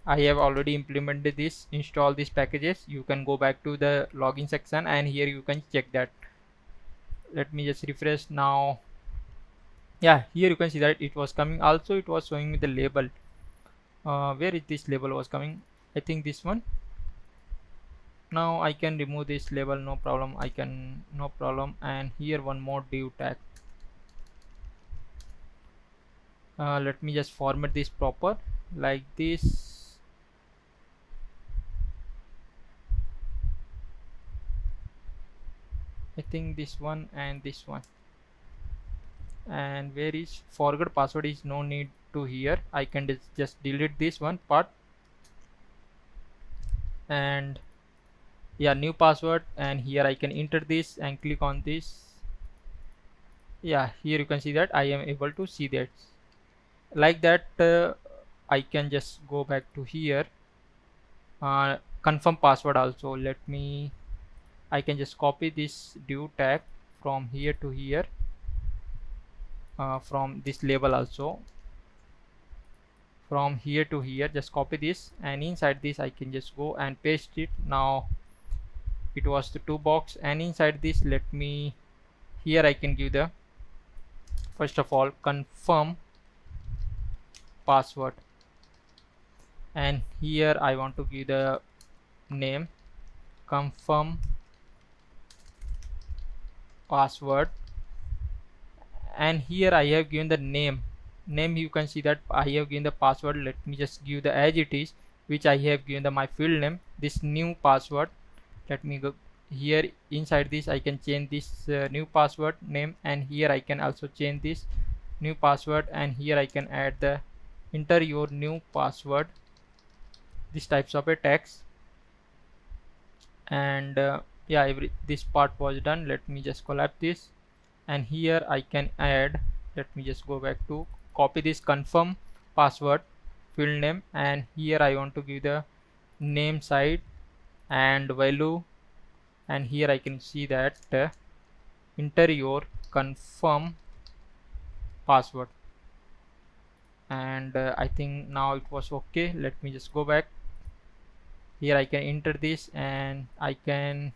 I have already implemented this, install these packages. You can go back to the login section, and here you can check that. Let me just refresh now. Yeah, here you can see that it was coming. Also it was showing me the label. Where is this label was coming? I think this one. Now I can remove this label, no problem. I can, no problem. And here one more div tag. Let me just format this proper like this. I think this one and this one. And where is forgot password is no need to here. I can just delete this one part, and yeah, new password, and here I can enter this and click on this. Yeah, here you can see that I am able to see that like that. I can just go back to here, confirm password also. Let me, I can just copy this div tag from here to here, from this label also, from here to here. Just copy this, and inside this I can just go and paste it. Now it was the two box, and inside this, let me, here I can give the, first of all, confirm password, and here I want to give the name, confirm password, and here I have given the name. You can see that I have given the password. Let me just give the as it is, which I have given the my field name, this new password. Let me go here, inside this I can change this new password name, and here I can also change this new password, and here I can add the enter your new password, these types of a text. and yeah, this part was done. Let me just collapse this, and here I can add, let me just go back to copy this confirm password field name, and here I want to give the name side and value, and here I can see that enter your confirm password, and I think now it was okay. Let me just go back. Here I can enter this, and I can,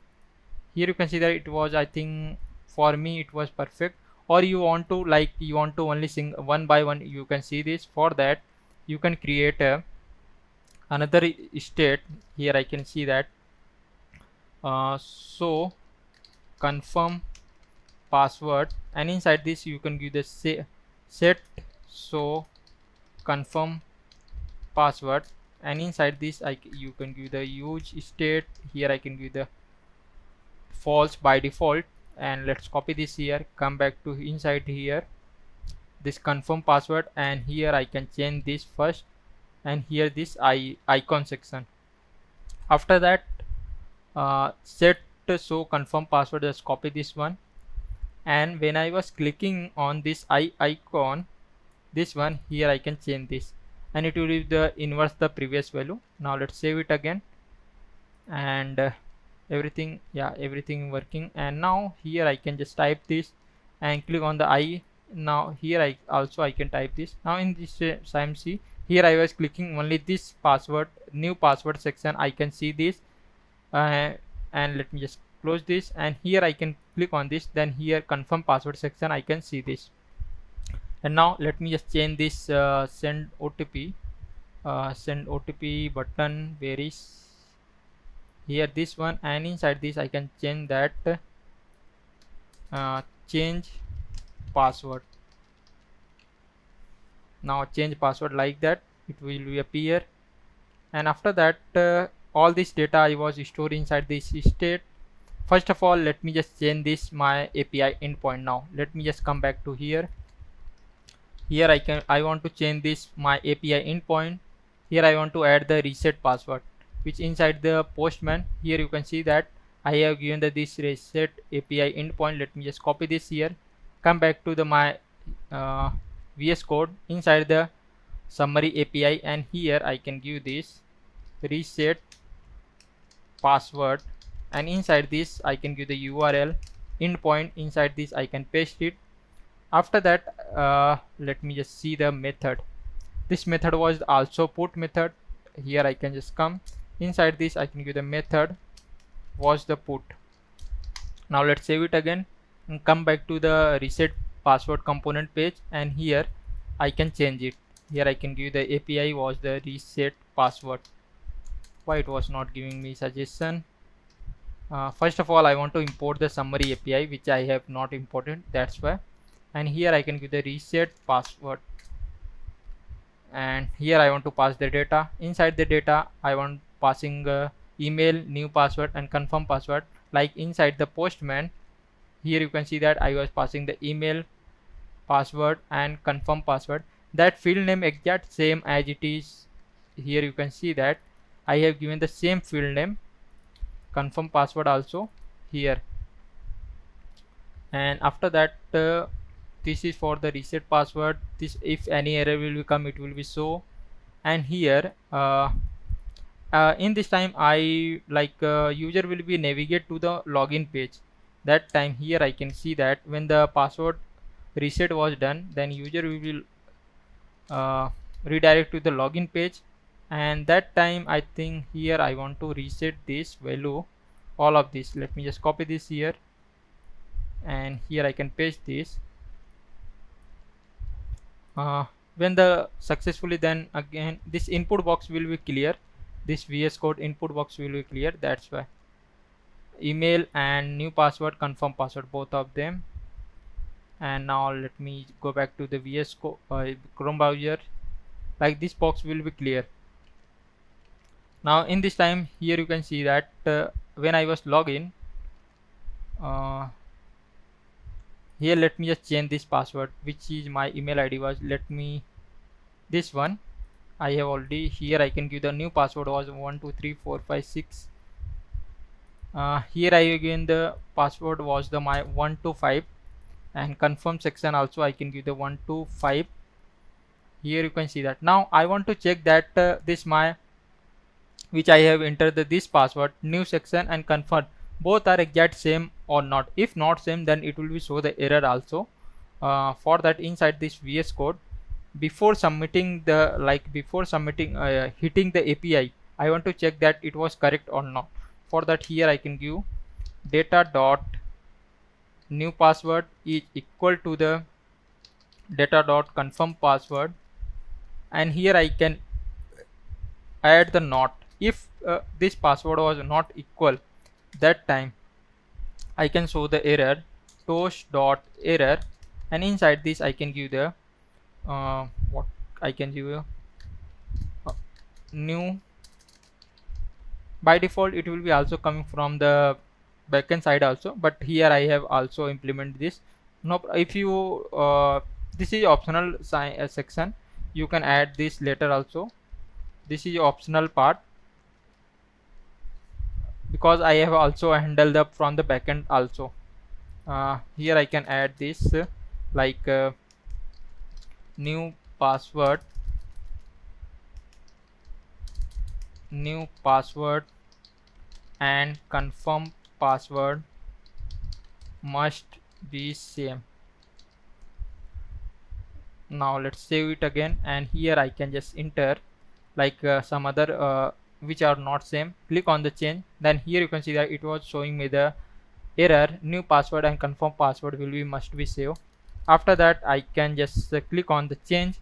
here you can see that it was, I think for me it was perfect. Or you want to, like, you want to only sing one by one, you can see this. For that you can create another state. Here I can see that so confirm password, and inside this you can give the set so confirm password, and inside this you can give the use state. Here I can give the false by default, and let's copy this here, come back to inside here this confirm password, and here I can change this first, and here this icon section. After that set so confirm password, just copy this one, and when I was clicking on this icon, this one here I can change this, and it will be the inverse the previous value. Now let's save it again, and everything, yeah, everything working. And now here I can just type this and click on the now here I can type this. Now in this time, see here I was clicking only this password, new password section, I can see this, and let me just close this, and here I can click on this, then here confirm password section I can see this. And now let me just change this send OTP button, where is here this one, and inside this I can change that change password. Now change password, like that it will appear, and after that all this data I was stored inside this state. First of all, let me just change this my API endpoint. Now let me just come back to here. Here I want to change this my API endpoint. Here I want to add the reset password, which inside the postman. Here you can see that I have given the this reset API endpoint. Let me just copy this here, come back to the my VS Code inside the summary API, and here I can give this reset password, and inside this I can give the URL endpoint. Inside this I can paste it. After that let me just see the method. This method was also put method. Here I can just come inside this, I can give the method was the put. Now let's save it again and come back to the reset password component page, and here I can change it. Here I can give the API was the reset password. Why it was not giving me suggestion? First of all, I want to import the summary API, which I have not imported, that's why. And here I can give the reset password, and here I want to pass the data. Inside the data I want passing email, new password, and confirm password. Like inside the postman, here you can see that I was passing the email, password, and confirm password. That field name exact same as it is. Here you can see that I have given the same field name, confirm password also here. And after that this is for the reset password. This, if any error will come, it will be so. And here in this time I user will be navigate to the login page. That time here I can see that when the password reset was done, then user will redirect to the login page. And that time I think here I want to reset this value, all of this. Let me just copy this here, and here I can paste this. When the successfully, then again this input box will be clear, this VS Code input box will be clear. That's why email and new password, confirm password, both of them. And now let me go back to the VS Code Chrome browser. Like this box will be clear. Now in this time here you can see that when I was login, here let me just change this password, which is my email ID was, let me this one I have already. Here I can give the new password was 1234556, Here I again the password was the my 125, and confirm section also I can give the 125. Here you can see that. Now I want to check that this my which I have entered this password, new section and confirm, both are exact same or not. If not same, then it will be show the error also. For that, inside this VS Code, before submitting the before submitting hitting the API, I want to check that it was correct or not. For that, here I can give data dot new password is equal to the data dot confirm password, and here I can add the not. If this password was not equal, that time I can show the error toast dot error, and inside this I can give the what I can give a new. By default it will be also coming from the backend side also, but here I have also implemented this. No, if you this is optional section, you can add this later also. This is optional part, because I have also handled up from the backend also. Here I can add this like new password and confirm password must be same. Now let's save it again, and here I can just enter like some other which are not same. Click on the change, then here you can see that it was showing me the error new password and confirm password will be must be saved. After that I can just click on the change,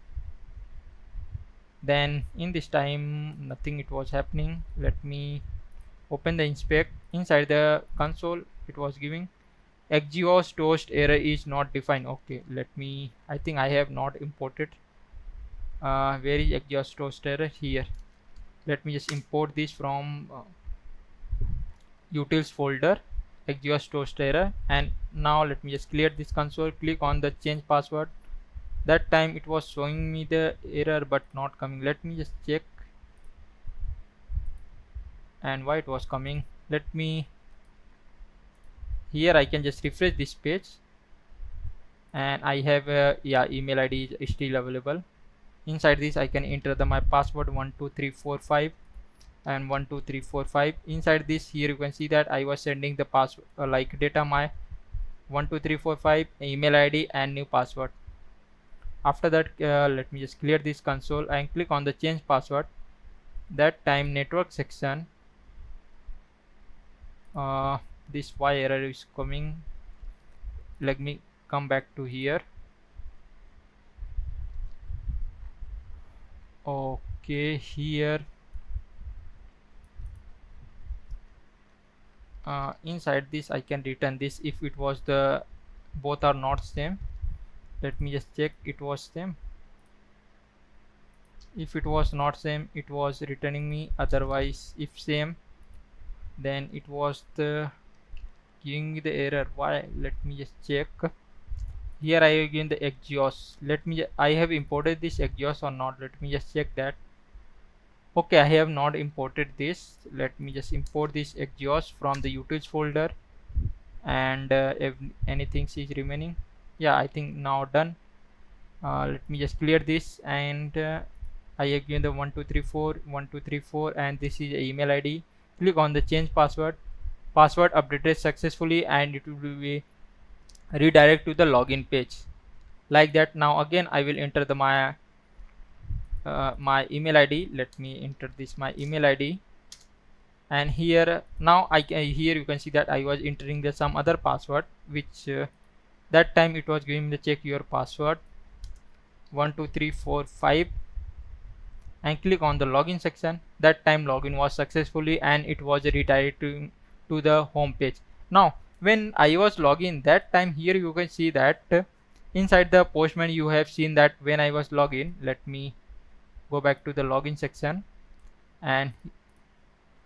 then in this time nothing it was happening. Let me open the inspect. Inside the console it was giving exhaust toast error is not defined. Okay, let me, I think I have not imported. Where is exhaust toast error? Here, let me just import this from utils folder, exhaust toast error. And now let me just clear this console, click on the change password. That time it was showing me the error but not coming. Let me just check and why it was coming. Let me, here I can just refresh this page, and I have yeah, email ID is still available. Inside this I can enter my password 12345 and 12345. Inside this, here you can see that I was sending the password like data my 12345 email ID and new password. After that let me just clear this console and click on the change password. That time network section, this why error is coming. Let me come back to here. Okay, here inside this I can return this if it was the both are not same. Let me just check it was same. If it was not same, it was returning me. Otherwise, if same, then it was the giving me the error. Why? Let me just check. Here I have given the exhaust. Let me, I have imported this exhaust or not. Let me just check that. Okay, I have not imported this. Let me just import this exhaust from the utils folder, and if anything is remaining, yeah, I think now done. Let me just clear this, and I have given the 1234 and this is email ID. Click on the change password. Password updated successfully, and it will be redirect to the login page like that. Now again I will enter the my email ID. Let me enter this my email ID, and here now I can, here you can see that I was entering the some other password which that time it was giving the check your password 12345, and click on the login section. That time login was successfully, and it was redirecting to the home page. Now when I was login, that time here you can see that inside the Postman you have seen that when I was login. Let me go back to the login section, and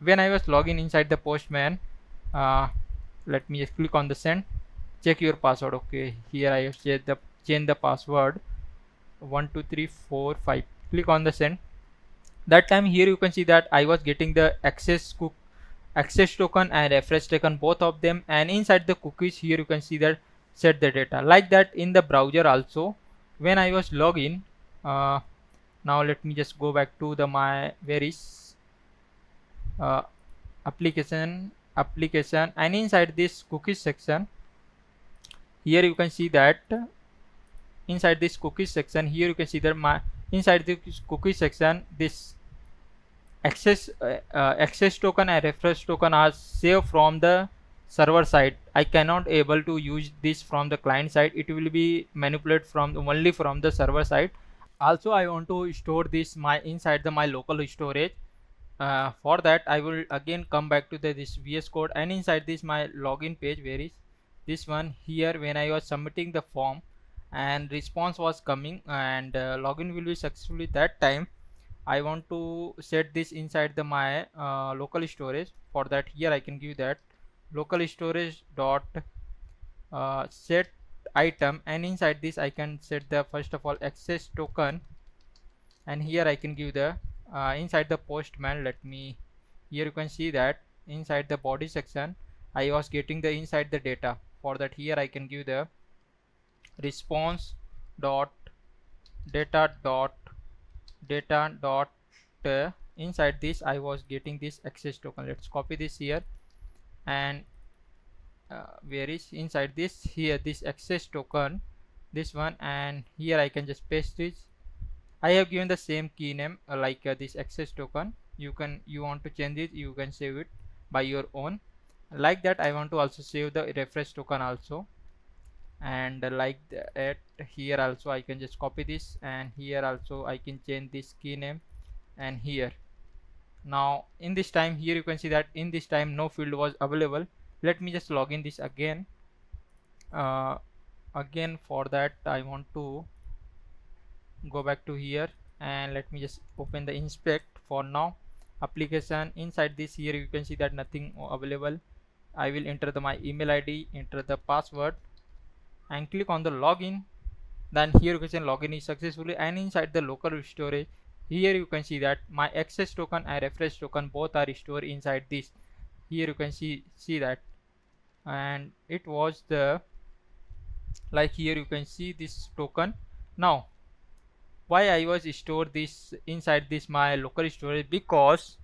when I was login inside the Postman, let me just click on the send, check your password. Okay, here I have changed the password 12345. Click on the send. That time here you can see that I was getting the access access token and refresh token, both of them, and inside the cookies here you can see that set the data like that. In the browser also, when I was login, now let me just go back to the my where is uh, application, and inside this cookies section here you can see that inside this cookies section here you can see that my inside this cookies section this access token and reference token are saved from the server side. I cannot able to use this from the client side. It will be manipulated from only from the server side. Also I want to store this my inside the my local storage. For that I will again come back to this VS Code, and inside this my login page, where is this one here, when I was submitting the form and response was coming and login will be successfully, that time I want to set this inside the my local storage. For that here I can give that local storage dot set item, and inside this I can set the first of all access token, and here I can give the inside the postman. Let me here you can see that inside the body section I was getting the inside the data. For that here I can give the response dot data dot inside this I was getting this access token. Let's copy this here, and where is inside this here this access token, this one, and here I can just paste this. I have given the same key name like this access token. You want to change it, you can save it by your own. Like that I want to also save the refresh token also, and like that here also I can just copy this, and here also I can change this key name, and here now in this time here you can see that in this time no field was available. Let me just log in this again. Again for that I want to go back to here, and let me just open the inspect. For now application, inside this here you can see that nothing available. I will enter my email ID, enter the password, and click on the login. Then here you can see login is successfully, and inside the local storage here you can see that my access token and refresh token both are stored inside this. Here you can see that, and it was the like here you can see this token. Now why I was store this inside this my local storage, because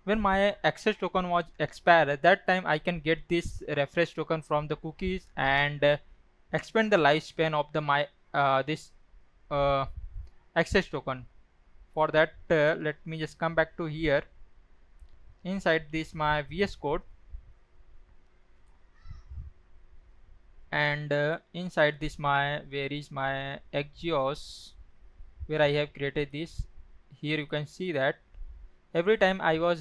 when my access token was expired, at that time I can get this refresh token from the cookies and expand the lifespan of the my this uh, access token. For that let me just come back to here inside this my VS Code, and inside this my where is my Axios, where I have created this. Here you can see that every time I was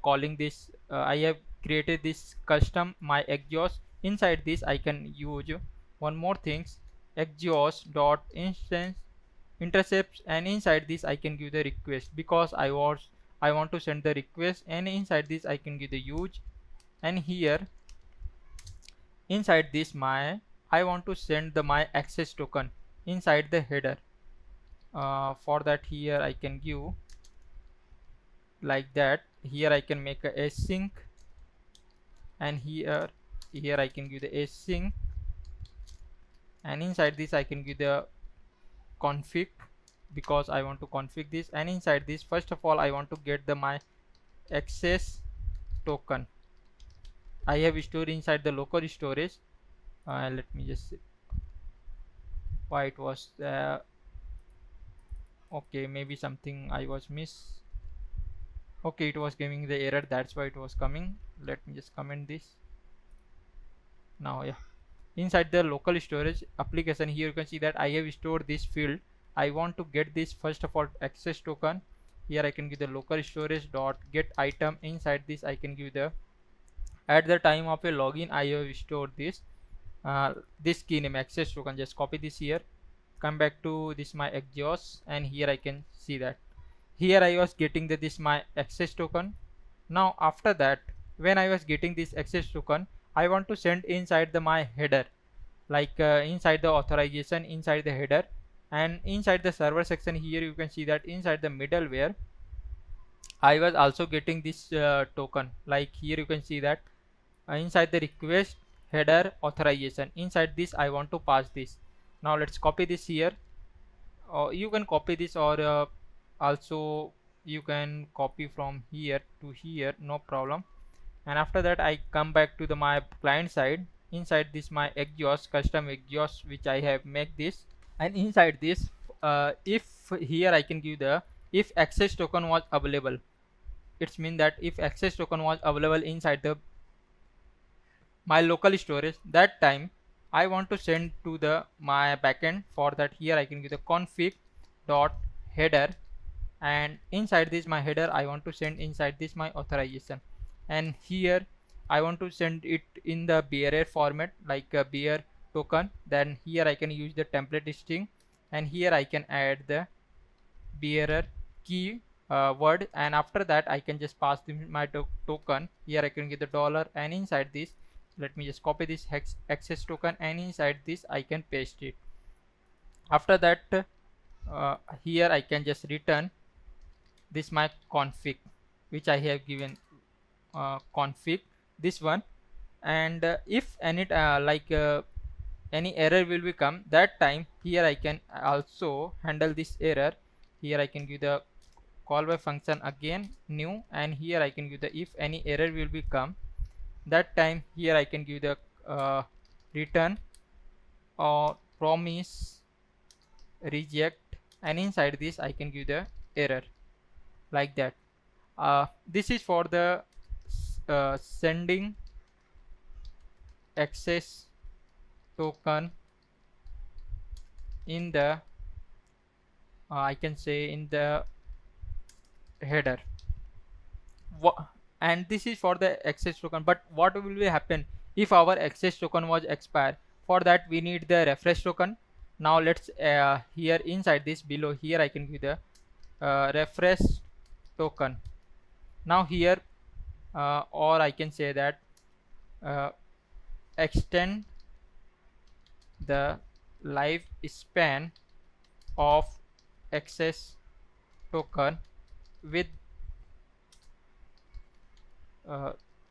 calling this I have created this custom my Axios. Inside this I can use one more things, Axios dot instance intercepts, and inside this I can give the request, because I want to send the request, and inside this I can give the use, and here inside this my I want to send the my access token inside the header. For that here I can give like that. Here I can make a async, and here I can give the async, and inside this I can give the config, because I want to config this, and inside this first of all I want to get the my access token. I have stored inside the local storage. Let me just see why it was okay, maybe something I was miss. Okay, it was giving the error, that's why it was coming. Let me just comment this now. Yeah, inside the local storage application here you can see that I have stored this field. I want to get this first of all access token. Here I can give the local storage dot get item. Inside this I can give the at the time of a login I have stored this key name access token. Just copy this here, come back to this my Axios, and here I can see that here I was getting this my access token. Now after that, when I was getting this access token, I want to send inside the my header, like inside the authorization, inside the header, and inside the server section here you can see that inside the middleware I was also getting this token. Like here you can see that inside the request header authorization, inside this I want to pass this. Now let's copy this here. You can copy this, or also you can copy from here to here, no problem. And after that I come back to the my client side. Inside this my exhaust, custom exhaust, which I have make this, and inside this if here I can give the if access token was available. It's mean that if access token was available inside the my local storage, that time I want to send to the my backend. For that here I can give the config dot header, and inside this my header I want to send inside this my authorization, and here I want to send it in the bearer format, like a bear token. Then here I can use the template string, and here I can add the bearer key word, and after that I can just pass my token. Here I can get the dollar, and inside this let me just copy this access token, and inside this I can paste it. After that here I can just return this my config, which I have given config this one. And if any any error will become, that time here I can also handle this error. Here I can give the call by function again new, and here I can give the if any error will become, that time here I can give the return or promise reject, and inside this I can give the error, like that. This is for the sending access token in the I can say in the header. And this is for the access token. But what will be happen if our access token was expired? For that we need the refresh token. Now let's here inside this below here I can give the refresh token. Now here or I can say that extend the lifespan of access token with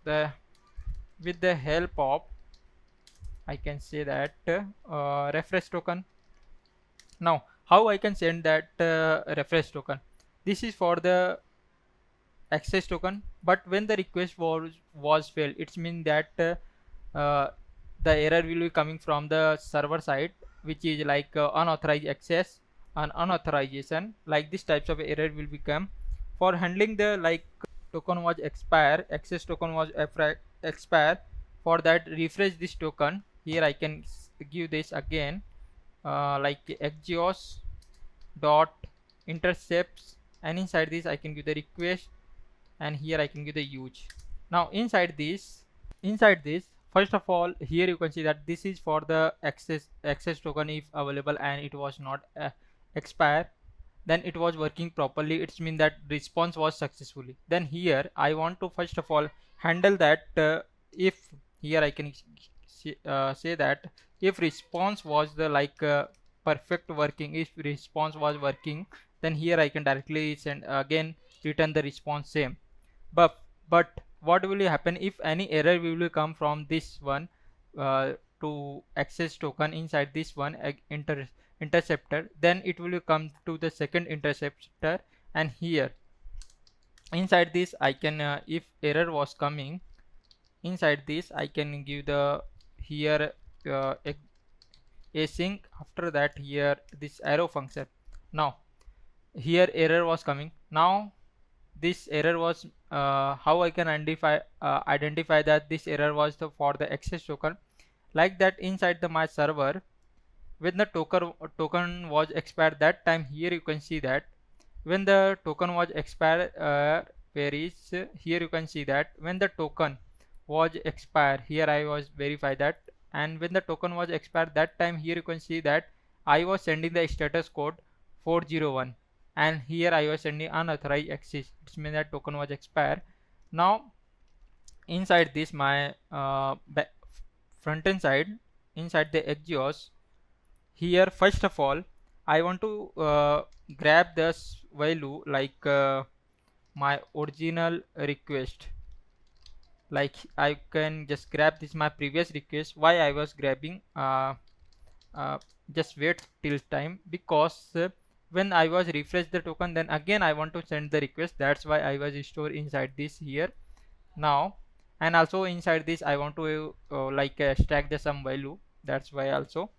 the with the help of I can say that refresh token. Now how I can send that refresh token? This is for the access token, but when the request was failed, it's mean that uh, the error will be coming from the server side, which is like unauthorized access and unauthorization. Like this types of error will become. For handling the like token was expire, access token was expire, for that refresh this token. Here I can give this again like exhaust dot intercepts, and inside this I can give the request, and here I can give the use. Now inside this first of all here you can see that this is for the access token if available and it was not expire, then it was working properly. It's mean that response was successfully. Then here I want to first of all handle that if here I can say that if response was the like perfect working, if response was working, then here I can directly send again return the response same. But what will happen if any error will come from this one to access token inside this one interceptor, then it will come to the second interceptor, and here inside this I can if error was coming inside this I can give the here async. After that here this arrow function. Now here error was coming. Now this error was how I can identify that this error was for the access token. Like that inside the my server, when the token was expired, that time here you can see that when the token was expired, where is here you can see that when the token was expired, here I was verify that, and when the token was expired, that time here you can see that I was sending the status code 401, and here I was sending unauthorized access. It means that token was expired. Now inside this my front end side, inside the exhaust, here first of all I want to grab this value like my original request. Like I can just grab this my previous request. Why I was grabbing uh, just wait till time, because when I was refresh the token, then again I want to send the request. That's why I was store inside this here now. And also inside this I want to stack the some value. That's why also.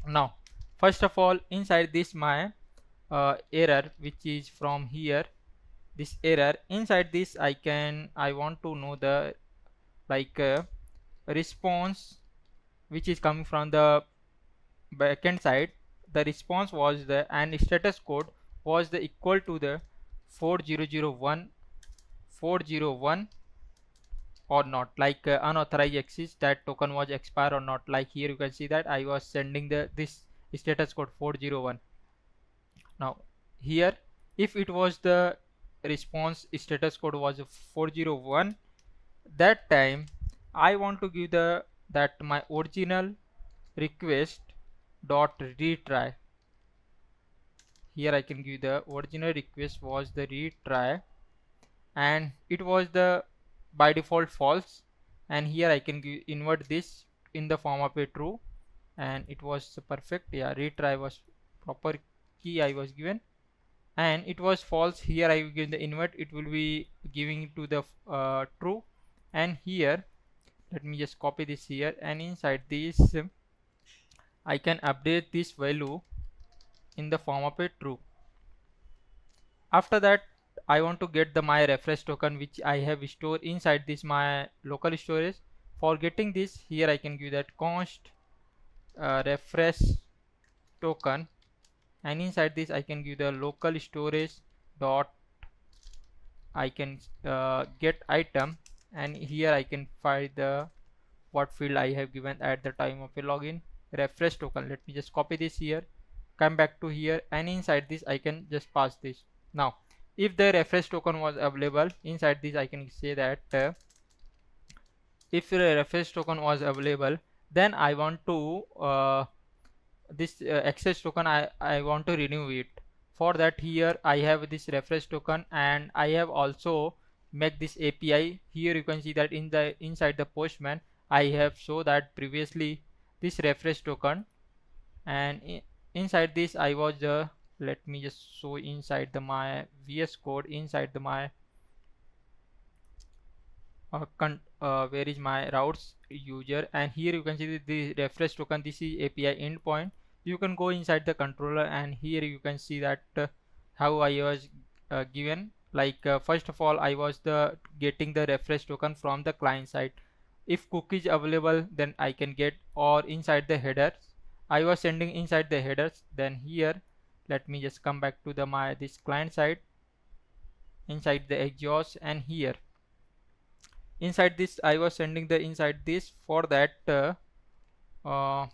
Now first of all, inside this my error, which is from here, this error, inside this I want to know the like response which is coming from the backend side. The response was the and status code was the equal to the 4001 401 or not, like unauthorized access, that token was expired or not. Like here you can see that I was sending the this status code 401. Now here, if it was the response status code was 401, that time I want to give the that my original request dot retry. Here I can give the original request was the retry, and it was the by default false, and here I can give, invert this in the form of a true, and it was perfect. Yeah, retry was proper key I was given, and it was false. Here I will give the invert, it will be giving to the true. And here let me just copy this here, and inside this I can update this value in the form of a true. After that I want to get the my refresh token, which I have stored inside this my local storage. For getting this, here I can give that const refresh token, and inside this I can give the local storage dot I can get item, and here I can find the what field I have given at the time of a login, refresh token. Let me just copy this here, come back to here, and inside this I can just pass this. Now if the refresh token was available, inside this I can say that if the refresh token was available, then I want to this access token, I want to renew it. For that, here I have this refresh token, and I have also make this API. Here you can see that in the inside the postman I have show that previously this refresh token, and inside this I was let me just show inside the my VS code, inside the my where is my routes user, and here you can see the refresh token. This is API endpoint. You can go inside the controller, and here you can see that how I was given. Like first of all, I was the getting the refresh token from the client side. If cookies available, then I can get, or inside the headers I was sending inside the headers. Then here let me just come back to the my this client side, inside the exhaust, and here inside this I was sending the inside this. For that uh,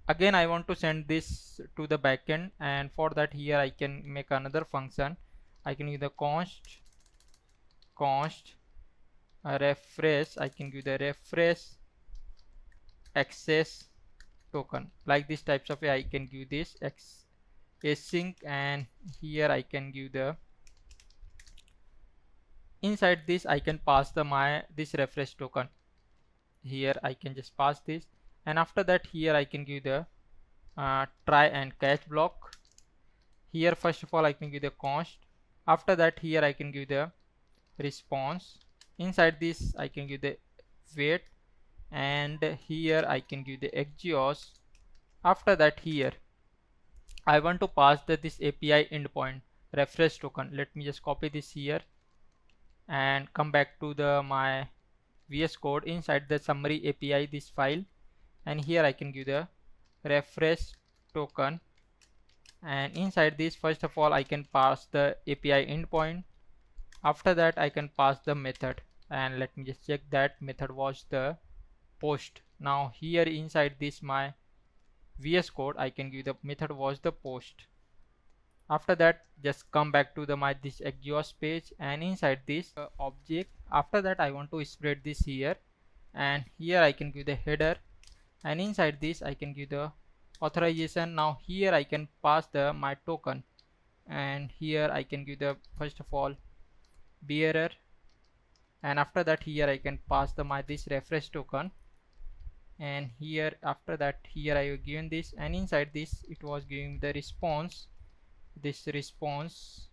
again I want to send this to the backend, and for that here I can make another function. I can give the const refresh. I can give the refresh access token. Like this types of I can give this async, and here I can give the inside this I can pass the my this refresh token. Here I can just pass this, and after that here I can give the try and catch block. Here first of all I can give the const. After that here I can give the response. Inside this I can give the wait, and here I can give the exhaust. After that here I want to pass this API endpoint refresh token. Let me just copy this here and come back to the my VS code, inside the summary API this file, and here I can give the refresh token, and inside this first of all I can pass the API endpoint. After that I can pass the method, and let me just check that method was the post. Now here inside this my VS code I can give the method was the post. After that just come back to the my this exhaust page, and inside this object, after that I want to spread this here, and here I can give the header, and inside this I can give the authorization. Now here I can pass the my token, and here I can give the first of all bearer, and after that here I can pass the my this refresh token, and here after that here I have given this, and inside this it was giving the response, this response,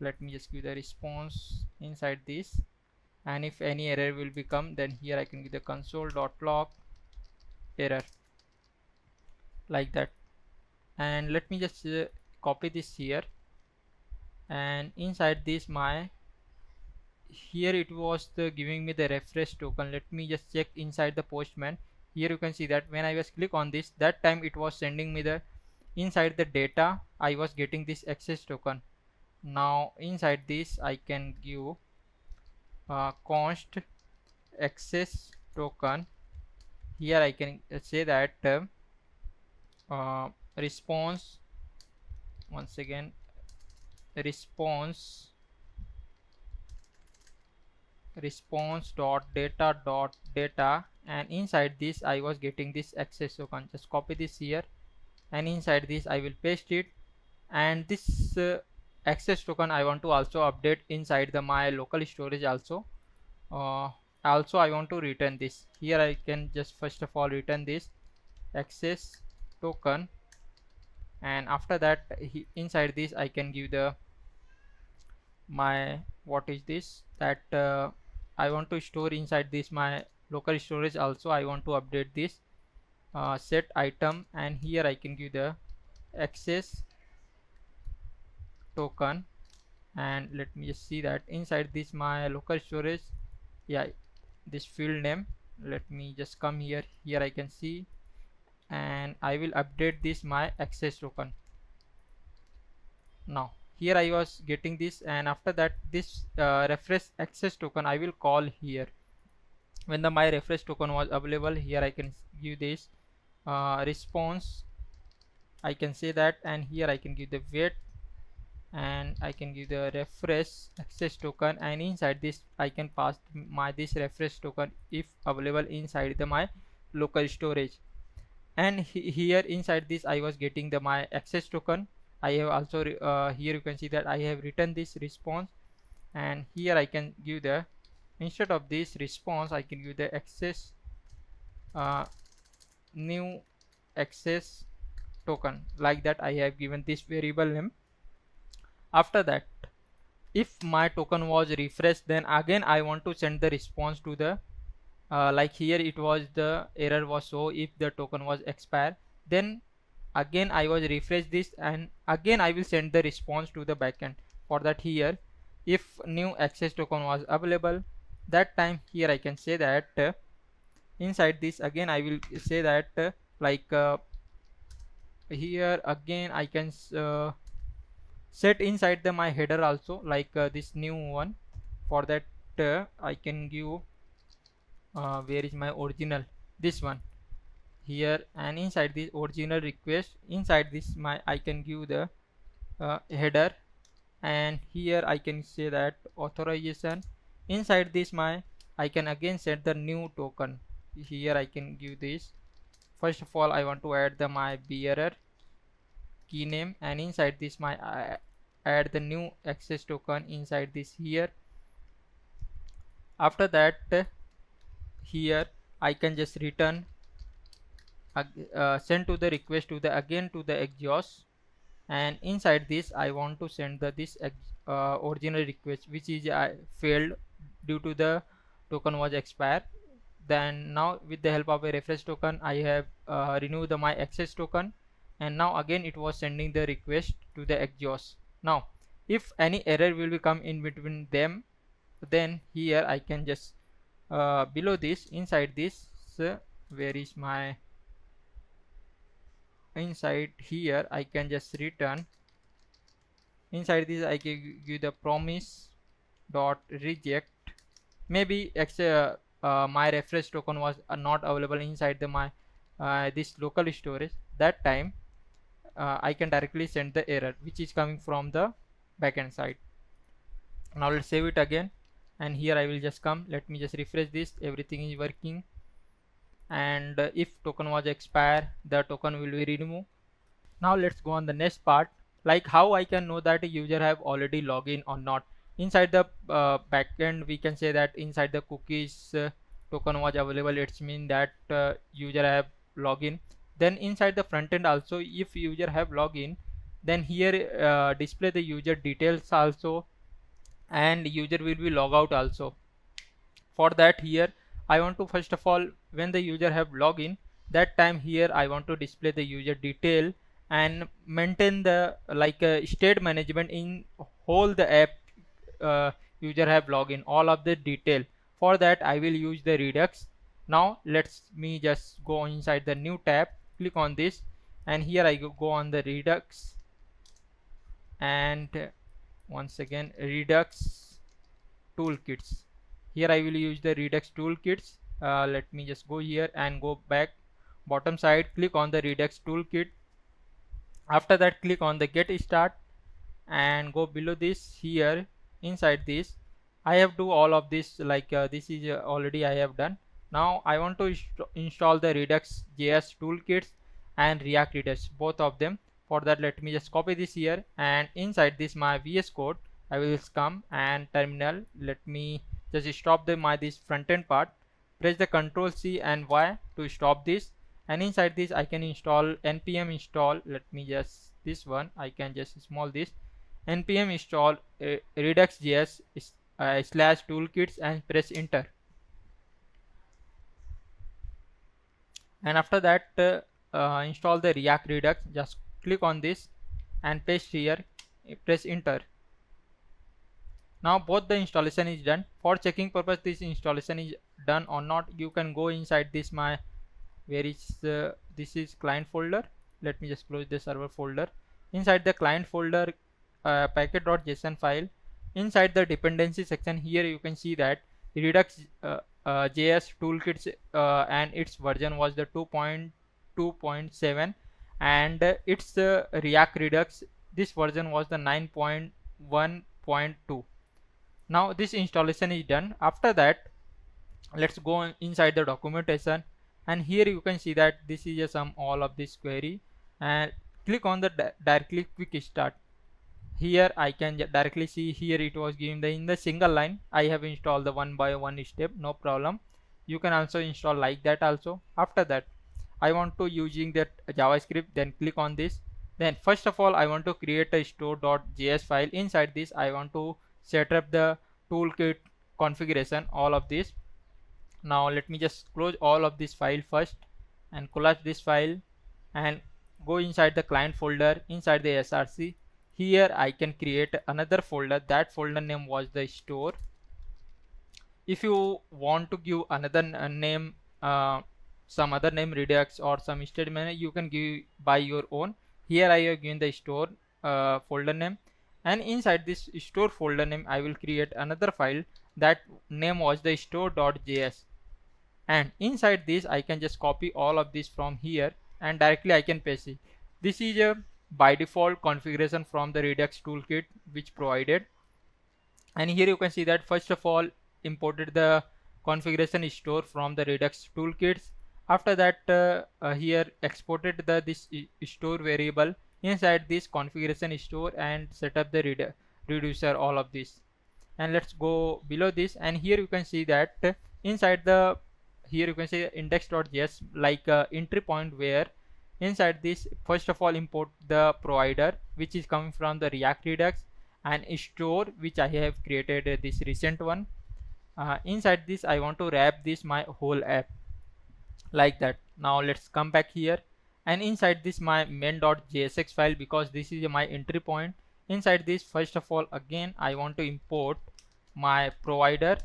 let me just give the response inside this, and if any error will become, then here I can give the console.log error, like that. And let me just copy this here, and inside this my, here it was the giving me the refresh token. Let me just check inside the postman. Here you can see that when I was click on this, that time it was sending me the, inside the data I was getting this access token. Now inside this I can give const access token. Here I can say that response, once again, response data, and inside this I was getting this access token. Just copy this here, and inside this I will paste it, and this access token I want to also update inside the my local storage also. Also I want to return this. Here I can just first of all return this access token, and after that inside this I can give the my, what is this, that I want to store inside this my local storage also. I want to update this set item, and here I can give the access token, and let me just see that inside this my local storage, yeah, this field name, let me just come here, here I can see, and I will update this my access token. Now here I was getting this, and after that this refresh access token I will call here. When the my refresh token was available, here I can give this response, I can say that, and here I can give the wait, and I can give the refresh access token, and inside this I can pass my this refresh token if available inside the my local storage. And here inside this I was getting the my access token. I have also here you can see that I have written this response, and here I can give the, instead of this response I can give the access new access token, like that. I have given this variable name. After that, if my token was refreshed, then again I want to send the response to the like here it was the error was so if the token was expired, then again I was refresh this, and again I will send the response to the backend. For that, here if new access token was available, that time here I can say that inside this again I will say that like here again I can set inside the my header also, like this new one. For that I can give where is my original, this one here, and inside this original request, inside this my I can give the header, and here I can say that authorization. Inside this my I can again set the new token. Here I can give this, first of all I want to add the my bearer key name, and inside this my I add the new access token inside this here. After that here I can just return send to the request to the again to the exhaust, and inside this I want to send the this original request which is failed due to the token was expired. Then now with the help of a refresh token I have renewed my access token, and now again it was sending the request to the exhaust. Now if any error will come in between them, then here I can just below this inside this where is my, inside here I can just return, inside this I can give the promise dot reject. Maybe my refresh token was not available inside the my this local storage, that time I can directly send the error which is coming from the backend side. Now let's save it again, and here I will just come, let me just refresh this, everything is working, and if token was expired, the token will be removed. Now let's go on the next part, like how I can know that a user have already logged in or not. inside the backend we can say that inside the cookies token was available, it's mean that user have login. Then inside the front end also, if user have login, then here display the user details also, and user will be log out also. For that, here I want to first of all, when the user have login, that time here I want to display the user detail and maintain the state management in whole the app user have login, all of the detail. For that I will use the redux. Now let's me just go inside the new tab, click on this, and here I go on the redux, and once again redux toolkits. Here I will use the redux toolkits. Let me just go here and go back bottom side, click on the redux toolkit. After that, click on the get start and go below this. Here inside this I have do all of this, this is already I have done. Now I want to install the redux.js toolkits and react redux, both of them. For that, let me just copy this here, and inside this my VS Code I will come and terminal. Let me just stop the my this front end part, press the Ctrl C and Y to stop this, and inside this I can install npm install. Let me just this one I can just small this npm install redux.js slash toolkits and press enter. And after that, install the react redux. Just click on this and paste here, press enter. Now both the installation is done. For checking purpose this installation is done or not, you can go inside this my where is this is client folder. Let me just close the server folder. Inside the client folder, packet.json file, inside the dependency section, here you can see that redux js toolkits and its version was the 2.2.7, and its react redux, this version was the 9.1.2. now this installation is done. After that, let's go inside the documentation, and here you can see that this is a sum all of this query, and click on the directly quick start. Here I can directly see here it was given the in the single line I have installed the one by one step, no problem. You can also install like that also. After that, I want to using that JavaScript, then click on this. Then first of all I want to create a store.js file. Inside this I want to set up the toolkit configuration, all of this. Now let me just close all of this file first and collapse this file and go inside the client folder. Inside the src, here I can create another folder. That folder name was the store. If you want to give another name, some other name redux or some statement, you can give by your own. Here I have given the store folder name, and inside this store folder name I will create another file. That name was the store.js, and inside this I can just copy all of this from here and directly I can paste it. This is a by default configuration from the redux toolkit which provided, and here you can see that first of all imported the configuration store from the redux toolkits. After that, here exported the this store variable inside this configuration store and set up the reducer, all of this. And let's go below this, and here you can see that inside the here you can see index.js like entry point, where inside this first of all import the provider which is coming from the react redux, and store which I have created this recent one. Inside this I want to wrap this my whole app like that. Now let's come back here, and inside this my main.jsx file, because this is my entry point. Inside this first of all again I want to import my provider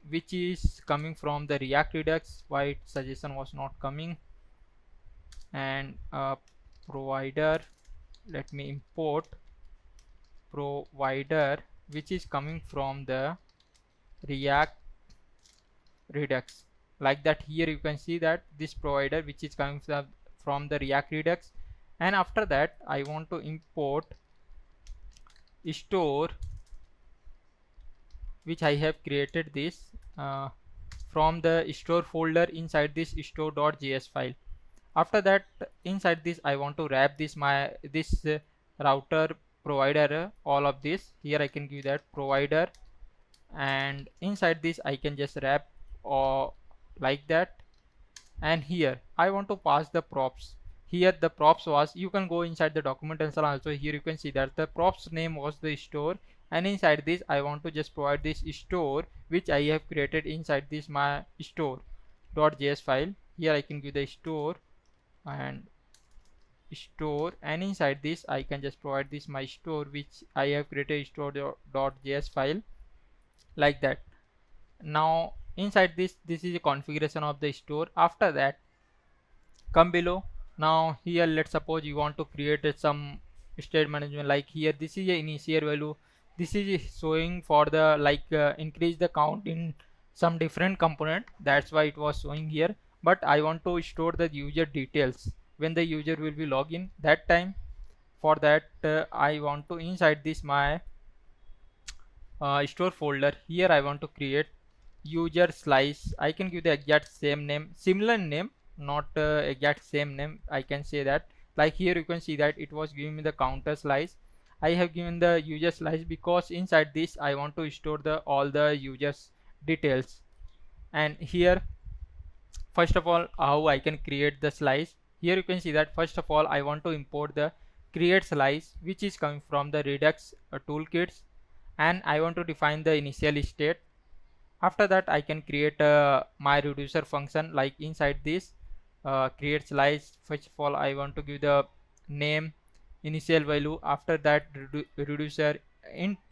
which is coming from the react redux. Why suggestion was not coming, and provider, let me import provider which is coming from the react redux like that. Here you can see that this provider which is coming from the react redux, and after that I want to import store which I have created this from the store folder inside this store.js file. After that, inside this I want to wrap this my router provider, all of this. Here I can give that provider, and inside this I can just wrap or like that. And here I want to pass the props. Here the props was, you can go inside the document and also here you can see that the props name was the store, and inside this I want to just provide this store which I have created inside this my store.js file. Here I can give the store and inside this I can just provide this my store which I have created store.js file like that. Now inside this is a configuration of the store. After that, come below. Now here let's suppose you want to create some state management, like here this is a initial value, this is showing for the increase the count in some different component, that's why it was showing here. But I want to store the user details when the user will be login that time. For that I want to inside this my store folder, here I want to create user slice. I can give the exact same name, similar name, not exact same name, I can say that. Like here you can see that it was giving me the counter slice. I have given the user slice because inside this I want to store the all the users details. And here first of all how I can create the slice, here you can see that first of all I want to import the create slice which is coming from the redux toolkits, and I want to define the initial state. After that I can create my reducer function, like inside this create slice. First of all I want to give the name initial value, after that reducer.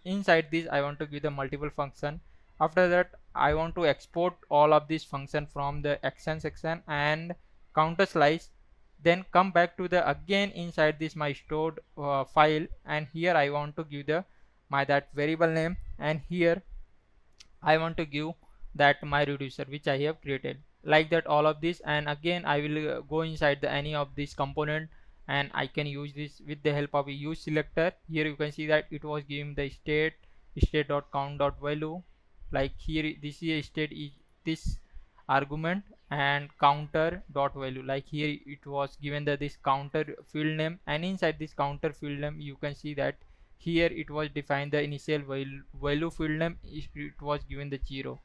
Inside this I want to give the multiple function. After that I want to export all of this function from the action section and counter slice, then come back to the again inside this my stored file, and here I want to give the my that variable name, and here I want to give that my reducer which I have created, like that all of this. And again I will go inside the any of this component, and I can use this with the help of a use selector. Here you can see that it was giving the state.count.value, like here this is a state is this argument, and counter dot value, like here it was given the this counter field name, and inside this counter field name you can see that here it was defined the initial value field name, it was given the 0,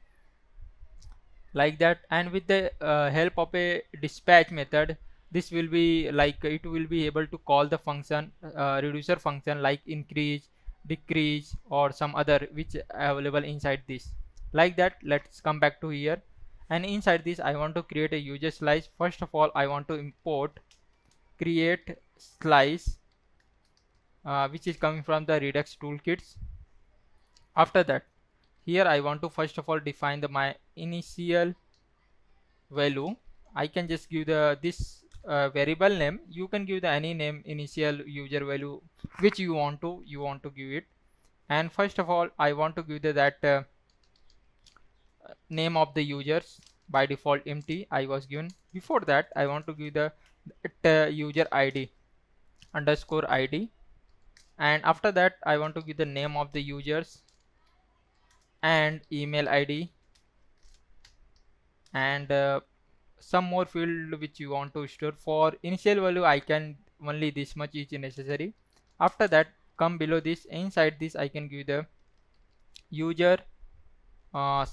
like that. And with the help of a dispatch method, this will be like it will be able to call the function reducer function like increase, decrease, or some other which available inside this, like that. Let's come back to here, and inside this I want to create a user slice. First of all I want to import create slice which is coming from the redux toolkits. After that here I want to first of all define the my initial value. I can just give the this variable name, you can give the any name, initial user value which you want to give it. And first of all I want to give the that name of the users, by default empty I was given. Before that I want to give the user id underscore id, and after that I want to give the name of the users and email id, and some more field which you want to store. For initial value I can only this much is necessary. After that come below this, inside this I can give the user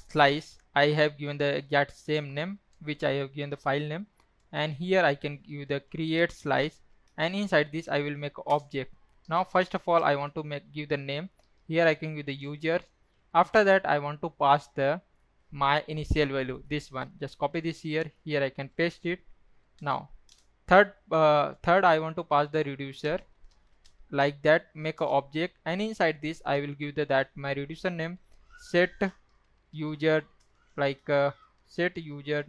slice. I have given the exact same name which I have given the file name, and here I can give the create slice, and inside this I will make object. Now first of all I want to give the name, here I can give the user. After that I want to pass the my initial value, this one, just copy this here, here I can paste it. Now third I want to pass the reducer, like that, make a object, and inside this I will give the that my reducer name set user, like set user,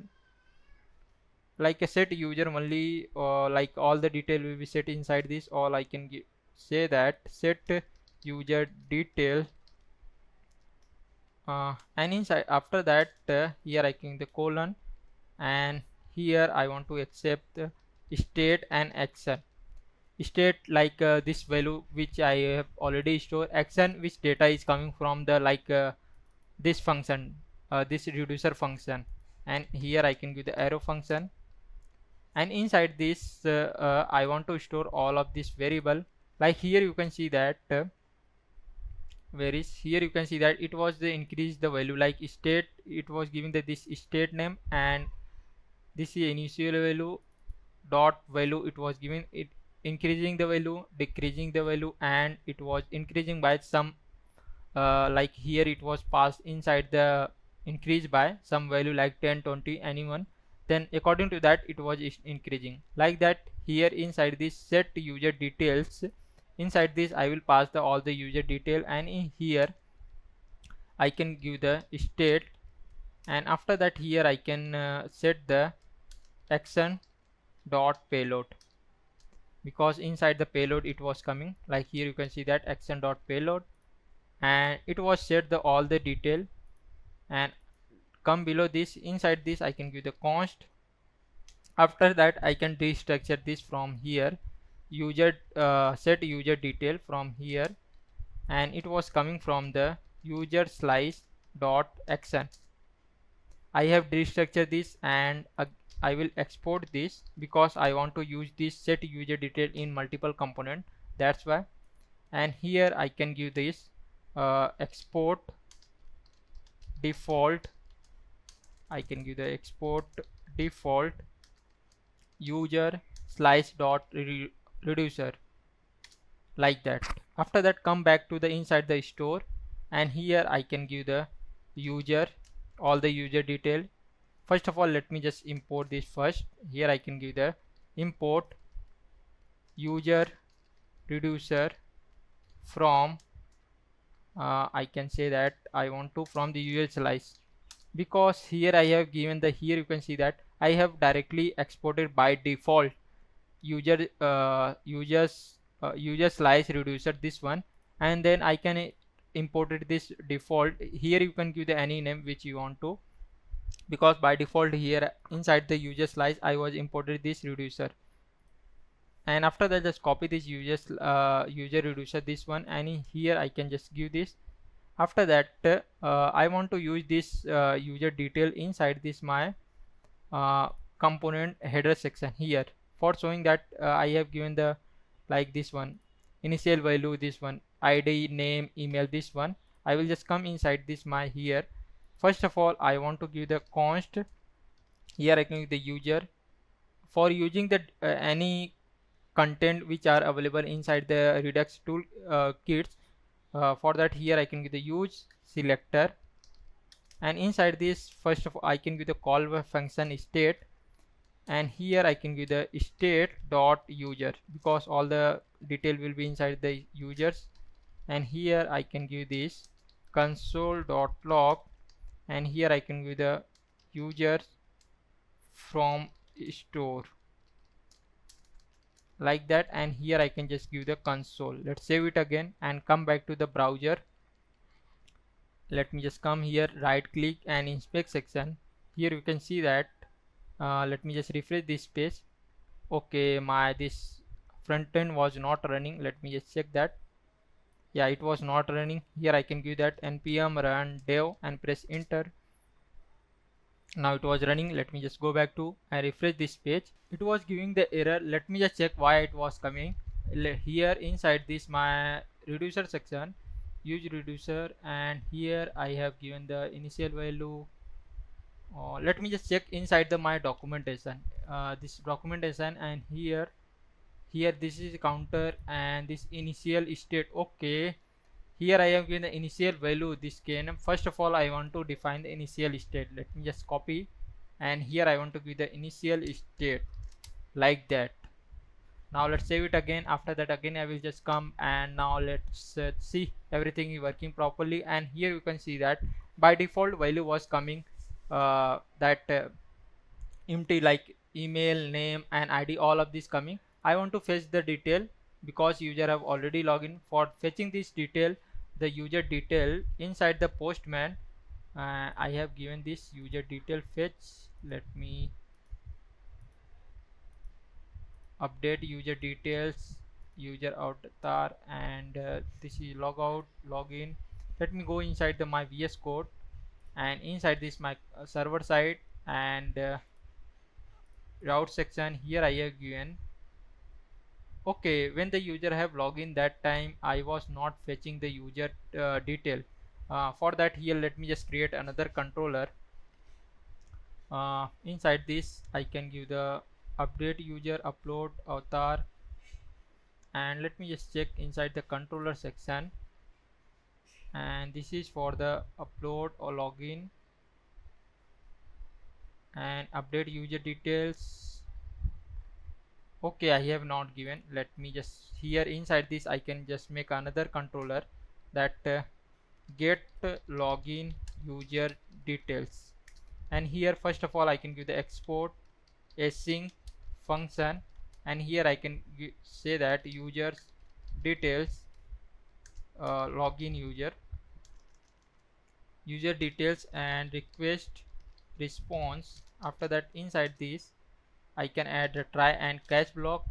like a set user only, like all the detail will be set inside this, or I can say that set user detail, and inside after that here I can the colon, and here I want to accept state and action. State like this value which I have already stored, action which data is coming from the this function, this reducer function, and here I can give the arrow function. And inside this I want to store all of this variable, Like here you can see that where is here you can see that it was the increase the value, like state it was giving the this state name, and this is initial value dot value it was giving it, increasing the value, decreasing the value, and it was increasing by some like here it was passed inside the increase by some value like 10, 20, anyone, then according to that it was increasing like that. Here inside this set user details, inside this I will pass the all the user detail, and in here I can give the state, and after that here I can set the action dot payload, because inside the payload it was coming, like here you can see that action dot payload, and it was set the all the detail, and come below this, inside this I can give the const. After that I can destructure this from here, user set user detail from here, and it was coming from the user slice dot action. I have destructured this, and I will export this because I want to use this set user detail in multiple component, that's why. And here I can give this export default, I can give the export default user slice dot reducer, like that. After that come back to the inside the store, and here I can give the user all the user detail. First of all let me just import this first. Here I can give the import user reducer from I can say that I want to from the user slice, because here I have given the, here you can see that I have directly exported by default user slice reducer, this one, and then I can imported this default. Here you can give the any name which you want to, because by default here inside the user slice I was imported this reducer, and after that just copy this user reducer, this one, and here I can just give this. After that I want to use this user detail inside this my component header section here, for showing that I have given the like this one initial value, this one id name email, this one. I will just come inside this my here. First of all I want to give the const, here I can give the user for using the any content which are available inside the redux tool kits. For that here I can give the use selector, and inside this first of all I can give the call function state, and here I can give the state dot user, because all the detail will be inside the users, and here I can give this console dot log, and here I can give the users from store, like that, and here I can just give the console. Let's save it again and come back to the browser. Let me just come here, right click and inspect section. Here you can see that let me just refresh this page. Okay, my this front end was not running. Let me just check that. Yeah, it was not running. Here I can give that npm run dev and press enter. Now it was running. Let me just go back to and refresh this page. It was giving the error. Let me just check why it was coming. Here inside this my reducer section, use reducer, and here I have given the initial value. Let me just check inside the my documentation, this documentation, and here this is counter and this initial state. Okay, here I have given the initial value, this can. First of all I want to define the initial state. Let me just copy, and here I want to give the initial state, like that. Now let's save it again. After that again I will just come, and now let's see everything is working properly, and here you can see that by default value was coming that empty, like email name and id, all of this coming. I want to fetch the detail because user have already logged. For fetching this detail, the user detail inside the postman, I have given this user detail fetch. Let me update user details, user avatar, and this is logout, login. Let me go inside the my VS code, and inside this my server side, and route section. Here I have given Okay, when the user have login, that time I was not fetching the user detail. For that, here let me just create another controller. Inside this I can give the update user, upload avatar, and let me just check inside the controller section, and this is for the upload or login and update user details. Okay, I have not given. Let me just, here inside this I can just make another controller, that get login user details, and here first of all I can give the export async function, and here I can say that users details, login user details and request response. After that, inside this I can add a try and catch block.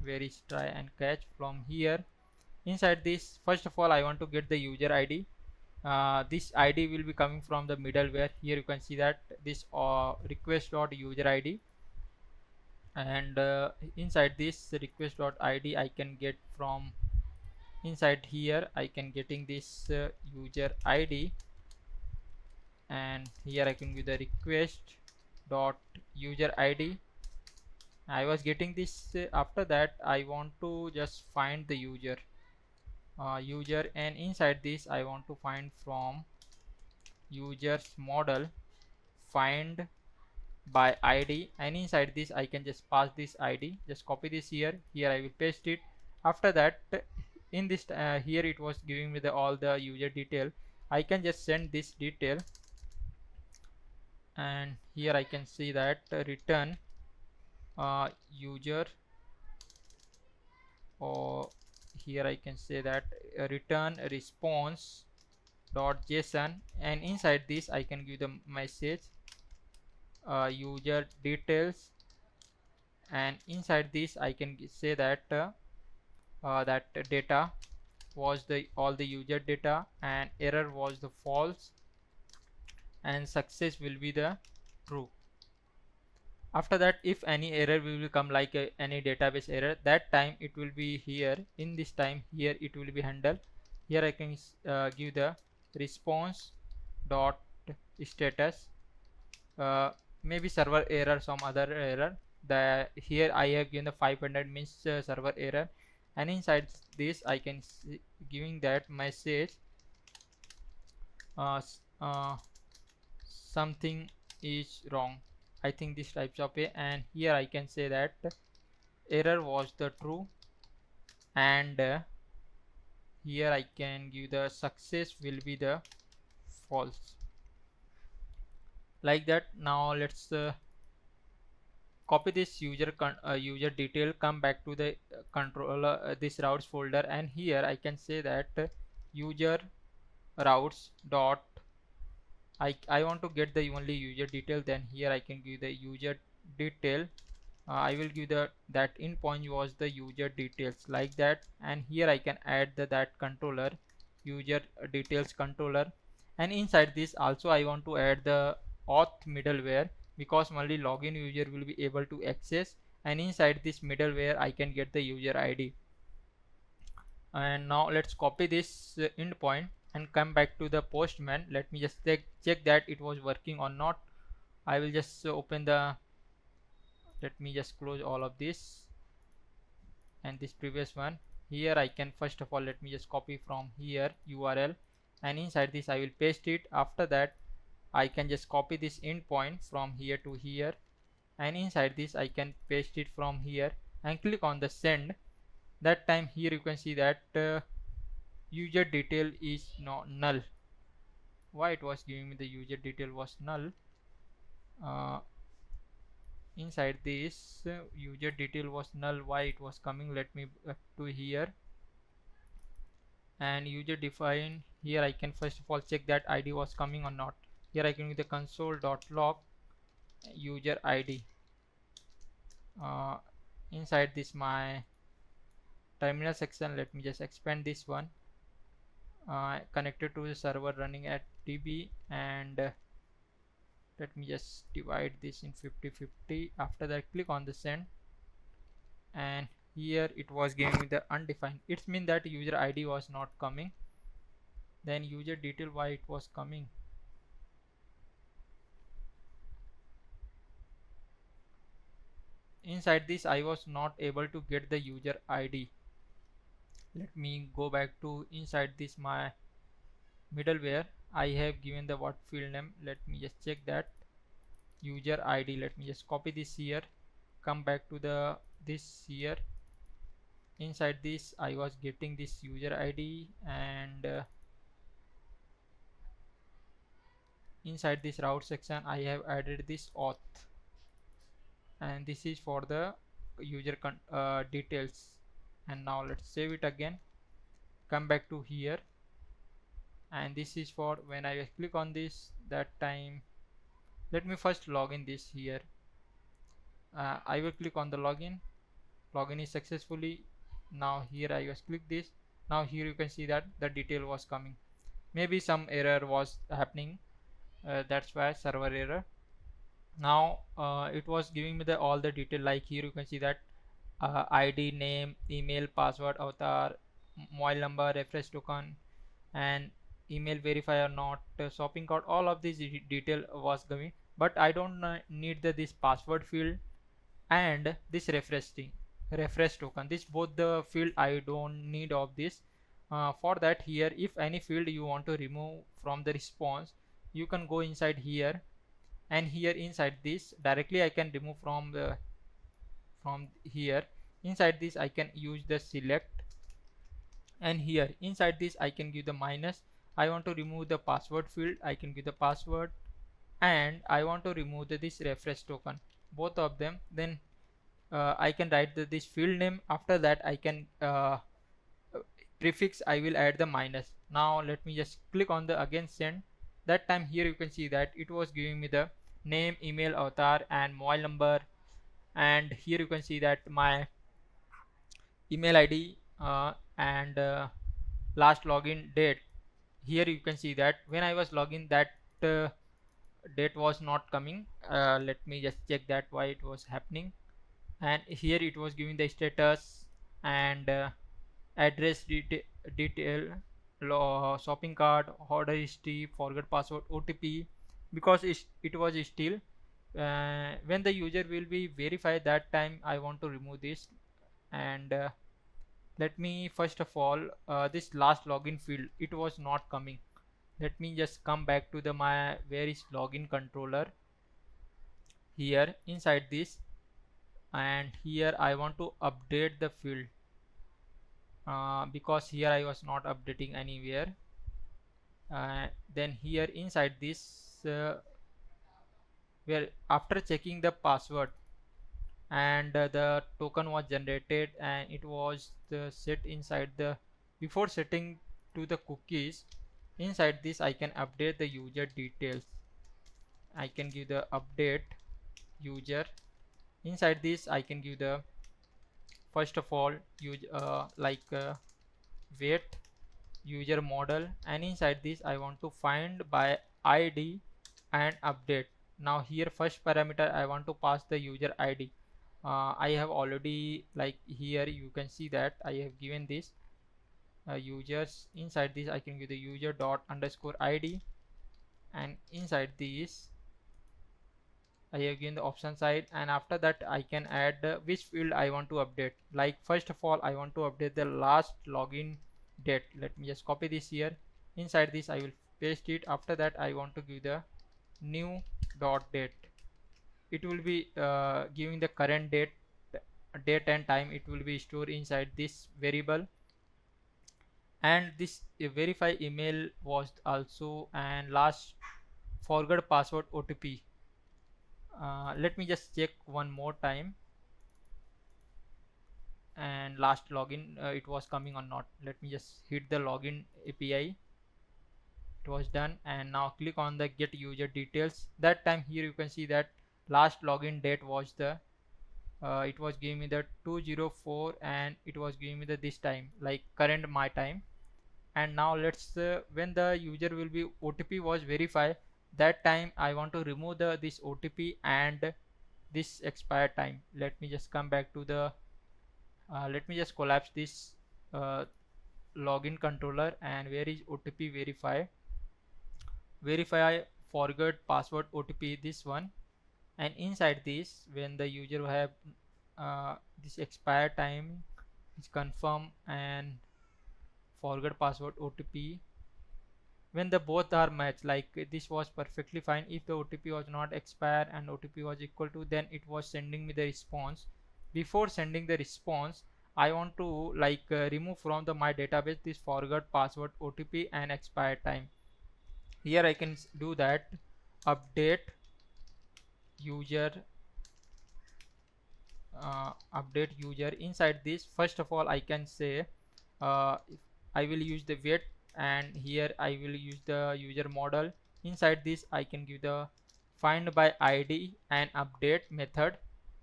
Where is try and catch? From here. Inside this, first of all I want to get the user ID. This ID will be coming from the middleware. Here you can see that this request.user ID, and inside this request.id I can get from inside here. I can getting this user ID, and here I can give the request dot user ID. I was getting this. After that I want to just find the user, and inside this I want to find from users model find by ID, and inside this I can just pass this ID. Just copy this here I will paste it. After that, in this here it was giving me the all the user detail. I can just send this detail, and here I can see that return user, or here I can say that return response dot json, and inside this I can give the message user details, and inside this I can say that that data was the all the user data, and error was the false, and success will be the true. After that, if any error will come like any database error, that time it will be here. In this time here it will be handled. Here I can give the response dot status, maybe server error, some other error. The here I have given the 500 means server error, and inside this I can giving that message uh, something is wrong. I think this types of a, and here I can say that error was the true, and here I can give the success will be the false, like that. Now let's copy this user detail, come back to the controller this routes folder, and here I can say that user routes dot I want to get the only user detail. Then here I can give the user detail. I will give the that endpoint was the user details, like that, and here I can add that controller user details controller, and inside this also I want to add the auth middleware, because only login user will be able to access, and inside this middleware I can get the user ID. And now let's copy this endpoint and come back to the postman. Let me just check that it was working or not. I will just open the, let me just close all of this and this previous one. Here I can first of all let me just copy from here URL, and inside this I will paste it. After that I can just copy this endpoint from here to here, and inside this I can paste it from here and click on the send. That time here you can see that user detail is null. Why it was giving me the user detail was null? uh, Inside this user detail was null. Why it was coming? Let me back to here, and user define. Here I can first of all check that ID was coming or not. Here I can do the console.log user ID. Inside this my terminal section, let me just expand this one, connected to the server running at DB, and let me just divide this in 50-50. After that click on the send, and here it was giving me the undefined. It means that user ID was not coming. Then user detail, why it was coming? Inside this I was not able to get the user ID. Let me go back to inside this my middleware. I have given the what field name. Let me just check that user ID. Let me just copy this here, come back to the this here. Inside this I was getting this user ID, and inside this route section I have added this auth, and this is for the user details. And now let's save it again, come back to here, and this is for when I click on this, that time. Let me first log in this here. I will click on the login is successfully. Now here I just click this. Now here you can see that the detail was coming. Maybe some error was happening, that's why server error. Now it was giving me the all the detail, like here you can see that ID, name, email, password, avatar, mobile number, refresh token, and email verify or not, shopping cart. All of this detail was giving, but I don't need this password field and this refresh token. This both the field I don't need of this. For that, here if any field you want to remove from the response, you can go inside here, and here inside this directly I can remove from here. Inside this I can use the select, and here inside this I can give the minus. I want to remove the password field, I can give the password, and I want to remove this refresh token, both of them. Then I can write this field name. After that I can prefix, I will add the minus. Now let me just click on the again send. That time here you can see that it was giving me the name, email, avatar, and mobile number. And here you can see that my email ID and last login date. Here you can see that when I was logging, that date was not coming. Let me just check that why it was happening. And here it was giving the status and address detail, shopping cart, order history, forget password, OTP. Because it was still when the user will be verified, that time I want to remove this. And let me first of all this last login field, it was not coming. Let me just come back to the my where is login controller, here inside this, and here I want to update the field because here I was not updating anywhere. Then here inside this where after checking the password and the token was generated, and it was set inside the before setting to the cookies. Inside this I can update the user details. I can give the update user. Inside this I can give the first of all use weight user model, and inside this I want to find by ID and update. Now here first parameter I want to pass the user ID. I have already, like here you can see that I have given this users. Inside this I can give the user dot underscore ID, and inside this I have given the option side, and after that I can add which field I want to update. Like first of all I want to update the last login date. Let me just copy this here. Inside this I will paste it. After that I want to give the new dot date. It will be giving the current date and time. It will be stored inside this variable. And this verify email was also, and last forgot password OTP. Let me just check one more time, and last login it was coming or not. Let me just hit the login API. It was done, and now click on the get user details. That time here you can see that last login date was the it was giving me the 204, and it was giving me the this time, like current my time. And now let's when the user will be OTP was verified, that time I want to remove the this OTP and this expired time. Let me just come back to the Let me just collapse this login controller, and where is OTP verify forgot password OTP, this one. And inside this, when the user have this expire time is confirm and forgot password OTP, when the both are matched, like this was perfectly fine. If the OTP was not expired and OTP was equal to, then it was sending me the response. Before sending the response, I want to like remove from the my database this forgot password OTP and expired time. Here I can do that. Update user, update user. Inside this, first of all, I can say if I will use the Vite, and here I will use the user model. Inside this, I can give the find by ID and update method.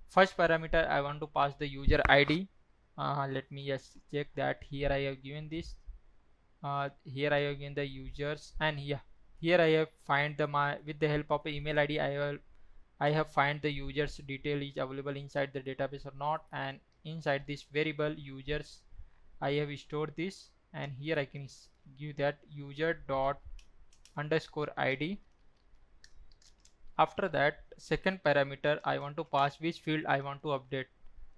First parameter, I want to pass the user ID. Let me just check that. Here I have given this. Here I have given the users, and here I have find the my with the help of email ID. I have find the users detail is available inside the database or not, and inside this variable users I have stored this, and here I can give that user dot underscore ID. After that, second parameter, I want to pass which field I want to update.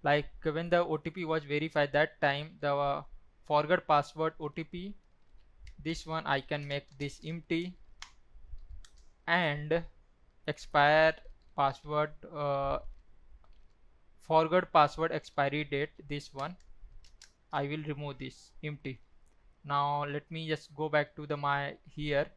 Like when the OTP was verified, that time the forgot password OTP, this one I can make this empty, and expire password forgot password expiry date, this one I will remove this empty. Now let me just go back to the my here.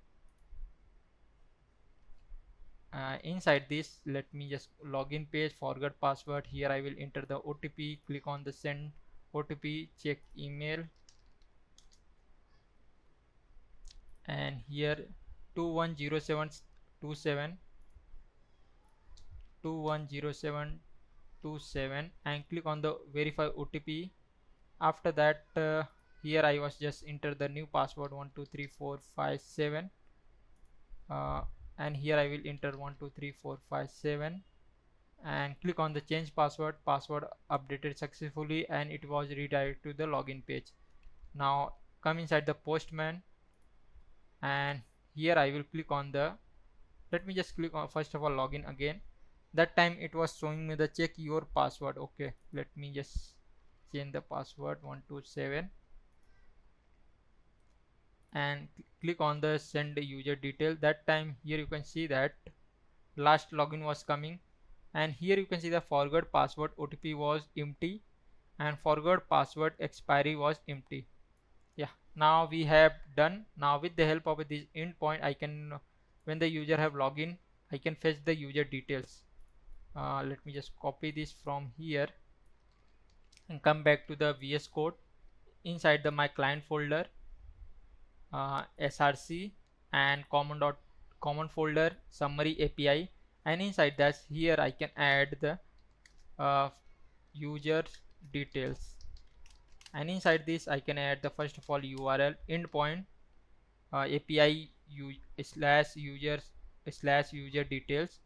Inside this, let me just login page, forgot password. Here I will enter the OTP, click on the send OTP, check email, and here 210727 210727, and click on the verify OTP. After that, here I was just enter the new password 123457, and here I will enter 123457, and click on the change password. Password updated successfully, and it was redirected to the login page. Now come inside the postman, and here I will click on the, let me just click on first of all login again. That time it was showing me the check your password. Okay, let me just change the password 127, and click on the send user detail. That time here you can see that last login was coming, and here you can see the forgot password OTP was empty and forgot password expiry was empty. Yeah, now we have done. Now with the help of this endpoint, I can, when the user have login, I can fetch the user details. Let me just copy this from here and come back to the VS Code. Inside the my client folder, src, and common folder summary API, and inside that here I can add the uh, user details, and inside this I can add the first of all URL endpoint API slash user details,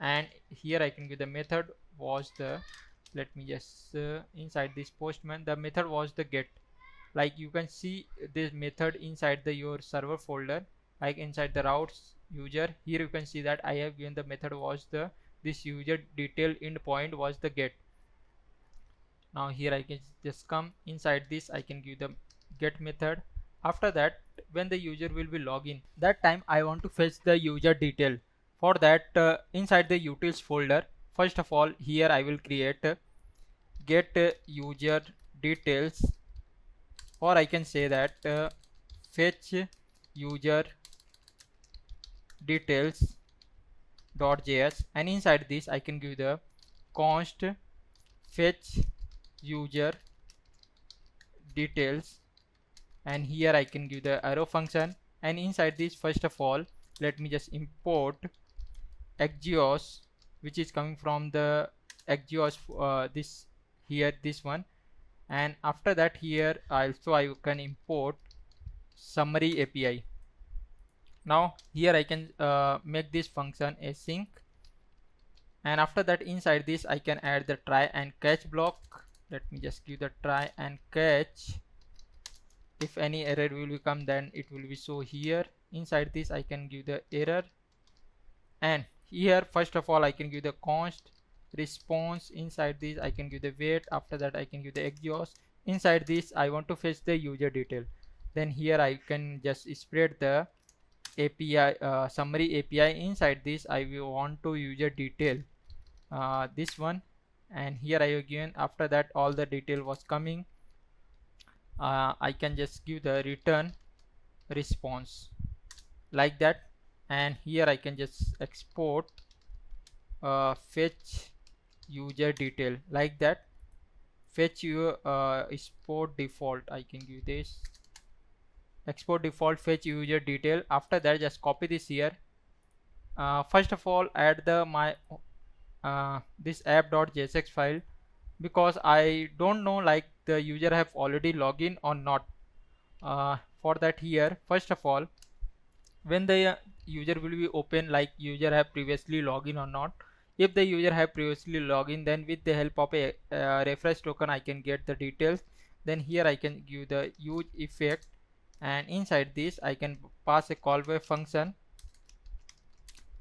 and here I can give the method was the, let me just inside this postman, the method was the get. Like you can see this method inside the your server folder, like inside the routes user. Here you can see that I have given the method was the this user detail endpoint was the get. Now here I can just come inside this, I can give the get method. After that, when the user will be login, that time I want to fetch the user detail. For that, inside the utils folder, first of all here I will create get user details, or I can say that fetch user details .js, and inside this I can give the const fetch user details, and here I can give the arrow function, and inside this first of all let me just import Axios, which is coming from the Axios this here, this one. And after that here also I can import summary API. Now here I can make this function async, and after that inside this I can add the try and catch block. let me just give the try and catch. If any error will come, then it will be show here. Inside this I can give the error, and here first of all I can give the const response. Inside this I can give the wait. After that I can give the exhaust. Inside this I want to fetch the user detail. Then here I can just spread the API summary API. Inside this I will want to user detail, this one, and here I have given. After that all the detail was coming. I can just give the return response like that, and here I can just export fetch user detail like that. Fetch your export default, I can give this export default fetch user detail. After that just copy this here. First of all add the my this app.jsx file, because I don't know like the user have already logged in or not. For that here first of all, when the user will be open, like user have previously logged in or not. If the user have previously logged in, then with the help of a refresh token I can get the details. Then here I can give the use effect, and inside this I can pass a callback function,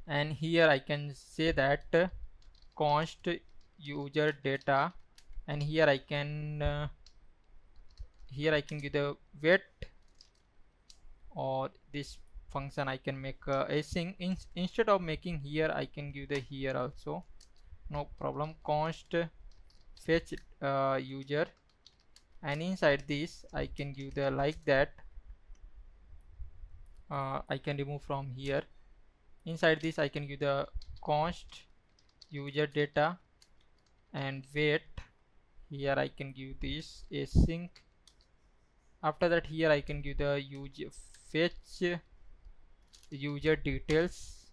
and here I can say that const user data, and here I can give the wait, or this function I can make async. Instead of making here I can give the here also, no problem. Const fetch user, and inside this I can give the like that. I can remove from here. Inside this I can give the const user data and wait. Here I can give this async. After that here I can give the user fetch user details,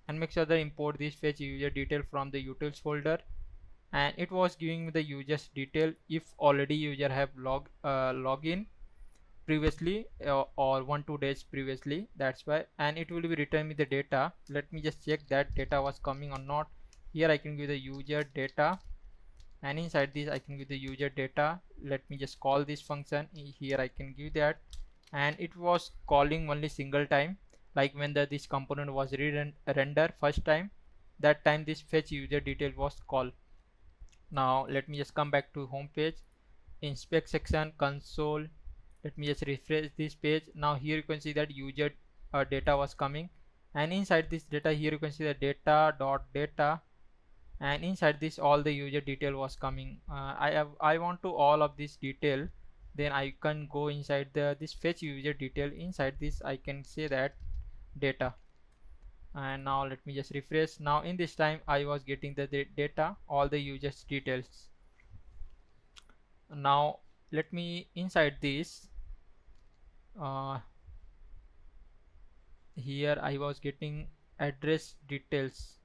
and make sure that import this fetch user detail from the utils folder, and it was giving me the users detail if already user have login previously or 1-2 days previously, that's why. And it will be return me the data. Let me just check that data was coming or not. Here I can give the user data, and inside this I can give the user data. Let me just call this function. Here I can give that, and it was calling only single time, like when this component was render first time, that time this fetch user detail was called. Now let me just come back to home page, inspect section, console. Let me just refresh this page. Now here you can see that user data was coming, and inside this data here you can see the data, and inside this all the user detail was coming. I want to all of this detail. Then I can go inside this fetch user detail. Inside this I can say that data, and now let me just refresh. Now in this time I was getting the data, all the users details. Now let me inside this here I was getting address details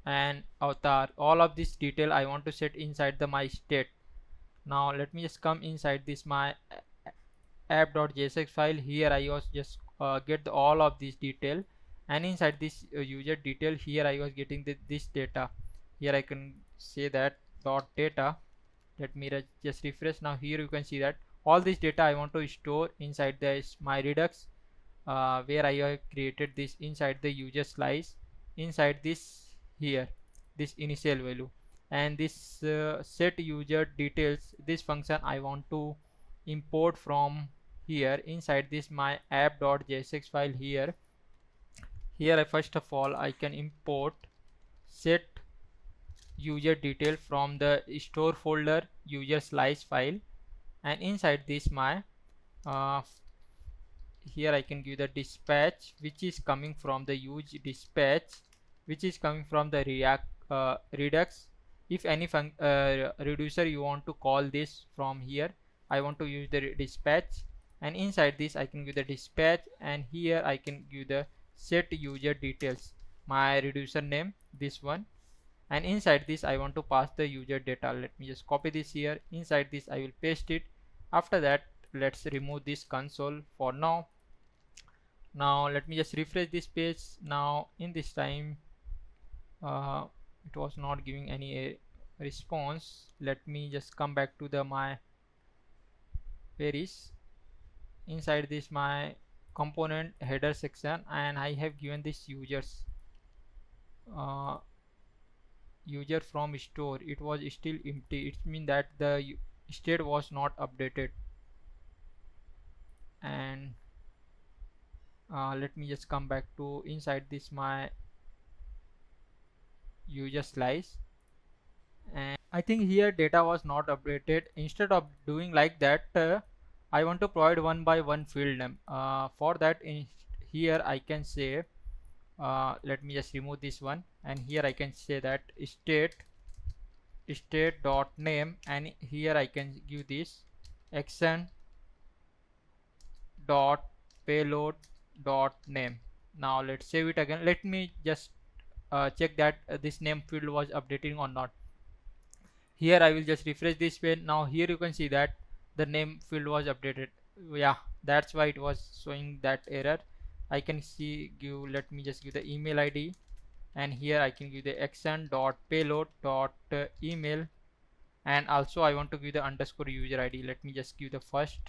and avatar. All of this detail I want to set inside the my state. Now let me just come inside this my app.jsx file. Here I was just get all of this detail, and inside this user detail here I was getting this data. Here I can say that dot data. Let me just refresh. Now here you can see that all this data I want to store inside this my redux, where I have created this inside the user slice. Inside this here, this initial value, and this set user details, this function I want to import from here inside this my app.jsx file. Here I first of all I can import set user detail from the store folder user slice file, and inside this my here I can give the dispatch, which is coming from the use dispatch, which is coming from the redux. If any reducer you want to call this from here, I want to use the dispatch, and inside this I can give the dispatch, and here I can give the set user details, my reducer name, this one, and inside this I want to pass the user data. Let me just copy this here. Inside this I will paste it. After that let's remove this console for now. Now let me just refresh this page. Now in this time it was not giving any response. Let me just come back to the my queries. Inside this my component header section, and I have given this uh, user from store. It was still empty. It means that the state was not updated. And let me just come back to inside this my user slice, and I think here data was not updated. Instead of doing like that, I want to provide one by one field name. For that, here I can say, let me just remove this one, and here I can say that state dot name, and here I can give this action dot payload dot name. Now let's save it again. Let me just check that this name field was updating or not. Here I will just refresh this page. Now here you can see that the name field was updated. Yeah, that's why it was showing that error. I can see let me just give the email ID, and here I can give the action dot payload dot email, and also I want to give the underscore user ID. Let me just give the first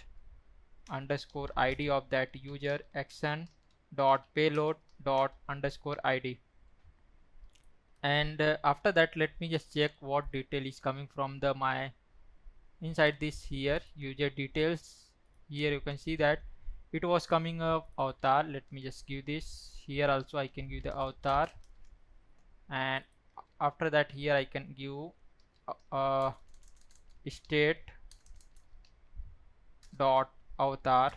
underscore ID of that user, action dot payload dot underscore ID. And after that, let me just check what detail is coming from the my inside this here user details. Here you can see that it was coming up avatar. Let me just give this. Here also I can give the avatar, and after that here I can give state dot avatar,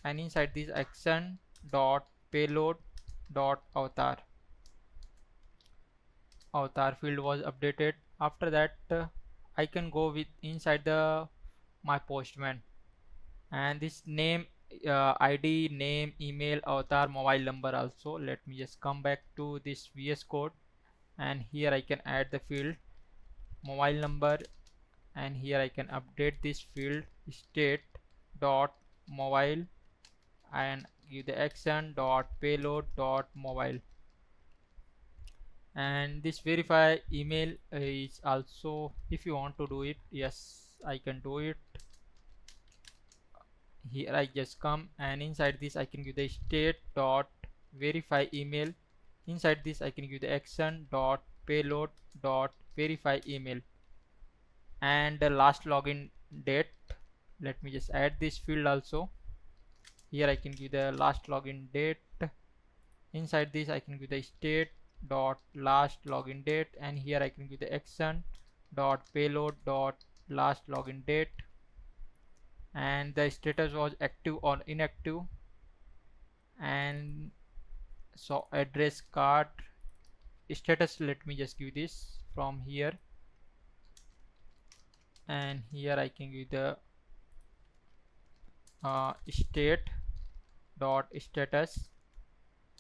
and inside this action dot payload dot avatar field was updated. After that, I can go with inside the my postman, and this name, ID, name, email, avatar, mobile number also. Let me just come back to this VS Code, and here I can add the field mobile number, and here I can update this field state dot mobile, and give the action dot payload dot mobile. And this verify email is also, if you want to do it, yes, I can do it. Here I just come, and inside this I can give the state dot verify email. Inside this I can give the action dot payload dot verify email, and the last login date. Let me just add this field also. Here I can give the last login date. Inside this I can give the state dot last login date, and here I can give the action dot payload dot last login date, and the status was active or inactive. And so address card status, let me just give this from here, and here I can give the state dot status.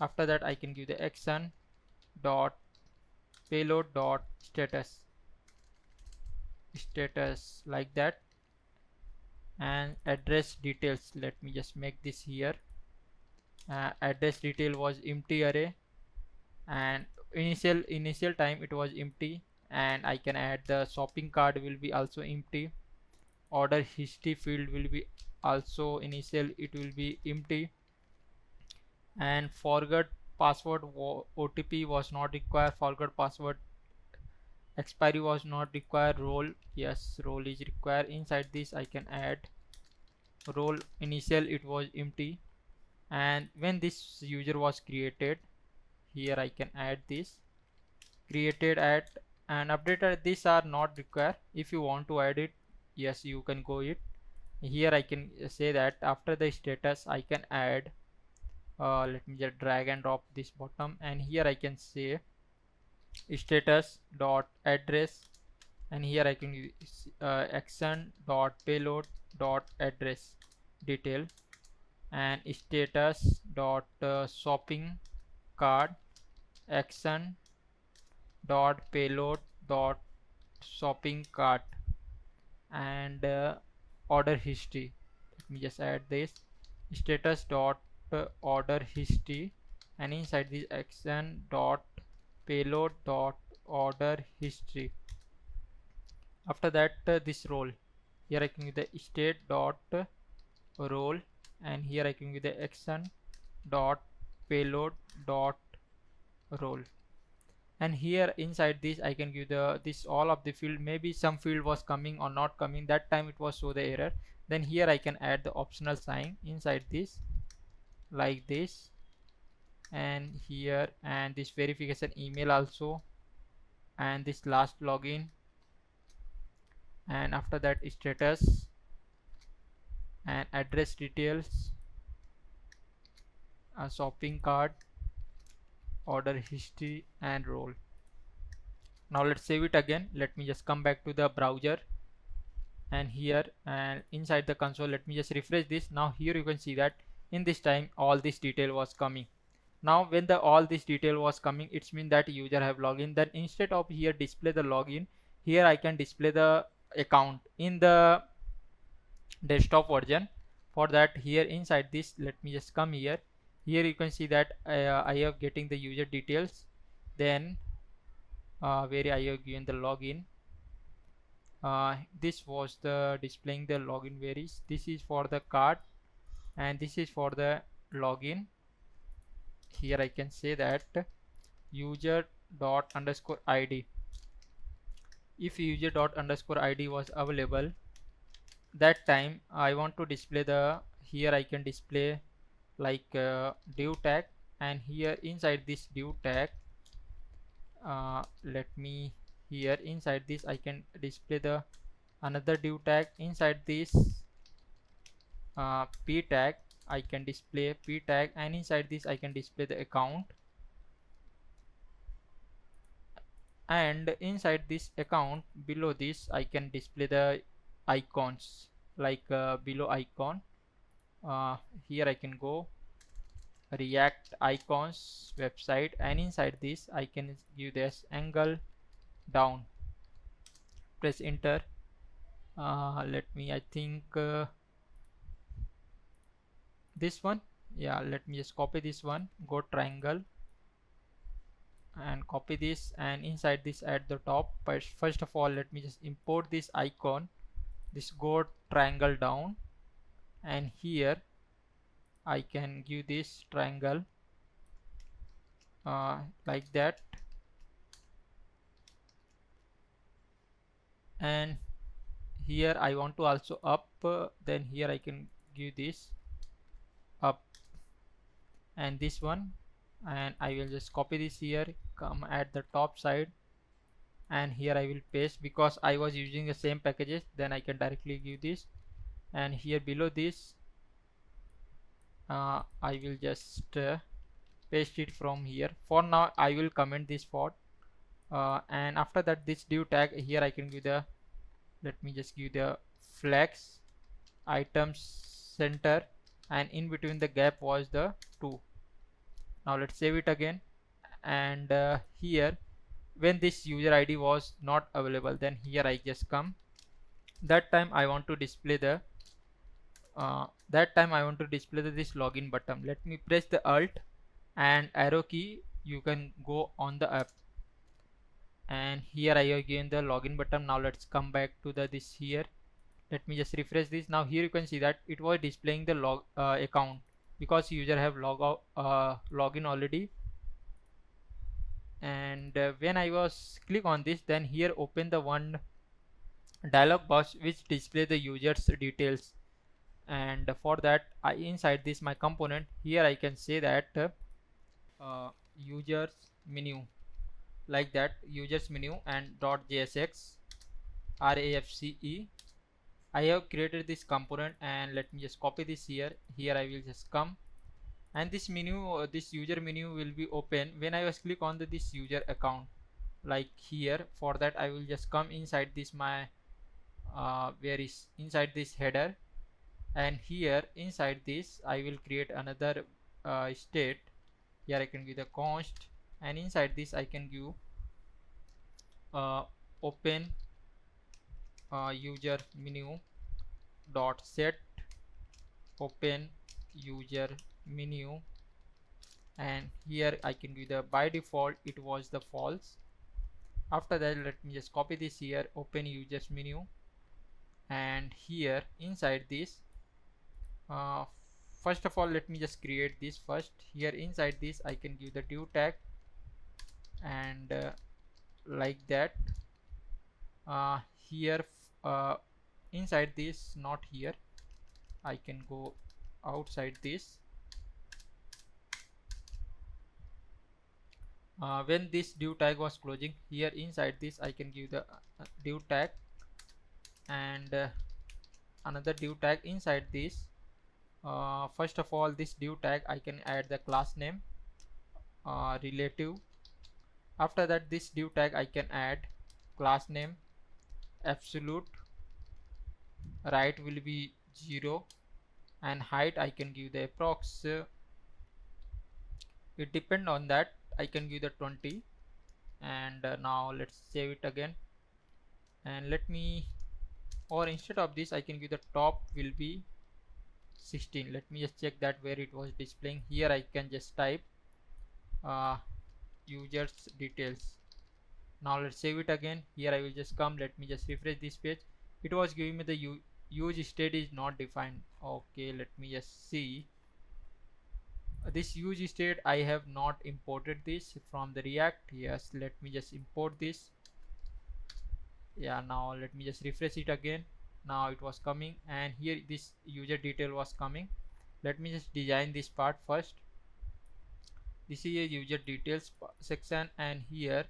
After that I can give the action dot payload dot status like that. And address details, let me just make this here. Address detail was empty array, and initial time it was empty, and I can add the shopping cart will be also empty. Order history field will be also initial, it will be empty. And forgot password OTP was not required. Forgot password expiry was not required. Role, yes, role is required. Inside this I can add role. Initial it was empty, and when this user was created, here I can add this created at and updated. These are not required. If you want to add it, yes, you can go it. Here I can say that after the status I can add, let me just drag and drop this bottom, and here I can say status dot address, and here I can use action dot payload dot address detail, and status dot shopping cart action dot payload dot shopping cart, and order history. Let me just add this status dot order history, and inside this action dot payload dot order history. After that this role, here I can give the state dot role, and here I can give the action dot payload dot role. And here inside this I can give the this all of the field, maybe some field was coming or not coming, that time it was show the error. Then here I can add the optional sign inside this like this, and here, and this verification email also, and this last login, and after that status and address details, a shopping cart, order history, and role. Now let's save it again. Let me just come back to the browser, and here and inside the console let me just refresh this. Now here you can see that in this time all this detail was coming. Now when the all this detail was coming, it's mean that user have login. Then instead of here display the login, here I can display the account in the desktop version. For that, here inside this, let me just come here. Here you can see that I have getting the user details. Then where I have given the login, this was the displaying the login varies. This is for the card, and this is for the login. Here I can say that user dot underscore id. If user dot underscore id was available, that time I want to display the, here I can display like div tag, and here inside this div tag let me, here inside this I can display the another div tag. Inside this p tag I can display p tag, and inside this I can display the account, and inside this account below this I can display the icons like below icon. Here I can go react icons website, and inside this I can give this angle down, press enter. Let me, I think this one, yeah, let me just copy this one, go triangle and copy this, and inside this at the top, first of all let me just import this icon, this go triangle down, and here I can give this triangle like that, and here I want to also up, then here I can give this up, and this one, and I will just copy this here, come at the top side, and here I will paste because I was using the same packages. Then I can directly give this, and here below this I will just paste it from here. For now I will comment this for and after that this div tag, here I can give the, let me just give the flex items center, and in between the gap was the 2. Now let's save it again, and here when this user ID was not available, then here I just come, that time I want to display the this login button. Let me press the alt and arrow key, you can go on the app, and here I have given the login button. Now let's come back to the this here, let me just refresh this. Now here you can see that it was displaying the log account because user have login already, and when I was click on this, then here open the one dialog box which display the users details, and for that I inside this my component, here I can say that users menu, like that users menu and .jsx rafce. I have created this component, and let me just copy this here. Here I will just come, and this menu, this user menu will be open when I was click on this user account, like here. For that I will just come inside this my where is inside this header, and here inside this I will create another state. Here I can give the const, and inside this I can give open user menu dot set open user menu, and here I can give the by default it was the false, After that, let me just copy this here, open users menu, and here inside this, first of all let me just create this first. Here inside this I can give the div tag, and like that. Here inside this, not here, I can go outside this. When this div tag was closing, here inside this I can give the div tag, and another div tag inside this. First of all, this div tag I can add the class name, relative. After that, this div tag I can add class name, absolute, right will be 0, and height I can give the approx. It depend on that, I can give the 20. And now let's save it again, and let me, or instead of this I can give the top will be 16. Let me just check that where it was displaying. Here I can just type users details. Now let's save it again. Here I will just come, let me just refresh this page. It was giving me the use state is not defined. Okay, let me just see. This use state I have not imported this from the React. Yes, let me just import this. Yeah, now let me just refresh it again. Now it was coming, and here this user detail was coming. Let me just design this part first. This is a user details section, and here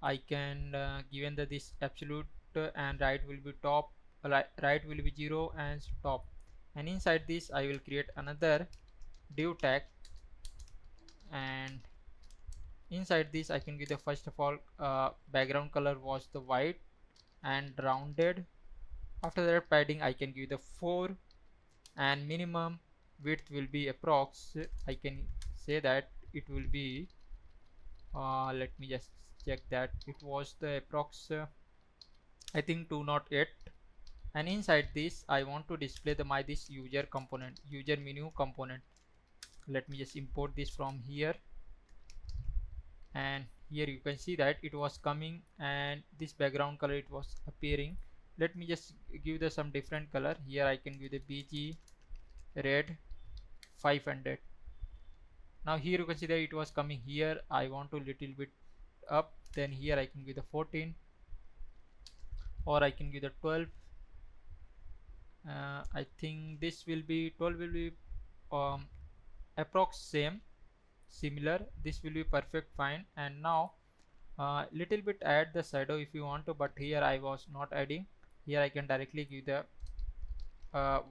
I can given that this absolute and right will be top, right will be 0 and top, and inside this I will create another div tag, and inside this I can give the, first of all, background color was the white and rounded. After that, padding I can give the 4, and minimum width will be approx. I can say that it will be let me just check that it was the approx, I think 208. And inside this I want to display the this user component, user menu component. Let me just import this from here, and here you can see that it was coming, and this background color it was appearing. Let me just give the some different color. Here I can give the BG red 500. Now here you can see that it was coming. Here I want to little bit up, then here I can give the 14, or I can give the 12. I think this will be 12 will be approx same, similar. This will be perfect fine. And now little bit add the shadow if you want to, but here I was not adding. Here I can directly give the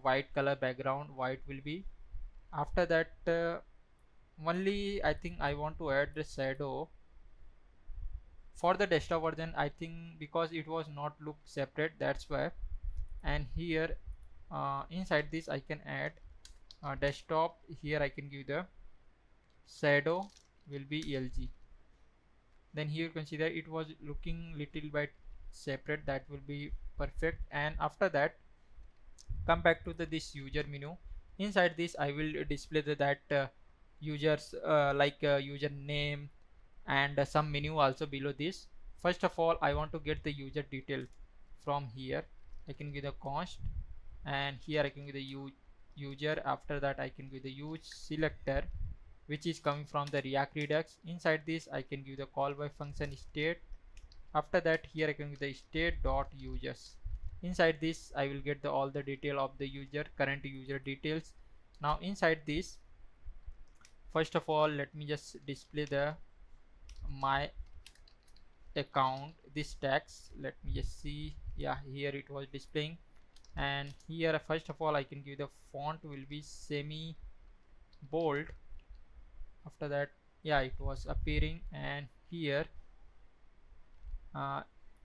white color background, white will be. After that, only I think I want to add the shadow for the desktop version, I think, because it was not look separate, that's why. And here inside this I can add desktop. Here I can give the shadow will be LG. Then here you can see that it was looking little bit separate, that will be perfect. And after that, come back to this user menu. Inside this I will display that users like user name, and some menu also below this. First of all, I want to get the user detail from here. I can give the const, and here I can give the user. After that I can give the use selector, which is coming from the react-redux. Inside this I can give the call by function state. After that, here I can give the state dot users. Inside this I will get the all the detail of the user, current user details. Now inside this, first of all, let me just display the my account, this tags. Let me just see. Yeah, here it was displaying. And here first of all I can give the font will be semi bold. After that, yeah, it was appearing. And here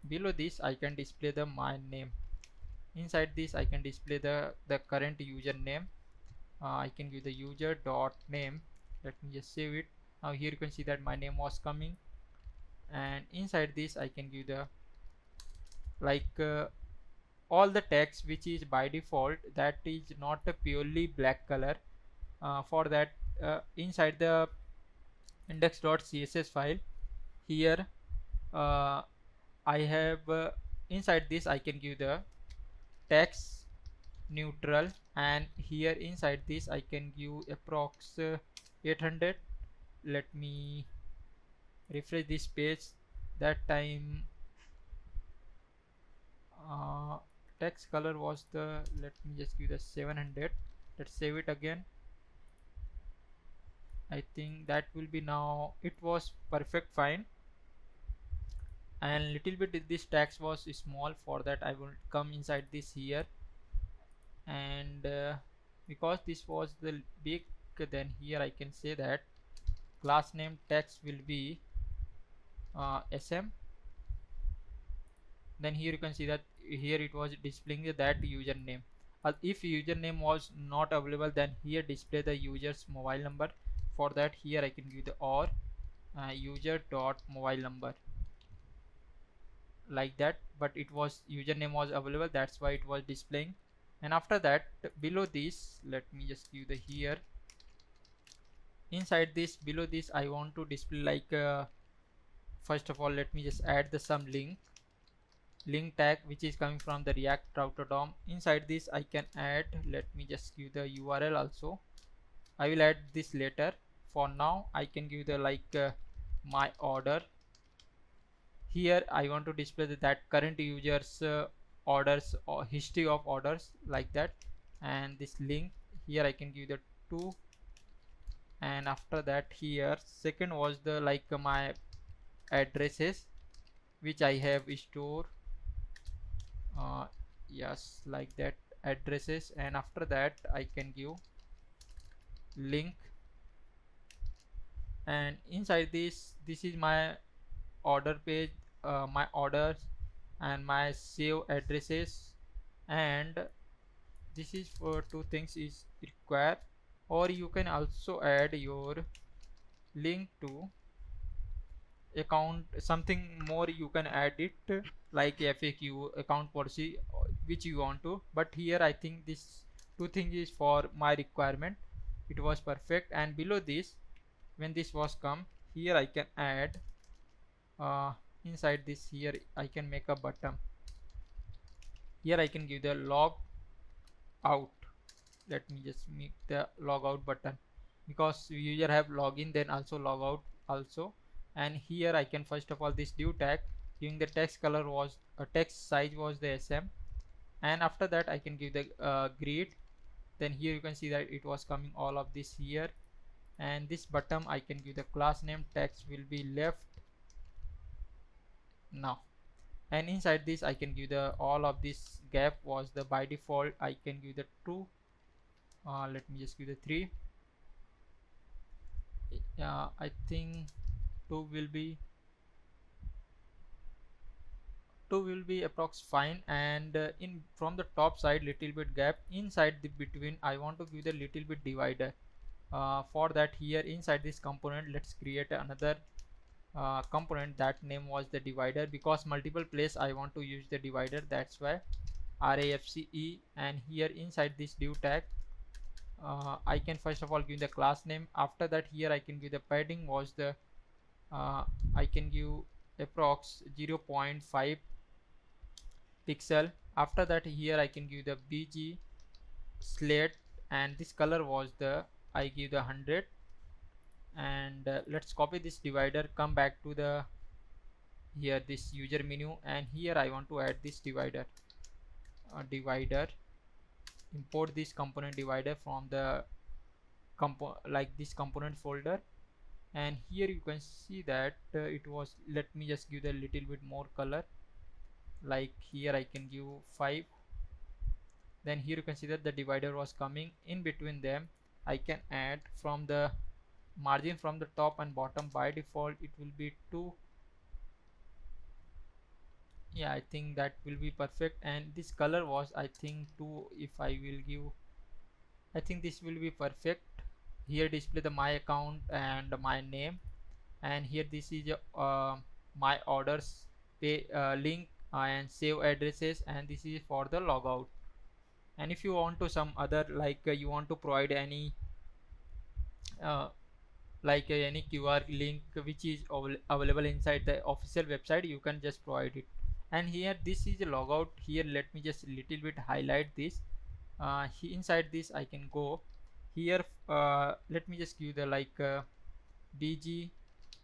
below this I can display the my name. Inside this I can display the current user name. I can give the user dot name. Let me just save it. Now here you can see that my name was coming, and inside this I can give the like all the text which is by default, that is not a purely black color. For that, inside the index.css file, here I have inside this I can give the text neutral, and here inside this I can give approx 800. Let me refresh this page. That time uh, text color was the, let me just give the 700. Let's save it again. I think that will be, now it was perfect fine. And little bit this text was small, for that I will come inside this here, and because this was the big, then here I can say that class name text will be sm. Then here you can see that here it was displaying that username. If username was not available, then here display the user's mobile number. For that here I can give the or user dot mobile number, like that. But it was username was available, that's why it was displaying. And after that, below this, let me just give the here, inside this, below this I want to display like first of all let me just add the some link tag which is coming from the react router DOM. Inside this I can add, let me just give the URL also. I will add this later. For now I can give the like my order. Here I want to display that current users orders or history of orders, like that. And this link here I can give the 2. And after that here second was the like my addresses which I have stored, uh, yes, like that, addresses. And after that I can give link, and inside this is my order page, my orders and my save addresses. And this is for two things is required. Or you can also add your link to account, something more you can add it, like FAQ, account policy, which you want to. But here I think this two things is for my requirement. It was perfect. And below this, when this was come, here I can add inside this, here I can make a button. Here I can give the log out. Let me just make the log out button, because user have login then also log out also. And here I can first of all this div tag, giving the text color was text size was the sm. And after that I can give the grid. Then here you can see that it was coming all of this here. And this button I can give the class name text will be left now. And inside this I can give the all of this gap was the by default I can give the 2. Let me just give the 3. I think 2 will be approx fine. And in from the top side little bit gap inside the between I want to give the little bit divider. For that here inside this component let's create another component that name was the divider, because multiple place I want to use the divider, that's why RAFCE. And here inside this div tag I can first of all give the class name. After that here I can give the padding was the I can give approx 0.5 pixel. After that here I can give the BG slate, and this color was the I give the 100. And let's copy this divider, come back to the here this user menu, and here I want to add this divider, import this component divider from the like this component folder. And here you can see that it was, let me just give a little bit more color, like here I can give 5. Then here you can see that the divider was coming in between them. I can add from the margin from the top and bottom, by default it will be 2. Yeah, I think that will be perfect. And this color was I think 2. If I will give, I think this will be perfect. Here display the my account and my name. And here this is my orders pay link and save addresses, and this is for the logout. And if you want to some other like you want to provide any uh, like any QR link which is available inside the official website, you can just provide it. And here this is a logout. Here let me just little bit highlight this. Inside this I can go here. Let me just give the like bg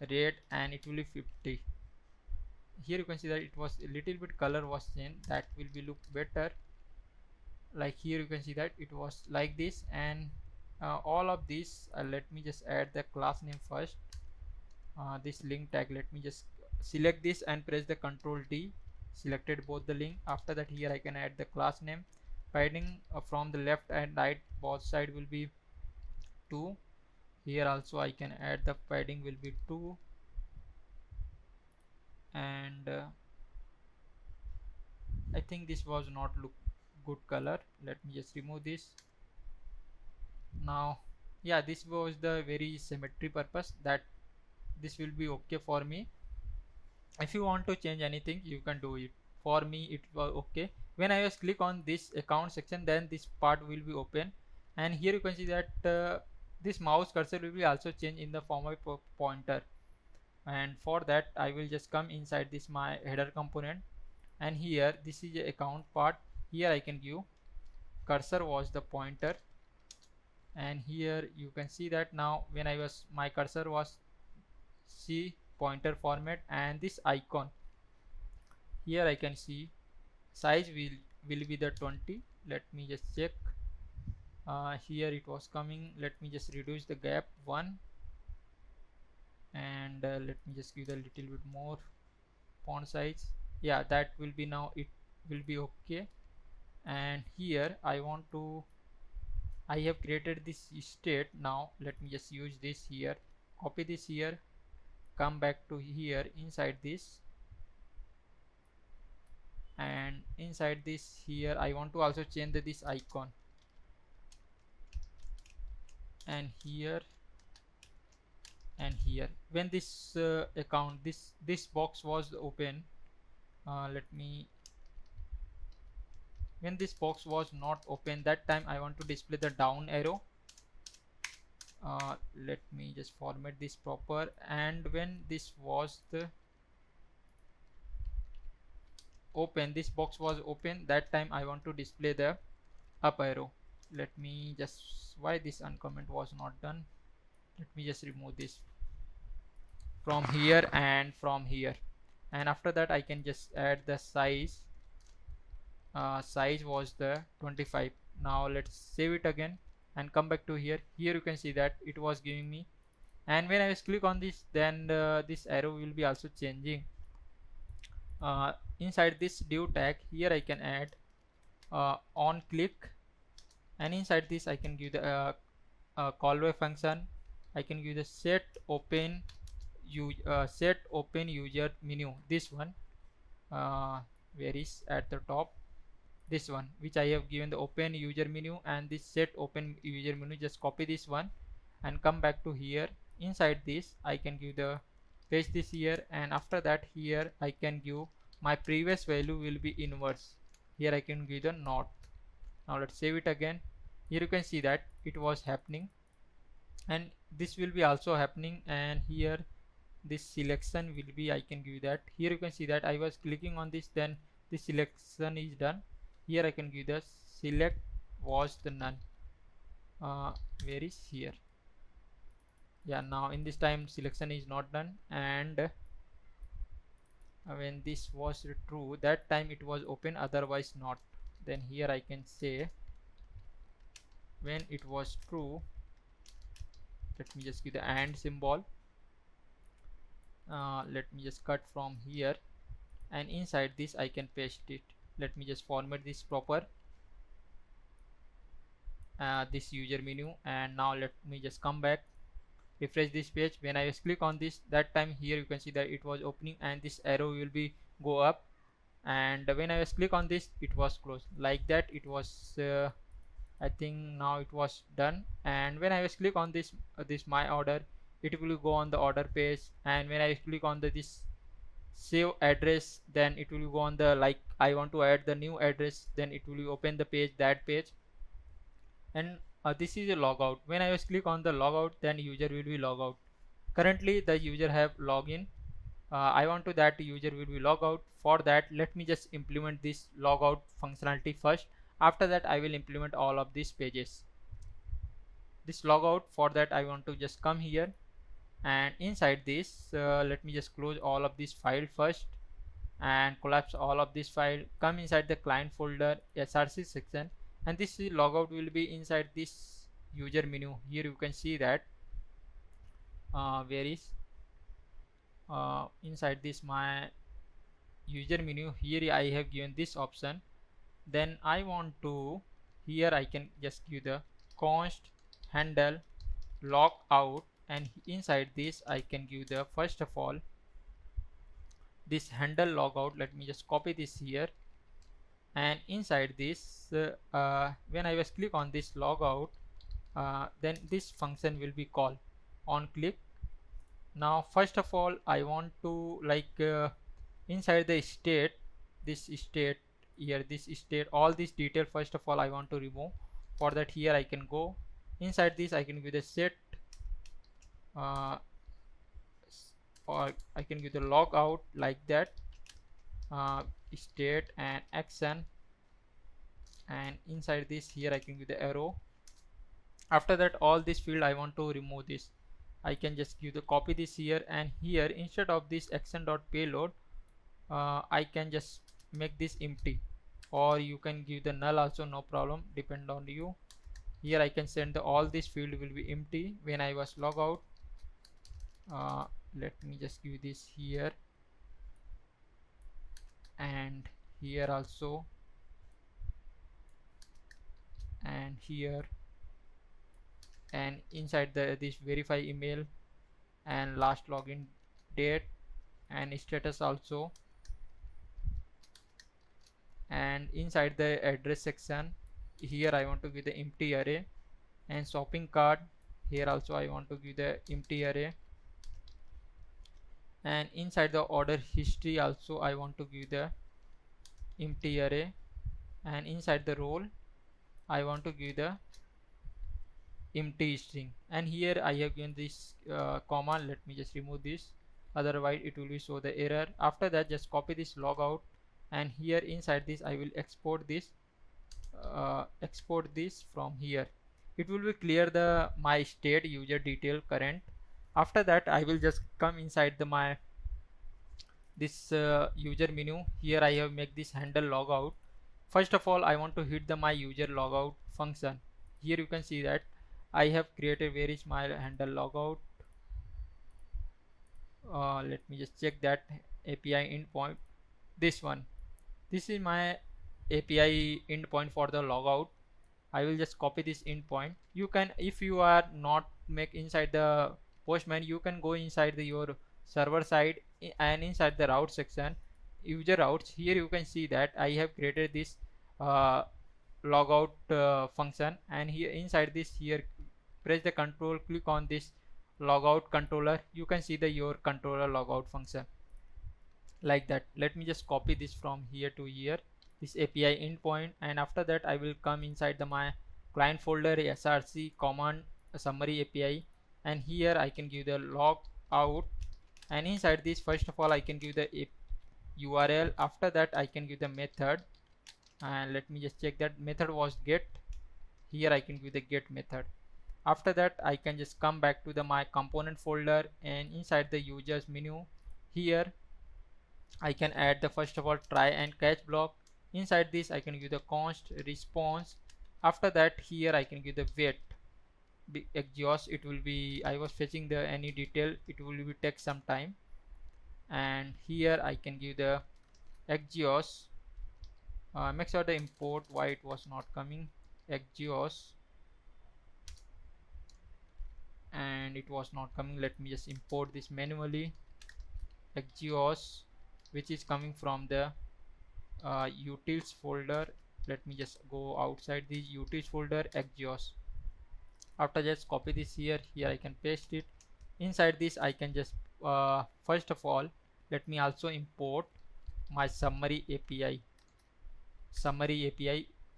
rate, and it will be 50. Here you can see that it was a little bit color was changed, that will be look better. Like here you can see that it was like this. And all of these, let me just add the class name first. This link tag, let me just select this and press the Ctrl D, selected both the link. After that, here I can add the class name. Padding from the left and right both side will be 2. Here also I can add the padding will be 2. And I think this was not look good color. Let me just remove this. Now yeah, this was the very symmetry purpose, that this will be okay for me. If you want to change anything, you can do it. For me it was okay. When I just click on this account section, then this part will be open. And here you can see that this mouse cursor will be also changed in the form of a pointer. And for that I will just come inside this my header component, and here this is the account part. Here I can give cursor was the pointer, and here you can see that now when I was my cursor was C pointer format, and this icon here I can see size will be the 20. Let me just check. Here it was coming. Let me just reduce the gap 1, and let me just give a little bit more font size. Yeah, that will be, now it will be okay. And here I want to, I have created this state. Now let me just use this here, copy this here, come back to here inside this, and inside this here I want to also change this icon. And here and here, when this account, this box was open, let me, when this box was not open, that time I want to display the down arrow. Let me just format this proper. And when this was the open, this box was open, that time I want to display the up arrow. Let me just, why this uncomment was not done, let me just remove this from here and from here. And after that I can just add the size. Size was the 25. Now let's save it again and come back to here. Here you can see that it was giving me, and when I just click on this, then this arrow will be also changing. Inside this div tag, here I can add on click, and inside this I can give the call by function. I can give the set open user menu, this one, where is at the top, this one, which I have given the open user menu, and this set open user menu, just copy this one and come back to here. Inside this I can give the paste this here, and after that here I can give my previous value will be inverse. Here I can give the not. Now let's save it again. Here you can see that it was happening, and this will be also happening. And here this selection will be, I can give that. Here you can see that I was clicking on this, then this selection is done. Here I can give the select was the none. Where is here? Yeah, now in this time selection is not done. And when this was true, that time it was open, otherwise not. Then here I can say when it was true, let me just give the and symbol. Let me just cut from here, and inside this I can paste it. Let me just format this proper, this user menu. And now let me just come back, refresh this page. When I just click on this, that time here you can see that it was opening, and this arrow will be go up. And when I just click on this, it was closed. Like that it was I think now it was done. And when I just click on this this my order, it will go on the order page. And when I click on this save address, then it will go on the, like I want to add the new address, then it will open the page, that page. And this is a logout. When I just click on the logout, then user will be log out. Currently the user have login. I want to that user will be log out. For that, let me just implement this logout functionality first. After that, I will implement all of these pages. This logout, for that I want to just come here, and inside this let me just close all of this file first and collapse all of this file. Come inside the client folder src section, and this logout will be inside this user menu. Here you can see that where is inside this my user menu. Here I have given this option. Then I want to, here I can just give the const handle log out, and inside this I can give the first of all this handle logout. Let me just copy this here, and inside this when I was click on this logout, then this function will be called on click. Now first of all I want to like inside the state, this state here, this state, all this detail first of all I want to remove. For that, here I can go inside this, I can give the set uh, or I can give the log out like that, state and action, and inside this here I can give the arrow. After that, all this field I want to remove this, I can just give the copy this here, and here instead of this action dot payload I can just make this empty, or you can give the null also, no problem, depend on you. Here I can send the all this field will be empty when I was log out. Let me just give this here, and here also, and here, and inside the this verify email and last login date and status also, and inside the address section here I want to give the empty array, and shopping cart here also I want to give the empty array, and inside the order history also I want to give the empty array, and inside the role I want to give the empty string, and here I have given this comma. Let me just remove this, otherwise it will be show the error. After that, just copy this logout, and here inside this I will export this from here. It will be clear the my state user detail current. After that, I will just come inside the my this user menu. Here I have make this handle logout. First of all, I want to hit the my user logout function. Here you can see that I have created where is my handle logout. Let me just check that API endpoint. This one. This is my API endpoint for the logout. I will just copy this endpoint. You can, if you are not make inside the Postman, you can go inside your server side and inside the route section, user routes. Here you can see that I have created this logout function, and here inside this, here press the control, click on this logout controller. You can see the your controller logout function like that. Let me just copy this from here to here, this API endpoint, and after that I will come inside the my client folder src command summary API, and here I can give the log out, and inside this first of all I can give the URL. After that I can give the method, and let me just check that method was get. Here I can give the get method. After that I can just come back to the my component folder, and inside the users menu here I can add the first of all try and catch block. Inside this I can give the const response. After that, here I can give the wait exhaust. It will be, I was fetching the any detail, it will be take some time, and here I can give the exhaust. Make sure the import why it was not coming, exhaust, and it was not coming. Let me just import this manually, exhaust, which is coming from the utils folder. Let me just go outside the utils folder, exhaust. After just copy this here, I can paste it. Inside this I can just first of all let me also import my summary API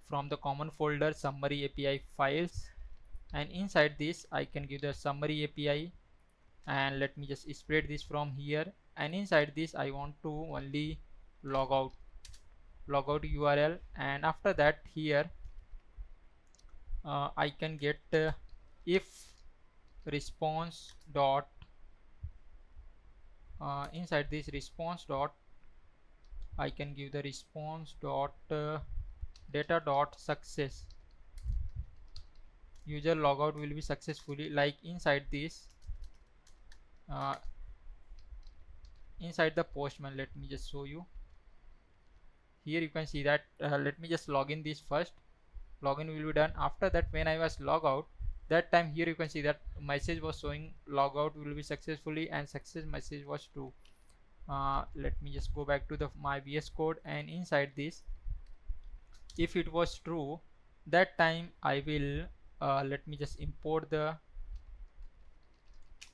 from the common folder summary API files, and inside this I can give the summary API, and let me just spread this from here, and inside this I want to only logout URL, and after that here I can get if response dot inside this response dot I can give the response dot data dot success, user logout will be successfully, like inside this uh, inside the postman. Let me just show you. Here you can see that let me just log in this first. Login will be done. After that, when I was log out, that time here you can see that message was showing logout will be successfully and success message was true. Let me just go back to the my VS Code, and inside this if it was true, that time I will let me just import the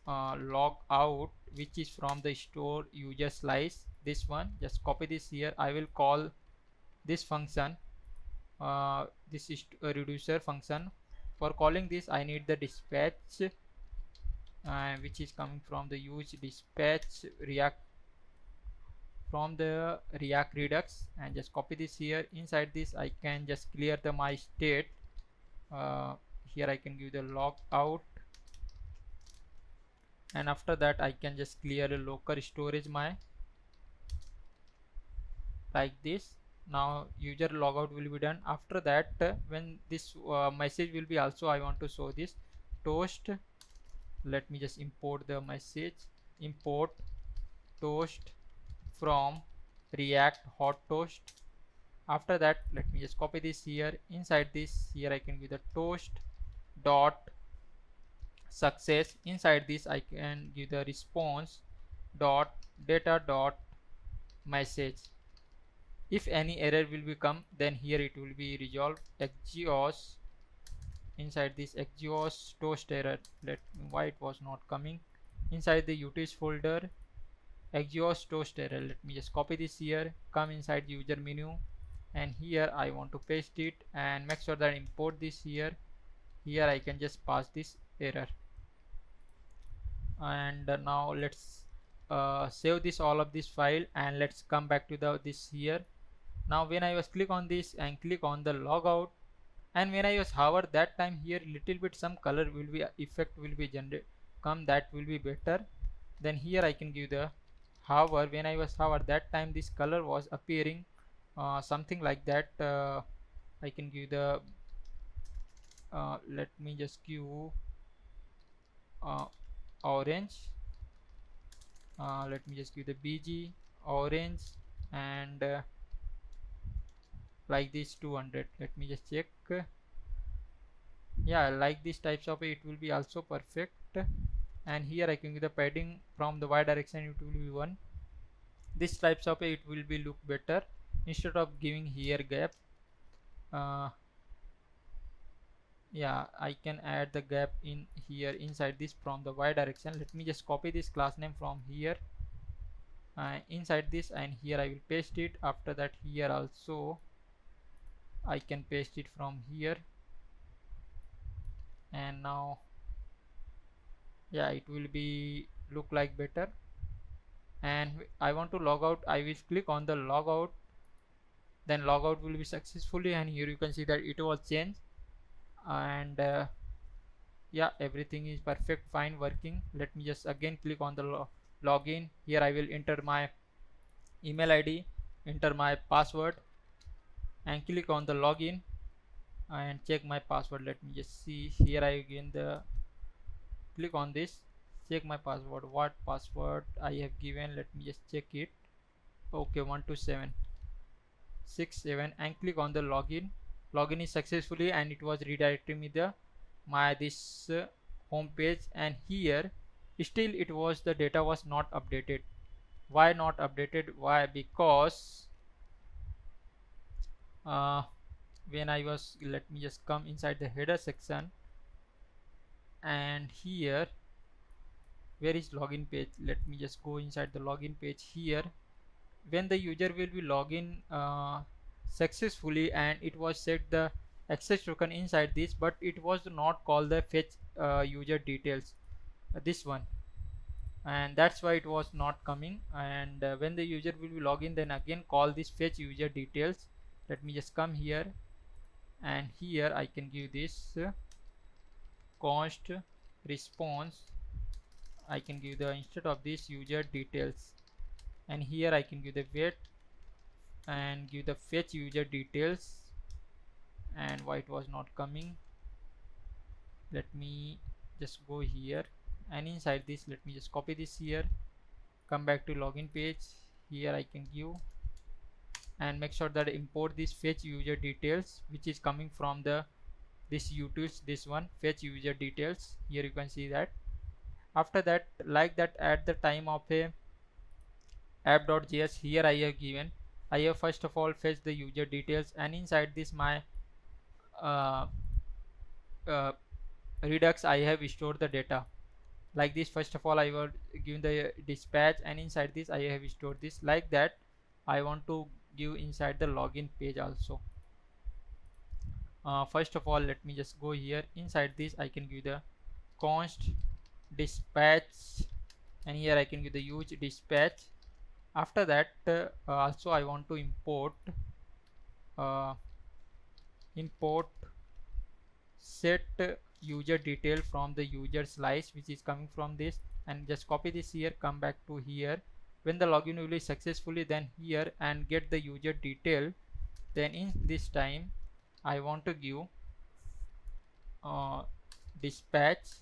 log out, which is from the store user slice. This one, just copy this here. I will call this function. This is a reducer function. For calling this I need the dispatch which is coming from the use dispatch react from the react redux, and just copy this here. Inside this I can just clear the my state. Here I can give the log out, and after that I can just clear a local storage my, like this. Now user logout will be done. After that when this message will be also I want to show this toast. Let me just import the message. Import toast from react hot toast. After that let me just copy this here. Inside this here I can give the toast dot success. Inside this I can give the response dot data dot message. If any error will become, then here it will be resolved. Exhaust, inside this exhaust toast error, let me, why it was not coming. Inside the utils folder, exhaust toast error. Let me just copy this here, come inside user menu, and here I want to paste it, and make sure that I import this here. Here I can just pass this error, and now let's save this all of this file, and let's come back to the this here. Now when I was click on this and click on the logout, and when I was hover, that time here little bit some color will be effect will be generated come, that will be better. Then here I can give the hover. When I was hover, that time this color was appearing something like that. I can give the let me just give orange. Let me just give the BG orange, and like this 200. Let me just check. Yeah, like these types of it will be also perfect. And here I can give the padding from the y direction, it will be 1. This types of it will be look better instead of giving here gap. Yeah, I can add the gap in here inside this from the y direction. Let me just copy this class name from here inside this, and here I will paste it. After that here also I can paste it from here, and now yeah, it will be look like better. And I want to log out, I will click on the logout, then logout will be successfully, and here you can see that it was changed, and yeah, everything is perfect, fine, working. Let me just again click on the login. Here I will enter my email ID, enter my password, and click on the login and check my password. Let me just see here. I again the click on this, check my password, what password I have given. Let me just check it. Okay, 12767, and click on the login. Login is successfully, and it was redirecting me the my this home page. And here still it was the data was not updated. Why not updated? Why? Because when I was, let me just come inside the header section, and here where is login page, let me just go inside the login page. Here when the user will be login successfully, and it was set the access token inside this, but it was not called the fetch user details, this one. and that's why it was not coming. And when the user will be login, then again call this fetch user details. Let me just come here, and here I can give this const response. I can give the instead of this user details, and here I can give the wait and give the fetch user details. And why it was not coming, let me just go here, and inside this let me just copy this here, come back to login page. Here I can give and make sure that I import this fetch user details, which is coming from the this utils, this one fetch user details. Here you can see that. After that, like that, at the time of a app.js, here I have given, I have first of all fetch the user details, and inside this my uh, uh, redux I have stored the data like this. First of all I will give the dispatch, and inside this I have stored this. Like that I want to give inside the login page also. First of all let me just go here, inside this I can give the const dispatch, and here I can give the use dispatch. After that also I want to uh, import set user detail from the user slice, which is coming from this, and just copy this here, come back to here. When the login will be successfully, then here and get the user detail, then in this time I want to give dispatch,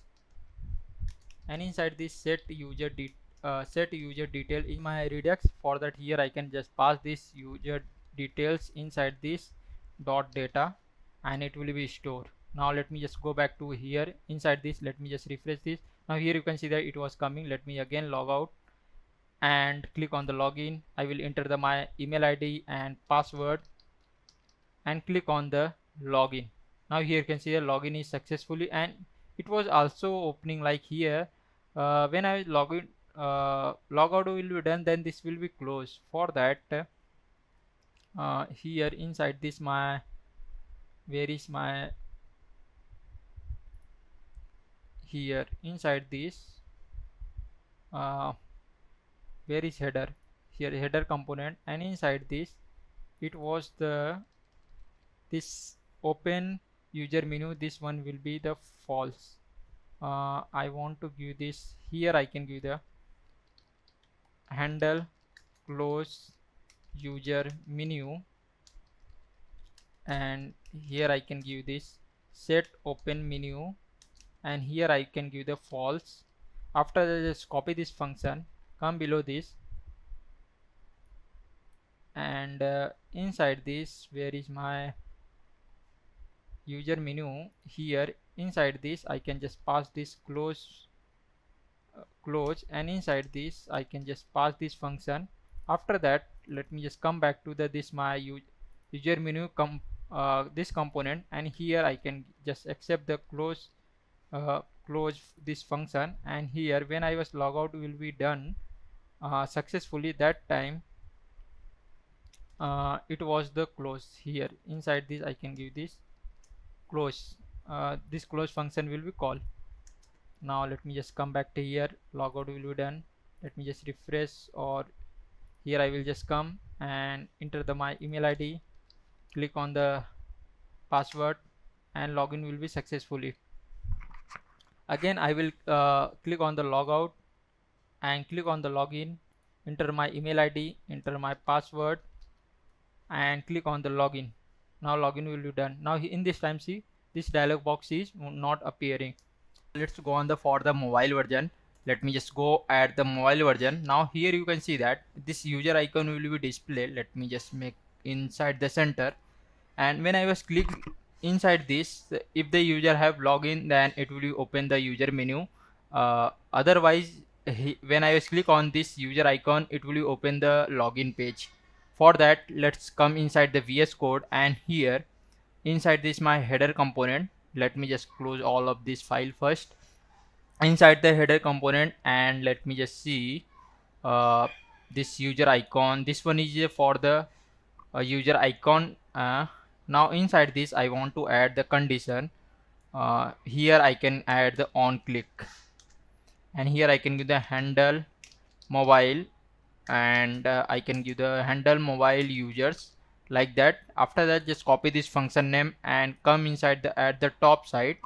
and inside this set user detail in my redux. For that, here I can just pass this user details inside this dot data, and it will be stored. Now let me just go back to here, inside this let me just refresh this. Now here you can see that it was coming. Let me again log out and click on the login. I will enter my email ID and password and click on the login. Now here you can see the login is successfully, and it was also opening like here. When I log in, log out will be done, then this will be closed. For that, here inside this my, where is my, here inside this where is header, here header component, and inside this it was the this open user menu, this one will be the false. I want to give this, here I can give the handle close user menu, and here I can give this set open menu, and here I can give the false. After that, just copy this function, come below this, and inside this where is my user menu, here inside this I can just pass this close, and inside this I can just pass this function. After that, let me just come back to the this my user menu this component, and here I can just accept the close this function, and here when I was log out will be done successfully. That time it was the close. Here inside this I can give this close, this close function will be called. Now let me just come back to here, logout will be done. Let me just refresh, or here I will just come and enter my email ID, click on the password, and login will be successfully. Again I will click on the logout and click on the login, enter my email ID, enter my password, and click on the login. Now login will be done. Now in this time, see, this dialog box is not appearing. Let's go on the for the mobile version. Let me just go at the mobile version. Now here you can see that this user icon will be displayed. Let me just make inside the center, and when I was click inside this, if the user have login, then it will open the user menu. Otherwise, when I was click on this user icon, it will open the login page. For that, let's come inside the VS Code, and here inside this my header component, let me just close all of this file first. Inside the header component, and let me just see this user icon, this one is for the user icon. Now inside this I want to add the condition. Here I can add the on click. and here I can give the handle mobile, and I can give the handle mobile users, like that. After that, just copy this function name and come inside the at the top side.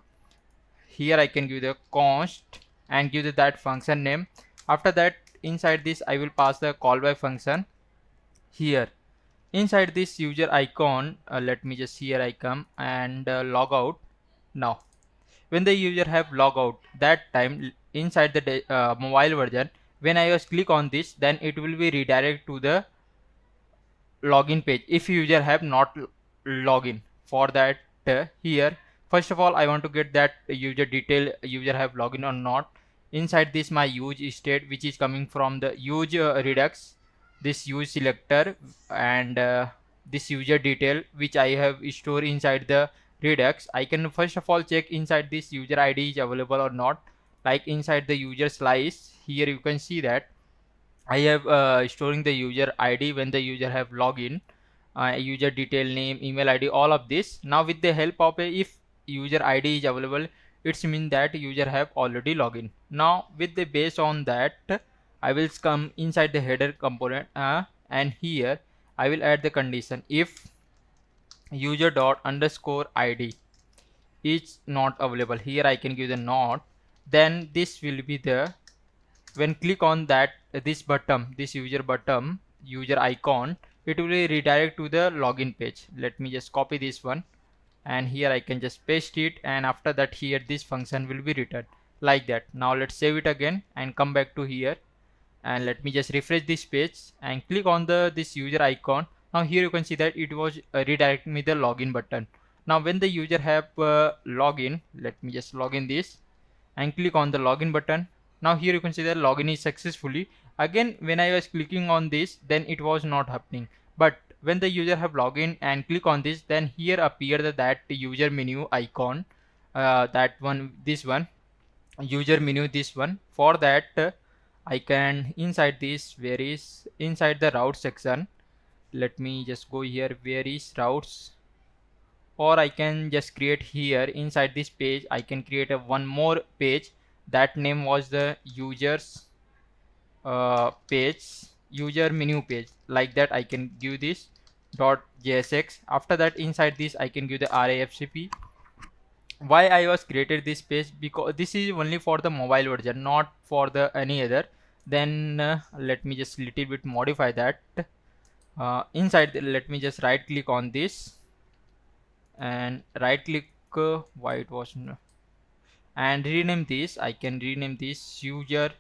Here I can give the const and give that function name. After that, inside this I will pass the call by function. Here inside this user icon, let me just, here I come and log out. Now when the user have log out, that time inside the mobile version, when I was click on this, then it will be redirect to the login page if user have not login. For that, here first of all I want to get that user detail, user have login or not. Inside this my use state, which is coming from the use redux, this use selector, and this user detail which I have stored inside the redux. I can first of all check inside this user id is available or not. Like inside the user slice, here you can see that I have storing the user ID when the user have login, user detail, name, email ID, all of this. Now with the help of if user ID is available, it's mean that user have already login. Now with the based on that, I will come inside the header component, and here I will add the condition if user dot underscore ID is not available. Here I can give the not, then this will be the, when click on that this button, this user button, user icon, it will redirect to the login page. Let me just copy this one, and here I can just paste it, and after that here this function will be returned, like that. Now let's save it again and come back to here, and let me just refresh this page and click on the this user icon. Now here you can see that it was redirect me the login button. Now when the user have login, let me just log in this and click on the login button. Now here you can see that login is successfully. Again when I was clicking on this, then it was not happening, but when the user have login and click on this, then here appear that user menu icon, that one, this one, user menu, this one. For that, I can inside this, where is inside the route section, let me just go here, where is routes, or I can just create here inside this page, I can create a one more page, that name was the users page, user menu page, like that. I can give this dot jsx. After that, inside this I can give the rafcp. Why I was created this page, because this is only for the mobile version, not for the any other. Then let me just little bit modify that. Inside let me just right click on this and right click, why it was and rename this. I can rename this user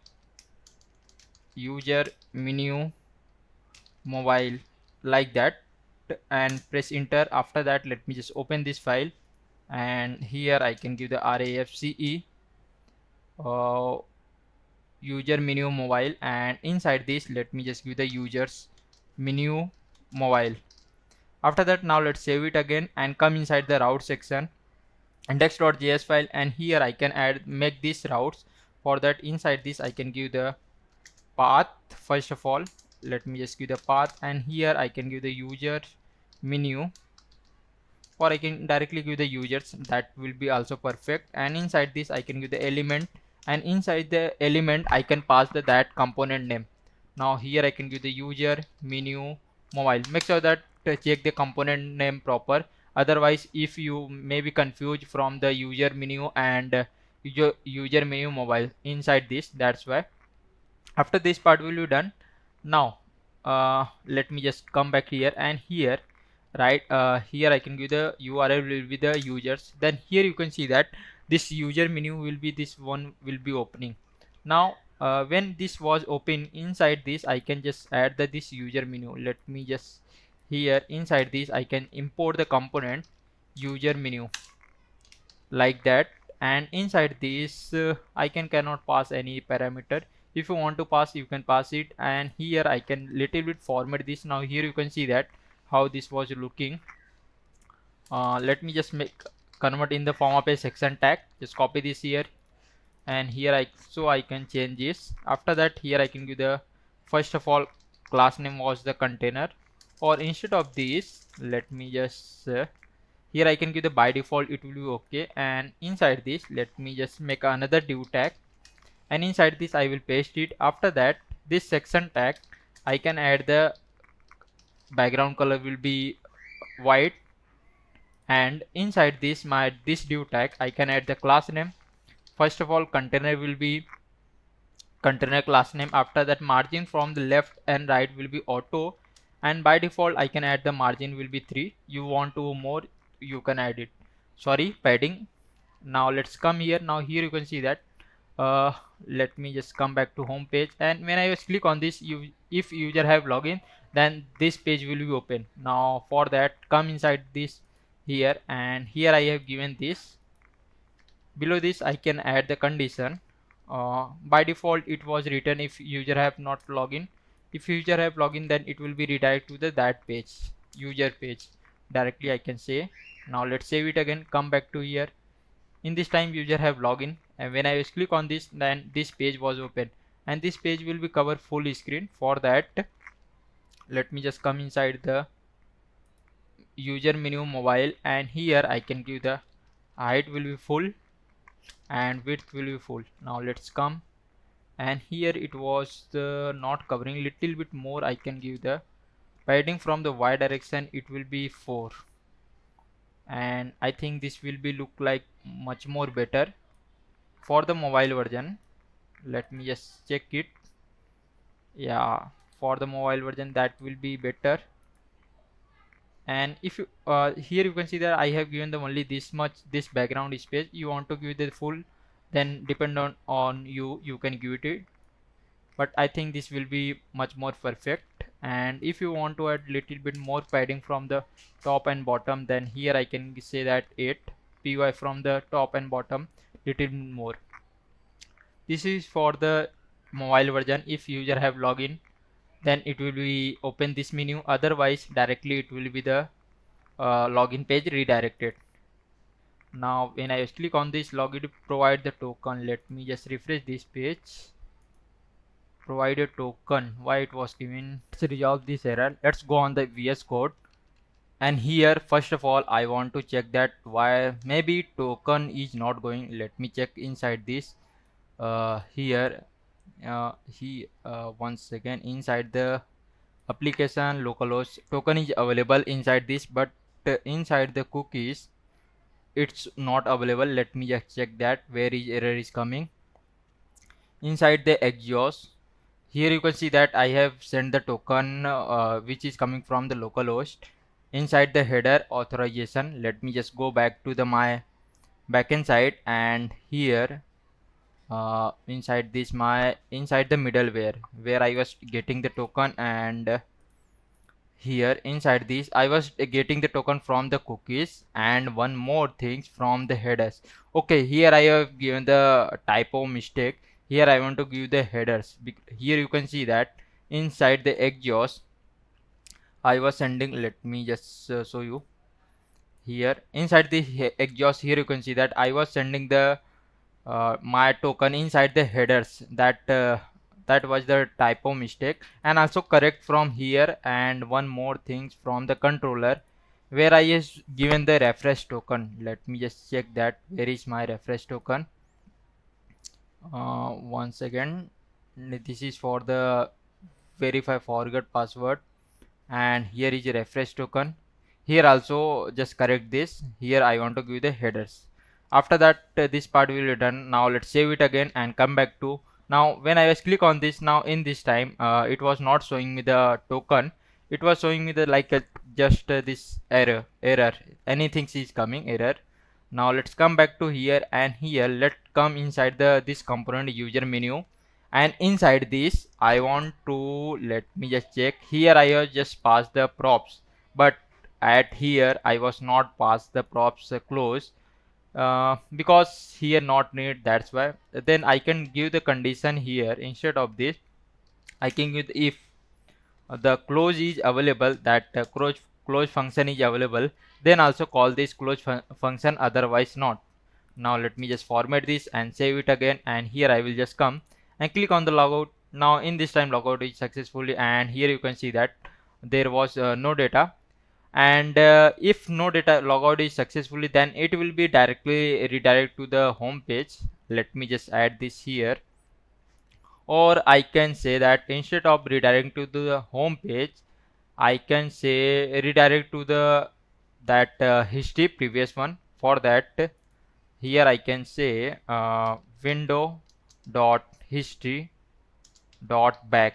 menu mobile, like that, and press enter. After that, let me just open this file, and here I can give the rafce user menu mobile, and inside this let me just give the users menu mobile. After that, now let's save it again and come inside the route section, index.js file, and here I can make these routes. For that, inside this I can give the path. First of all, let me just give the path, and here I can give the user menu, or I can directly give the users, that will be also perfect. And inside this I can give the element, and inside the element I can pass that component name. Now here I can give the user menu mobile. Make sure that check the component name proper, otherwise if you may be confused from the user menu and user menu mobile inside this, that's why. After this part will be done. Now let me just come back here, and here right here I can give the url will be the users. Then here you can see that this user menu will be, this one will be opening. Now when this was open, inside this I can just add this user menu. Let me just, here inside this I can import the component user menu, like that. And inside this I cannot pass any parameter. If you want to pass, you can pass it, and here I can little bit format this. Now here you can see that how this was looking. Let me just convert in the form of a section tag. Just copy this here, and here I can change this. After that, here I can give the, first of all, class name was the container, or instead of this, let me just here I can give the by default, it will be okay. And inside this, let me just make another div tag, and inside this I will paste it. After that, this section tag I can add the background color will be white, and inside this div tag I can add the class name. First of all, container will be container class name. After that, margin from the left and right will be auto, and by default I can add the margin will be 3. You want to more, you can add it, sorry, padding. Now let's come here. Now here you can see that uh, let me just come back to home page, and when I just click on this, if user have login, then this page will be open. Now for that, come inside this here, and here I have given this. Below this I can add the condition. By default it was written if user have not login. If user have login, then it will be redirect to the that page, user page directly, I can say. Now let's save it again, come back to here. In this time user have login, and when I just click on this, then this page was open, and this page will be cover full screen. For that, let me just come inside the user menu mobile, and here I can give the height will be full and width will be full. Now let's come, and here it was not covering, little bit more I can give the padding. From the y direction it will be 4, and I think this will be look like much more better for the mobile version. Let me just check it. Yeah, for the mobile version that will be better. And if you here you can see that I have given them only this much, this background space. You want to give the full, then depend on you can give it, but I think this will be much more perfect. And if you want to add little bit more padding from the top and bottom, then here I can say that 8 py from the top and bottom, little more. This is for the mobile version. If user have login, then it will be open this menu, otherwise directly it will be the login page redirected. Now when I just click on this login, provide the token. Let me just refresh this page. Provide a token, why it was given. Let's resolve this error. Let's go on the VS Code, and here first of all I want to check that why maybe token is not going. Let me check inside this here once again, inside the application localhost, token is available inside this, but inside the cookies it's not available. Let me just check that where is error is coming. Inside the exhaust, here you can see that I have sent the token which is coming from the localhost. Inside the header authorization, let me just go back to the my backend side, and here inside this inside the middleware where I was getting the token, and here inside this I was getting the token from the cookies, and one more things from the headers. Okay, here I have given the typo mistake. Here I want to give the headers. Here you can see that inside the exhaust I was sending, let me just show you. Here inside the exhaust, here you can see that I was sending the my token inside the headers. That was the typo mistake, and also correct from here. And one more thing from the controller where I is given the refresh token. Let me just check that where is my refresh token. Once again, this is for the verify forgot password, and here is a refresh token. Here also just correct this. Here I want to give the headers. After that this part will be done. Now let's save it again and come back to. Now when I was click on this, now in this time it was not showing me the token. It was showing me the like just this error anything is coming error. Now let's come back to here, and here let's come inside the this component user menu, and inside this I want to, let me just check. Here I have just passed the props, but at here I was not passed the props close because here not need, that's why. Then I can give the condition here. Instead of this I can give if the close is available, that close function is available, then also call this close function, otherwise not. Now let me just format this and save it again, and here I will just come and click on the logout. Now in this time logout is successfully, and here you can see that there was no data. And if no data logout is successfully, then it will be directly redirect to the home page. Let me just add this here. or I can say that instead of redirecting to the home page, I can say redirect to the that history previous one. For that, here I can say window dot history dot back,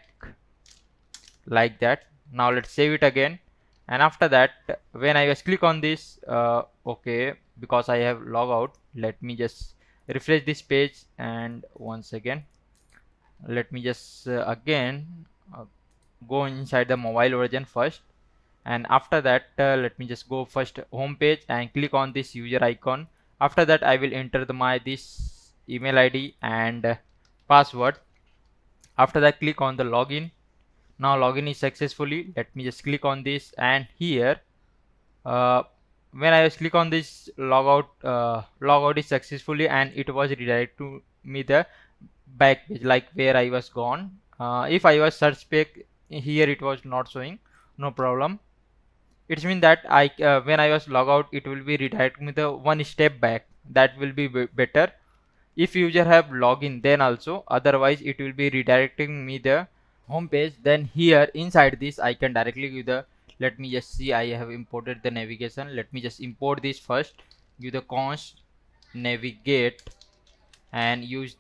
like that. Now let's save it again, and after that, when I just click on this, okay, because I have log out, let me just refresh this page, and once again let me just again uh, go inside the mobile version first, and after that let me just go first home page and click on this user icon. After that I will enter my this email ID and password. After that, click on the login. Now login is successfully. Let me just click on this, and here uh, when I just click on this logout, logout is successfully, and it was redirect to me the back page, like where I was gone. If I was search page, here it was not showing, no problem. It means that I when I was log out, it will be redirect me the one step back. That will be better if user have login, then also, otherwise it will be redirecting me the home page. Then here inside this I can directly give the, let me just see, I have imported the navigation. Let me just import this first, give the const navigate, and use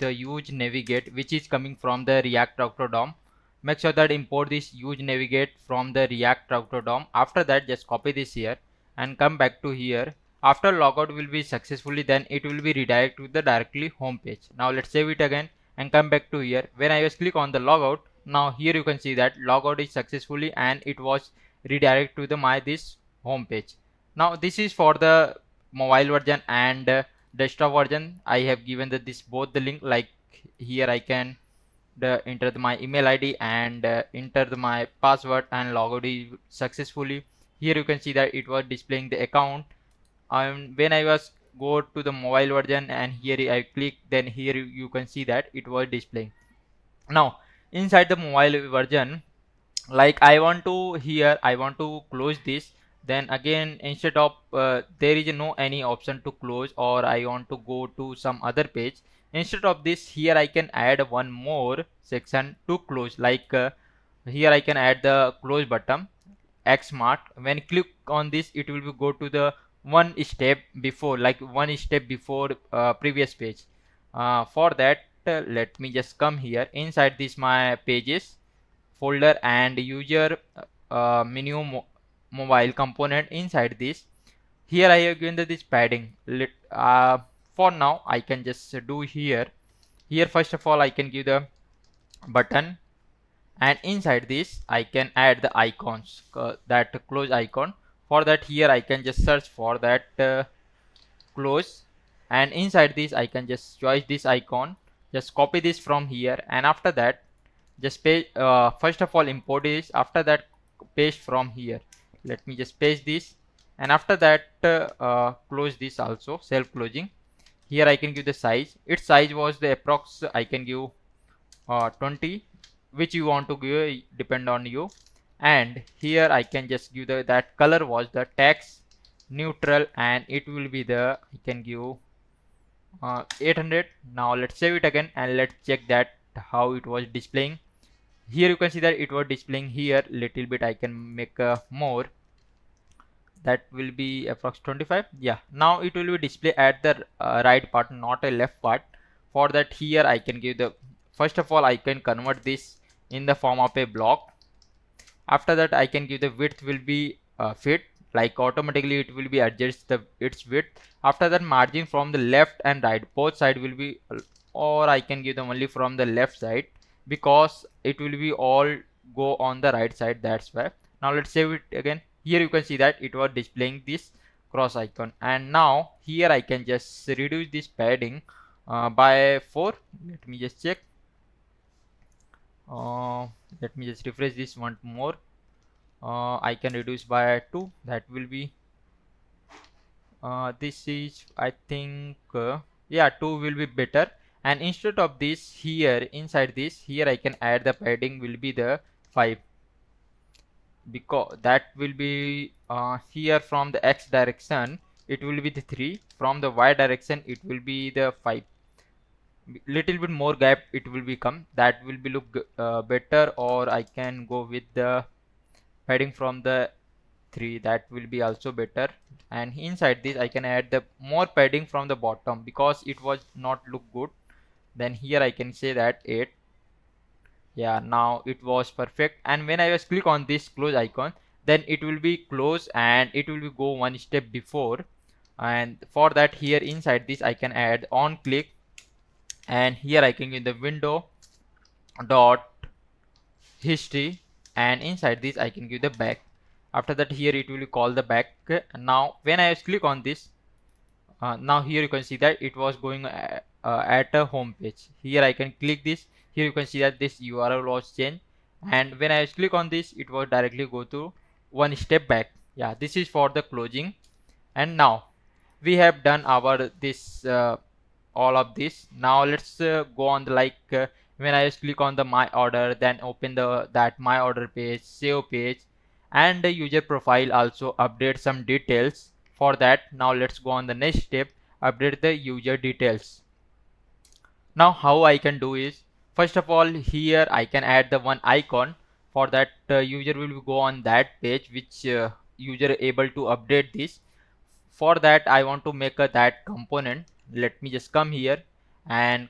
navigate, which is coming from the react router DOM. Make sure that import this use navigate from the react router DOM. After that, just copy this here and come back to here. After logout will be successfully, then it will be redirect to the directly home page. Now let's save it again and come back to here. When I just click on the logout, now here you can see that logout is successfully, and it was redirect to the my this home page. Now this is for the mobile version and desktop version. I have given this both the link, like here I can enter my email ID and enter my password and log out successfully. Here you can see that it was displaying the account, and when I was go to the mobile version and here I click, then here you can see that it was displaying. Now inside the mobile version, like I want to, here I want to close this, then again instead of there is no any option to close, or I want to go to some other page. Instead of this, here I can add one more section to close, like here I can add the close button X mark. When click on this, it will be go to the one step before, like one step before previous page. For that, let me just come here inside this my pages folder and user menu mobile component. Inside this, here I have given this padding. For now I can just do here. Here first of all I can give the button, and inside this I can add the icons, that close icon. For that, here I can just search for that close, and inside this I can just choose this icon, just copy this from here, and after that just paste, first of all import this, after that paste from here. Let me just paste this, and after that close this also, self closing. Here I can give the size. Its size was the approx, I can give 20, which you want to give depend on you. And here I can just give the that color was the text neutral, and it will be the, I can give 800. Now let's save it again and let's check that how it was displaying. Here you can see that it was displaying here little bit. I can make more, that will be approx 25. Yeah, now it will be display at the right part, not a left part. For that, here I can give the, first of all I can convert this in the form of a block. After that, I can give the width will be fit, like automatically it will be adjust the its width. After that, margin from the left and right both side will be, or I can give them only from the left side, because it will be all go on the right side, that's why. Now let's save it again. Here you can see that it was displaying this cross icon, and now here I can just reduce this padding by 4. Let me just check. Let me just refresh this one more. I can reduce by 2, that will be this is, I think yeah, 2 will be better. And instead of this, here inside this, here I can add the padding will be the 5, because that will be here from the X direction it will be the 3, from the Y direction it will be the 5. little bit more gap it will become, that will be look better, or I can go with the padding from the 3, that will be also better. And inside this I can add the more padding from the bottom because it was not look good. Then here I can say that 8. Yeah, now it was perfect. And when I was click on this close icon, then it will be close and it will be go one step before. And for that, here inside this I can add on click, and here I can give the window dot history, and inside this I can give the back. After that, here it will be call the back. Now when I click on this, now here you can see that it was going at a home page. Here I can click this. Here you can see that this URL was changed, and when I click on this, it will directly go to one step back. Yeah, this is for the closing. And now we have done our this all of this. Now let's go on the when I just click on the my order, then open the that my order page, save page, and the user profile also update some details. For that, now let's go on the next step, update the user details. Now how I can do is, first of all, here I can add the one icon. For that, user will go on that page which user able to update this. For that, I want to make a that component. Let me just come here and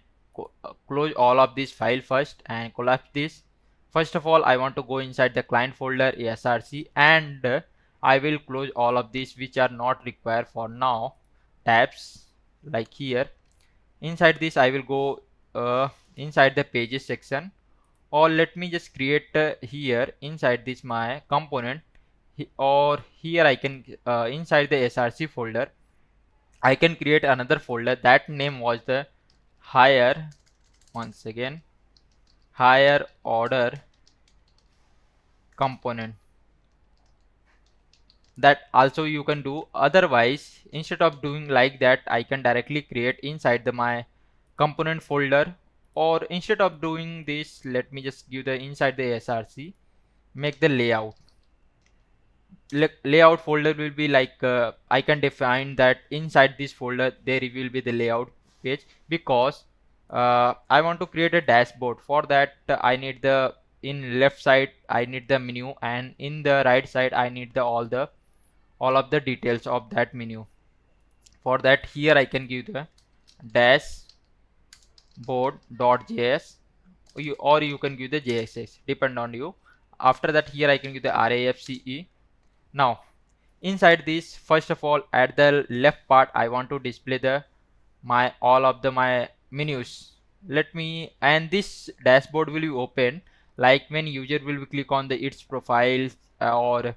close all of this file first and collapse this. First of all, I want to go inside the client folder src, and I will close all of these which are not required for now tabs. Like here inside this I will go inside the pages section, or let me just create here inside this my component, or here I can inside the src folder I can create another folder. That name was the higher, once again, higher order component. That also you can do. Otherwise, instead of doing like that, I can directly create inside the my component folder, or instead of doing this, let me just give the inside the src, make the layout. Layout folder will be like I can define that inside this folder there will be the layout page, because I want to create a dashboard. For that, I need the in left side I need the menu, and in the right side I need the all of the details of that menu. For that, here I can give the dashboard.js, or you can give the jss, depend on you. After that, here I can give the rafce. Now inside this, first of all, at the left part I want to display the my all of the my menus. Let me, and this dashboard will be open like when user will click on the its profile or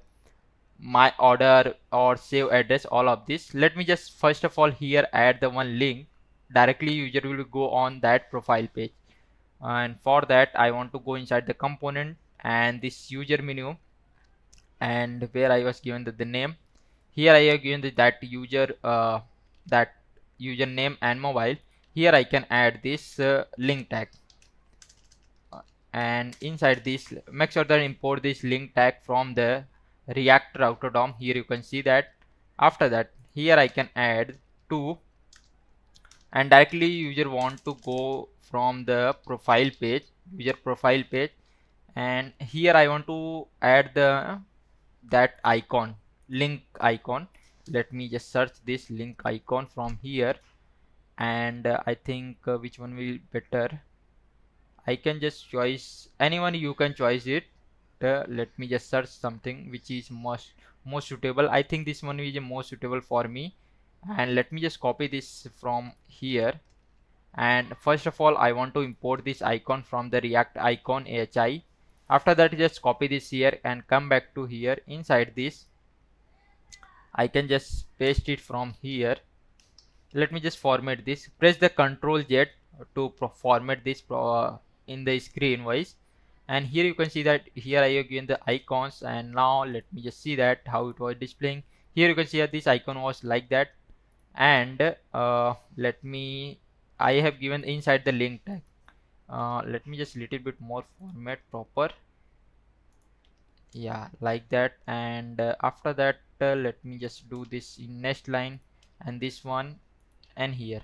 my order or save address, all of this. Let me just first of all here add the one link, directly user will go on that profile page. And for that, I want to go inside the component and this user menu, and where I was given the name, here I have given that user that username and mobile. Here I can add this link tag, and inside this make sure that import this link tag from the react router DOM. Here you can see that. After that, here I can add 2, and directly user want to go from the profile page, user profile page, and here I want to add the that icon, link icon. Let me just search this link icon from here, and I think which one will better. I can just choice anyone, you can choice it. Let me just search something which is most suitable. I think this one is most suitable for me, and let me just copy this from here. And first of all, I want to import this icon from the react icon hi. After that, just copy this here and come back to here. Inside this I can just paste it from here. Let me just format this. Press the Ctrl Z to format this in the screen wise. And here you can see that here I have given the icons, and now let me just see that how it was displaying. Here you can see that this icon was like that, and let me, I have given inside the link tag. Let me just little bit more format proper. Yeah, like that. And after that, let me just do this in next line and this one and here.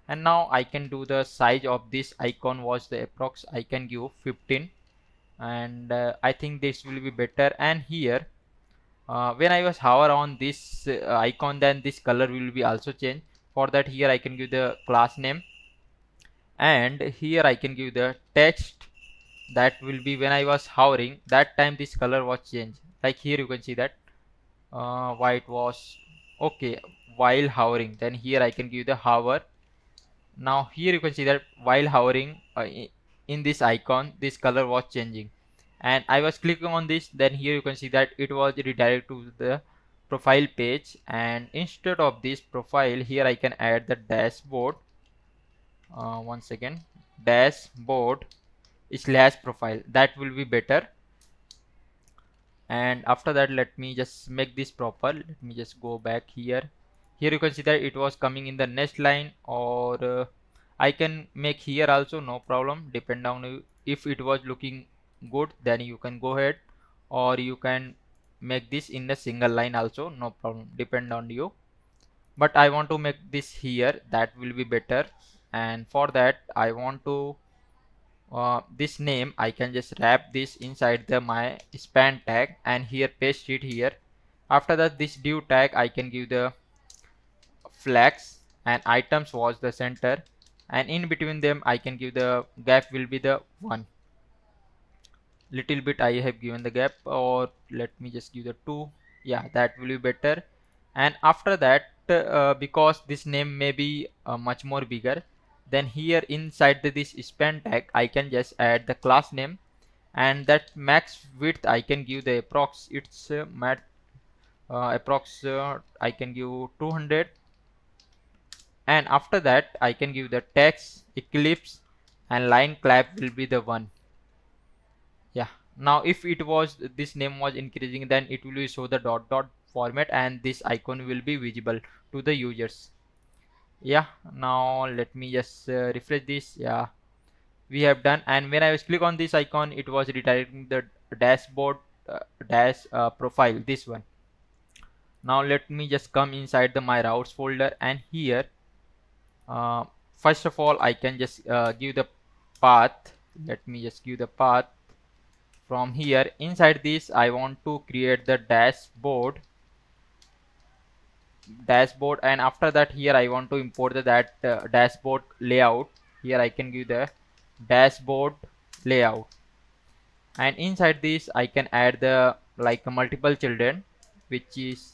And now I can do the size of this icon was the approx I can give 15, and I think this will be better. And here when I was hover on this icon, then this color will be also changed. For that, here I can give the class name, and here I can give the text. That will be when I was hovering, that time this color was changed. Like here you can see that white was okay while hovering. Then here I can give the hover. Now here you can see that while hovering in this icon, this color was changing, and I was clicking on this. Then here you can see that it was redirected to the profile page, and instead of this profile, here I can add the dashboard. Once again, dashboard slash profile, that will be better. And after that, let me just make this proper. Let me just go back here. Here you can see that it was coming in the next line, or I can make here also, no problem, depend on you. If it was looking good, then you can go ahead, or you can make this in a single line also, no problem, depend on you. But I want to make this here, that will be better. And for that I want to this name, I can just wrap this inside the my span tag, and here paste it here. After that, this div tag I can give the flags, and items was the center, and in between them I can give the gap will be the 1. Little bit I have given the gap, or let me just give the 2. Yeah, that will be better. And after that, because this name may be much more bigger, then here inside this span tag I can just add the class name, and that max width I can give the approx. It's approx I can give 200. And after that I can give the text eclipse, and line clap will be the 1. Yeah, now if it was this name was increasing, then it will show the dot dot format, and this icon will be visible to the users. Yeah, now let me just refresh this. Yeah, we have done. And when I was click on this icon, it was redirecting the dashboard dash profile, this one. Now let me just come inside the my routes folder, and here uh, first of all I can just give the path. Let me just give the path. From here inside this I want to create the dashboard, and after that here I want to import that dashboard layout. Here I can give the dashboard layout, and inside this I can add the like multiple children, which is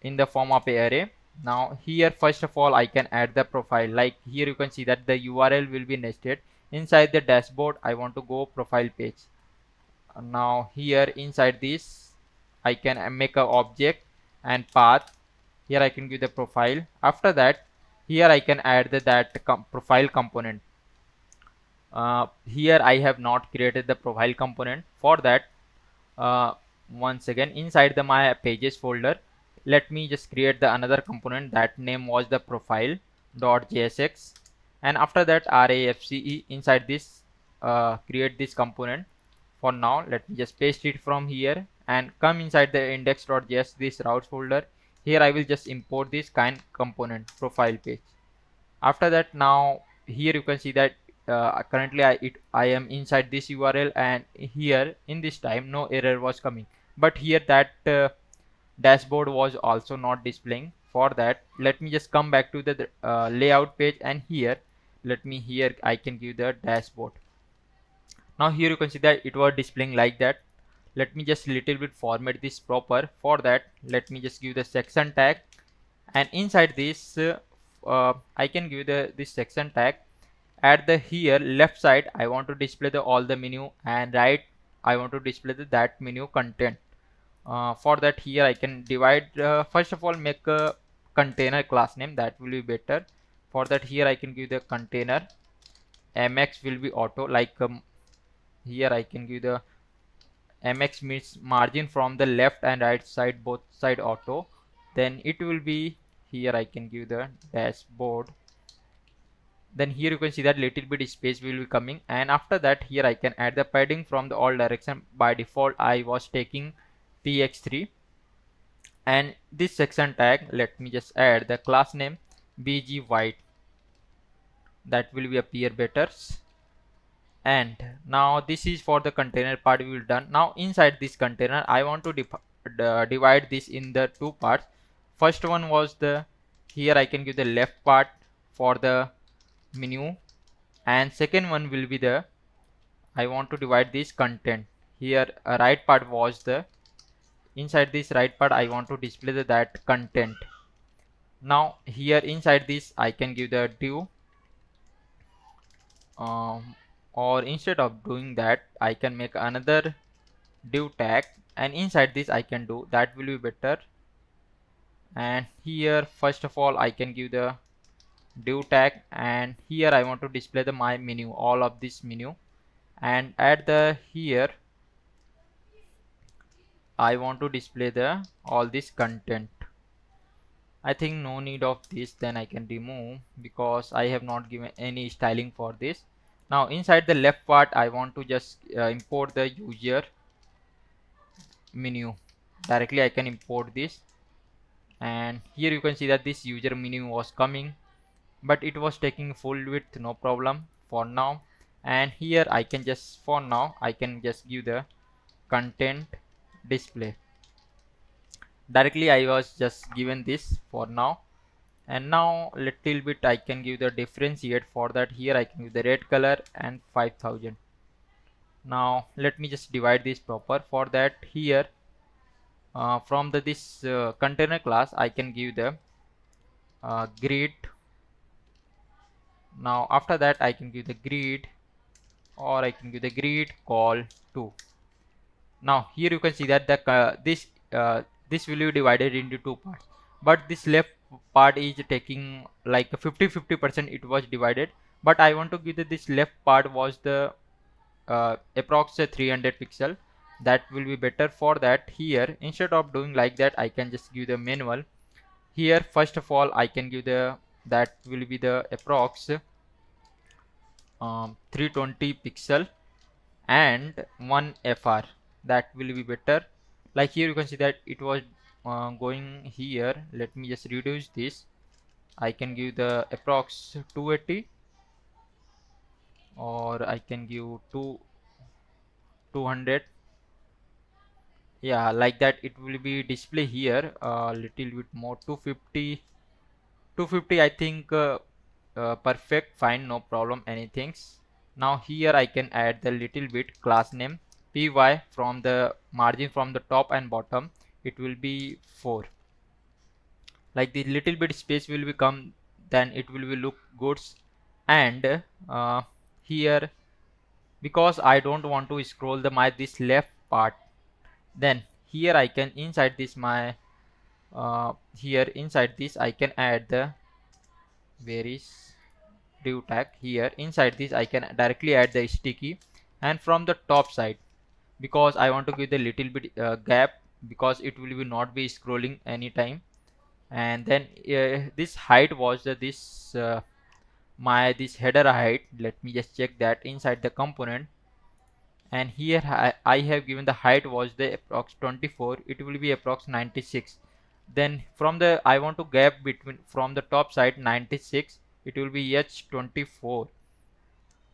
in the form of a array. Now here first of all I can add the profile. Like here you can see that the URL will be nested inside the dashboard. I want to go profile page. Now here inside this I can make a object and path. Here I can give the profile. After that, here I can add that profile component. Here I have not created the profile component. For that, uh, once again inside the my pages folder, let me just create the another component. That name was the profile.jsx, and after that RAFCE inside this create this component. For now, let me just paste it from here and come inside the index.js this routes folder. Here I will just import this kind component profile page. After that, now here you can see that currently I am inside this URL, and here in this time no error was coming, but here that dashboard was also not displaying. For that, let me just come back to the layout page, and here let me here I can give the dashboard. Now here you can see that it was displaying like that. Let me just little bit format this proper. For that, let me just give the section tag, and inside this I can give the this section tag. At the here left side I want to display the all the menu, and right I want to display that menu content. For that, here I can divide, first of all make a container class name, that will be better. For that, here I can give the container. MX will be auto, like here I can give the MX means margin from the left and right side, both side auto. Then it will be here I can give the dashboard. Then here you can see that little bit space will be coming, and after that here I can add the padding from the all direction. By default I was taking px3, and this section tag, let me just add the class name bg Vite. that will be appear better. And now this is for the container part we will done. Now inside this container I want to divide this in the two parts. First one was the, here I can give the left part for the menu, and second one will be the, I want to divide this content. Here a right part was the, inside this right part I want to display that content. Now here inside this I can give the div, or instead of doing that I can make another div tag, and inside this I can do, that will be better. And here first of all I can give the div tag, and here I want to display the my menu, all of this menu, and at the here I want to display the all this content. I think no need of this, then I can remove because I have not given any styling for this. Now inside the left part I want to just import the user menu. Directly I can import this, and here you can see that this user menu was coming, but it was taking full width, no problem for now. And here I can just, for now I can just give the content display. Directly I was just given this for now. And now little bit I can give the differentiate. For that here I can give the red color and 5000. Now let me just divide this proper. For that here from the this container class I can give the grid. Now after that I can give the grid, or I can give the grid call 2. Now here you can see that the this will be divided into two parts, but this left part is taking like 50% it was divided, but I want to give that this left part was the approx 300 pixel. That will be better. For that here instead of doing like that I can just give the manual. Here first of all I can give the, that will be the approx 320 pixel and 1 fr. That will be better. Like here you can see that it was going here. Let me just reduce this. I can give the approx 280, or I can give 200. Yeah, like that it will be display here a little bit more. 250 I think perfect, fine, no problem, anything. Now here I can add the little bit class name py, from the margin from the top and bottom it will be 4. Like the little bit space will become, then it will be look good. And here because I don't want to scroll the my this left part, then here I can inside this my here inside this I can add the, where is div tag, here inside this I can directly add the sticky, and from the top side because I want to give the little bit gap because it will be not be scrolling anytime. And then this height was this my this header height. Let me just check that inside the component, and here I have given the height was the approx 24, it will be approx 96. Then from the I want to gap between from the top side 96, it will be h24.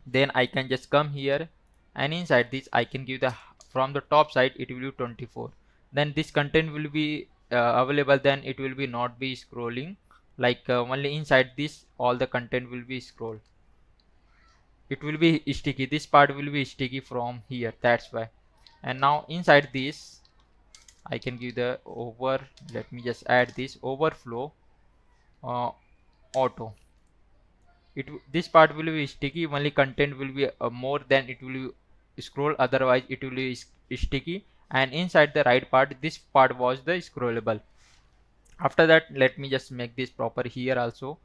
Then I can just come here, and inside this I can give the, from the top side it will be 24. Then this content will be available, then it will be not be scrolling, like only inside this all the content will be scrolled. It will be sticky, this part will be sticky from here, that's why. And now inside this I can give the over, let me just add this overflow auto. This part will be sticky, only content will be more than it will be scroll, otherwise it will be sticky. And inside the right part, this part was the scrollable. After that let me just make this proper here also.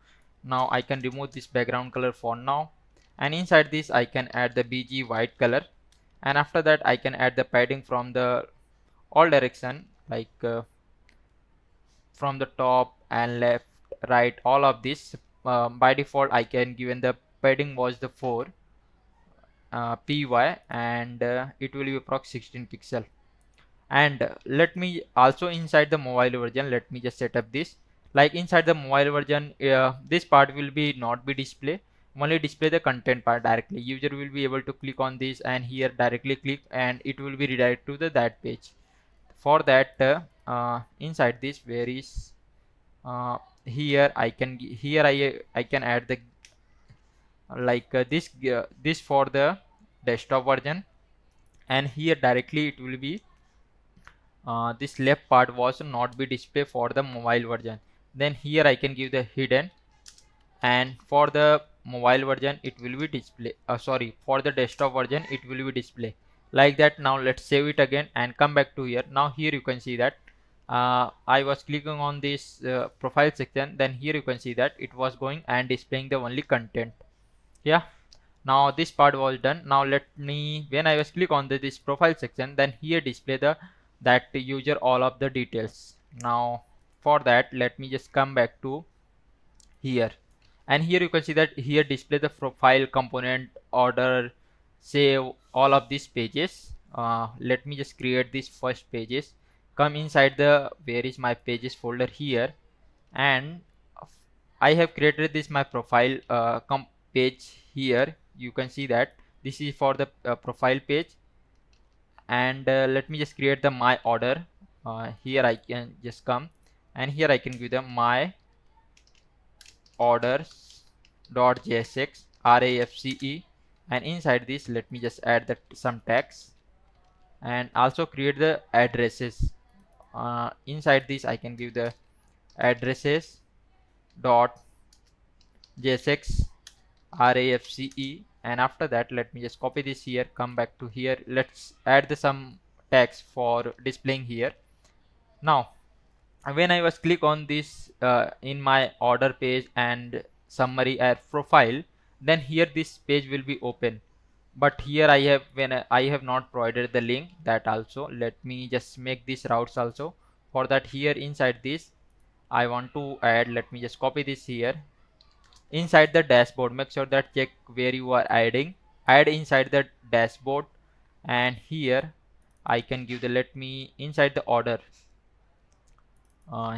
Now I can remove this background color for now, and inside this I can add the bg white color. And after that I can add the padding from the all direction, like from the top and left, right, all of this. By default I can given the padding was the 4 py, and it will be approx 16 pixel. And let me also inside the mobile version, let me just set up this. Like inside the mobile version this part will be not be display, only display the content part directly. User will be able to click on this and here directly click and it will be redirected to the that page. For that inside this, where is here I can here I can add the this for the desktop version, and here directly it will be this left part was not be display for the mobile version. Then here I can give the hidden, and for the mobile version it will be display sorry, for the desktop version it will be display like that. Now let's save it again and come back to here. Now here you can see that I was clicking on this profile section, then here you can see that it was going and displaying the only content. Yeah, now this part was done. Now let me, when I was click on this profile section, then here display the that user all of the details. Now for that let me just come back to here, and here you can see that here display the profile component, order, save, all of these pages. Let me just create these first pages, come inside the where is my pages folder here, and I have created this my profile page. Here you can see that this is for the profile page, and let me just create the my order. Here I can just come and here I can give them my orders dot jsx rafe, and inside this let me just add that some tags and also create the addresses. Inside this I can give the addresses dot jsx rafe, and after that let me just copy this here, come back to here, let's add the some tags for displaying here. Now when I was click on this in my order page and summary or profile, then here this page will be open. But here I have, when I have not provided the link, that also let me just make this routes also. For that here inside this I want to add, let me just copy this here inside the dashboard. Make sure that check where you are adding, add inside the dashboard, and here I can give the, let me inside the order,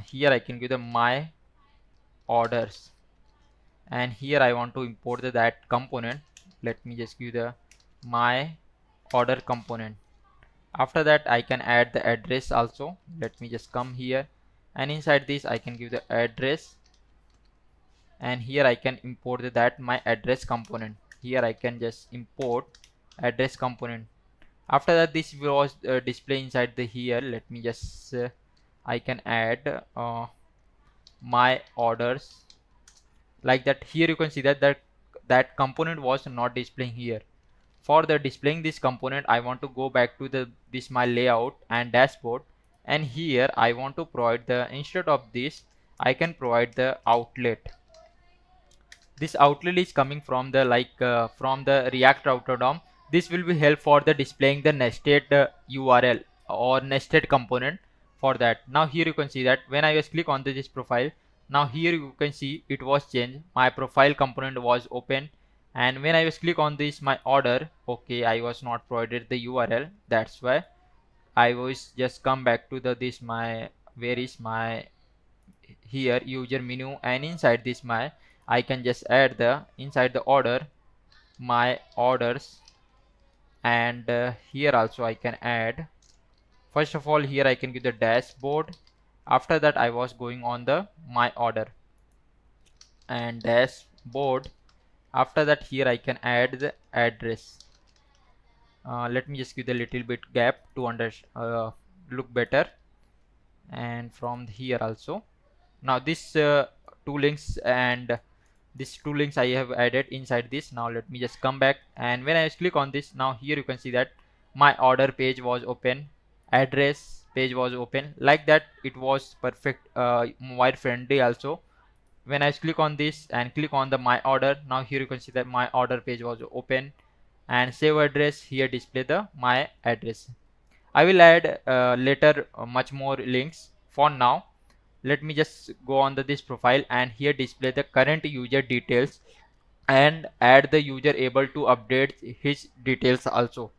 here I can give the my orders, and here I want to import that component. Let me just give the my order component. After that I can add the address also. Let me just come here, and inside this I can give the address, and here I can import that my address component. Here I can just import address component. After that this was display inside the here. Let me just I can add my orders like that. Here you can see that that component was not displaying here. For the displaying this component I want to go back to the this my layout and dashboard, and here I want to provide the, instead of this I can provide the outlet. This outlet is coming from the from the react router DOM. This will be help for the displaying the nested url or nested component. For that, now here you can see that when I was click on this profile, now here you can see it was changed, my profile component was open, and when I was click on this my order, okay, I was not provided the url, that's why I was just come back to the this my, where is my here user menu, and inside this my I can just add the inside the order my orders, and here also I can add, first of all here I can give the dashboard. After that I was going on the my order and dashboard. After that here I can add the address. Let me just give the little bit gap to look better, and from here also. Now this two links and these two links I have added inside this. Now let me just come back, and when I click on this, now here you can see that my order page was open, address page was open, like that. It was perfect mobile friendly also. When I click on this and click on the my order, now here you can see that my order page was open, and save address, here display the my address. I will add later much more links. For now let me just go on this profile, and here display the current user details, and add the user able to update his details also.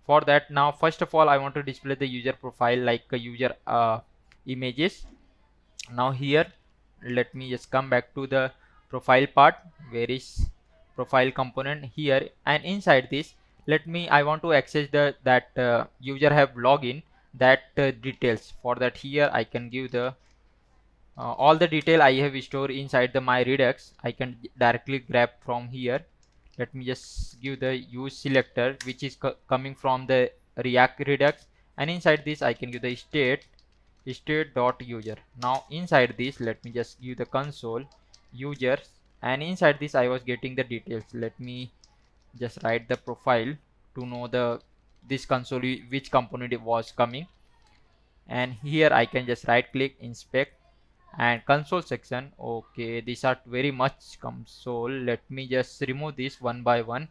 For that, now first of all I want to display the user profile like a user images. Now here let me just come back to the profile part, where is profile component here, and inside this I want to access the that user have login that details. For that, here I can give the all the detail I have stored inside the my redux. I can directly grab from here. Let me just give the use selector, which is coming from the react redux, and inside this I can give the state dot user. Now inside this, let me just give the console users, and inside this I was getting the details. Let me just write the profile to know the this console which component it was coming, and here I can just right click, inspect, and console section. Okay, these are very much console. Let me just remove this one by one.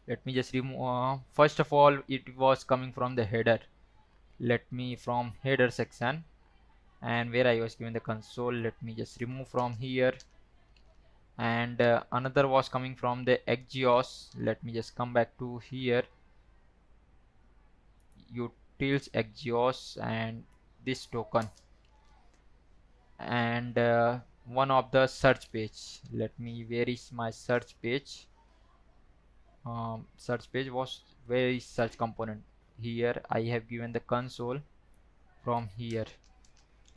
Let me just remove first of all, it was coming from the header. Let me from header section, and where I was given the console, let me just remove from here. And another was coming from the exhaust. Let me just come back to here, utils exhaust, and this token, and one of the search page. Let me, where is my search page? Search page was, where is search component? Here I have given the console from here.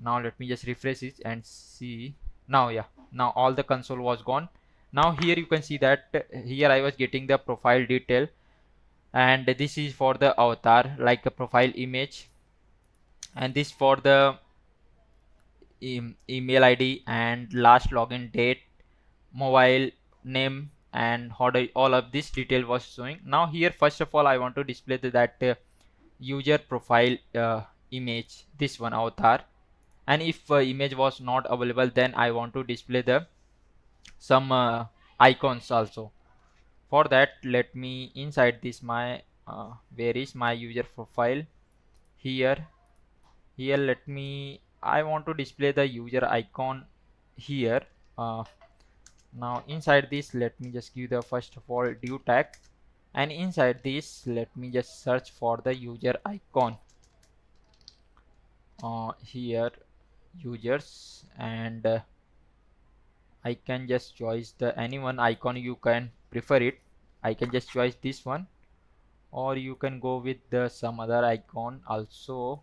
Now let me just refresh it and see. Now, yeah, now all the console was gone. Now here you can see that here I was getting the profile detail, and this is for the avatar, like a profile image, and this for the email ID and last login date, mobile name, and all of this detail was showing. Now here first of all I want to display that user profile image, this one avatar, and if image was not available, then I want to display the some icons also. For that, let me inside this my where is my user profile? Here let me, I want to display the user icon here. uh, Now inside this, let me just give the first of all div tag, and inside this let me just search for the user icon here, users, and I can just choose the any one icon you can prefer it. I can just choose this one, or you can go with the some other icon also.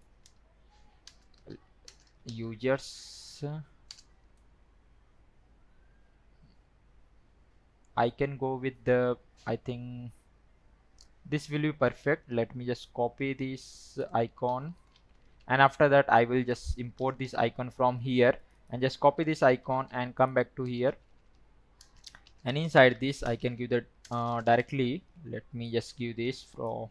Users, I can go with the, I think this will be perfect. Let me just copy this icon, and after that I will just import this icon from here, and just copy this icon and come back to here, and inside this I can give the directly, let me just give this from,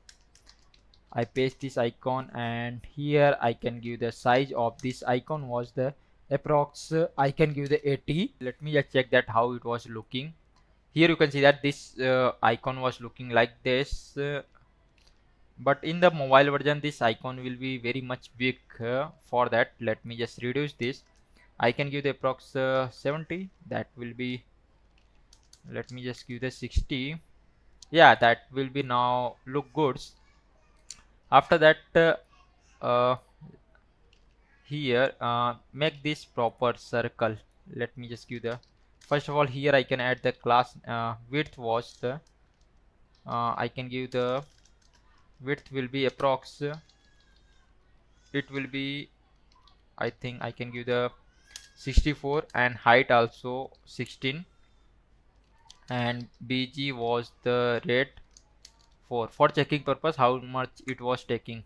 I paste this icon, and here I can give the size of this icon was the approx I can give the 80. Let me just check that how it was looking. Here you can see that this icon was looking like this, but in the mobile version this icon will be very much big. For that, let me just reduce this. I can give the approx 70. That will be, let me just give the 60. Yeah, that will be now look good. After that, uh, here make this proper circle. Let me just give the, first of all, here I can add the class width was the I can give the width will be approx, it will be, I think I can give the 64, and height also 16, and bg was the rate for checking purpose how much it was taking.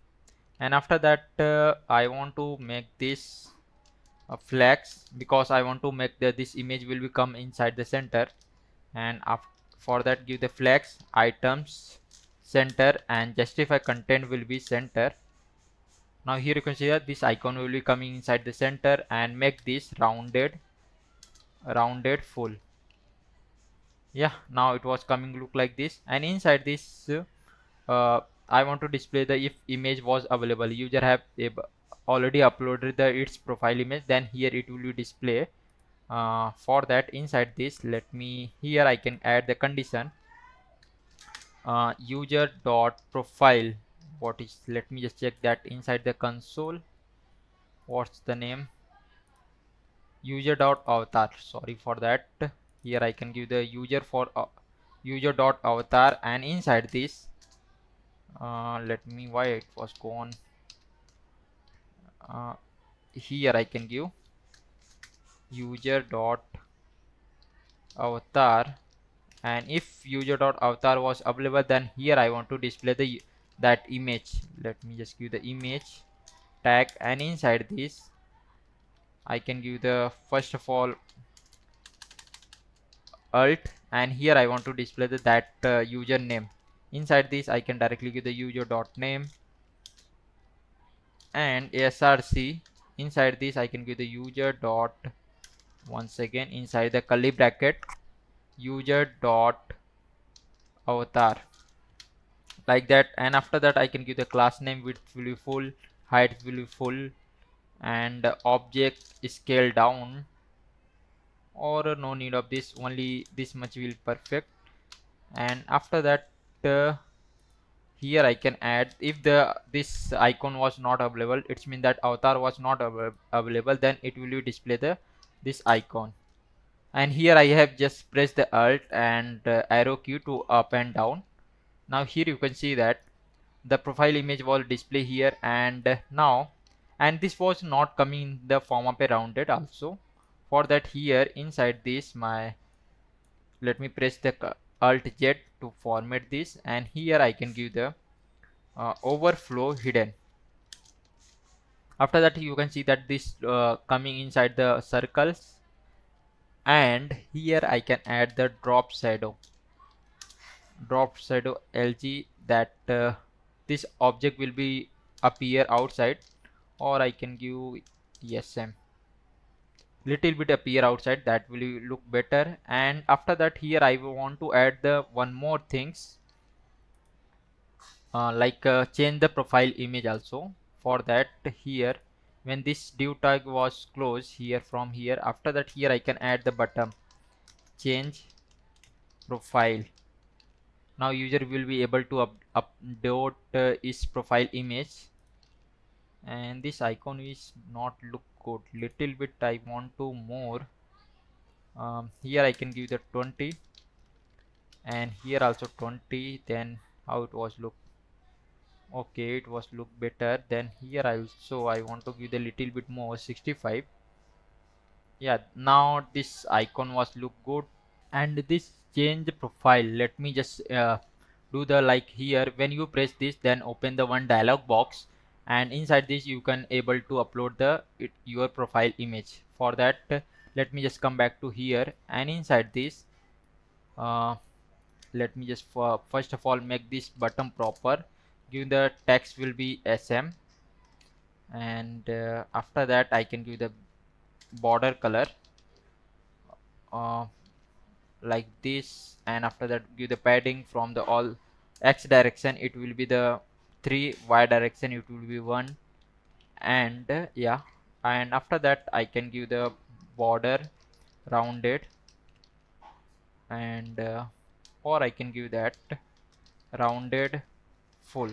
And after that, I want to make this flex, because I want to make this image will become inside the center, and for that give the flex items center, and justify content will be center. Now here you can see that this icon will be coming inside the center, and make this rounded full. Yeah, now it was coming look like this, and inside this I want to display the if image was available, user have already uploaded the its profile image, then here it will be display. For that, inside this, let me, here I can add the condition user dot profile. What is, let me just check that inside the console, what's the name, user dot avatar, sorry for that. here I can give the user for user dot avatar, and inside this let me why it was gone, uh, here I can give user dot avatar, and if user dot avatar was available, then here I want to display the that image. Let me just give the image tag, and inside this I can give the first of all alt, and here I want to display the that username. Inside this I can directly give the user dot name and src. Inside this I can give the user dot, once again inside the curly bracket, user dot avatar, like that. And after that I can give the class name, width will be full, height will be full, and object scale down, or no need of this, only this much will perfect. And after that here I can add, if the this icon was not available, it means that avatar was not available, then it will display the this icon. And here I have just pressed the alt and arrow key to up and down. Now here you can see that the profile image was displayed here, and now, and this was not coming in the form of a rounded also. For that, here inside this my, let me press the alt Z to format this, and here I can give the overflow hidden. After that you can see that this coming inside the circles, and here I can add the drop shadow LG, that this object will be appear outside, or I can give ESM little bit appear outside, that will look better. And after that here I want to add the one more things, like change the profile image also. For that, here when this div tag was closed here, from here, after that here I can add the button change profile. Now user will be able to upload his profile image, and this icon is not look good, little bit I want to more. Here I can give the 20, and here also 20. Then how it was look, okay, it was look better. Then here I want to give the little bit more, 65. Yeah, now this icon was look good. And this change profile, let me just do the, like here when you press this, then open the one dialog box, and inside this you can able to upload the your profile image. For that, let me just come back to here, and inside this uh, let me just first of all make this button proper, give the text will be SM, and after that I can give the border color uh, like this, and after that give the padding from the all X direction it will be the 3, Y direction it will be 1, and yeah, and after that I can give the border rounded, and or I can give that rounded full.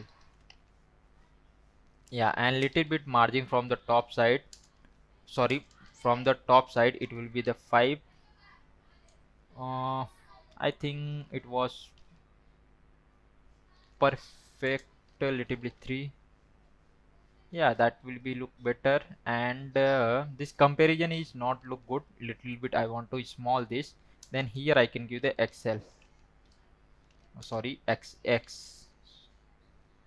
Yeah, and little bit margin from the top side, sorry, from the top side it will be the 5. I think it was perfect, a little bit 3. Yeah, that will be look better. And this comparison is not look good, little bit I want to small this. Then here I can give the XL, sorry, XX,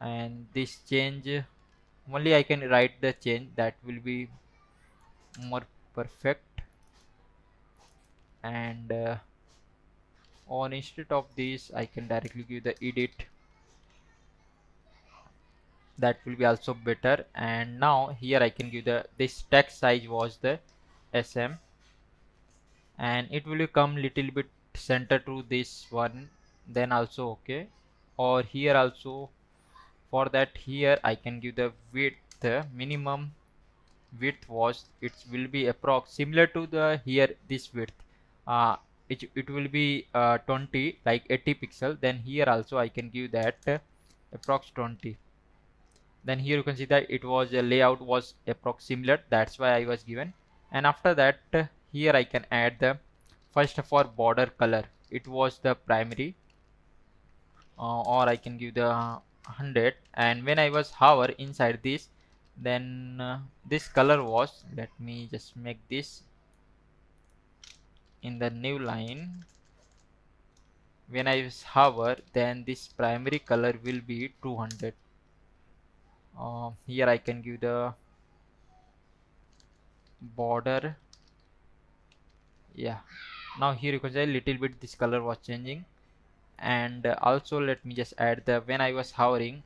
and this change only I can write the change, that will be more perfect. And on instead of this I can directly give the edit, that will be also better. And now here I can give the this text size was the SM, and it will come little bit center to this one, then also okay. Or here also, for that here I can give the width, minimum width was, it will be approx similar to the here this width, uh, it will be 20, like 80 pixel. Then here also I can give that approx 20. Then here you can see that it was a layout was approx similar, that's why I was given. And after that here I can add the first of all border color, it was the primary, or I can give the 100, and when I was hover inside this, then this color was, let me just make this in the new line. When I hover, then this primary color will be 200. Here I can give the border. Yeah, now here you can see a little bit this color was changing. And also let me just add the, when I was hovering,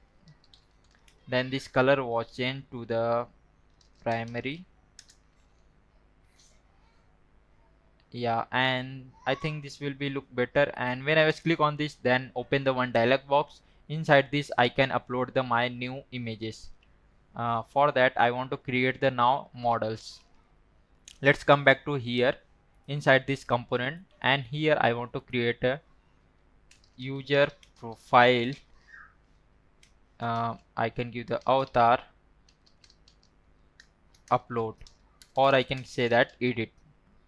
then this color was changed to the primary. Yeah, and I think this will be look better. And when I was click on this, then open the one dialog box. Inside this I can upload the my new images. For that I want to create the now models. Let's come back to here inside this component, and here I want to create a user profile. I can give the avatar upload, or I can say that edit,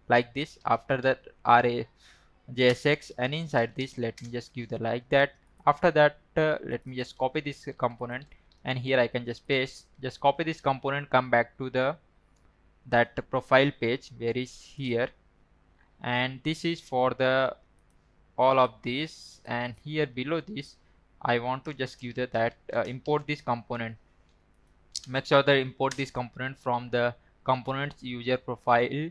like this. After that array JSX, and inside this let me just give the like that. After that let me just copy this component, and here I can just paste, just copy this component, come back to the that profile page where is here, and this is for the all of this. And here below this I want to just give the that import this component. Make sure that import this component from the components user profile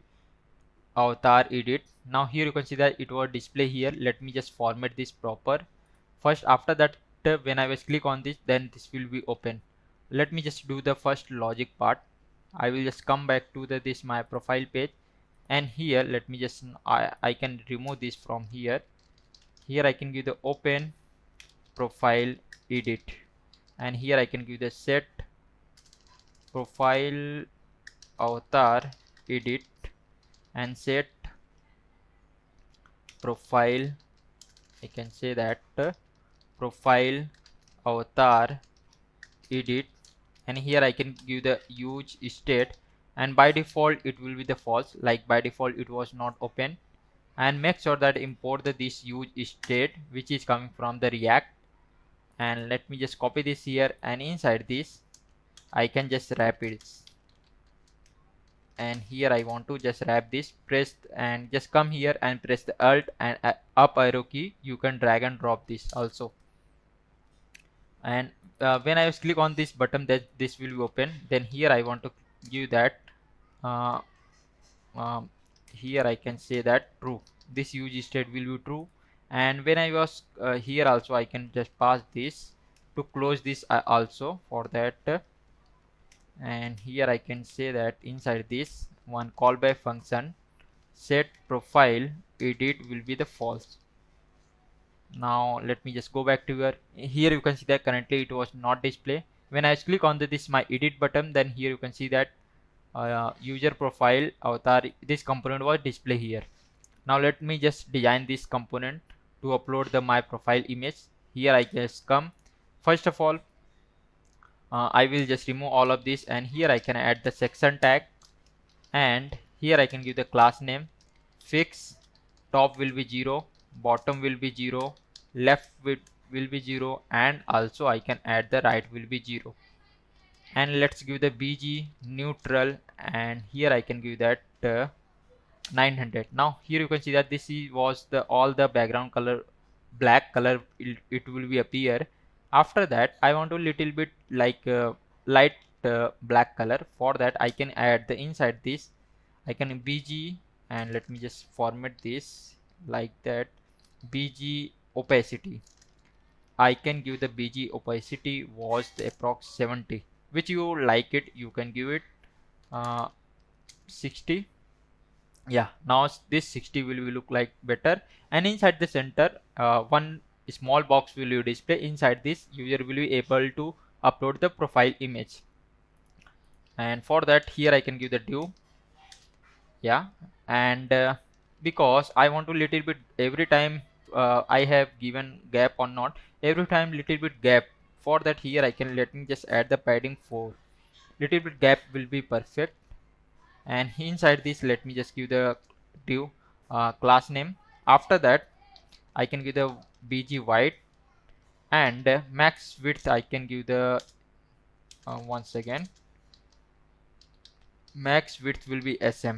avatar edit. Now here you can see that it was display here. Let me just format this proper first. After that when I was click on this, then this will be open. Let me just do the first logic part. I will just come back to the this my profile page, and here let me just I can remove this from here. Here I can give the open profile edit, and here I can give the set profile avatar edit, and set profile, I can say that profile avatar edit, and here I can give the use state, and by default it will be the false, like by default it was not open. And make sure that import the this use state which is coming from the react, and let me just copy this here, and inside this I can just wrap it. And here I want to just wrap this, press and just come here and press the alt and up arrow key. You can drag and drop this also, and when I click on this button, that this will be open. Then here I want to give that uh, here I can say that true, this use state will be true. And when I was here also I can just pass this to close this also for that and here I can say that inside this one callback function set profile edit will be the false. Now let me just go back to here you can see that currently it was not display. When I click on this my edit button, then here you can see that user profile avatar, this component was display here. Now let me just design this component to upload the my profile image. Here I just come, first of all I will just remove all of this, and here I can add the section tag, and here I can give the class name fix. Top will be 0, bottom will be 0, left will be 0, and also I can add the right will be 0. And let's give the bg neutral, and here I can give that 900. Now here you can see that this was the all the background color black color, it will be appear. After that I want to little bit like light black color. For that I can add the inside this I can bg, and let me just format this like that, bg opacity. I can give the bg opacity was the approx 70, which you like it, you can give it 60. Yeah, now this 60 will look like better. And inside the center one small box will you display. Inside this user will be able to upload the profile image, and for that here I can give the div. Yeah, and because I want to little bit every time I have given gap or not, every time little bit gap. For that here I can, let me just add the padding 4, little bit gap will be perfect. And inside this let me just give the div class name. After that I can give the bg white, and max width I can give the once again max width will be sm.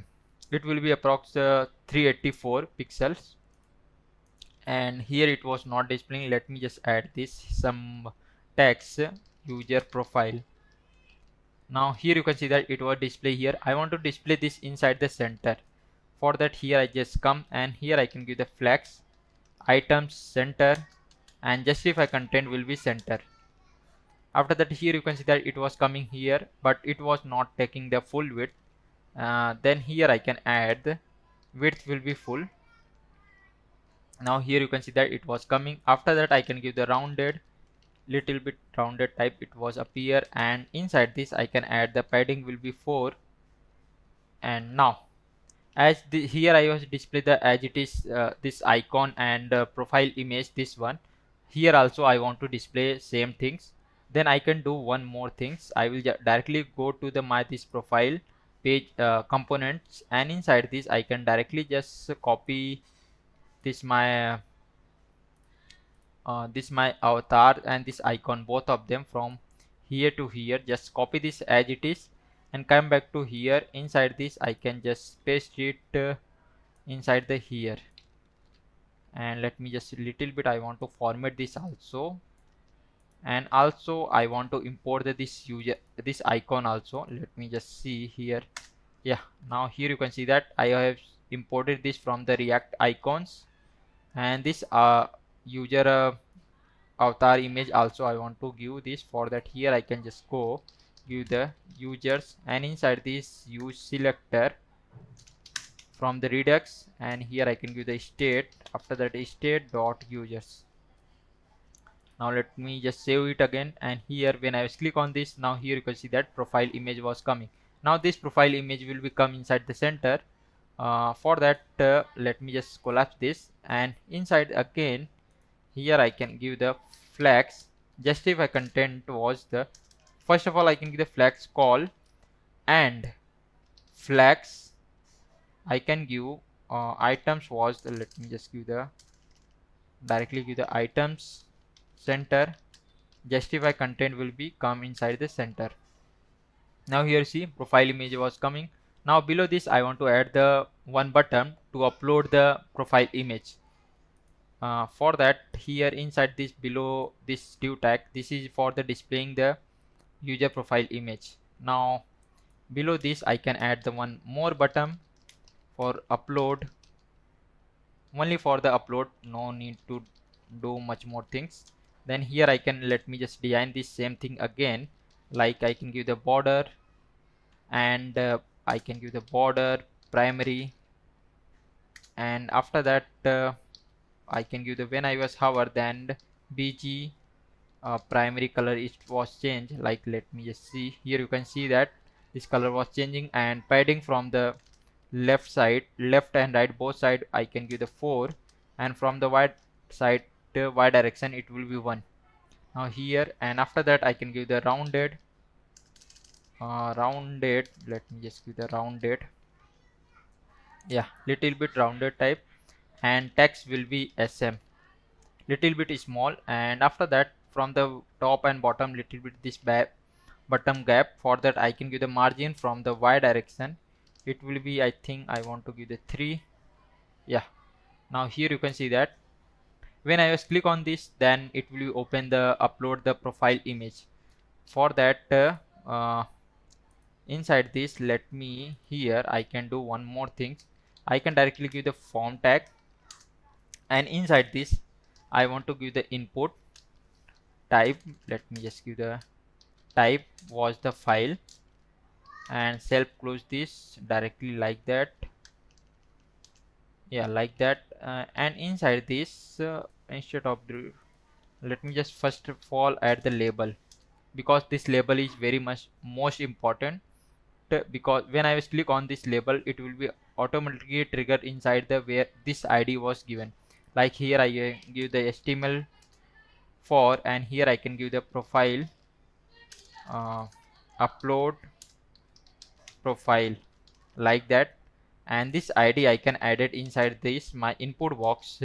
It will be approx 384 pixels, and here it was not displaying. Let me just add this some text user profile. Now here you can see that it was display here. I want to display this inside the center. For that, here I just come and here I can give the flex items center, and justify content will be center. After that, here you can see that it was coming here, but it was not taking the full width. Then here I can add width will be full. Now here you can see that it was coming. After that I can give the rounded, little bit rounded type it was appear, and inside this I can add the padding will be 4. And now as here I was display the as it is this icon and profile image, this one here also I want to display same things. Then I can do one more things. I will directly go to the my this profile page components, and inside this I can directly just copy this my avatar and this icon, both of them from here to here. Just copy this as it is and come back to here. Inside this I can just paste it inside the here, and let me just little bit I want to format this also, and also I want to import this user this icon also. Let me just see here. Yeah, now here you can see that I have imported this from the react icons, and this user avatar image also I want to give this. For that, here I can just go give the users, and inside this use selector from the redux, and here I can give the state. After that, state dot users. Now let me just save it again, and here when I click on this, now here you can see that profile image was coming. Now this profile image will become inside the center. For that, let me just collapse this, and inside again here I can give the flags justify content was the first of all I can give the flags call, and flags I can give items was the, let me just give the directly give the items center, justify content will be come inside the center. Now here see profile image was coming. Now below this I want to add the one button to upload the profile image. For that, here inside this below this div tag, this is for the displaying the user profile image. Now below this I can add the one more button for upload, only for the upload, no need to do much more things. Then here I can let me just design this same thing again, like I can give the border, and I can give the border primary, and after that I can give the when I was hover, then bg primary color it was changed. Like let me just see here, you can see that this color was changing, and padding from the left side, left and right both side I can give the 4, and from the y side to y direction it will be 1. Now here, and after that I can give the rounded let me just give the rounded, yeah, little bit rounded type, and text will be sm, little bit small. And after that, from the top and bottom little bit this bottom gap. For that I can give the margin from the y direction, it will be, I think I want to give the 3. Yeah, now here you can see that when I just click on this, then it will open the upload the profile image. For that inside this, let me here I can do one more thing. I can directly give the form tag, and inside this I want to give the input type. Let me just give the type was the file, and self close this directly like that. Yeah, like that. And inside this instead of the, let me just first of all add the label, because this label is very much most important. Because when I was click on this label, it will be automatically triggered inside the where this id was given. Like here I give the html for, and here I can give the profile upload profile like that. and this ID I can add it inside this my input box.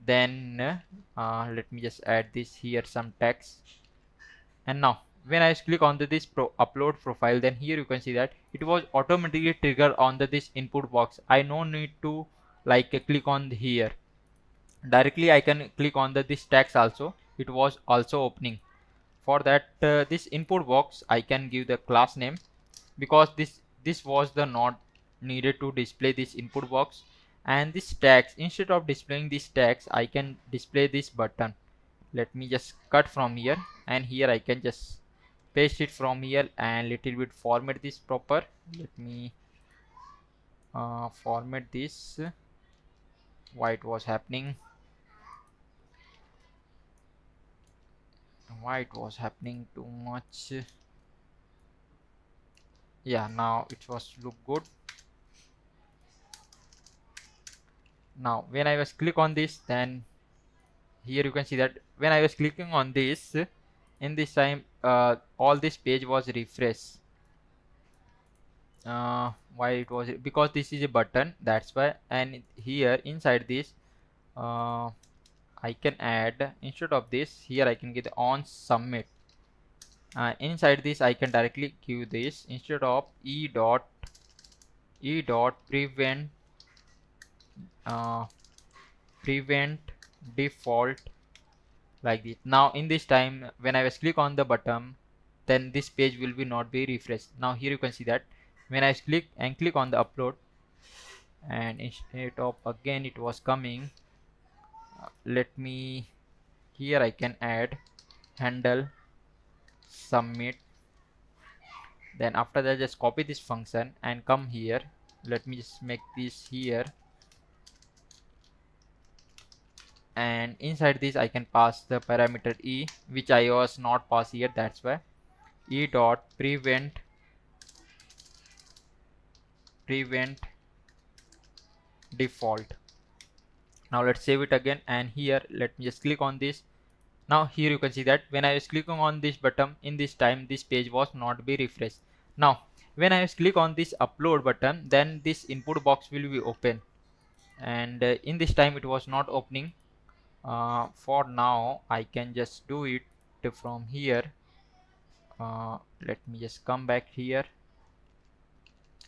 Then let me just add this here some text. And now when I click on this upload profile, then here you can see that it was automatically triggered on this input box. I no need to like click on here directly. I can click on this text also, it was also opening. For that this input box I can give the class name, because this was the not needed to display this input box. And this text, instead of displaying this text, I can display this button. Let me just cut from here, and here I can just paste it from here and little bit format this proper. Let me format this. Why it was happening, why it was happening too much. Yeah, now it was look good. Now when I was click on this, then here you can see that when I was clicking on this, in this time all this page was refreshed. Why it was, because this is a button, that's why. And here inside this uh, I can add, instead of this here I can get on submit. Inside this I can directly give this, instead of e dot prevent uh, prevent default, like this. Now in this time when I was click on the button, then this page will be not be refreshed. Now here you can see that when I click on the upload, and instead of again it was coming, let me, here I can add handle submit. Then after that just copy this function and come here. Let me just make this here, and inside this I can pass the parameter e, which I was not pass here, that's why. E dot prevent default. Now let's save it again, and here let me just click on this. Now here you can see that when I was clicking on this button, in this time this page was not be refreshed. Now when I was click on this upload button, then this input box will be open, and in this time it was not opening. For now I can just do it from here. Let me just come back here,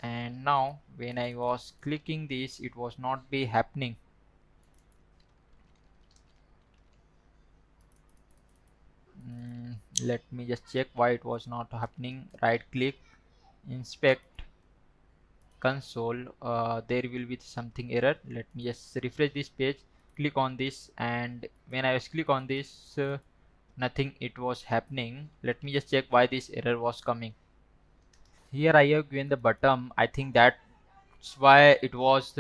and now when I was clicking this, it was not be happening. Let me just check why it was not happening. Right click, inspect console. There will be something error. Let me just refresh this page, click on this, and when I was click on this, nothing it was happening. Let me just check why this error was coming. Here I have given the button, I think that's why it was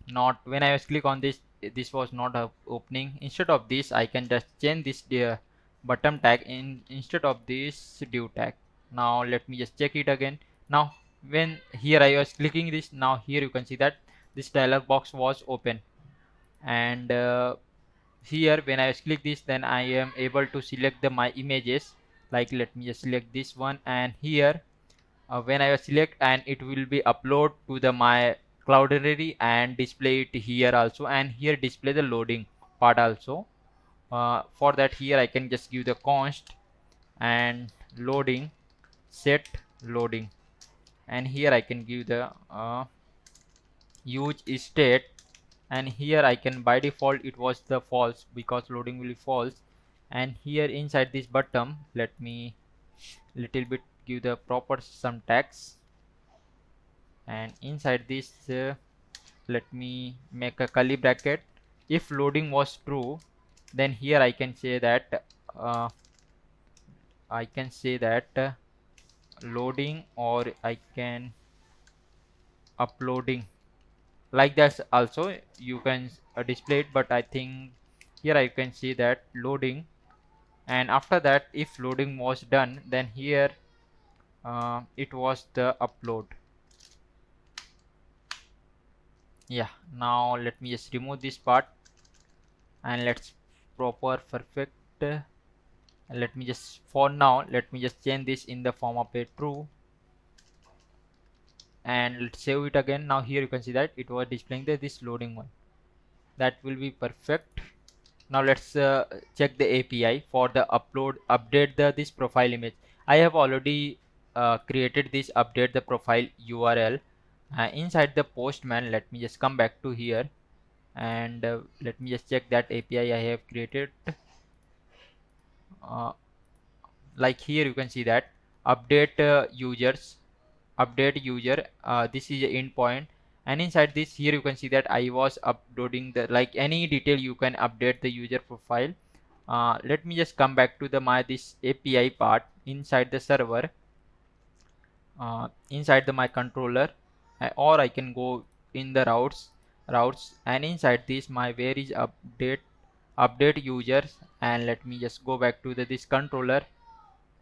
not, when I was click on this, this was not opening. Instead of this I can just change this button tag instead of this div tag. Now let me just check it again. Now when here I was clicking this, now here you can see that this dialog box was open, and here when I click this, then I am able to select my images. Like let me just select this one, and here when I select, and it will be upload to the my Cloudinary and display it here also, and here display the loading part also. For that here I can just give the const and loading, set loading, and here I can give the use state, and here I can, by default it was the false because loading will be false. And here inside this button, let me little bit give the proper some text, and inside this let me make a curly bracket. If loading was true, then here I can say that loading, or I can uploading, like that also you can display it. But I think here I can see that loading, and after that if loading was done, then here it was the upload. Yeah, now let me just remove this part, and let's proper perfect. Let me just, for now let me just change this in the form of a true. and let's save it again. Now here you can see that it was displaying this loading one. That will be perfect. Now let's check the API for the update this profile image. I have already created this update the profile URL inside the postman. Let me just come back to here, and let me just check that API I have created. uh, like here you can see that update update user, this is a endpoint, and inside this here you can see that I was uploading the like any detail you can update the user profile. Let me just come back to the this API part inside the server, inside my controller, or I can go in the routes, and inside this my where is update users, and let me just go back to this controller,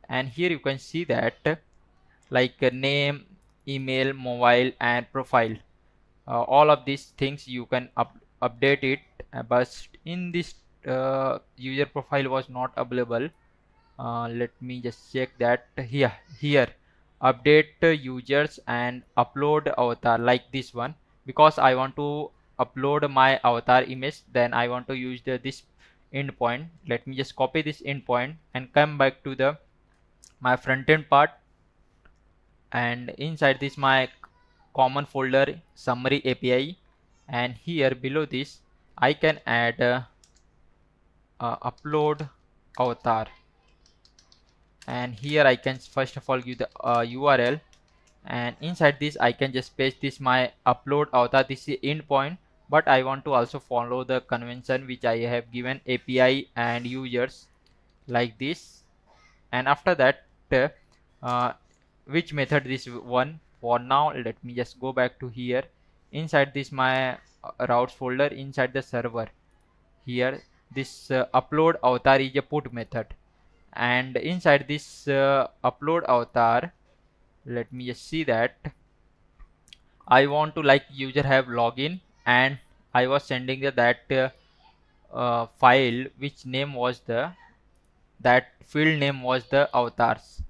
and here you can see that like name, email, mobile, and profile. All of these things you can update it, but in this user profile was not available. Let me just check that here update users and upload avatar, like this one, because I want to upload my avatar image, then I want to use this endpoint. Let me just copy this endpoint and come back to the my front end part, and inside this my common folder summary API, and here below this I can add upload avatar, and here I can first of all give the URL, and inside this I can just paste this my upload avatar, this is endpoint, but I want to also follow the convention which I have given API and users, like this. And after that uh, which method this one for now, let me just go back to here inside this my routes folder inside the server. Here this upload avatar is a put method, and inside this upload avatar, let me just see that I want to like user have login, and I was sending that file which name was that field name was the avatars.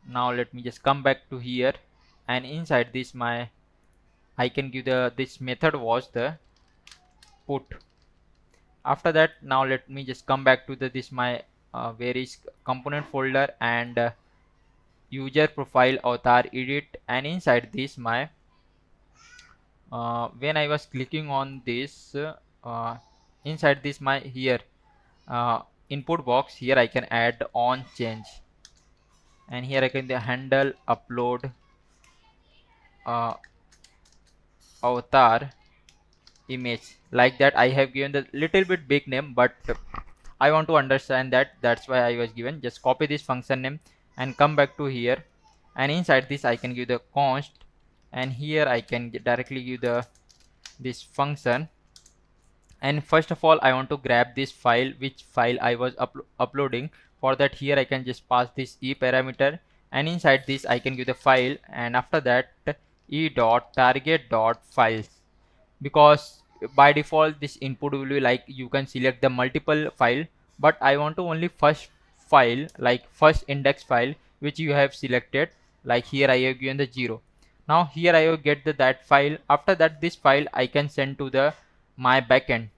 Now let me just come back to here, and inside this my I can give this method was the put. After that, now let me just come back to this my various component folder, and user profile avatar edit, and inside this my when I was clicking on this inside this my here input box, here I can add on change, and here I can handle upload avatar image, like that. I have given the little bit big name, but I want to understand that, that's why I was given. Just copy this function name and come back to here, and inside this I can give the const, and here I can directly give this function. And first of all I want to grab this file, which file I was uploading. For that, here I can just pass this e parameter, and inside this I can give the file, and after that e dot target dot files, because by default this input will be like you can select the multiple file, but I want to only first file, like first index file which you have selected. Like here I have given the 0. Now here I will get that file. After that, this file I can send to the my backend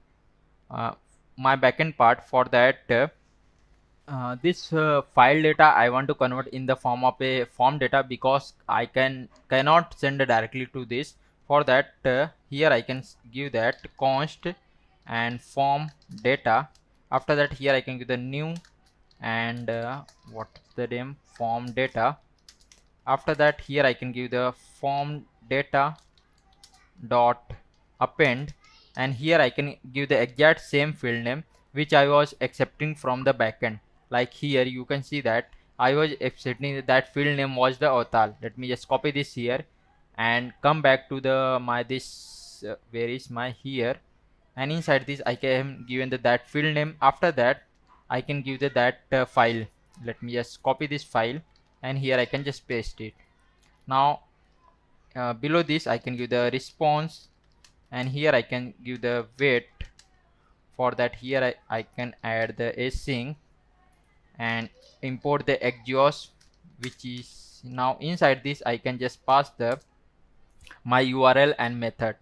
uh, my backend part. For that this file data I want to convert in the form of a form data, because I cannot send directly to this. For that here I can give that const and form data. After that, here I can give the new, and what's the name, form data. After that, here I can give the form data dot append, and here I can give the exact same field name which I was accepting from the backend. Like here you can see that I was accepting that field name was the avatar. Let me just copy this here and come back to the my this where is my here, and inside this I can given that field name. After that I can give that file. Let me just copy this file, and here I can just paste it. Now below this I can give the response, and here I can give the weight. For that, here I can add the async and import the exhaust, which is now inside this I can just pass the my URL and method.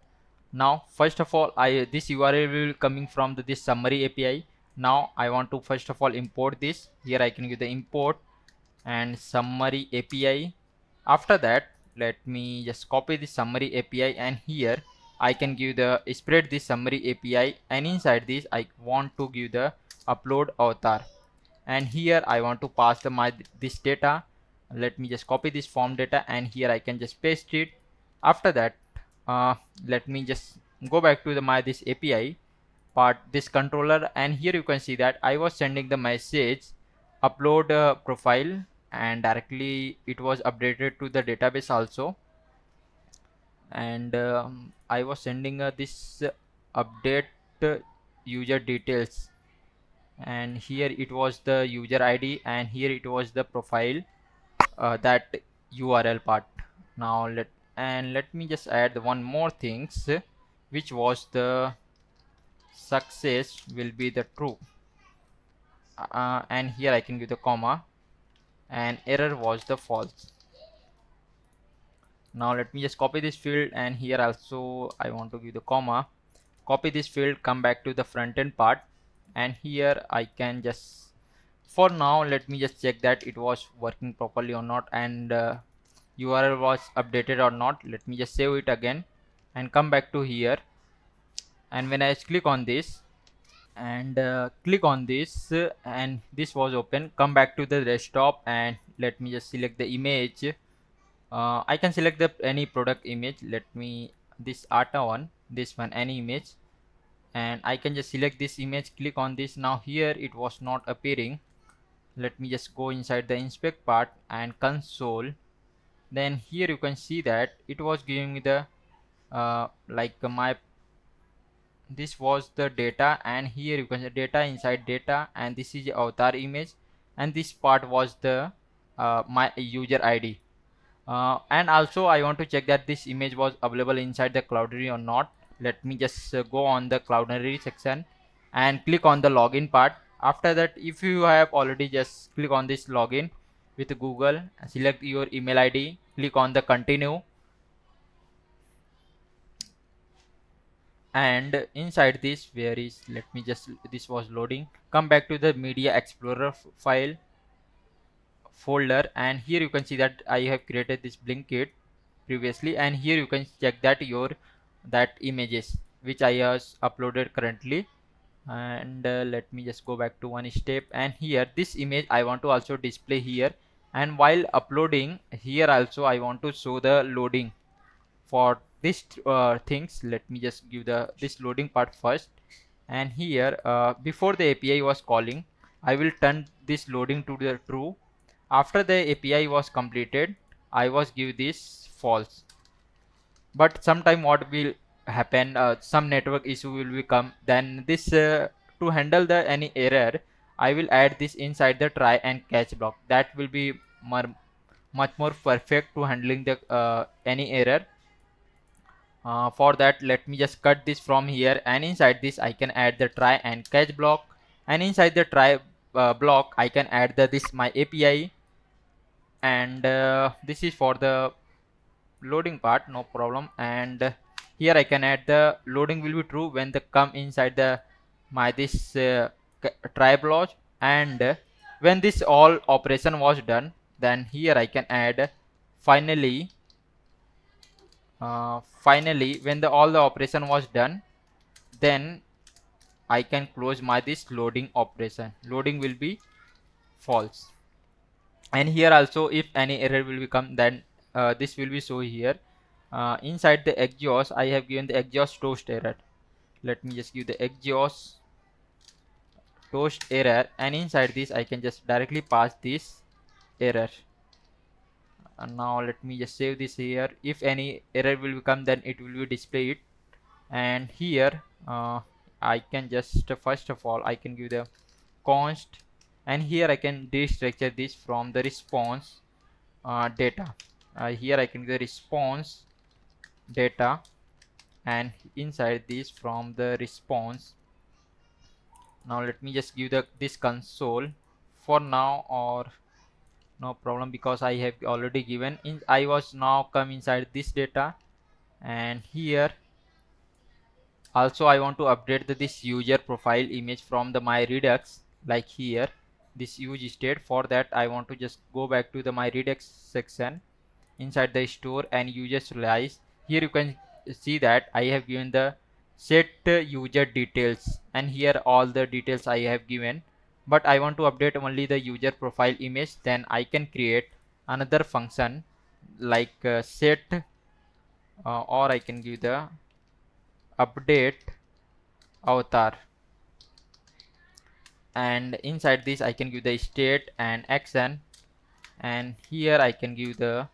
Now first of all, this URL will coming from this summary API. Now I want to first of all import this. Here I can give the import and summary API. After that, let me just copy the summary API, and here I can give the spread this summary API, and inside this I want to give the upload avatar, and here I want to pass my this data. Let me just copy this form data, and here I can just paste it. After that, let me just go back to my this API part, this controller, and here you can see that I was sending the message upload profile, and directly it was updated to the database also. And I was sending this update user details, and here it was the user ID, and here it was the profile, that URL part. Now let me just add one more things, which was the success will be the true, and here I can give the comma, and error was the false. Now let me just copy this field, and here also I want to give the comma, copy this field, come back to the front end part, and here I can just, for now let me just check that it was working properly or not, and URL was updated or not. Let me just save it again and come back to here, and when I click on this and click on this, and this was open, come back to the desktop, and let me just select the image. I can select the any product image. Let me this Arta one, this one, any image, and I can just select this image, click on this. Now here it was not appearing. Let me just go inside the inspect part and console. Then here you can see that it was giving me the like my this was the data, and here you can see data inside data, and this is the avatar image, and this part was the my user ID. And also I want to check that this image was available inside the Cloudinary or not. Let me just go on the Cloudinary section and click on the login part. After that, if you have already, just click on this login with Google, select your email ID, click on the continue, and inside this, where is, let me just, this was loading, come back to the media explorer file folder, and here you can see that I have created this Blinkit previously, and here you can check that your that images which I have uploaded currently. And let me just go back to one step, and here this image I want to also display here, and while uploading here also I want to show the loading for this things. Let me just give the this loading part first, and here before the API was calling, I will turn this loading to the true. After the API was completed, I was give this false. But sometime what will happen, some network issue will become, then this to handle the any error, I will add this inside the try and catch block. That will be much more perfect to handling the any error. For that, let me just cut this from here, and inside this I can add the try and catch block, and inside the try block I can add the this my API, and this is for the loading part, no problem. And here I can add the loading will be true when the come inside the my this try block, and when this all operation was done, then here I can add finally. Finally, when the all the operation was done, then I can close my this loading operation. Loading will be false. And here also, if any error will become, then this will be show here. Inside the exhaust, I have given the exhaust toast error. Let me just give the exhaust toast error, and inside this I can just directly pass this error. And now let me just save this here. If any error will become, then it will be displayed. And here I can just first of all I can give the const, and here I can destructure this from the response data. Here I can give the response data, and inside this from the response. Now let me just give the this console for now, or no problem, because I have already given in. I was now come inside this data, And here also I want to update this user profile image from the my redux, like here this use state. For that I want to just go back to the my redux section inside the store and users realize. Here you can see that I have given the set user details, and here all the details I have given, but I want to update only the user profile image. Then I can create another function like set or I can give the update avatar, and inside this I can give the state and action, and here I can give the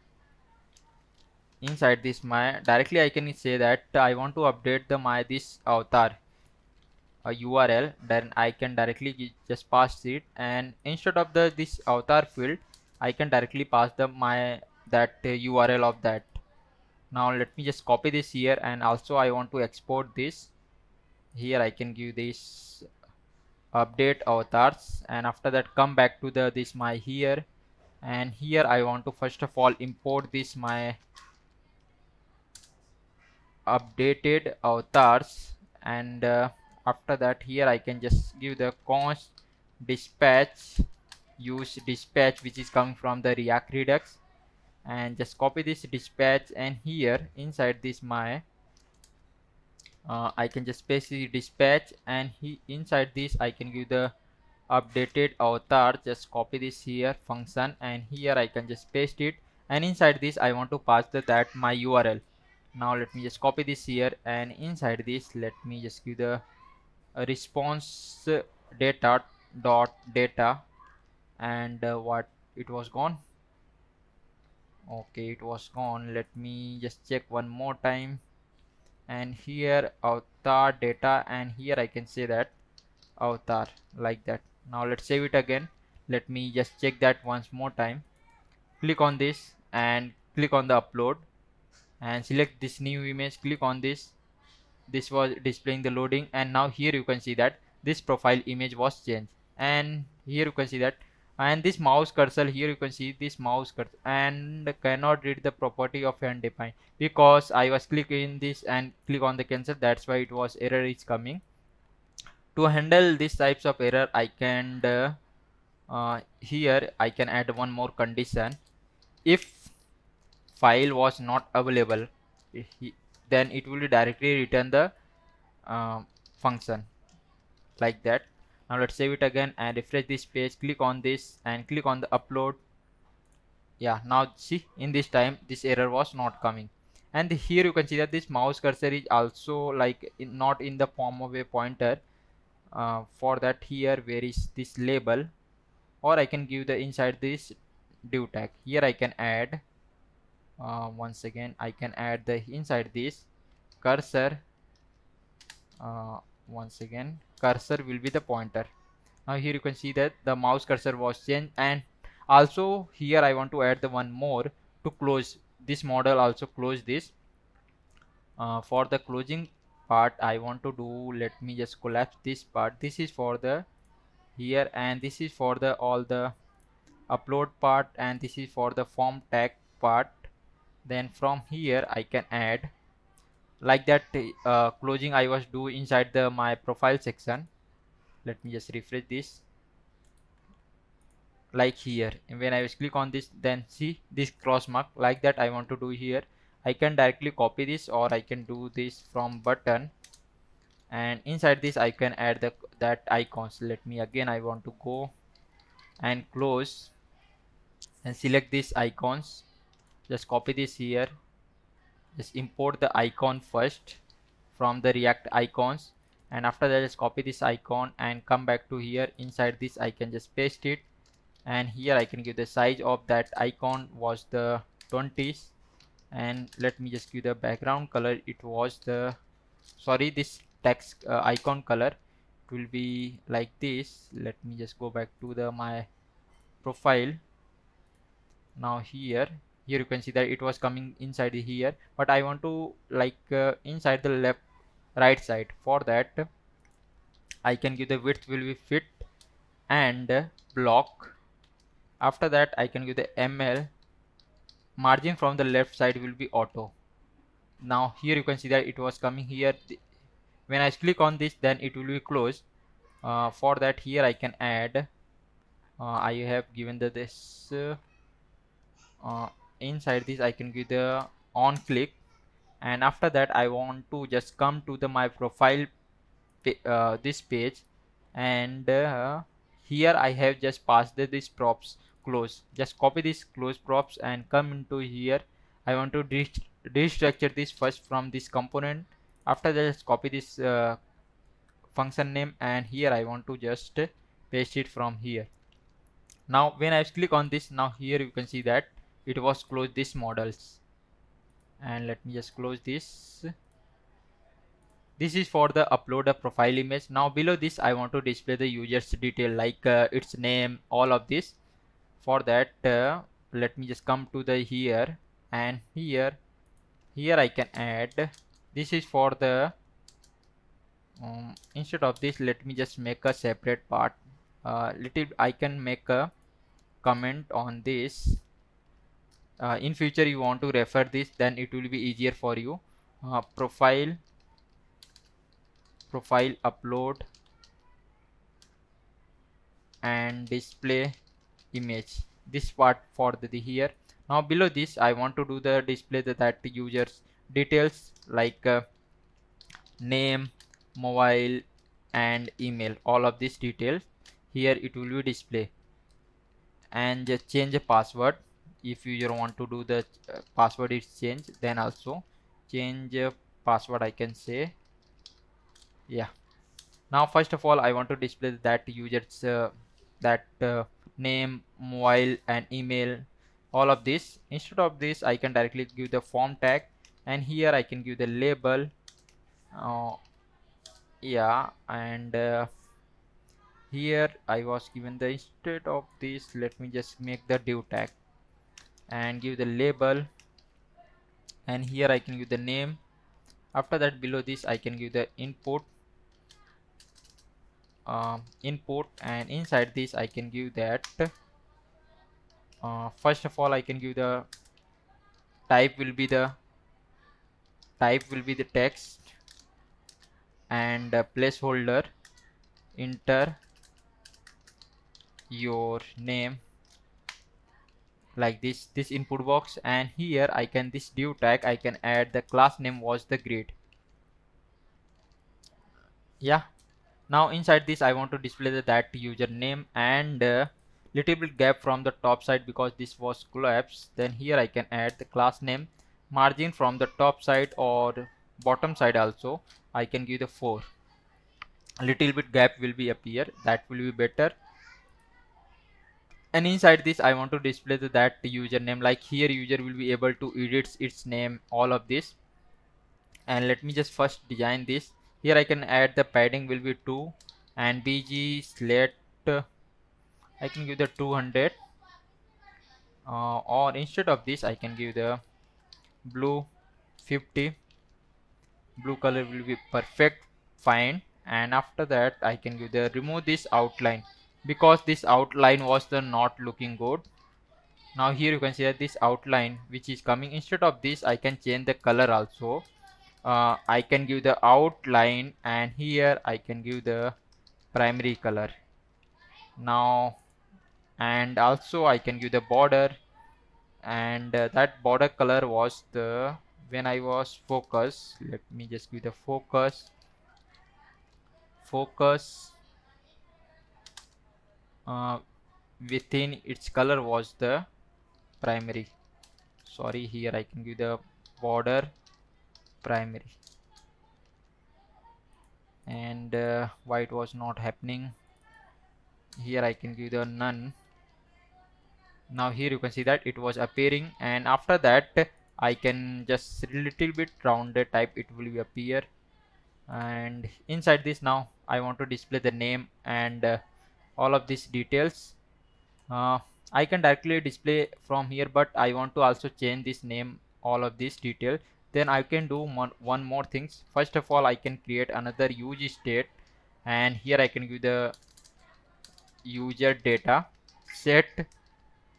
inside this my directly I can say that I want to update the my this avatar URL. Then I can directly just pass it, and instead of the this avatar field I can directly pass the my that URL of that. Now let me just copy this here, and also I want to export this. Here I can give this update avatars, and after that come back to the this my here, and here I want to first of all import this my updated avatars, and after that here I can just give the const dispatch, use dispatch which is coming from the react redux, and just copy this dispatch, and here inside this my I can just paste the dispatch, and inside this I can give the updated avatar. Just copy this here function, and here I can just paste it, and inside this I want to pass that my URL. Now let me just copy this here, and inside this let me just give the response data dot data, and what it was gone. Okay, it was gone. Let me just check one more time, and here avatar data, and here I can say that avatar, like that. Now let's save it again. Let me just check that once more time. Click on this and click on the upload, and select this new image. Click on this. This was displaying the loading, and now here you can see that this profile image was changed, and here you can see that, and this mouse cursor, here you can see this mouse cursor and cannot read the property of undefined, because I was clicking this and click on the cancel. That's why it was error is coming. To handle these types of error I can here I can add one more condition. If file was not available, then it will directly return the function, like that. Now let's save it again and refresh this page. Click on this and click on the upload. Yeah, now see, in this time this error was not coming. And here you can see that this mouse cursor is also like not in the form of a pointer. For that, here where is this label, or I can give the inside this div tag. Here I can add once again I can add the inside this cursor. Once again cursor will be the pointer. Now here you can see that the mouse cursor was changed, and also here I want to add the one more to close this model. Also close this. For the closing part I want to do, let me just collapse this part. This is for the here, and this is for the all the upload part, and this is for the form tag part. Then from here I can add like that closing I was do inside the my profile section. Let me just refresh this, like here. And when I was click on this, then see this cross mark, like that I want to do here. I can directly copy this, or I can do this from button, and inside this I can add the that icons. Let me again I want to go and close and select these icons. Just copy this here, just import the icon first from the react icons, and after that just copy this icon and come back to here. Inside this I can just paste it, and here I can give the size of that icon was the 20s, and let me just give the background color. It was the sorry, this text icon color, it will be like this. Let me just go back to the my profile. Now here you can see that it was coming inside here, but I want to like inside the left right side. For that I can give the width will be fit and block. After that I can give the ml margin from the left side will be auto. Now here you can see that it was coming here. When I click on this, then it will be closed. For that, here I can add, I have given this inside this I can give the on click, and after that I want to just come to the my profile this page, and here I have just passed this props close. Just copy this close props and come into here. I want to destructure this first from this component. After that, just copy this function name, and here I want to just paste it from here. Now when I click on this, now here you can see that it was closed this models. And let me just close this. This is for the upload a profile image. Now below this I want to display the user's detail, like its name, all of this. For that, let me just come to the here, and here I can add, this is for the instead of this, let me just make a separate part. Little I can make a comment on this. In future you want to refer this, then it will be easier for you. Profile upload and display image, this part for the here. Now below this I want to do the display that users details, like name, mobile and email, all of these details here it will be display. And just change a password. If user want to do the password is changed, then also change password I can say. Yeah. Now first of all I want to display that users that name, mobile and email, all of this. Instead of this I can directly give the form tag, and here I can give the label. Yeah, and here I was given the, instead of this, let me just make the div tag and give the label, and here I can give the name. After that, below this I can give the input, and inside this I can give that first of all I can give the type will be the text, and placeholder enter your name, like this input box. And here I can, this div tag I can add the class name was the grade. Yeah. Now inside this I want to display that username, and little bit gap from the top side because this was collapsed. Then here I can add the class name, margin from the top side or bottom side also I can give the 4. A little bit gap will be appear, that will be better. And inside this I want to display that username, like here user will be able to edit its name, all of this. And let me just first design this. Here I can add the padding will be 2, and bg select I can give the 200, or instead of this I can give the blue 50. Blue color will be perfect, fine. And after that I can give the remove this outline, because this outline was the not looking good. Now here you can see that this outline which is coming, instead of this I can change the color also. I can give the outline, and here I can give the primary color. Now, and also I can give the border, and that border color was the, when I was focus, let me just give the focus uh, within its color was the primary. Sorry, here I can give the border primary. And why it was not happening, here I can give the none. Now here you can see that it was appearing, and after that I can just little bit rounded type, it will be appear. And inside this now I want to display the name and all of these details. I can directly display from here, but I want to also change this name, all of this detail. Then I can do one more things. First of all I can create another use state, and here I can give the user data, set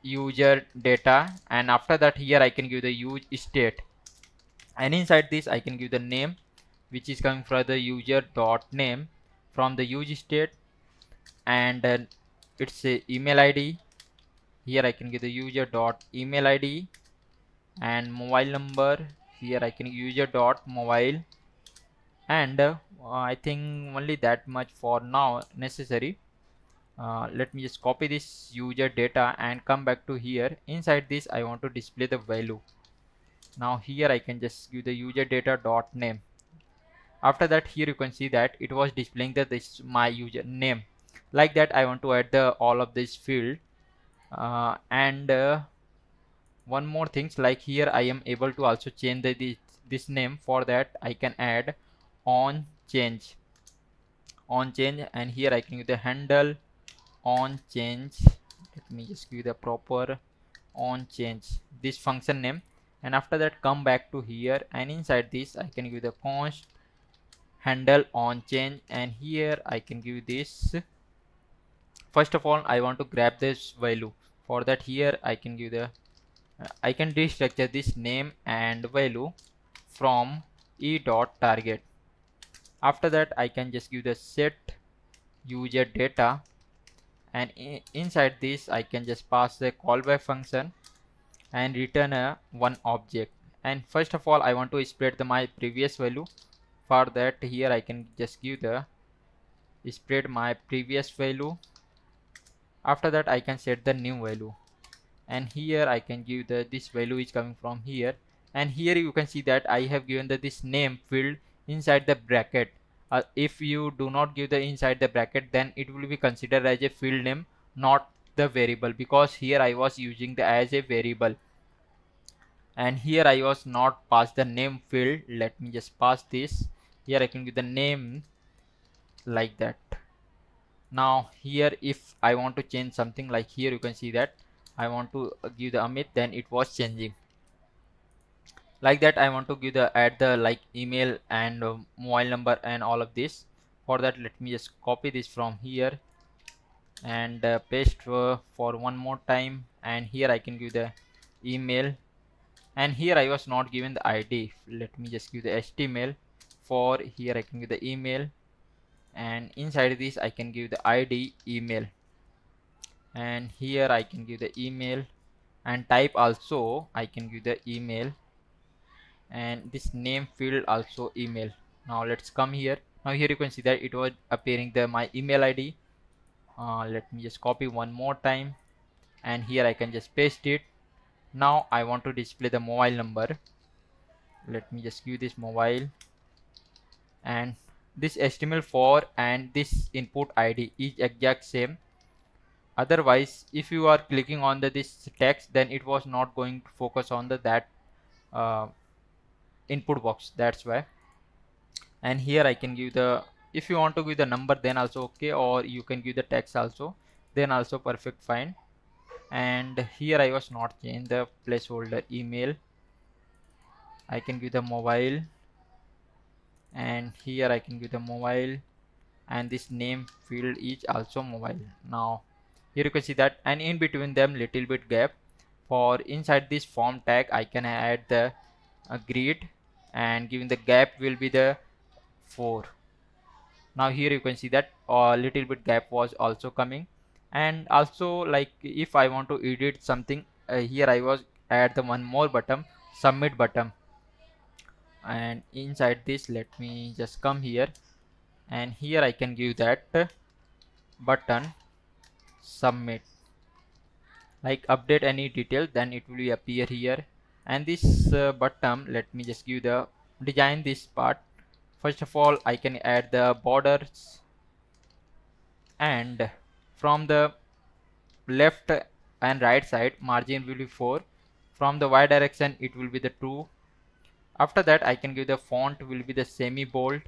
user data, and after that here I can give the use state. and inside this I can give the name, which is coming from the user dot name from the use state, and it's a email ID. Here I can give the user dot email ID, and mobile number. Here I can user dot mobile, and I think only that much for now necessary. Let me just copy this user data and come back to here. Inside this I want to display the value. Now here I can just give the user data dot name. After that, here you can see that it was displaying the this my user name. Like that I want to add the all of this field, and one more things, like here I am able to also change this name. For that I can add on change, and here I can give the handle on change. Let me just give the proper on change this function name, and after that come back to here, and inside this I can give the const handle on change, and here I can give this. First of all I want to grab this value. For that, here I can give the I can destructure this name and value from e dot target. After that I can just give the set user data, and inside this I can just pass the callback function and return a one object. And first of all I want to spread my previous value. For that, here I can just give the spread my previous value. After that I can set the new value, and here I can give the this value is coming from here, and here you can see that I have given the this name field inside the bracket. If you do not give the inside the bracket, then it will be considered as a field name, not the variable, because here I was using the as a variable, and here I was not pass the name field. Let me just pass this. Here I can give the name like that. Now here if I want to change something, like here you can see that I want to give the Amit, then it was changing like that. I want to give the add the like email and mobile number and all of this. For that, let me just copy this from here and paste for one more time, and here I can give the email, and here I was not given the ID. Let me just give the HTML. For here I can give the email, and inside this I can give the ID email, and here I can give the email, and type also I can give the email, and this name field also email. Now let's come here. Now here you can see that it was appearing the my email ID. Let me just copy one more time, and here I can just paste it. Now I want to display the mobile number. Let me just give this mobile, and this HTML4 and this input ID is exact same. Otherwise, if you are clicking on this text, then it was not going to focus on that uh, input box. That's why. And here I can give the, if you want to give the number, then also okay, or you can give the text also, then also perfect fine. And here I was not change the placeholder email. I can give the mobile, and here I can give the mobile, and this name field is also mobile. Now here you can see that, and in between them little bit gap. For inside this form tag I can add the grid, and giving the gap will be the 4. Now here you can see that a little bit gap was also coming. And also, like if I want to edit something, here I was add the one more button, submit button, and inside this let me just come here, and here I can give that button submit, like update any detail, then it will appear here. And this button, let me just give the design this part. First of all I can add the borders, and from the left and right side margin will be 4. From the y direction it will be the 2. After that I can give the font will be the semi bold,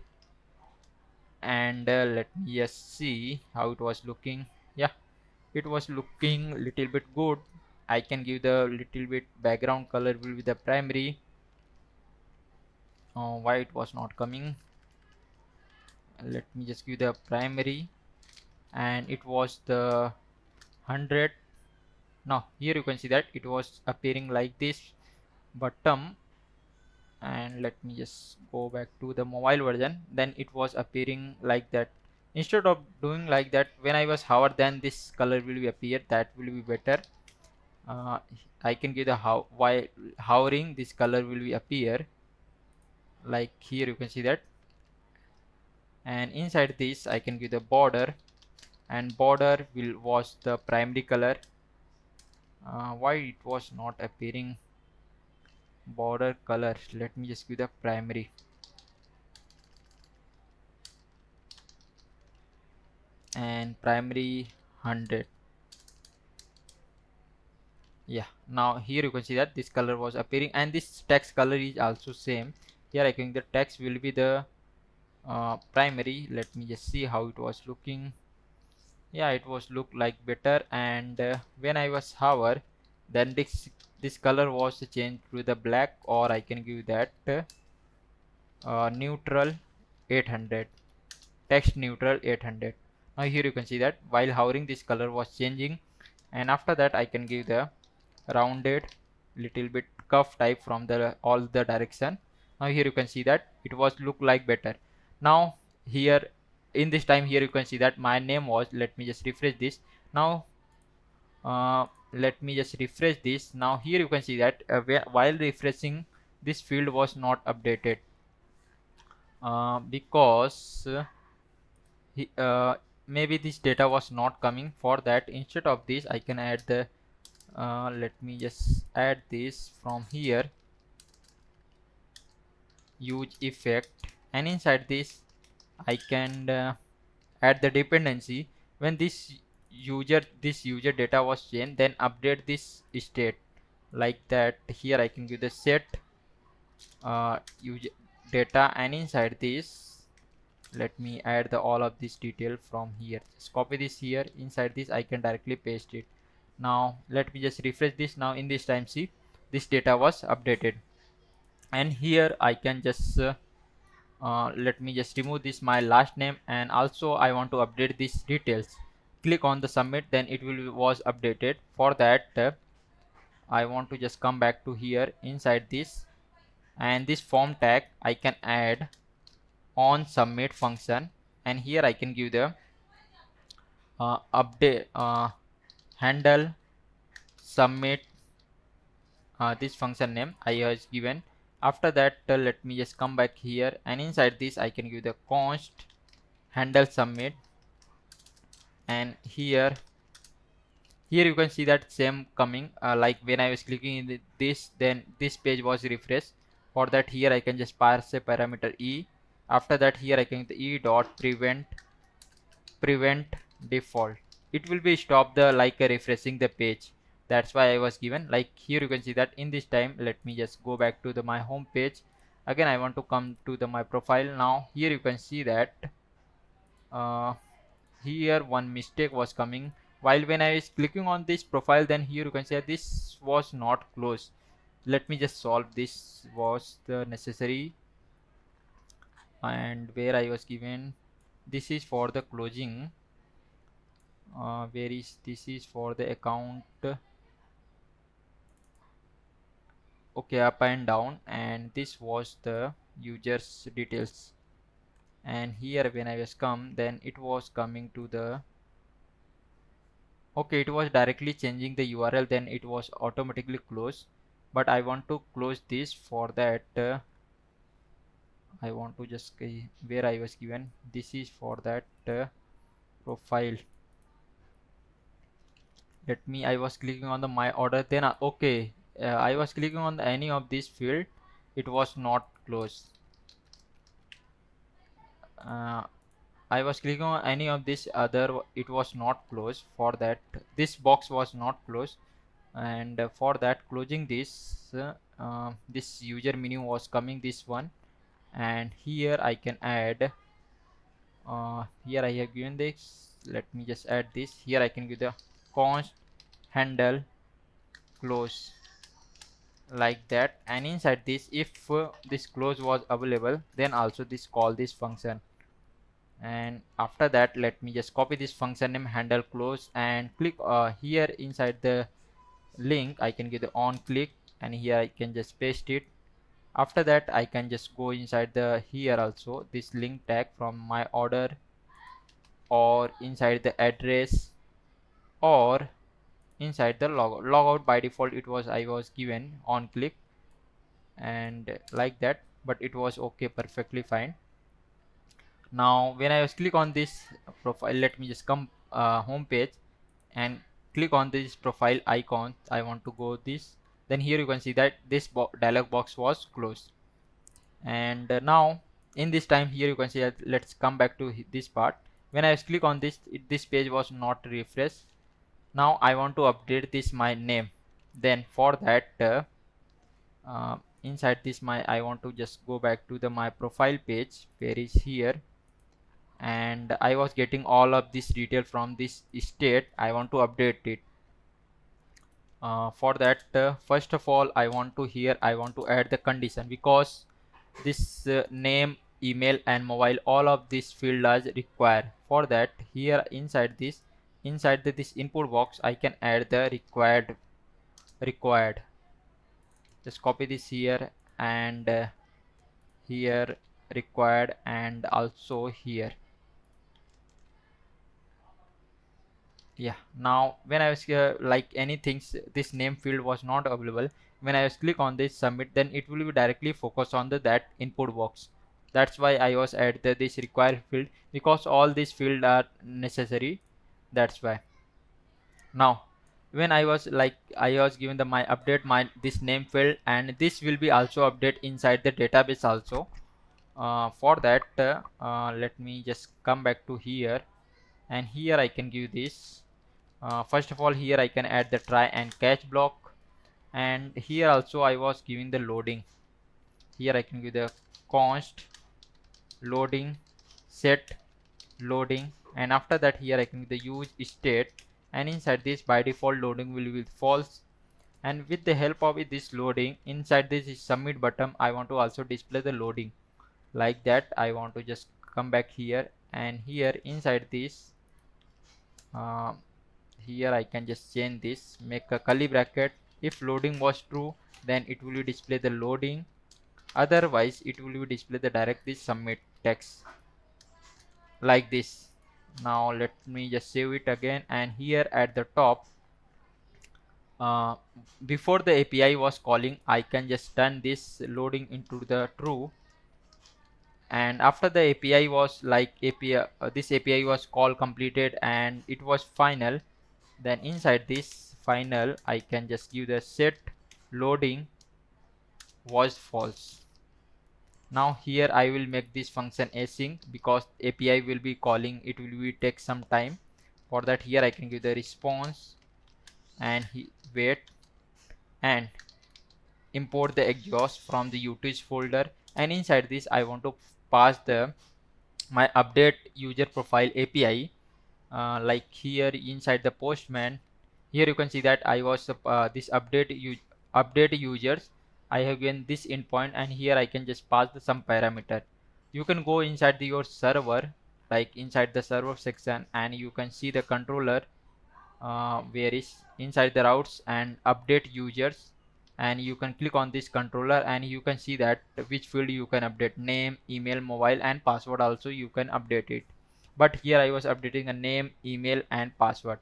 and let me just see how it was looking. Yeah, it was looking little bit good. I can give the little bit background color will be the primary. Why it was not coming? Let me just give the primary, and it was the 100. Now here you can see that it was appearing like this bottom, and let me just go back to the mobile version, then it was appearing like that. Instead of doing like that, when I was hover, then this color will be appear, that will be better. uh, I can give the while hovering, this color will be appear like here, you can see that. And inside this I can give the border, and border will was the primary color. Why it was not appearing border color, let me just give the primary. And primary 100. Yeah, now here you can see that this color was appearing, and this text color is also same. Here I think the text will be the primary. Let me just see how it was looking. Yeah, it was look like better. And when I was hover, then this color was changed to the black, or I can give that neutral 800, text neutral 800. Now here you can see that while hovering, this color was changing. And after that I can give the rounded little bit curve type from the all the direction. Now here you can see that it was look like better. Now here in this time, here you can see that my name was, let me just refresh this now. Let me just refresh this now. Here you can see that while refreshing, this field was not updated because maybe this data was not coming. For that, instead of this I can add the let me just add this from here, use effect, and inside this I can add the dependency. When this user data was changed, then update this state like that. Here I can give the set user data, and inside this let me add the all of this detail from here. Just copy this here, inside this I can directly paste it. Now let me just refresh this. Now in this time, see, this data was updated. And here I can just let me just remove this my last name, and also I want to update these details. Click on the submit, then it will was updated. For that I want to just come back to here inside this, and this form tag I can add on submit function. And here I can give the update handle submit, this function name I has given. After that let me just come back here, and inside this I can give the const handle submit. And here you can see that same coming, like when I was clicking in this, then this page was refreshed. For that, here I can just pass a parameter e. After that, here I can the e dot prevent default. It will be stop the like refreshing the page. That's why I was given. Like here you can see that in this time, let me just go back to the my home page. Again I want to come to the my profile. Now here you can see that uh, here one mistake was coming. While when I was clicking on this profile, then here you can see that this was not closed. Let me just solve this was the necessary. And where I was given, this is for the closing, where is this is for the account. Okay, up and down, and this was the users details. And here when I was come, then it was coming to the, okay, it was directly changing the URL, then it was automatically closed. But I want to close this. For that I want to just where I was given, this is for that profile. Let me, I was clicking on the my order, then okay, I was clicking on any of this field, it was not closed. I was clicking on any of this other, it was not closed. For that, this box was not closed. And for that, closing this this user menu was coming, this one. And here I can add here I have given this, let me just add this. Here I can give the const handle close like that. And inside this, if this close was available, then also this call this function. And after that, let me just copy this function name handle close, and click here inside the link I can give the on click, and here I can just paste it. After that I can just go inside the here also this link tag from my order, or inside the address, or inside the logout. By default it was I was given on click and like that, but it was okay, perfectly fine. Now when I was click on this profile, let me just come home page and click on this profile icon. I want to go this, then here you can see that this dialog box was closed. And now in this time here you can see that, let's come back to this part. When I click on this, this page was not refreshed. Now I want to update this my name. Then for that inside this my I want to just go back to the my profile page, where is here, and I was getting all of this detail from this state. I want to update it. For that first of all I want to here I want to add the condition, because this name, email and mobile, all of this field is required. For that here inside this, inside this input box I can add the required. Just copy this here, and here required, and also here. Yeah, now when I was like anything, this name field was not available. When I was click on this submit, then it will be directly focus on the that input box. That's why I was at this required field, because all these field are necessary. That's why. Now when I was like I was given the my update my this name field, and this will be also update inside the database also. For that let me just come back to here, and here I can give this. First of all here I can add the try and catch block, and here also I was giving the loading. Here I can give the const loading set loading, and after that here I can give the use state, and inside this by default loading will be false. And with the help of this loading, inside this is submit button, I want to also display the loading. Like that I want to just come back here, and here inside this uh, here I can just change this, make a curly bracket. If loading was true, then it will display the loading, otherwise it will display the directly submit text, like this. Now let me just save it again, and here at the top uh, before the API was calling, I can just turn this loading into the true, and after the API was like this API was call completed and it was final, then inside this final I can just give the set loading was false. Now here I will make this function async, because API will be calling, it will be take some time. For that here I can give the response, and wait, and import the exhaust from the utils folder, and inside this I want to pass the my update user profile API. Like here inside the postman, here you can see that I was this update users, I have given this endpoint, and here I can just pass some parameter. You can go inside your server, like inside the server section, and you can see the controller where is inside the routes and update users, and you can click on this controller, and you can see that which field you can update, name, email, mobile and password also you can update it. But here I was updating a name, email and password,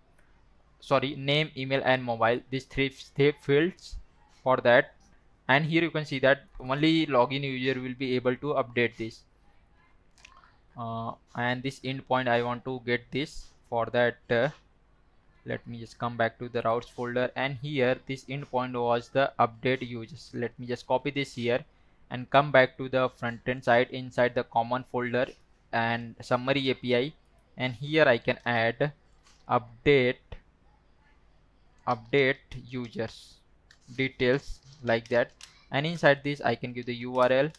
sorry, name, email and mobile, these three fields. For that, and here you can see that only login user will be able to update this, and this endpoint I want to get this. For that let me just come back to the routes folder, and here this endpoint was the update users. Let me just copy this here and come back to the front end side inside the common folder and summary API, and here I can add update users details, like that. And inside this I can give the URL.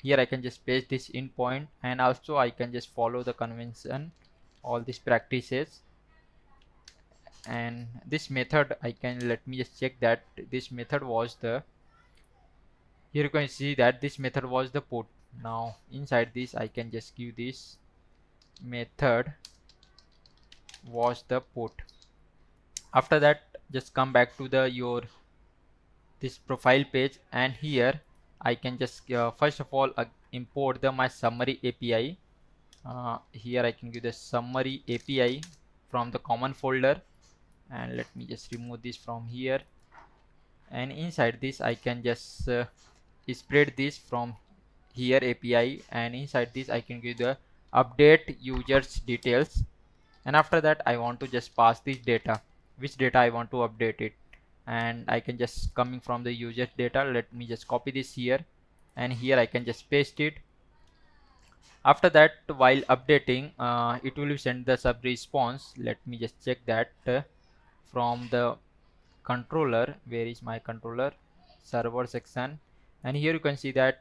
Here I can just paste this endpoint, and also I can just follow the convention, all these practices. And this method I can, let me just check that this method was the, here you can see that this method was the put. Now inside this I can just give this method was the put. After that just come back to the your this profile page, and here I can just first of all import the my summary API. Here I can give the summary API from the common folder, and let me just remove this from here, and inside this I can just spread this from here API, and inside this I can give the update users details, and after that I want to just pass this data, which data I want to update it, and I can just coming from the users data, let me just copy this here, and here I can just paste it. After that, while updating, it will send the sub response. Let me just check that from the controller. Where is my controller? Server section, and here you can see that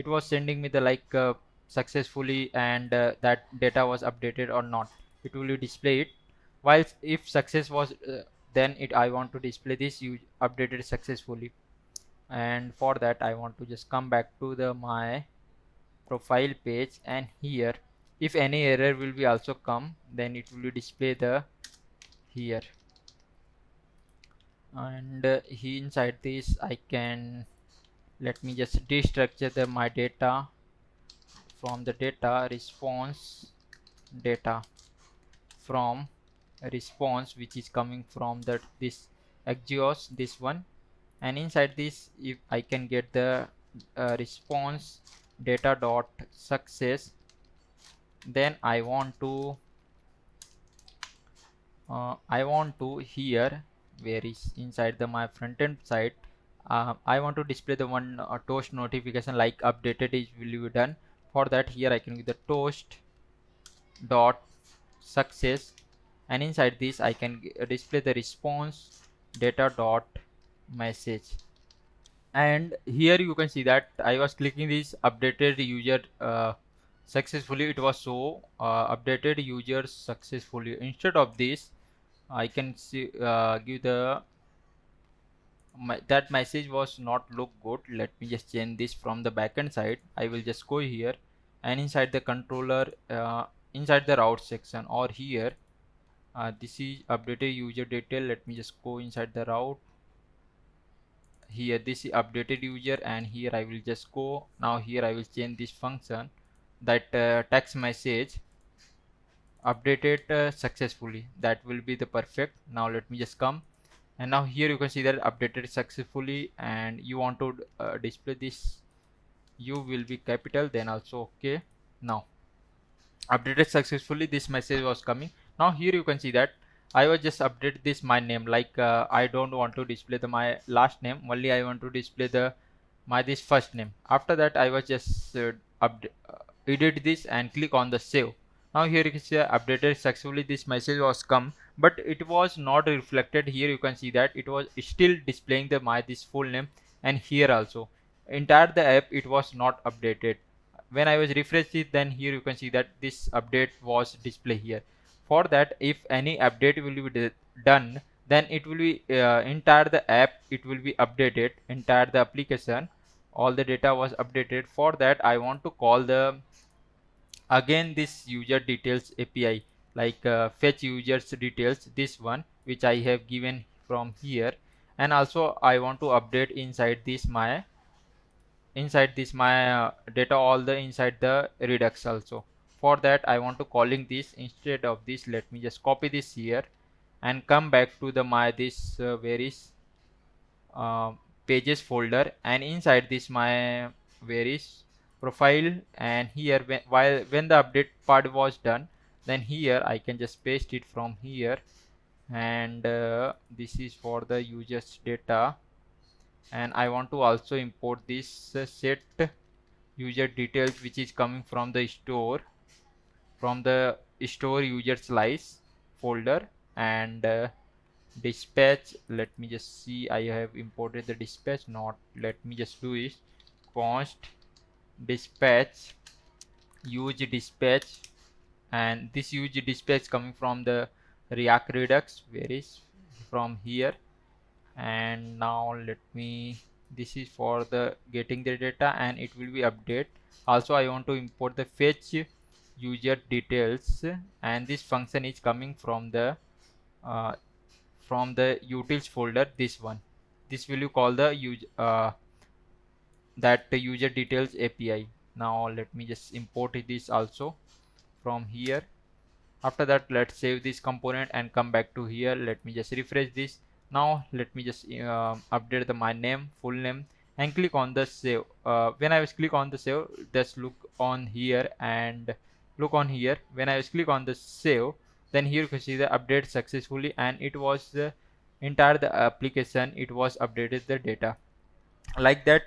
it was sending me the like successfully, and that data was updated or not. It will display it. While if success was then it I want to display this you updated successfully, and for that I want to just come back to the my profile page, and here if any error will be also come, then it will display the here, and inside this I can, let me just destructure the my data from the data response data from response, which is coming from the this Axios, this one, and inside this if I can get the response data dot success, then I want to here, where is inside the my front end side, I want to display the one toast notification like updated is will be done. For that here I can give the toast dot success, and inside this I can display the response data dot message, and here you can see that I was clicking this updated user successfully, it was so updated users successfully. Instead of this I can see give the that message was not look good. Let me just change this from the backend side. I will just go here, and inside the controller inside the route section, or here this is updated user detail. Let me just go inside the route. Here this is updated user, and here I will just go. Now here I will change this function that text message updated successfully, that will be the perfect. Now let me just come, and now here you can see that updated successfully, and you want to display this u will be capital, then also okay. Now updated successfully, this message was coming. Now here you can see that I was just update this my name, like I don't want to display the my last name, only I want to display the my this first name. After that I was just edit this and click on the save. Now here you can see updated successfully, this message was come, but it was not reflected. Here you can see that it was still displaying the my this full name, and here also entire the app it was not updated. When I was refresh it, then here you can see that this update was display here. For that, if any update will be done, then it will be entire the app it will be updated, entire the application all the data was updated. For that I want to call the again this user details API, like fetch users details, this one which I have given from here, and also I want to update inside this my data all the inside the redux also. For that I want to calling this, instead of this let me just copy this here and come back to the my this where is uh, pages folder, and inside this my where is profile, and here when the update part was done, then here I can just paste it from here, and this is for the users data, and I want to also import this set user details which is coming from the store user slice folder, and dispatch, let me just see, I have imported the dispatch, not, let me just do is const dispatch use dispatch, and this use dispatch coming from the react-redux, where is from here, and now let me, this is for the getting the data and it will be update. Also I want to import the fetch user details, and this function is coming uh, from the utils folder, this one, this will you call the use that user details API. Now let me just import this also from here. After that, let's save this component and come back to here. Let me just refresh this. Now let me just update my name, full name, and click on the save. When I was click on the save, just look on here and look on here. When I was click on the save, then here you can see the update successfully, and it was the entire the application, it was updated the data. Like that,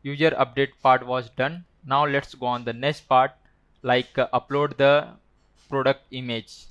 user update part was done. Now let's go on the next part, like upload the product image.